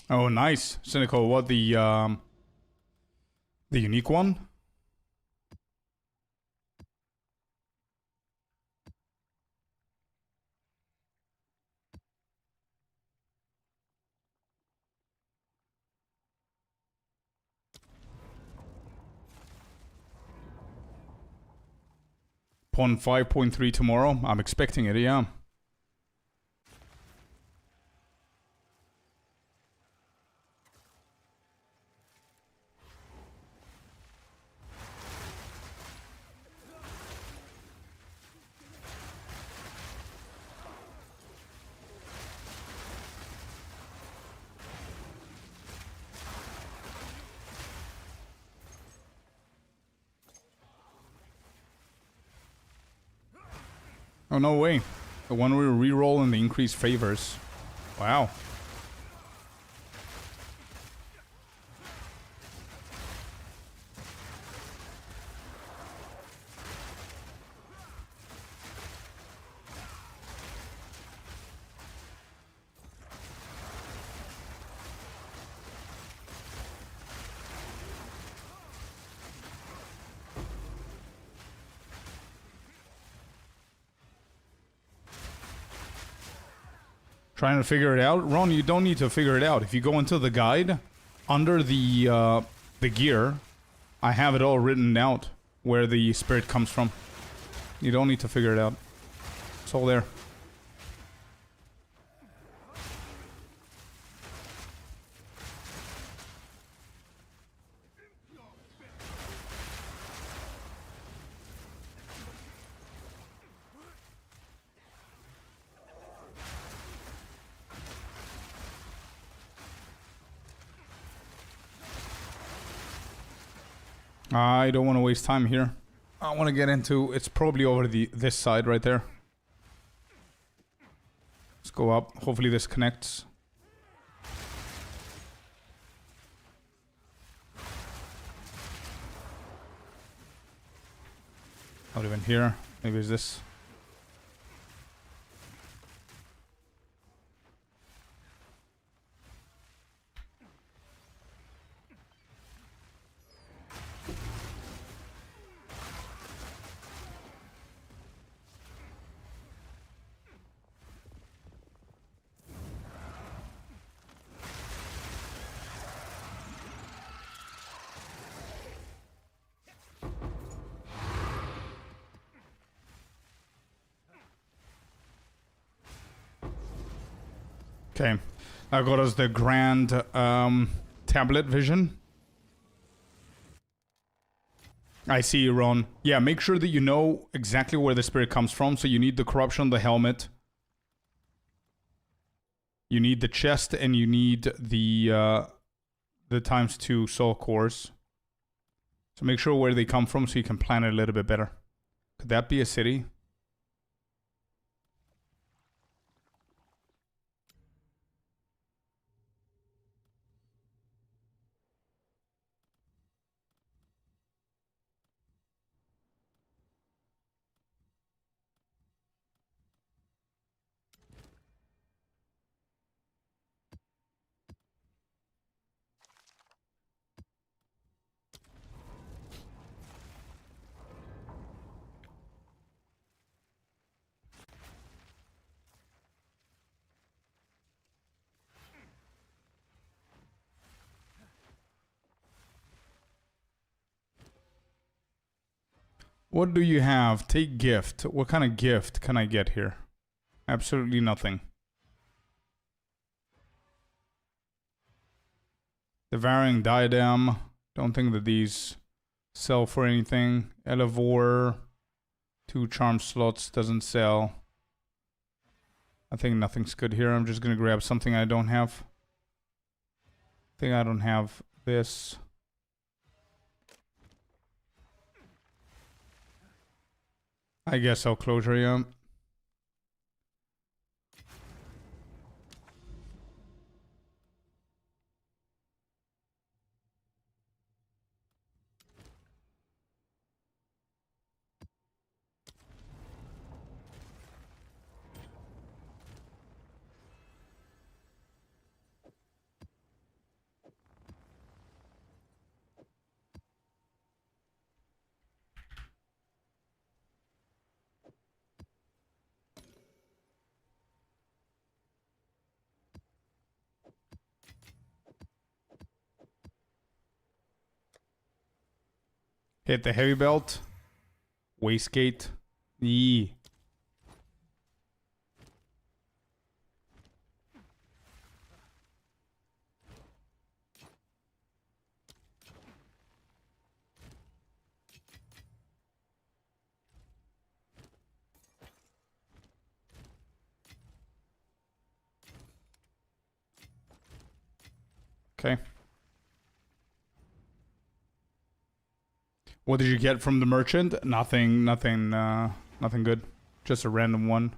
Oh, nice. Cynical, what the unique one? Pon 5.3 tomorrow. I'm expecting it, yeah. Oh, no way. The one we reroll and the increased favors. Wow. Trying to figure it out? Ron, you don't need to figure it out. If you go into the guide, under the gear, I have it all written out where the spirit comes from. You don't need to figure it out. It's all there. I don't want to waste time here. I want to get into... It's probably over this side right there. Let's go up. Hopefully this connects. Not even here. Maybe it's this. Okay. I got us the grand tablet vision. I see you, Ron. Yeah, make sure that you know exactly where the spirit comes from. So you need the corruption on the helmet. You need the chest, and you need the ×2 soul cores. So make sure where they come from so you can plan it a little bit better. Could that be a city? What do you have? Take gift. What kind of gift can I get here? Absolutely nothing. The varying diadem. Don't think that these sell for anything. Elevore. 2 charm slots doesn't sell. I think nothing's good here. I'm just gonna grab something I don't have. I think I don't have this. I guess I'll closure, yeah. Hit the heavy belt. Wastegate. Yee. Okay. What did you get from the merchant? Nothing good. Just a random one.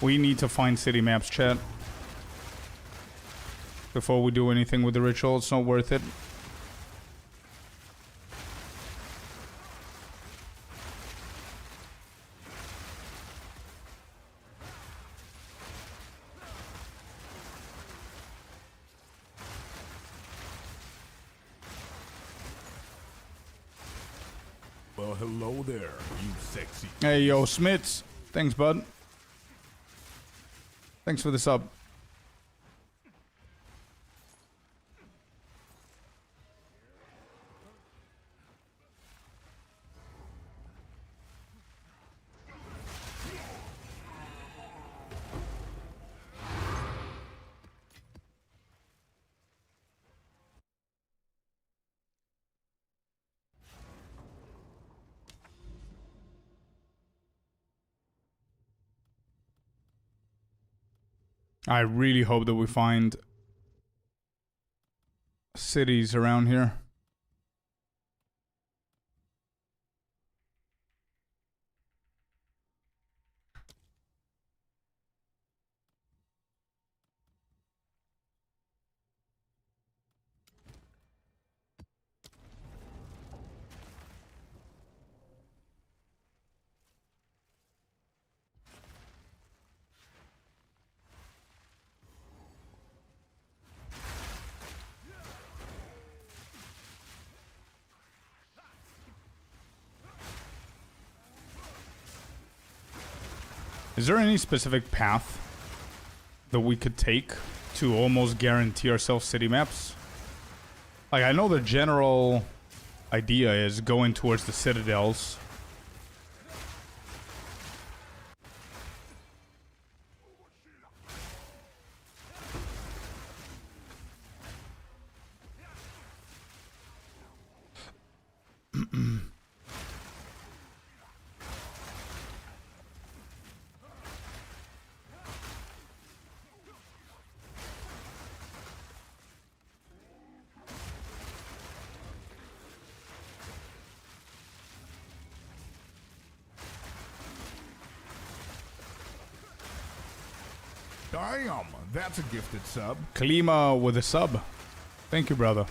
We need to find city maps, chat. Before we do anything with the ritual, it's not worth it. Well, hello there, you sexy. Hey, yo, Smits. Thanks, bud. Thanks for the sub. I really hope that we find cities around here. Is there any specific path that we could take to almost guarantee ourselves city maps? Like, I know the general idea is going towards the citadels Damn, that's a gifted sub. Kalima with a sub. Thank you, brother.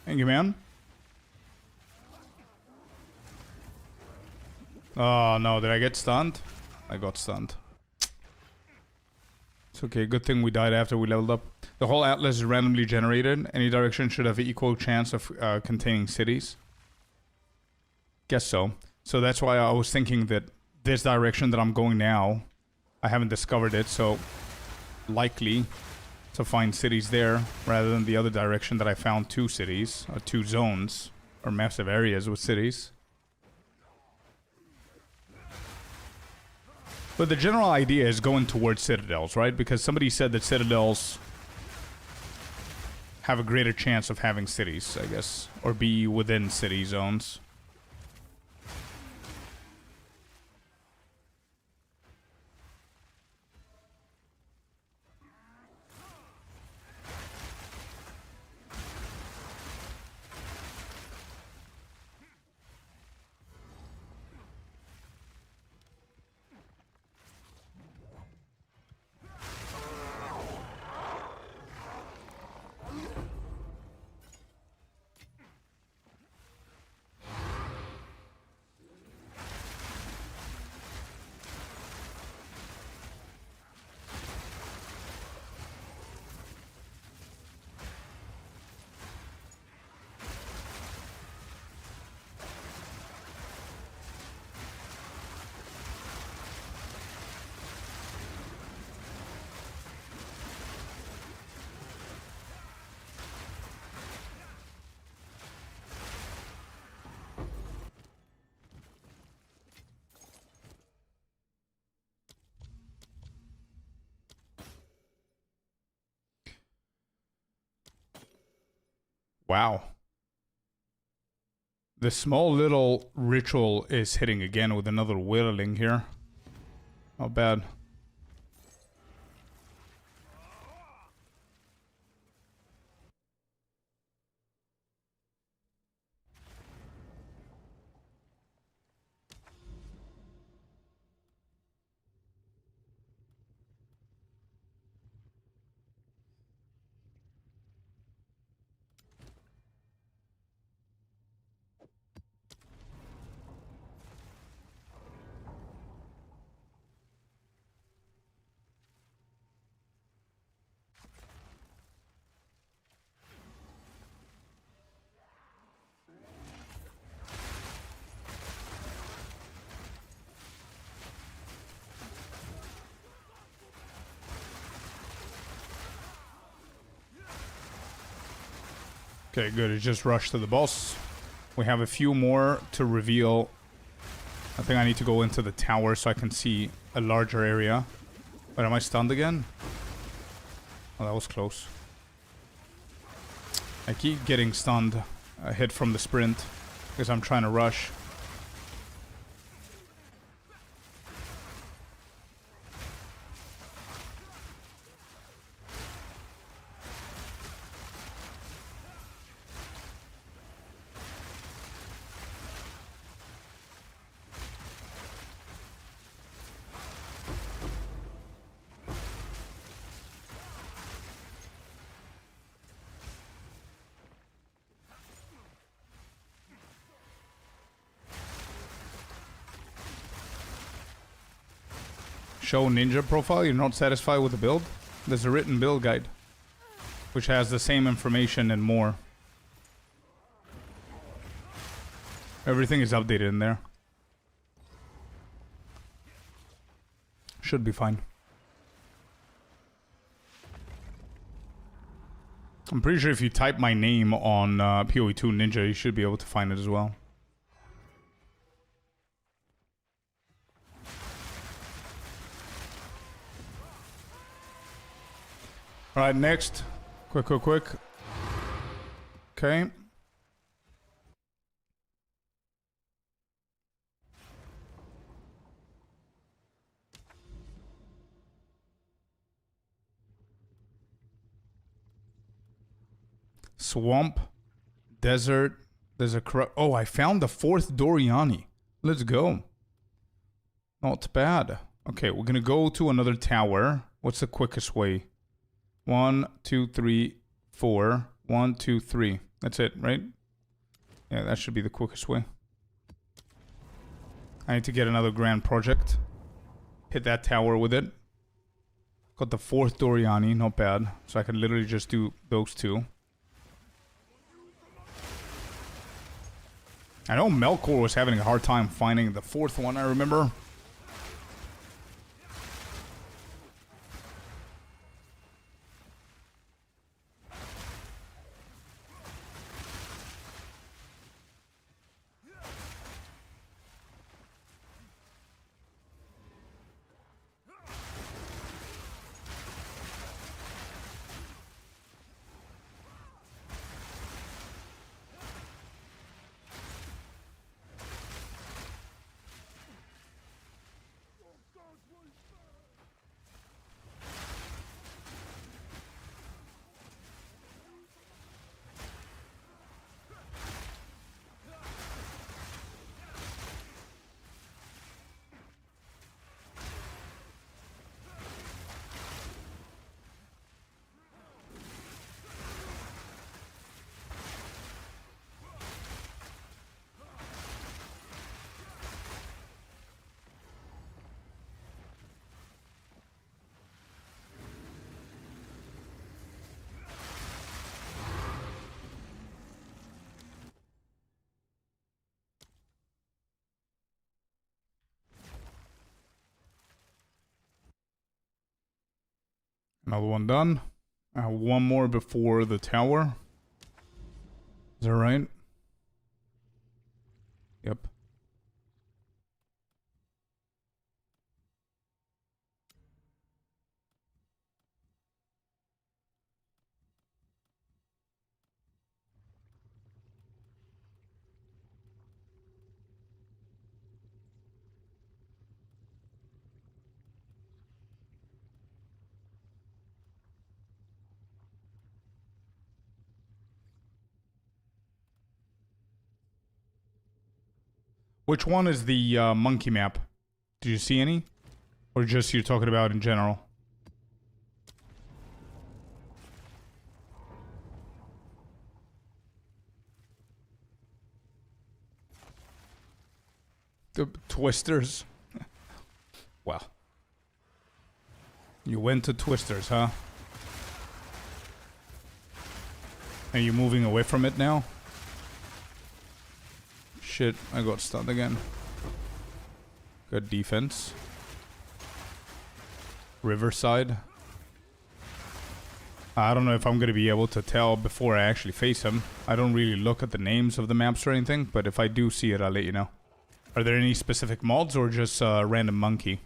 Thank you, man. Oh, no. Did I get stunned? I got stunned. It's okay. Good thing we died after we leveled up. The whole atlas is randomly generated. Any direction should have an equal chance of containing cities. Guess so. So that's why I was thinking that this direction that I'm going now, I haven't discovered it, so likely to find cities there rather than the other direction that I found 2 cities, or 2 zones, or massive areas with cities. But the general idea is going towards citadels, right? Because somebody said that citadels have a greater chance of having cities, I guess, or be within city zones. Wow. The small little ritual is hitting again with another whirling here. Not bad. Okay, good. It just rushed to the boss. We have a few more to reveal. I think I need to go into the tower so I can see a larger area. But am I stunned again? Oh, that was close. I keep getting stunned. Hit from the sprint because I'm trying to rush. Show ninja profile. You're not satisfied with the build? There's a written build guide, which has the same information and more. Everything is updated in there. Should be fine. I'm pretty sure if you type my name on PoE2 Ninja, you should be able to find it as well. Alright, next. Quick. Okay. Swamp. Desert. There's a oh, I found the 4th Doriani. Let's go. Not bad. Okay, we're gonna go to another tower. What's the quickest way? 1, 2, 3, 4. 1, 2, 3. That's it, right? Yeah, that should be the quickest way. I need to get another grand project. Hit that tower with it. Got the 4th Doriani, not bad. So I can literally just do those 2. I know Melkor was having a hard time finding the 4th one, I remember. Another one done. I have one more before the tower. Is that right? Yep. Which one is the monkey map? Did you see any? Or just you're talking about in general? The Twisters. Well. You went to Twisters, huh? Are you moving away from it now? Shit, I got stunned again. Good defense. Riverside. I don't know if I'm going to be able to tell before I actually face him. I don't really look at the names of the maps or anything, but if I do see it, I'll let you know. Are there any specific mods or just random monkey?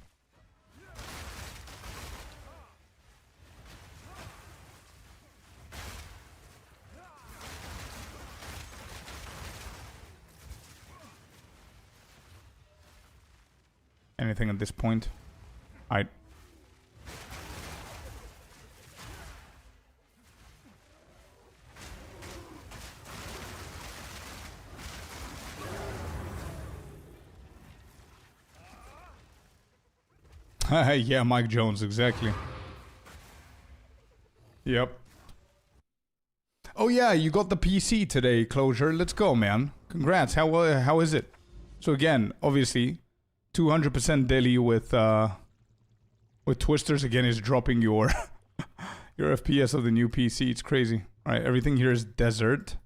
Anything at this point? Alright. Yeah, Mike Jones, exactly. Yep. Oh yeah, you got the PC today, Closure. Let's go, man. Congrats. How is it? So again, obviously, 200% daily with Twisters again is dropping your your FPS of the new PC. It's crazy. All right, everything here is desert.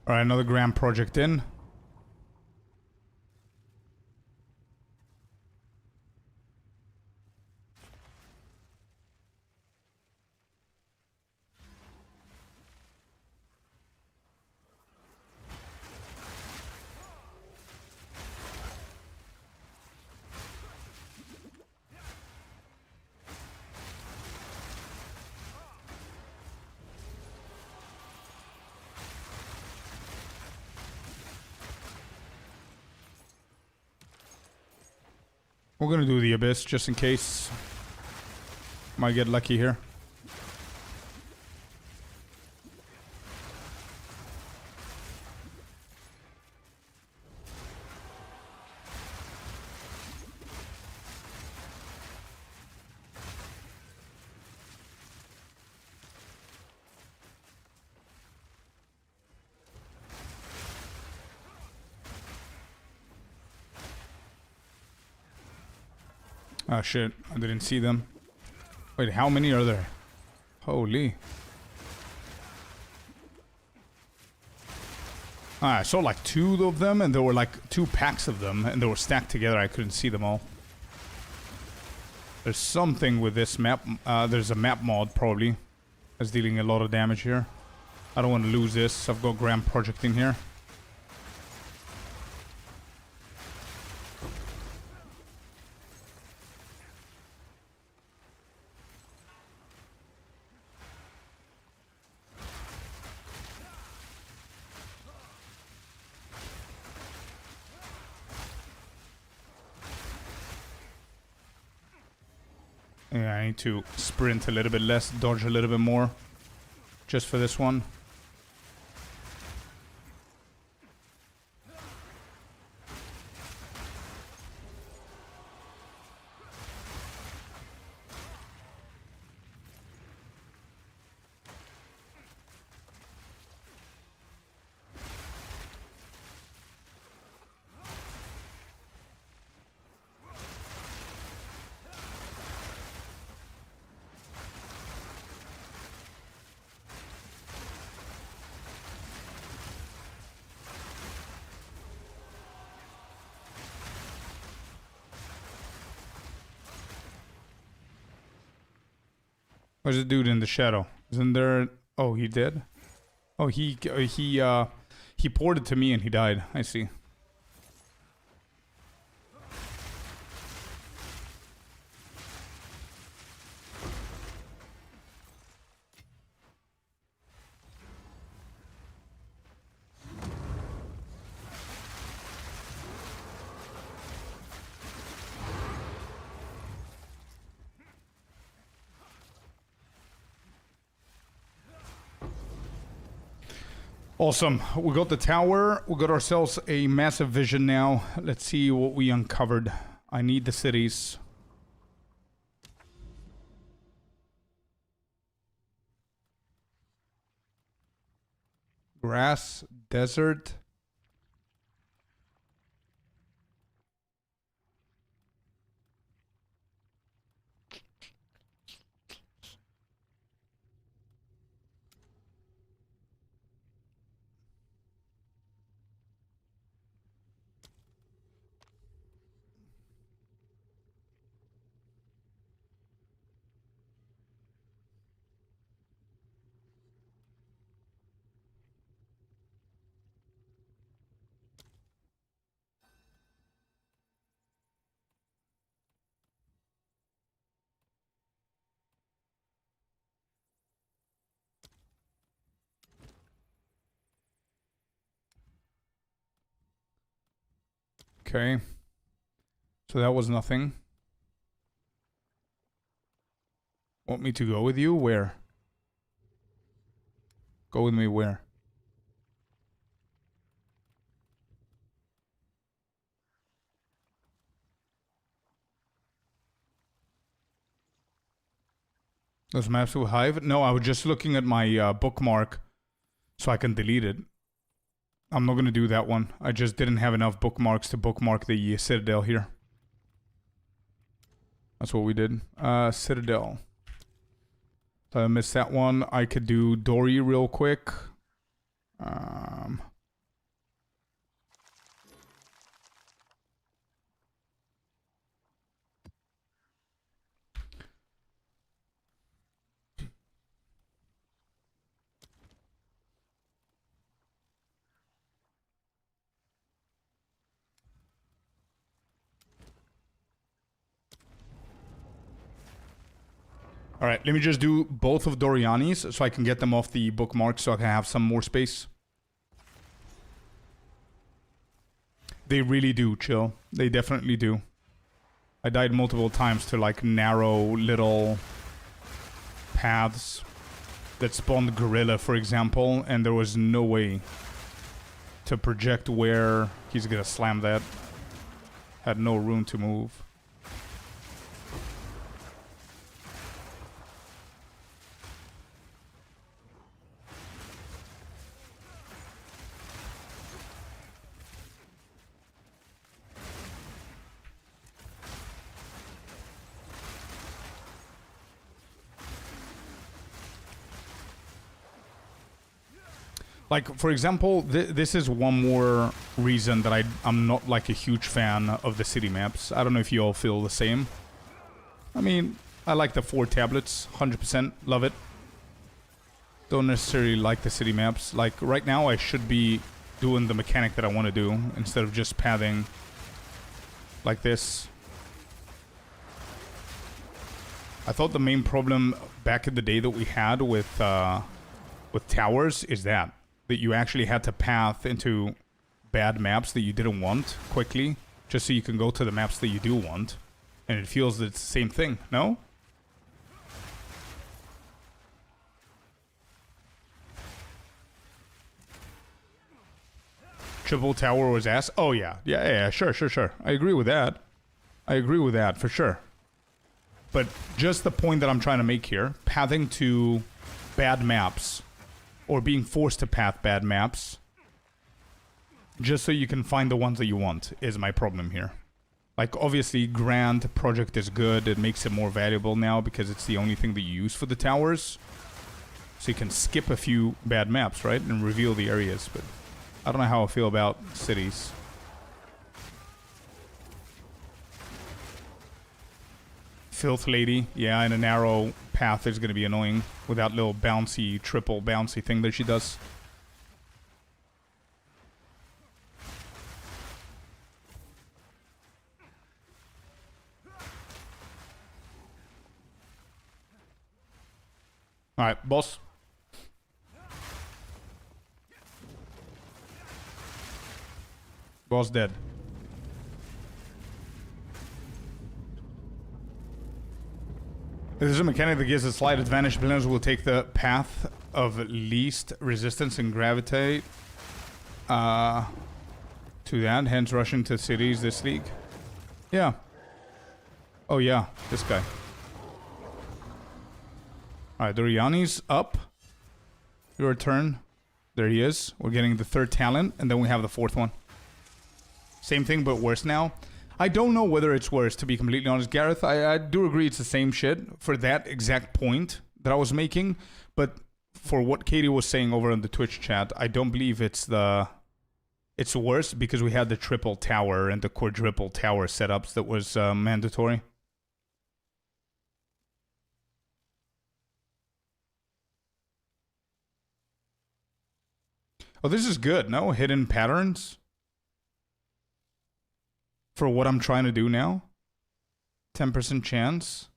All right, another grand project in. We're gonna do the Abyss just in case. Might get lucky here. Oh shit, I didn't see them. Wait, how many are there? Holy. I saw like 2 of them, and there were like 2 packs of them, and they were stacked together. I couldn't see them all. There's something with this map. There's a map mod, probably, that's dealing a lot of damage here. I don't want to lose this. I've got Grand Project in here. Yeah, I need to sprint a little bit less, dodge a little bit more. Just for this one. Where's the dude in the shadow? Isn't there? Oh, he did. Oh, he poured it to me and he died. I see. Awesome. We got the tower. We got ourselves a massive vision now. Let's see what we uncovered. I need the cities. Grass, desert. Okay. So that was nothing. Want me to go with you? Where? Go with me where? Those maps with Hive? No, I was just looking at my bookmark so I can delete it. I'm not going to do that one. I just didn't have enough bookmarks to bookmark the Citadel here. That's what we did. Citadel. So I missed that one. I could do Dory real quick. All right, let me just do both of Doriani's so I can get them off the bookmark so I can have some more space. They really do, chill. They definitely do. I died multiple times to like narrow little paths that spawned gorilla, for example, and there was no way to project where he's gonna slam that. Had no room to move. Like, for example, this is one more reason that I'm not, like, a huge fan of the city maps. I don't know if you all feel the same. I mean, I like the 4 tablets, 100%, love it. Don't necessarily like the city maps. Like, right now, I should be doing the mechanic that I want to do, instead of just pathing like this. I thought the main problem back in the day that we had with towers is that you actually had to path into bad maps that you didn't want quickly, just so you can go to the maps that you do want. And it feels that it's the same thing, no? Triple tower was ass. Oh yeah, sure. I agree with that. For sure. But just the point that I'm trying to make here, pathing to bad maps, or being forced to path bad maps, just so you can find the ones that you want, is my problem here. Like, obviously, Grand Project is good. It makes it more valuable now because it's the only thing that you use for the towers. So you can skip a few bad maps, right? And reveal the areas. But I don't know how I feel about cities. Filth Lady. Yeah, in a narrow path is going to be annoying with that little bouncy, triple bouncy thing that she does. Alright, boss. Boss dead. This is a mechanic that gives a slight advantage. Villains will take the path of least resistance and gravitate to that, hence rushing to cities this league. Yeah. Oh yeah, this guy. Alright, Doriani's up. Your turn. There he is. We're getting the 3rd talent, and then we have the 4th one. Same thing, but worse now. I don't know whether it's worse, to be completely honest, Gareth. I do agree it's the same shit for that exact point that I was making. But for what Katie was saying over in the Twitch chat, I don't believe it's worse because we had the triple tower and the quadruple tower setups that was mandatory. Oh, this is good, no? Hidden patterns? For what I'm trying to do now? 10% chance?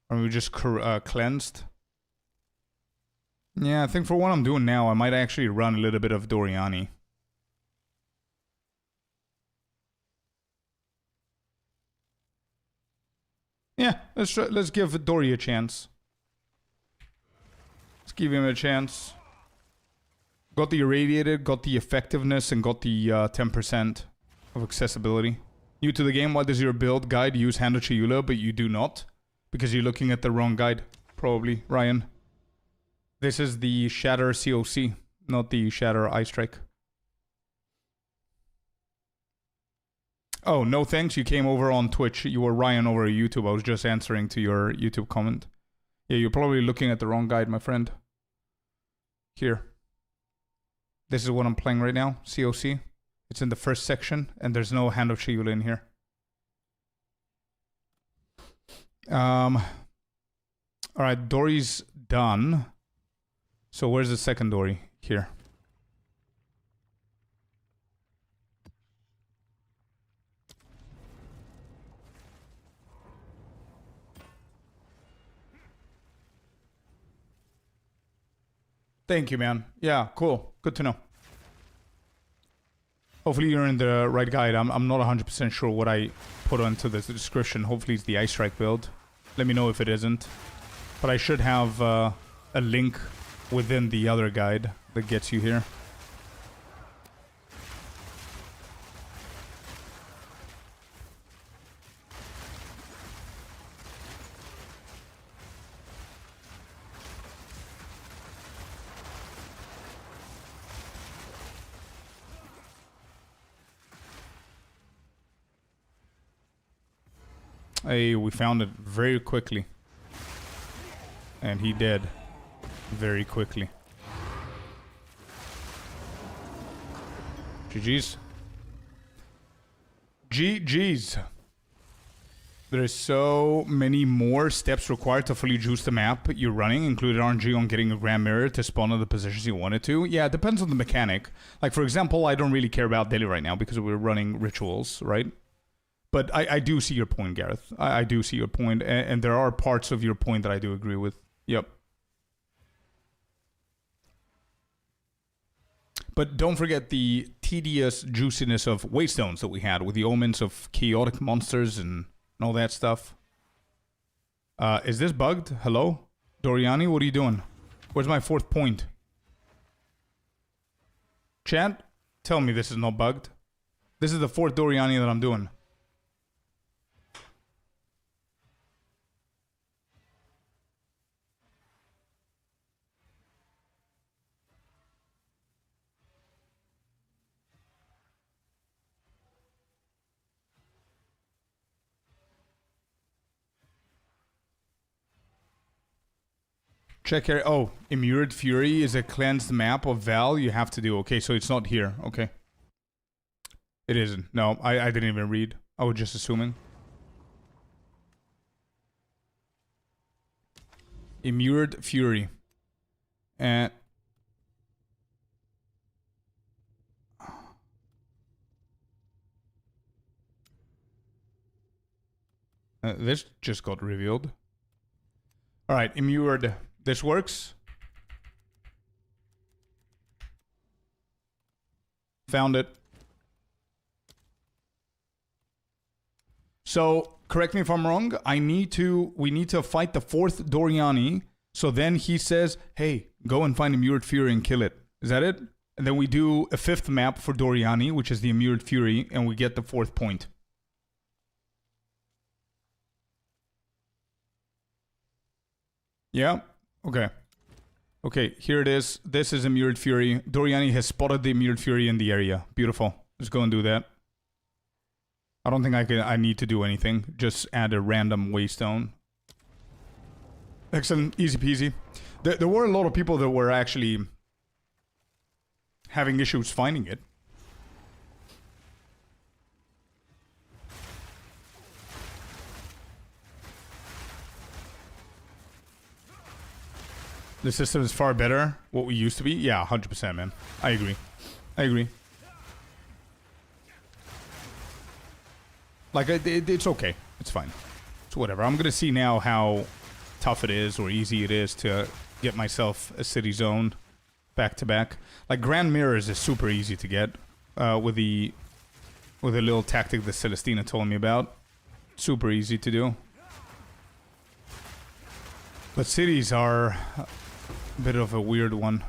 Or we just cleansed? Yeah, I think for what I'm doing now, I might actually run a little bit of Doriani. Yeah, let's give Dory a chance. Let's give him a chance. Got the irradiated, got the effectiveness, and got the 10% of accessibility. New to the game, why does your build guide use Hand of Chayula, but you do not? Because you're looking at the wrong guide, probably, Ryan. This is the Shatter COC, not the Shatter Eye Strike. Oh, no thanks, you came over on Twitch. You were Ryan over at YouTube. I was just answering to your YouTube comment. Yeah, you're probably looking at the wrong guide, my friend. Here. This is what I'm playing right now, COC. It's in the first section, and there's no Hand of Chayula in here. Alright, Dory's done. So where's the second Dory? Here. Thank you, man. Yeah, cool. Good to know. Hopefully you're in the right guide. I'm not 100% sure what I put onto the description. Hopefully it's the Ice Strike build. Let me know if it isn't. But I should have a link within the other guide that gets you here. Hey, we found it very quickly. And he did. Very quickly. GG's. GG's. There's so many more steps required to fully juice the map you're running, including RNG on getting a Grand Mirror to spawn in the positions you wanted to. Yeah, it depends on the mechanic. Like, for example, I don't really care about daily right now because we're running rituals, right? But I do see your point, Gareth. I do see your point, and there are parts of your point that I do agree with. Yep. But don't forget the tedious juiciness of Waystones that we had with the omens of chaotic monsters and all that stuff. Is this bugged? Hello? Doriani, what are you doing? Where's my 4th point? Chat, tell me this is not bugged. This is the 4th Doriani that I'm doing. Check here. Oh, Immured Fury is a cleansed map of Val you have to do. Okay, so it's not here. Okay. It isn't. No, I didn't even read. I was just assuming. Immured Fury. And... this just got revealed. Alright, Immured... This works. Found it. So, correct me if I'm wrong. We need to fight the 4th Doriani. So then he says, hey, go and find Immured Fury and kill it. Is that it? And then we do a 5th map for Doriani, which is the Immured Fury, and we get the 4th point. Yeah? Okay. Okay, here it is. This is Immured Fury. Doriani has spotted the Immured Fury in the area. Beautiful. Let's go and do that. I don't think I need to do anything. Just add a random waystone. Excellent. Easy peasy. There were a lot of people that were actually having issues finding it. The system is far better what we used to be. Yeah, 100%, man. I agree. I agree. Like, it's okay. It's fine. It's whatever. I'm gonna see now how tough it is or easy it is to get myself a city zone back to back. Like, Grand Mirrors is super easy to get with a little tactic that Celestina told me about. Super easy to do. But cities are... bit of a weird one.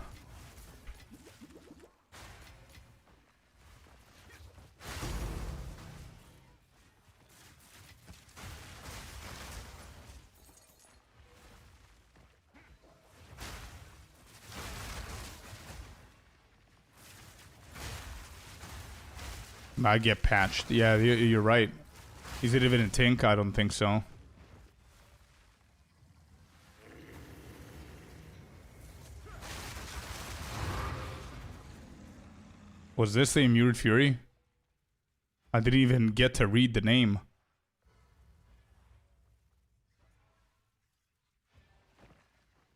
I get patched. Yeah, you're right. Is it even a tink? I don't think so. Was this the Immured Fury? I didn't even get to read the name.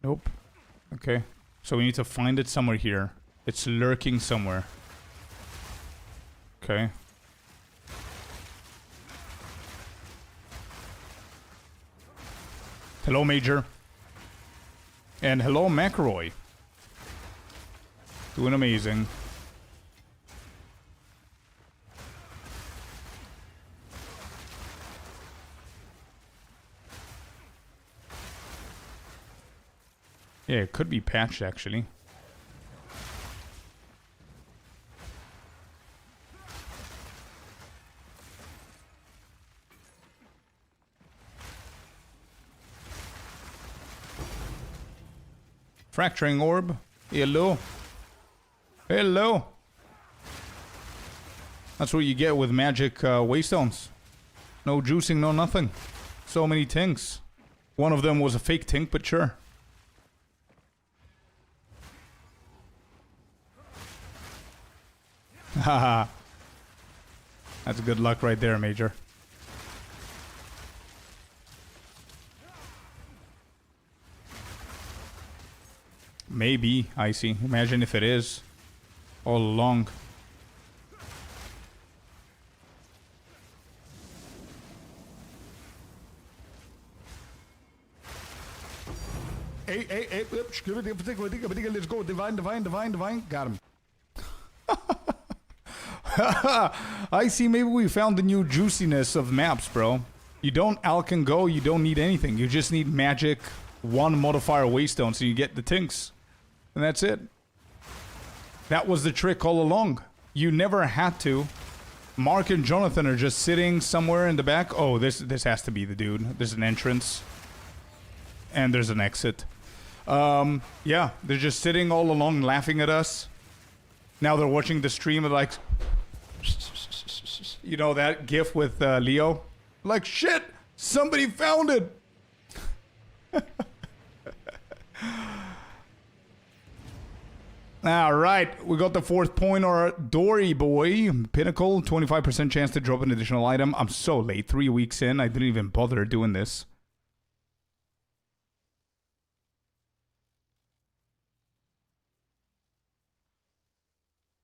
Nope. Okay. So we need to find it somewhere here. It's lurking somewhere. Okay. Hello, Major. And hello, McElroy. Doing amazing. Yeah, it could be patched actually. Fracturing orb. Hello. Hello. That's what you get with magic waystones. No juicing, no nothing. So many tinks. One of them was a fake tink, but sure. Haha. That's good luck right there, Major. Maybe, Icy. Imagine if it is. All along. Hey, let's go. Divine. Got him. I see, maybe we found the new juiciness of maps, bro. You don't alch and go, you don't need anything. You just need magic, one modifier waystone, so you get the tinks. And that's it. That was the trick all along. You never had to. Mark and Jonathan are just sitting somewhere in the back. Oh, this has to be the dude. There's an entrance. And there's an exit. Yeah, they're just sitting all along laughing at us. Now they're watching the stream and like... You know that gif with Leo? Like, shit! Somebody found it! Alright, we got the 4th point, our Dory boy. Pinnacle, 25% chance to drop an additional item. I'm so late, 3 weeks in. I didn't even bother doing this.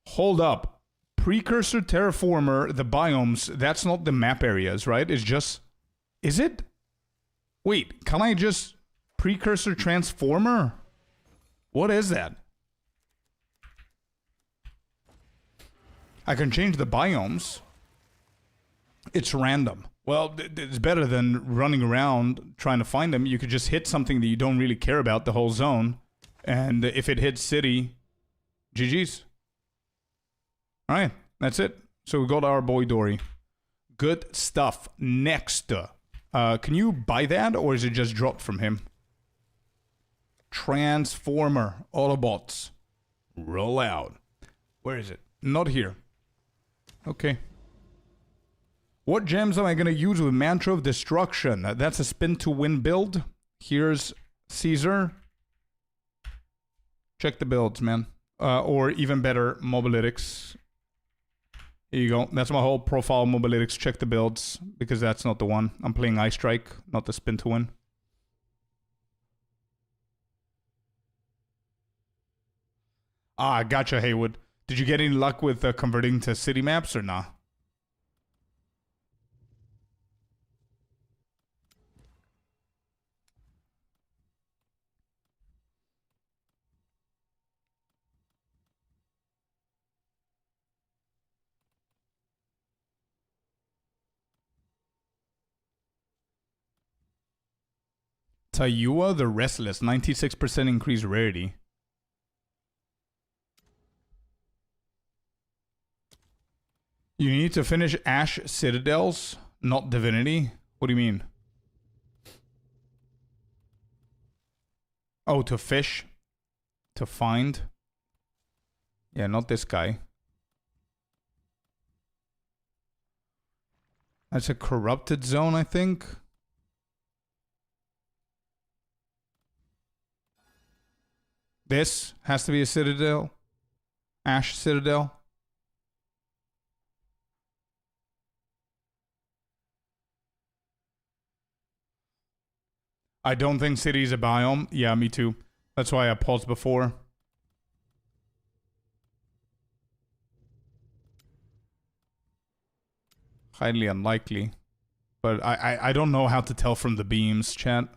Hold up. Precursor Terraformer, the biomes, that's not the map areas, right? It's just... Is it? Wait, can I just... Precursor Transformer? What is that? I can change the biomes. It's random. Well, it's better than running around trying to find them. You could just hit something that you don't really care about, the whole zone. And if it hits city, GG's. Alright, that's it. So we got our boy Dory. Good stuff. Next. Can you buy that, or is it just dropped from him? Transformer. Autobots. Roll out. Where is it? Not here. Okay. What gems am I going to use with Mantra of Destruction? That's a spin to win build. Here's Caesar. Check the builds, man. Or even better, Mobalytics. Here you go. That's my whole profile, Mobalytics. Check the builds, because that's not the one. I'm playing Ice Strike, not the spin to win. Ah, gotcha, Haywood. Did you get any luck with converting to city maps or not? Tayua the Restless, 96% increased rarity. You need to finish Ash Citadels, not Divinity? What do you mean? Oh, to fish? To find? Yeah, not this guy. That's a corrupted zone, I think. This has to be a Citadel. Ash Citadel. I don't think city is a biome. Yeah, me too. That's why I paused before. Highly unlikely. But I don't know how to tell from the beams, chat.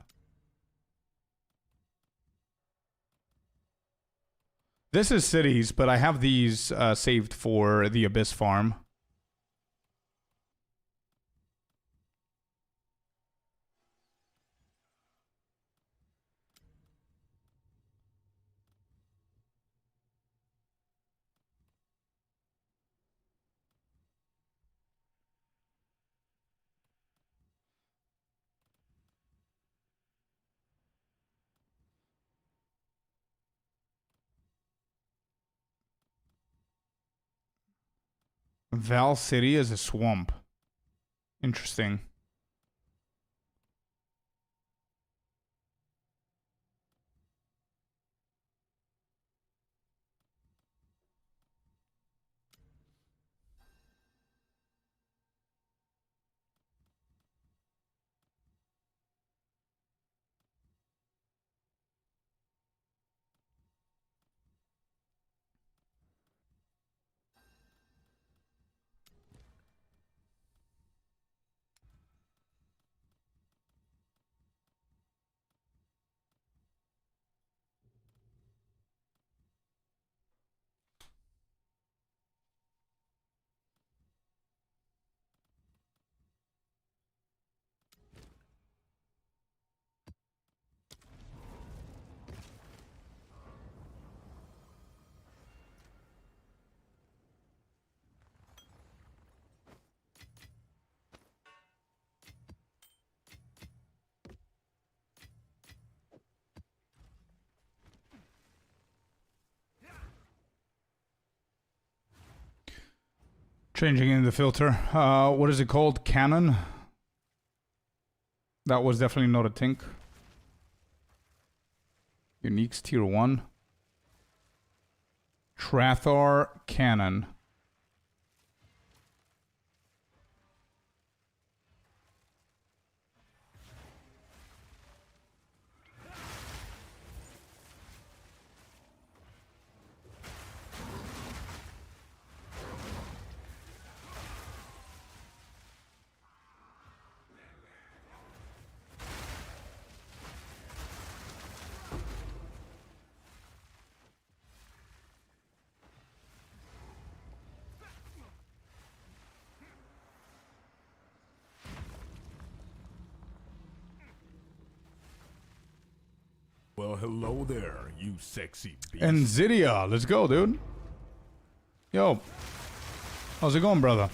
This is cities, but I have these saved for the Abyss farm. Val City is a swamp. Interesting. Changing in the filter. What is it called? Cannon? That was definitely not a tink. Uniques tier 1. Trathar Cannon. Well, hello there, you sexy beast. And Zydia, let's go, dude. Yo. How's it going, brother?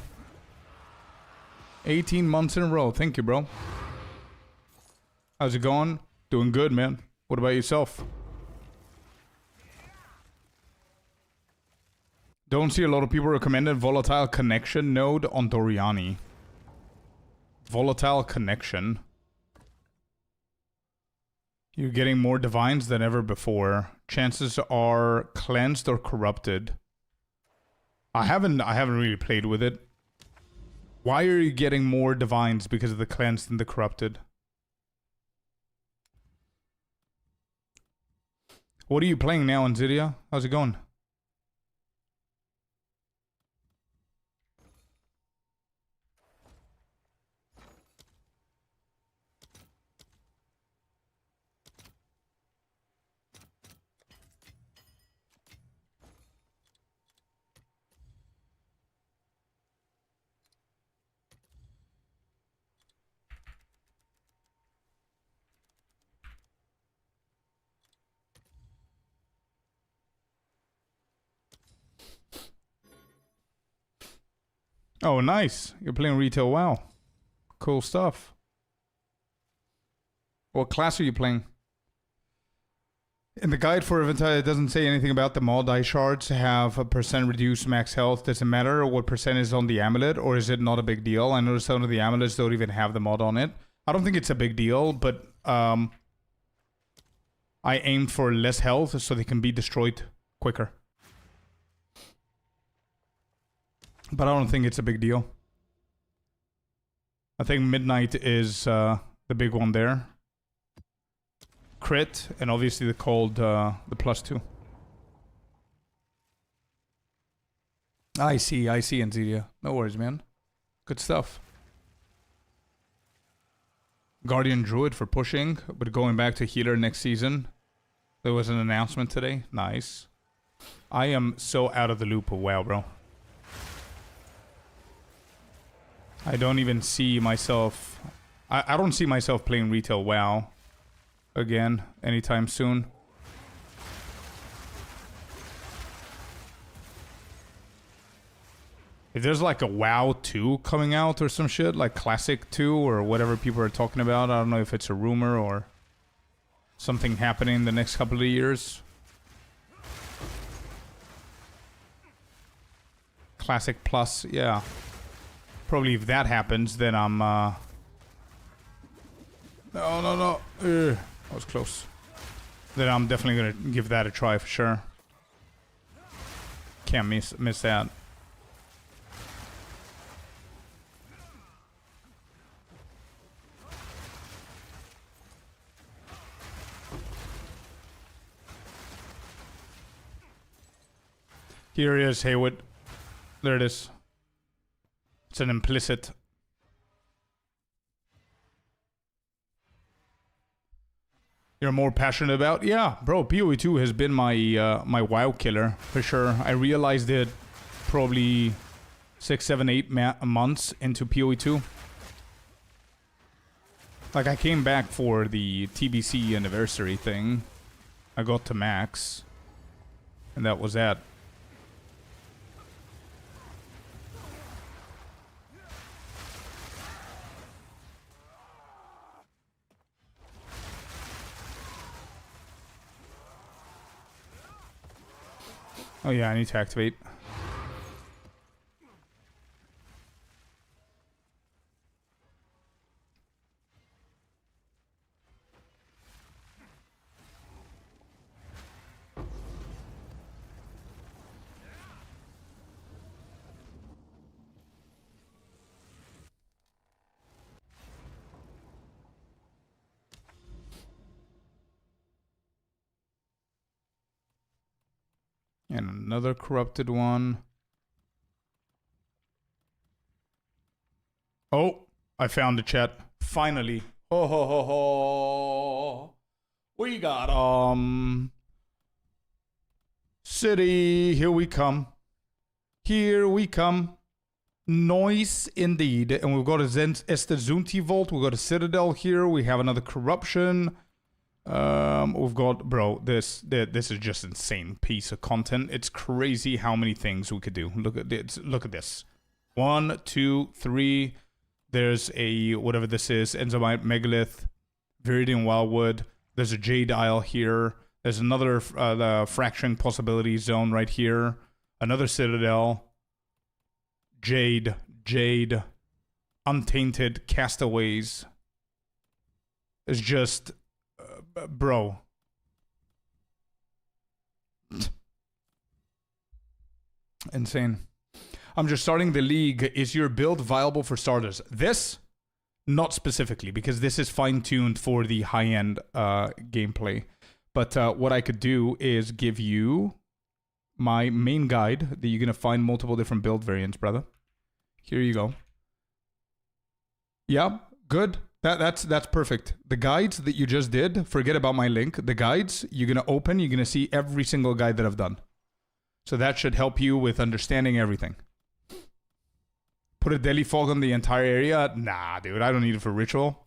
18 months in a row. Thank you, bro. How's it going? Doing good, man. What about yourself? Don't see a lot of people recommended Volatile Connection node on Doriani. Volatile Connection. You're getting more divines than ever before. Chances are cleansed or corrupted. I haven't really played with it. Why are you getting more divines because of the cleansed and the corrupted? What are you playing now, Nzidia? How's it going? Oh, nice. You're playing retail WoW. Cool stuff. What class are you playing? In the guide for Eventide, it doesn't say anything about the mod. Die shards have a percent reduced max health. Does it matter what percent is on the amulet, or is it not a big deal? I noticed some of the amulets don't even have the mod on it. I don't think it's a big deal, but I aimed for less health so they can be destroyed quicker. But I don't think it's a big deal. I think Midnight is the big one there. Crit, and obviously the cold, the +2. I see, Nzidia. No worries, man. Good stuff. Guardian Druid for pushing, but going back to healer next season. There was an announcement today. Nice. I am so out of the loop of WoW, bro. I don't even see myself... I don't see myself playing retail WoW again anytime soon. If there's like a WoW 2 coming out or some shit, like Classic 2 or whatever people are talking about, I don't know if it's a rumor or something happening in the next couple of years. Classic Plus, yeah. Probably if that happens, then I'm, No. That was close. Then I'm definitely gonna give that a try for sure. Can't miss that. Here it is, Haywood. There it is. It's an implicit. You're more passionate about? Yeah, bro, PoE2 has been my my WoW killer, for sure. I realized it probably 6, 7, 8 months into PoE2. Like, I came back for the TBC anniversary thing. I got to max. And that was that. Oh yeah, I need to activate. And another corrupted one. Oh, I found the chat. Finally. Ho ho ho ho. We got city. Here we come. Here we come. Noise indeed. And we've got a Esther Zunti Vault. We've got a Citadel here. We have another corruption. We've got, bro, this is just insane piece of content. It's crazy how many things we could do. Look at this. Look at this. 1, 2, 3. There's a whatever this is, Enzymite Megalith, Viridian Wildwood. There's a Jade Isle here. There's another the fracturing possibility zone right here. Another Citadel. Jade, Untainted Castaways. It's just. Bro. Insane. I'm just starting the league. Is your build viable for starters? This? Not specifically, because this is fine-tuned for the high-end gameplay. But what I could do is give you my main guide that you're going to find multiple different build variants, brother. Here you go. Yeah, good. That's perfect. The guides that you just did, forget about my link. The guides, you're going to open, you're going to see every single guide that I've done. So that should help you with understanding everything. Put a Deadly Fog on the entire area? Nah, dude, I don't need it for Ritual.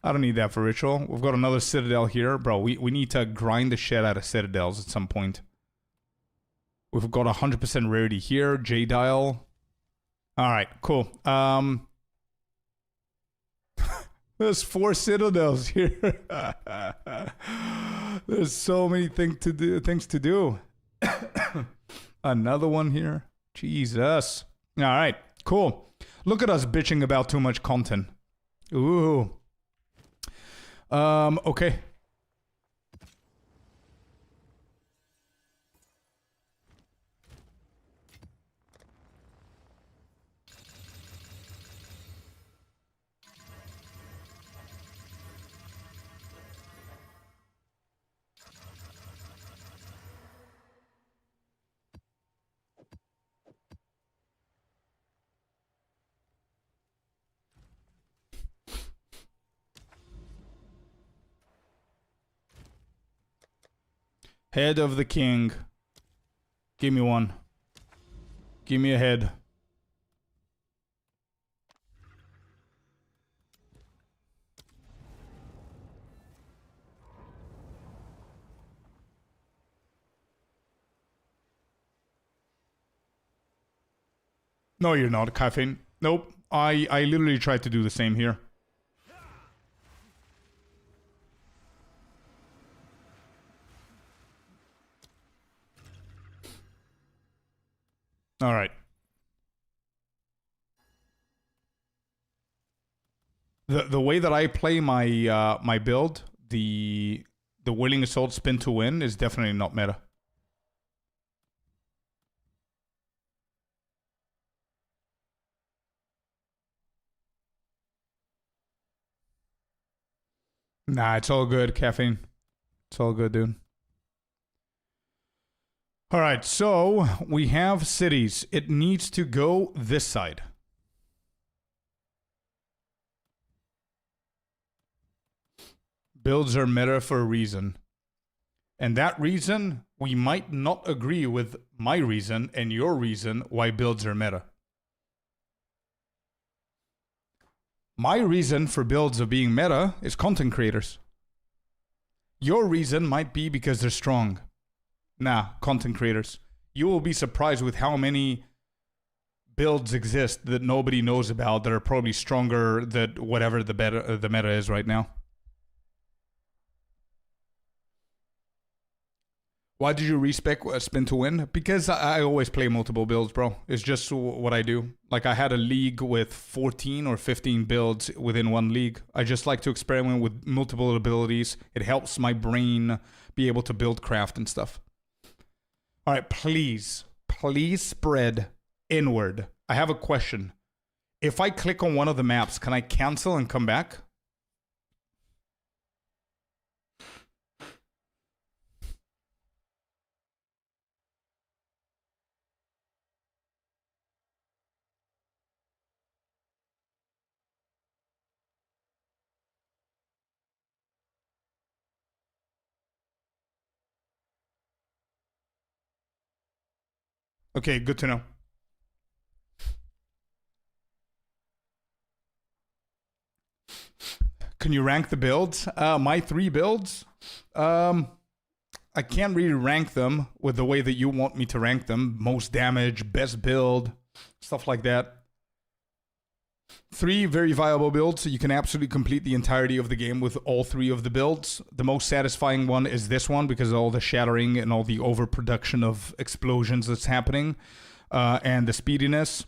I don't need that for Ritual. We've got another Citadel here. Bro, we need to grind the shit out of Citadels at some point. We've got 100% rarity here. J-Dial. Alright, cool. There's 4 Citadels here. There's so many things to do. Another one here. Jesus. All right, cool. Look at us bitching about too much content. Ooh. Okay. Head of the king. Give me one. Give me a head. No, you're not, Caffeine. Nope. I literally tried to do the same here. All right. The way that I play my my build, the Willing Assault spin to win is definitely not meta. Nah, it's all good, Caffeine. It's all good, dude. All right, so we have cities. It needs to go this side. Builds are meta for a reason. And that reason, we might not agree with my reason and your reason why builds are meta. My reason for builds of being meta is content creators. Your reason might be because they're strong. Nah, content creators. You will be surprised with how many builds exist that nobody knows about that are probably stronger than whatever the meta is right now. Why did you respec spin to win? Because I always play multiple builds, bro. It's just what I do. Like, I had a league with 14 or 15 builds within one league. I just like to experiment with multiple abilities. It helps my brain be able to build craft and stuff. All right, please spread inward. I have a question. If I click on one of the maps, can I cancel and come back? Okay, good to know. Can you rank the builds? My 3 builds? I can't really rank them with the way that you want me to rank them. Most damage, best build, stuff like that. 3 very viable builds, so you can absolutely complete the entirety of the game with all 3 of the builds. The most satisfying one is this one because of all the shattering and all the overproduction of explosions that's happening, and the speediness.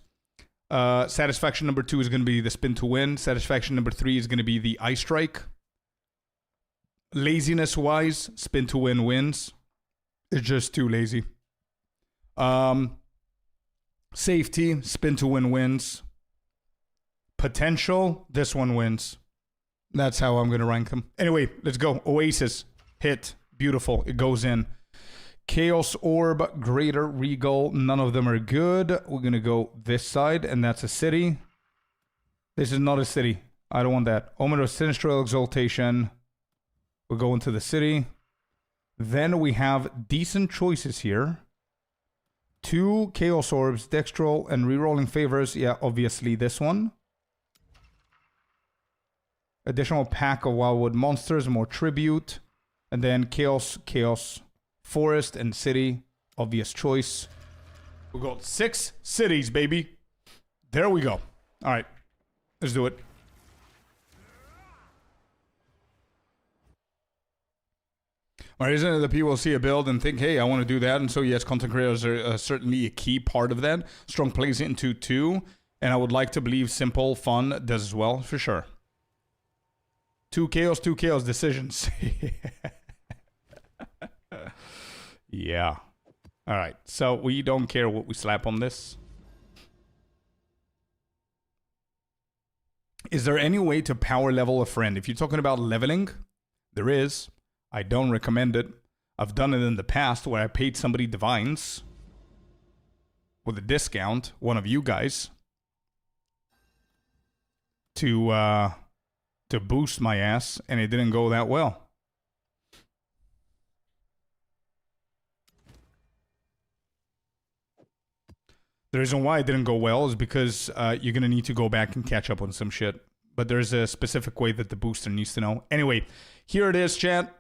Satisfaction number 2 is going to be the spin to win. Satisfaction number 3 is going to be the eye strike. Laziness wise, spin to win wins. It's just too lazy. Safety, spin to win wins. Potential, this one wins. That's how I'm going to rank them. Anyway, let's go. Oasis, hit, beautiful. It goes in. Chaos Orb, Greater Regal, none of them are good. We're going to go this side, and that's a city. This is not a city. I don't want that. Omen of Sinistral Exaltation. We're going to the city. Then we have decent choices here. 2 Chaos Orbs, Dextral, and Rerolling Favors. Yeah, obviously this one. Additional pack of Wildwood Monsters, more Tribute. And then Chaos, Forest, and City. Obvious choice. We got 6 cities, baby. There we go. All right. Let's do it. All right, isn't it that people see a build and think, hey, I want to do that? And so, yes, content creators are certainly a key part of that. Strong plays into 2. And I would like to believe Simple Fun does as well, for sure. 2 chaos decisions. Yeah. All right. So we don't care what we slap on this. Is there any way to power level a friend? If you're talking about leveling, there is. I don't recommend it. I've done it in the past where I paid somebody divines with a discount, one of you guys, to boost my ass, and it didn't go that well. The reason why it didn't go well is because you're going to need to go back and catch up on some shit. But there's a specific way that the booster needs to know. Anyway, here it is, chat.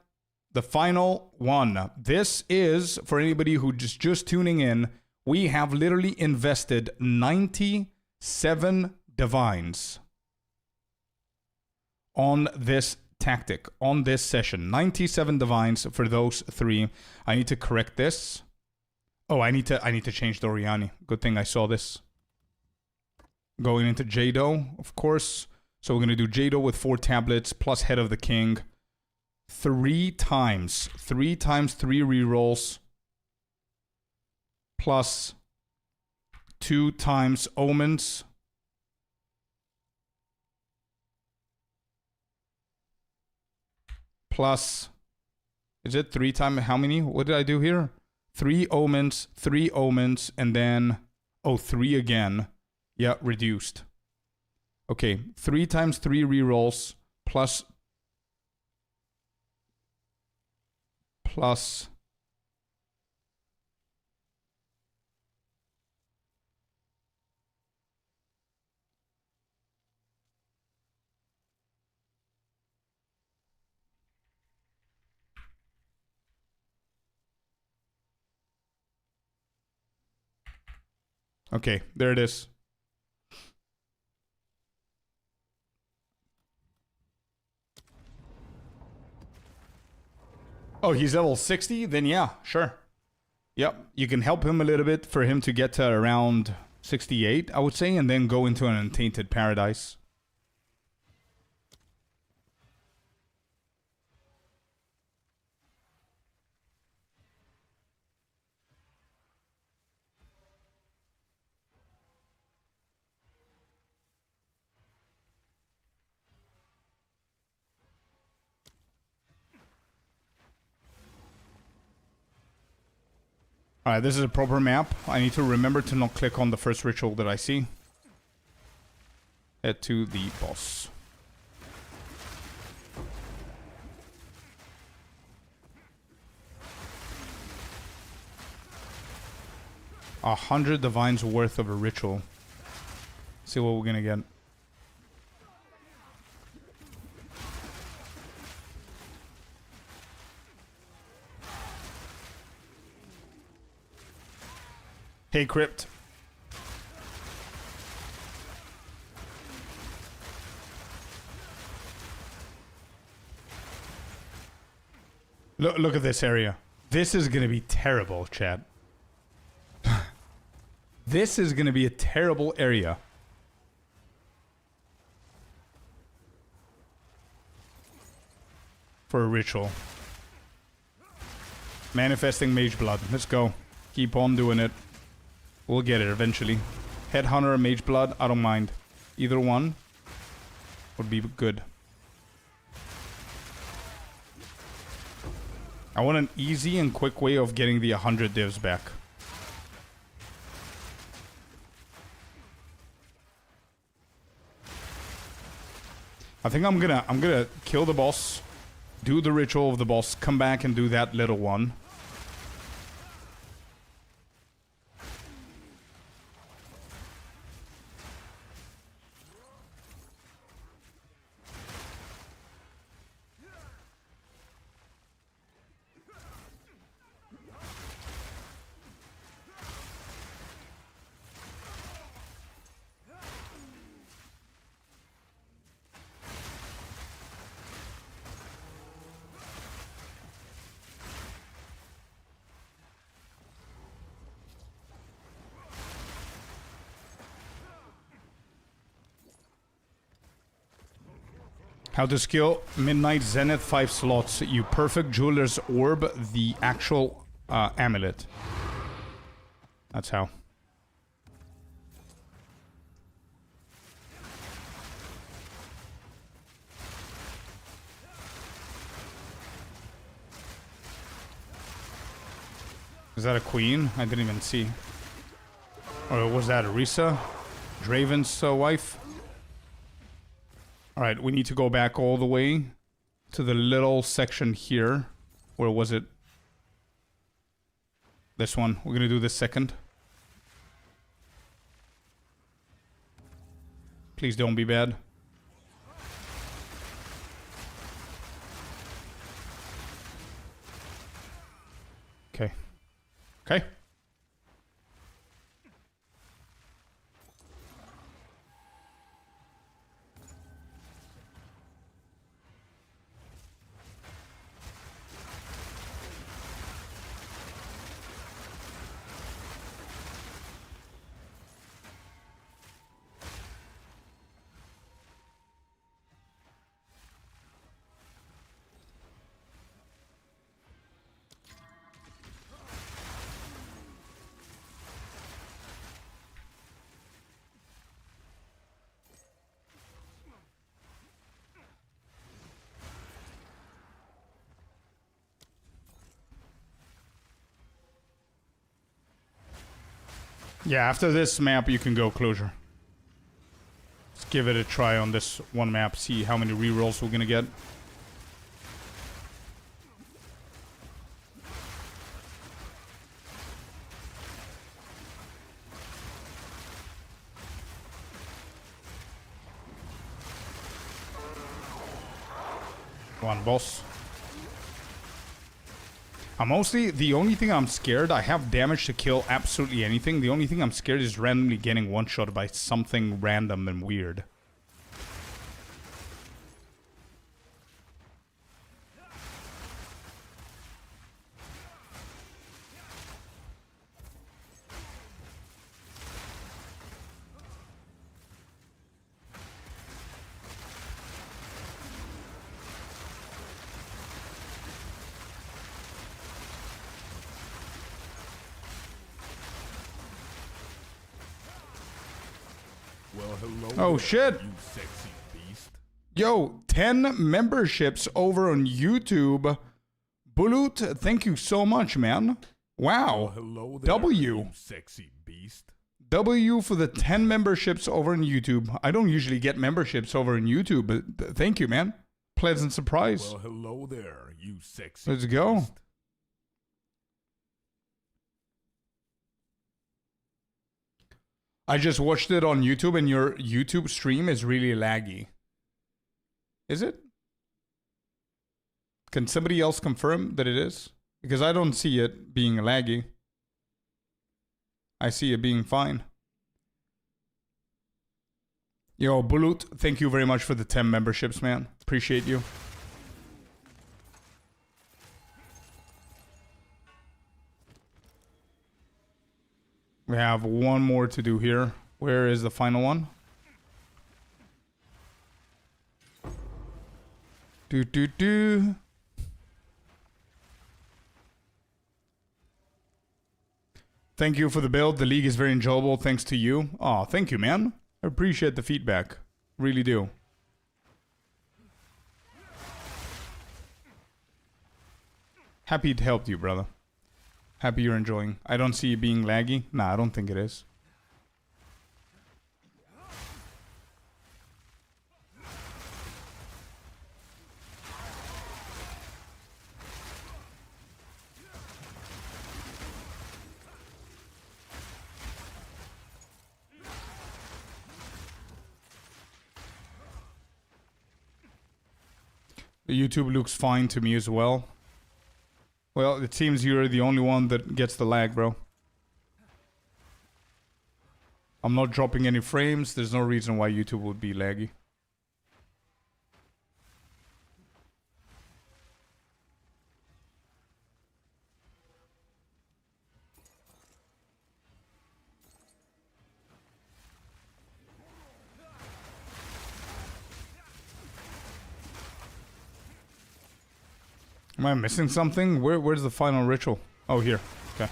The final one. This is, for anybody who just tuning in, we have literally invested 97 divines on this tactic, on this session. 97 divines for those 3. I need to correct this. Oh, I need to change the Oriani. Good thing I saw this. Going into Jado, of course. So we're going to do Jado with 4 tablets plus Head of the King. 3 times. 3 times 3 rerolls. Plus 2 times Omens. Plus, is it 3 times, how many? What did I do here? 3 Omens, 3 Omens, and then, 3 again. Yeah, reduced. Okay, 3 times 3 rerolls, plus okay, there it is. Oh, he's level 60? Then yeah, sure. Yep, you can help him a little bit for him to get to around 68, I would say, and then go into an Untainted Paradise. Alright, this is a proper map. I need to remember to not click on the first ritual that I see. Head to the boss. A 100 divines worth of a ritual. See what we're gonna get. Hey, Crypt. Look at this area. This is gonna be terrible, chat. This is gonna be a terrible area. For a ritual. Manifesting Mageblood. Let's go. Keep on doing it. We'll get it eventually. Headhunter or Mageblood, I don't mind. Either one would be good. I want an easy and quick way of getting the 100 divs back. I think I'm gonna kill the boss, do the ritual of the boss, come back and do that little one. How to skill Midnight Zenith 5 slots. You perfect Jeweler's Orb, the actual amulet. That's how. Is that a queen? I didn't even see. Or was that Arisa? Draven's wife? Alright, we need to go back all the way to the little section here. Where was it? This one. We're gonna do this second. Please don't be bad. Okay. Okay. Yeah, after this map, you can go closure. Let's give it a try on this one map, see how many rerolls we're gonna get. Come on, boss. The only thing I'm scared, I have damage to kill absolutely anything. The only thing I'm scared is randomly getting one-shot by something random and weird. Well, hello. Oh, there, shit. You sexy beast. Yo, 10 memberships over on YouTube. Bulut, thank you so much, man. Well, Wow. hello there. W. You sexy beast. W for the 10 memberships over on YouTube. I don't usually get memberships over on YouTube, but thank you, man. Pleasant surprise. Well, hello there. You sexy Let's go. beast. I just watched it on YouTube, and your YouTube stream is really laggy. Is it? Can somebody else confirm that it is? Because I don't see it being laggy. I see it being fine. Yo, Bulut, thank you very much for the 10 memberships, man. Appreciate you. We have one more to do here. Where is the final one? Do. Thank you for the build. The league is very enjoyable thanks to you. Aw, thank you, man. I appreciate the feedback. Really do. Happy to help you, brother. Happy you're enjoying. I don't see it being laggy. Nah, I don't think it is. The YouTube looks fine to me as well. Well, it seems you're the only one that gets the lag, bro. I'm not dropping any frames. There's no reason why YouTube would be laggy. Am I missing something? Where's the final ritual? Oh, here. Okay.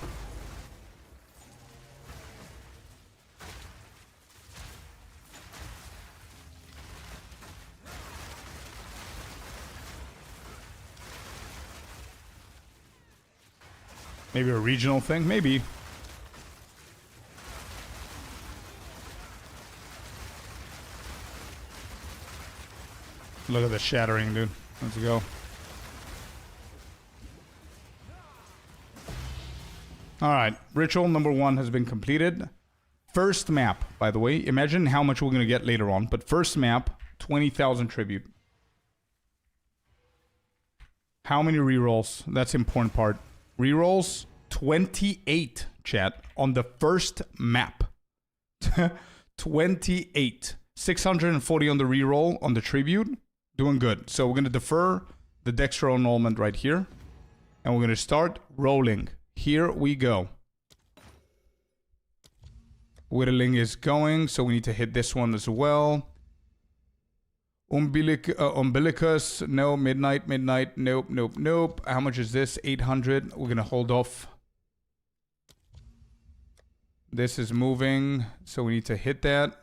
Maybe a regional thing? Maybe. Look at the shattering, dude. Let's go. Alright, ritual number 1 has been completed. First map, by the way. Imagine how much we're going to get later on. But first map, 20,000 tribute. How many rerolls? That's the important part. Rerolls, 28, chat, on the first map. 28. 640 on the reroll on the tribute. Doing good. So we're going to defer the Dextro annulment right here. And we're going to start rolling. Here we go. Whittling is going, so we need to hit this one as well. Umbilicus, no. Midnight, nope. How much is this? 800. We're gonna hold off. This is moving, so we need to hit that.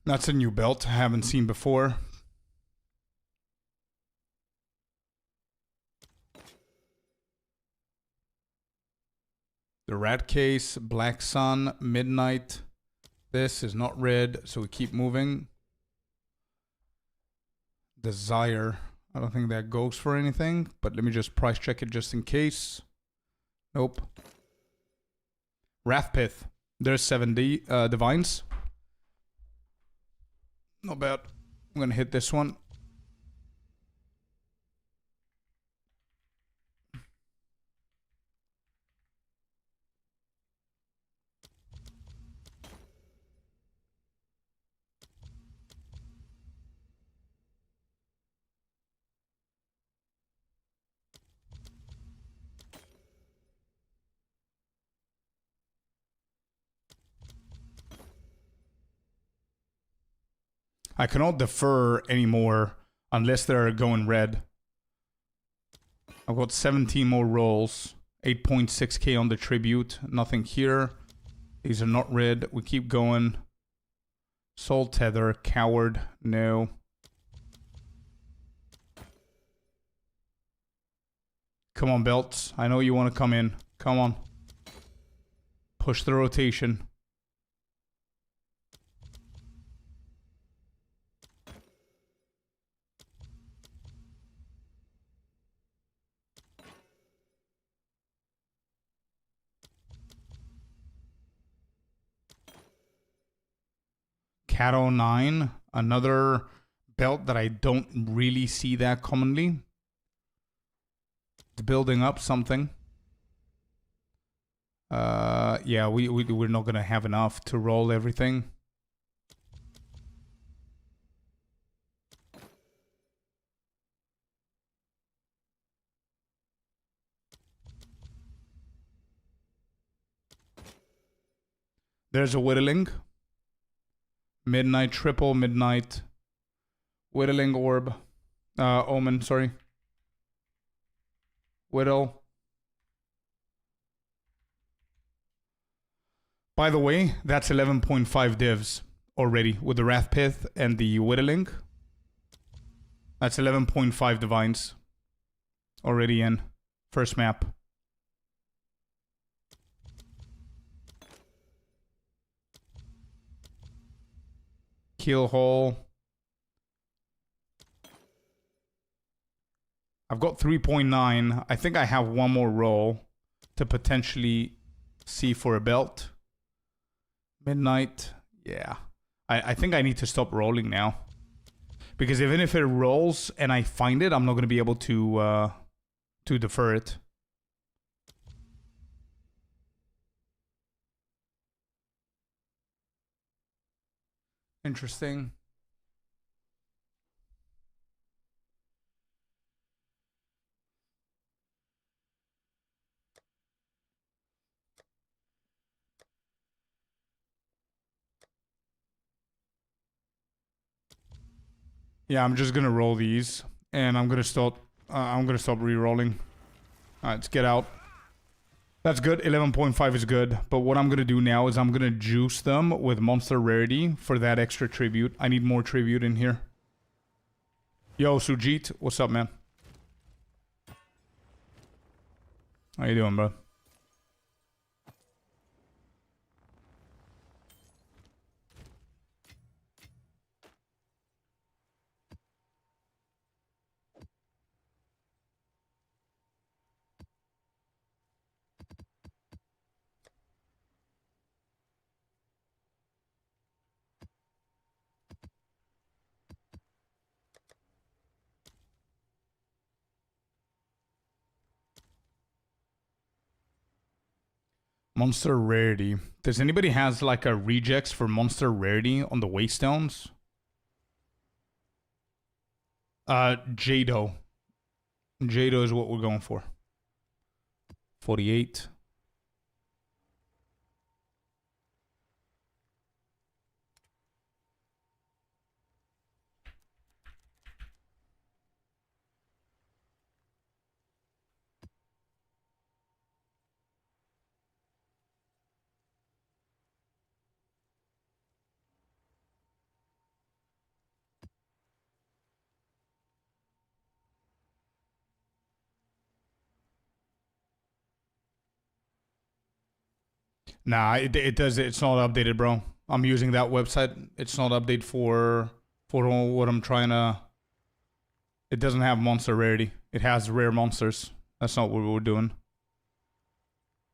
That's a new belt I haven't seen before. The Rat Case, Black Sun, Midnight. This is not red, so we keep moving. Desire. I don't think that goes for anything, but let me just price check it just in case. Nope. Wrathpith. There's 7D divines. Not bad. I'm gonna hit this one. I cannot defer anymore unless they're going red. I've got 17 more rolls. 8.6k on the tribute. Nothing here. These are not red. We keep going. Soul Tether. Coward. No. Come on, belts. I know you want to come in. Come on. Push the rotation. Cat 09, another belt that I don't really see that commonly. It's building up something. Yeah, we're not gonna have enough to roll everything. There's a whittling. Midnight triple, midnight. Whittling orb. Omen, sorry. Whittle. By the way, that's 11.5 divs already with the Wrathpith and the Whittling. That's 11.5 divines already in. First map. Keel hole. I've got 3.9. I think I have one more roll to potentially see for a belt. Midnight. Yeah. I think I need to stop rolling now. Because even if it rolls and I find it, I'm not going to be able to defer it. Interesting. Yeah, I'm just gonna roll these, and I'm gonna stop re-rolling. All right, let's get out. That's good. 11.5 is good. But what I'm gonna do now is I'm gonna juice them with monster rarity for that extra tribute. I need more tribute in here. Yo, Sujit, what's up, man? How you doing, bro? Monster rarity. Does anybody has like a rejects for monster rarity on the Waystones? Jado. Jado is what we're going for. 48. Nah, it does. It's not updated, bro. I'm using that website. It's not updated for what I'm trying to. It doesn't have monster rarity. It has rare monsters. That's not what we're doing.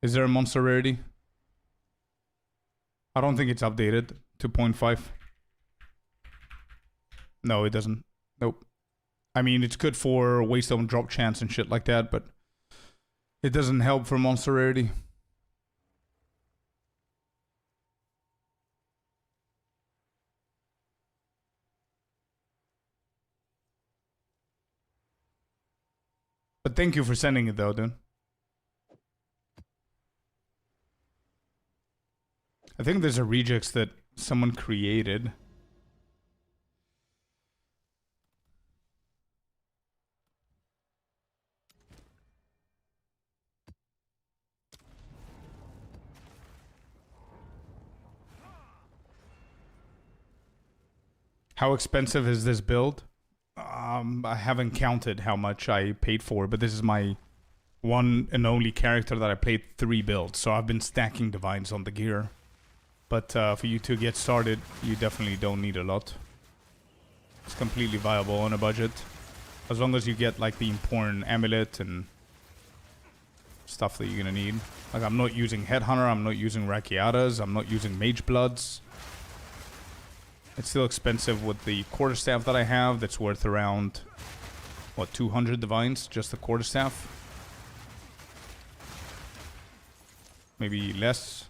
Is there a monster rarity? I don't think it's updated to 0.5. No, it doesn't. Nope. I mean, it's good for waystone drop chance and shit like that, but it doesn't help for monster rarity. But thank you for sending it though, dude. I think there's a rejects that someone created. How expensive is this build? I haven't counted how much I paid for, but this is my one and only character that I played 3 builds, so I've been stacking divines on the gear. But for you to get started, you definitely don't need a lot. It's completely viable on a budget. As long as you get like the important amulet and stuff that you're gonna need. Like I'm not using Headhunter, I'm not using Rakiatas, I'm not using Magebloods. It's still expensive with the quarterstaff that I have. That's worth around, what, 200 divines? Just the quarterstaff? Maybe less.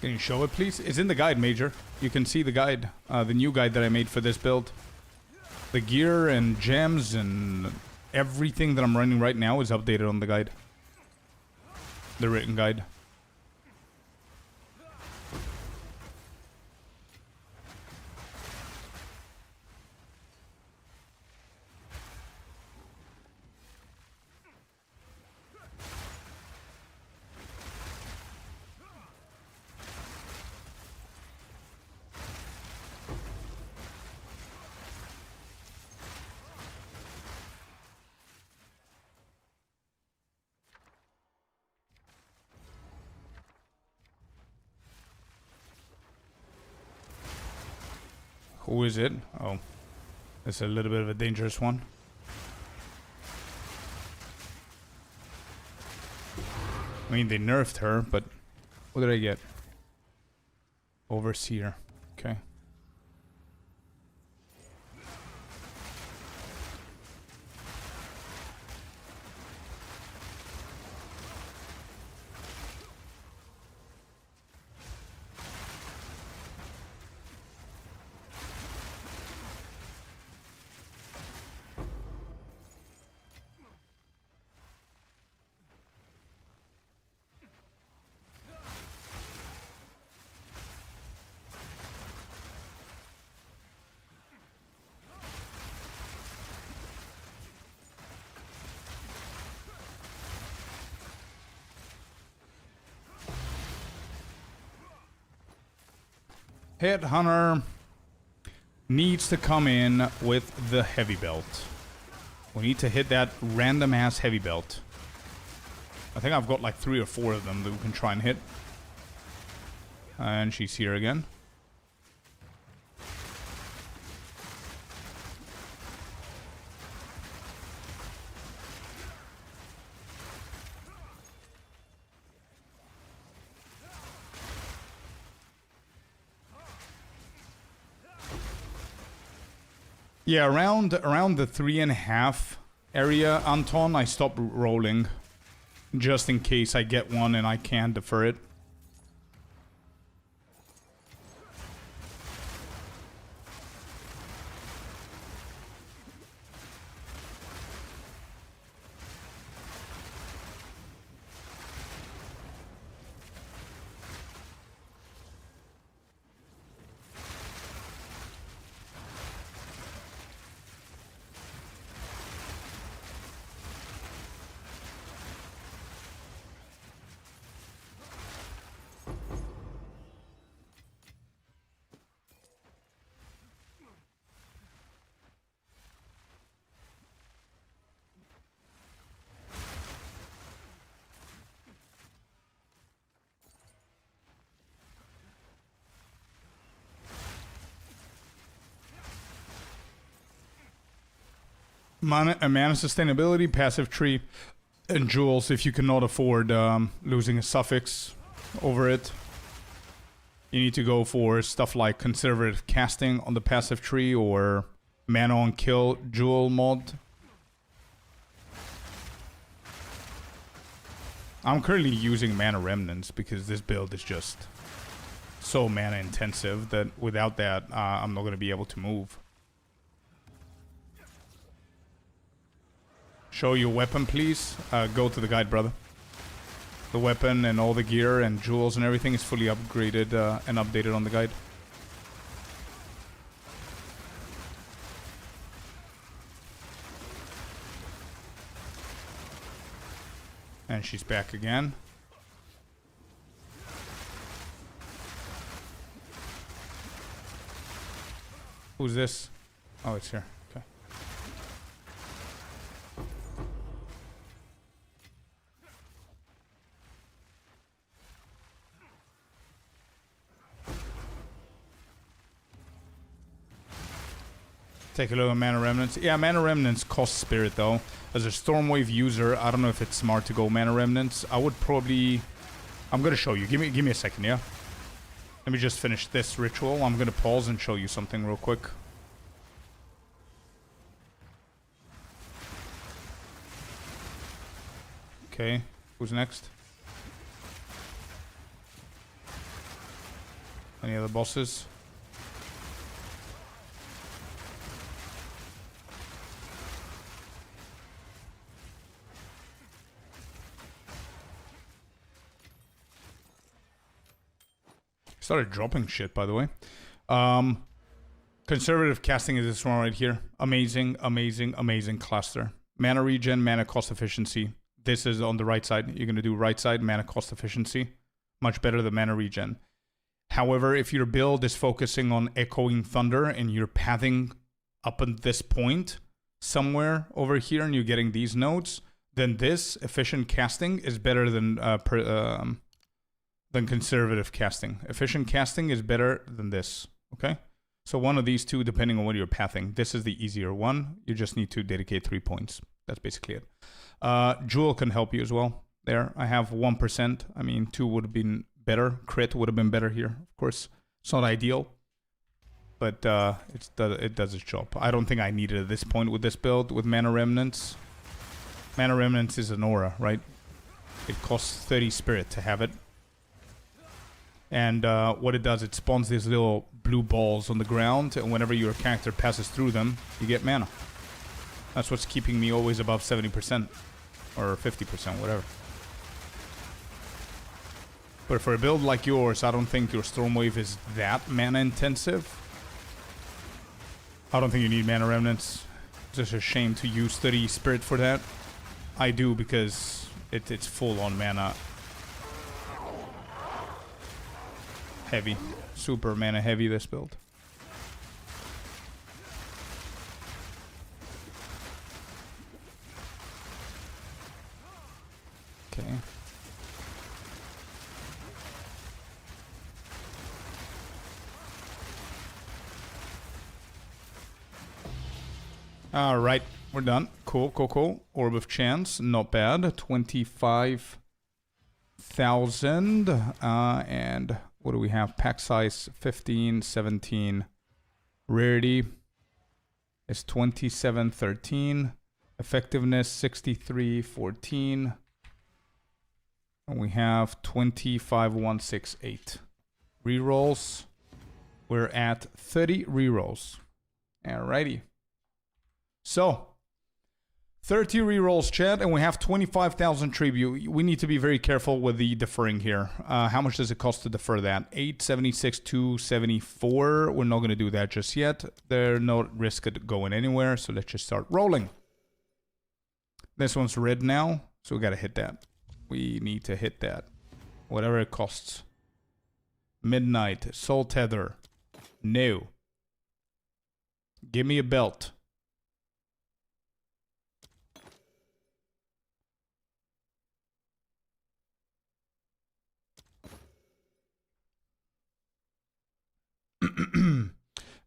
Can you show it, please? It's in the guide, Major. You can see the guide, the new guide that I made for this build. The gear and gems and everything that I'm running right now is updated on the guide. The written guide. Who is it? Oh. It's a little bit of a dangerous one. I mean, they nerfed her, but what did I get? Overseer. Okay. Headhunter needs to come in with the heavy belt. We need to hit that random ass heavy belt. I think I've got like 3 or 4 of them that we can try and hit. And she's here again. Yeah, around the 3.5 area, Anton, I stop rolling. Just in case I get one and I can't defer it. Mana sustainability, passive tree, and jewels if you cannot afford losing a suffix over it. You need to go for stuff like conservative casting on the passive tree or mana on kill jewel mod. I'm currently using mana remnants because this build is just so mana intensive that without that I'm not going to be able to move. Show your weapon, please. Go to the guide, brother. The weapon and all the gear and jewels and everything is fully upgraded and updated on the guide. And she's back again. Who's this? Oh, it's here. Okay. Take a look at Mana Remnants. Yeah, Mana Remnants cost Spirit though. As a Stormwave user, I don't know if it's smart to go Mana Remnants. I would probably... I'm gonna show you. Give me a second, yeah? Let me just finish this ritual. I'm gonna pause and show you something real quick. Okay, who's next? Any other bosses? Started dropping shit, by the way. Conservative casting is this one right here. Amazing, amazing, amazing cluster. Mana regen, mana cost efficiency. This is on the right side. You're going to do right side, mana cost efficiency. Much better than mana regen. However, if your build is focusing on echoing thunder and you're pathing up at this point, somewhere over here, and you're getting these nodes, then this efficient casting is better than conservative casting. Efficient casting is better than this, okay? So one of these two, depending on what you're pathing. This is the easier one. You just need to dedicate 3 points. That's basically it. Jewel can help you as well. There, I have 1%. I mean, 2 would have been better. Crit would have been better here. Of course, it's not ideal, but it does its job. I don't think I need it at this point with this build, with Mana Remnants. Mana Remnants is an aura, right? It costs 30 spirit to have it. And what it does, it spawns these little blue balls on the ground, and whenever your character passes through them, you get mana. That's what's keeping me always above 70%. Or 50%, whatever. But for a build like yours, I don't think your Stormwave is that mana intensive. I don't think you need Mana Remnants. It's just a shame to use 30 Spirit for that. I do, because it's full on mana. Heavy. Super mana heavy, this build. Okay. Alright, we're done. Cool, cool, cool. Orb of Chance, not bad. 25,000. And what do we have? Pack size 15, 17. Rarity is 2713. Effectiveness 6314. And we have 25168. Rerolls. We're at 30 rerolls. Alrighty. So 30 rerolls, chat, and we have 25,000 tribute. We need to be very careful with the deferring here. How much does it cost to defer that? 876, 274. We're not going to do that just yet. There's no risk of going anywhere, so let's just start rolling. This one's red now, so we got to hit that. We need to hit that. Whatever it costs. Midnight, Soul Tether. No. Give me a belt.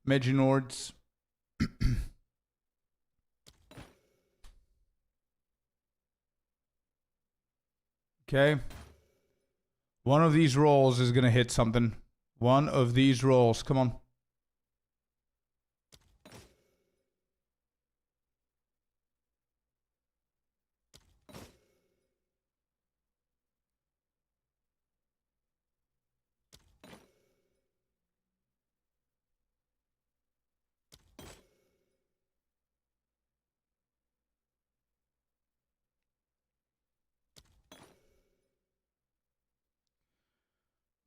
Meginords. Okay. One of these rolls is gonna hit something. One of these rolls. Come on.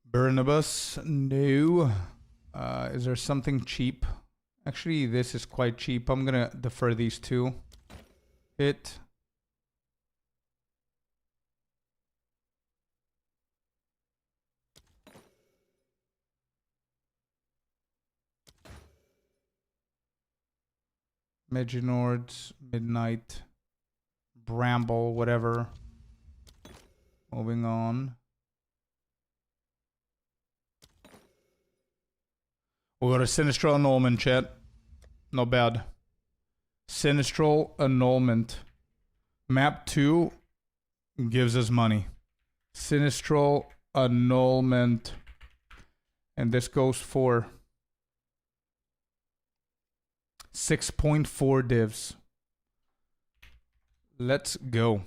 Barnabas, no. Is there something cheap? Actually, this is quite cheap. I'm gonna defer these two. Hit. Maginord, Midnight, Bramble, whatever. Moving on. We got a Sinistral Annulment, chat. Not bad. Sinistral Annulment. Map 2 gives us money. Sinistral Annulment. And this goes for 6.4 divs. Let's go.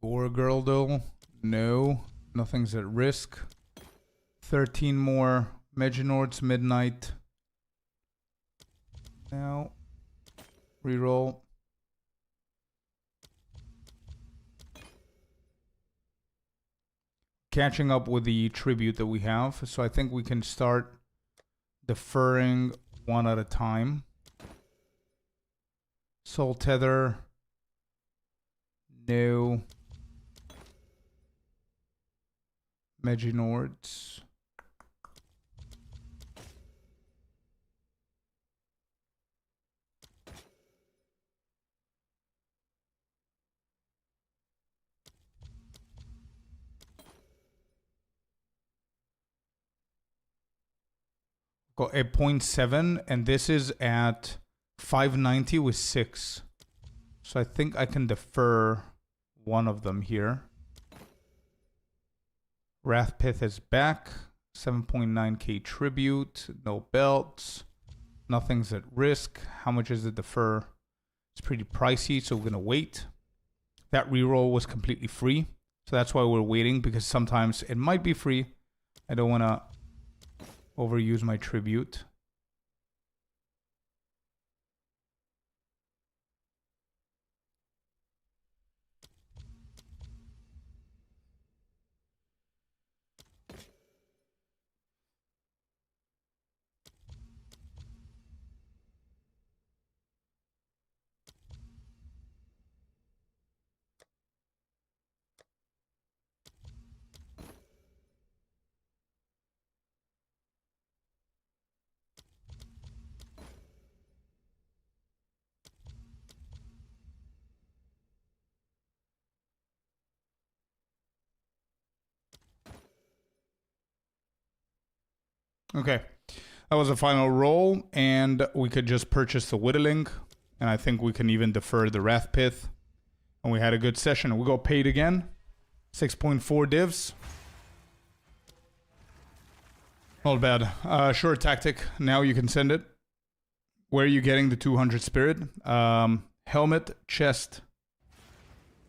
Gore Girl though? No. Nothing's at risk. 13 more. Maginord's Midnight. Now. Reroll. Catching up with the tribute that we have. So I think we can start deferring one at a time. Soul Tether. No. Maginord's. Got a 0.7 and this is at 590 with 6. So I think I can defer one of them here. Wrathpith is back. 7.9k tribute. No belts. Nothing's at risk. How much is the defer? It's pretty pricey, so we're going to wait. That reroll was completely free. So that's why we're waiting, because sometimes it might be free. I don't want to overuse my tribute. Okay, that was the final roll, and we could just purchase the Whittling, and I think we can even defer the Wrathpith. And we had a good session. We got paid again. 6.4 divs. Not bad. Short tactic. Now you can send it. Where are you getting the 200 spirit? Helmet, chest,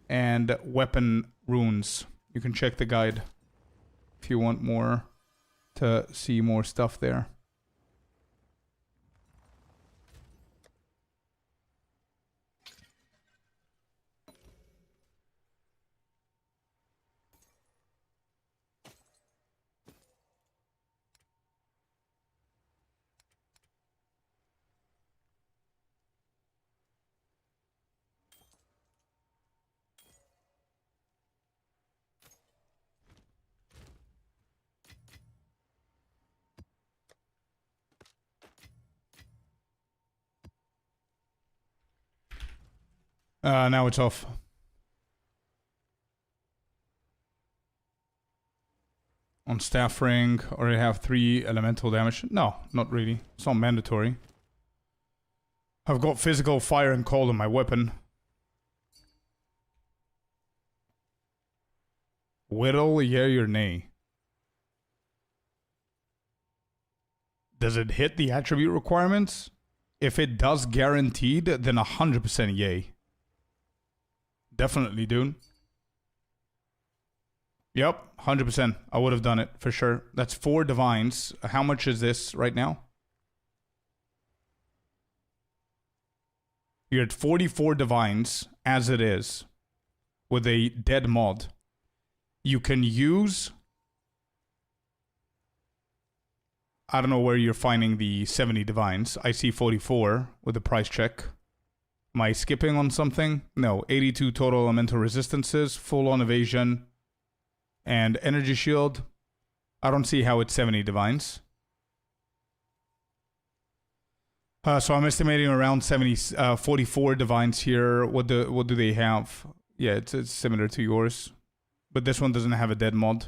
and weapon runes. You can check the guide if you want more to see more stuff there. Now it's off. On staff ring, already have 3 elemental damage. No, not really. It's not mandatory. I've got physical fire and cold on my weapon. Whittle, yea or nay? Does it hit the attribute requirements? If it does guaranteed, then 100% yay. Definitely, dude. Yep, 100%. I would have done it, for sure. That's 4 divines. How much is this right now? You're at 44 divines, as it is, with a dead mod. You can use... I don't know where you're finding the 70 divines. I see 44 with the price check. Am I skipping on something? No, 82 total elemental resistances, full-on evasion, and energy shield. I don't see how it's 70 divines. So I'm estimating around 44 divines here. What do they have? Yeah, it's similar to yours. But this one doesn't have a dead mod.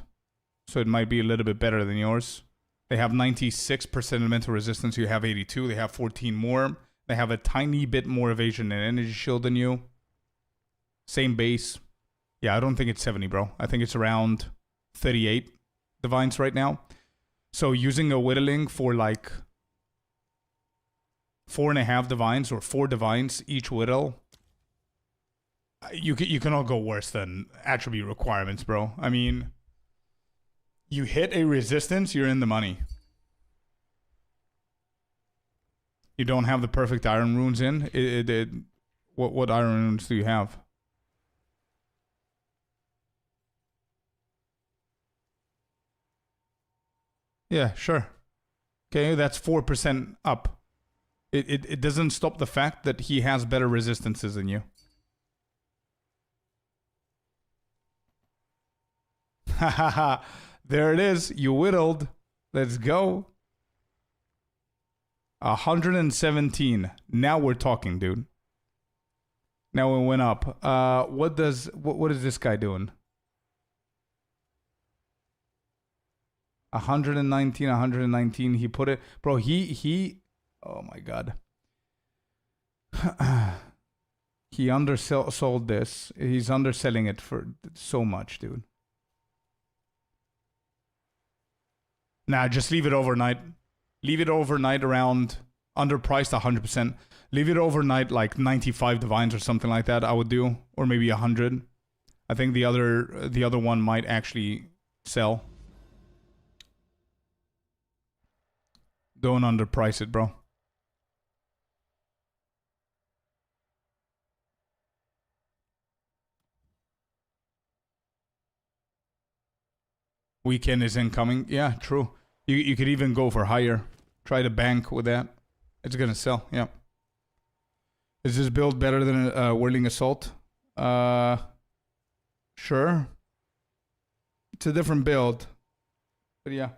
So it might be a little bit better than yours. They have 96% elemental resistance. You have 82. They have 14 more. They have a tiny bit more evasion and energy shield than you. Same base. Yeah, I don't think it's 70, bro. I think it's around 38 divines right now. So using a whittling for like 4.5 divines or 4 divines each whittle, you cannot go worse than attribute requirements, bro. I mean, you hit a resistance, you're in the money. You don't have the perfect iron runes in. What iron runes do you have? Yeah, sure. Okay, that's 4% up. It doesn't stop the fact that he has better resistances than you. Hahaha. There it is. You whittled. Let's go. 117. Now we're talking, dude. Now it went up. What is this guy doing? 119, 119. He put it, bro. He. Oh my god. He undersold this. He's underselling it for so much, dude. Nah, just leave it overnight. Leave it overnight around underpriced 100%. Leave it overnight like 95 divines or something like that. I would do, or maybe 100. I think the other one might actually sell. Don't underprice it, bro. Weekend is incoming. Yeah, true. You could even go for higher. Try to bank with that. It's gonna sell. Yeah. Is this build better than Whirling Assault? Sure. It's a different build. But yeah.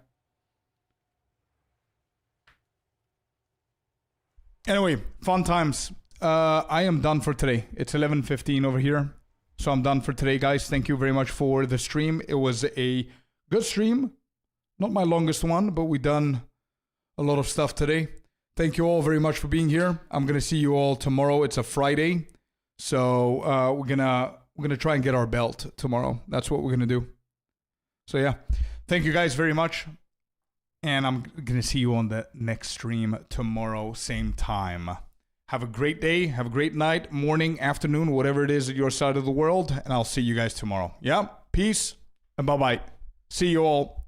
Anyway, fun times. I am done for today. It's 11:15 over here. So I'm done for today, guys. Thank you very much for the stream. It was a good stream. Not my longest one, but we done a lot of stuff today. Thank you all very much for being here. I'm gonna see you all tomorrow. It's a Friday, so we're gonna try and get our belt tomorrow. That's what we're gonna do. So yeah, thank you guys very much, and I'm gonna see you on the next stream tomorrow, same time. Have a great day. Have a great night, morning, afternoon, whatever it is at your side of the world, and I'll see you guys tomorrow. Yeah, peace and bye bye. See you all.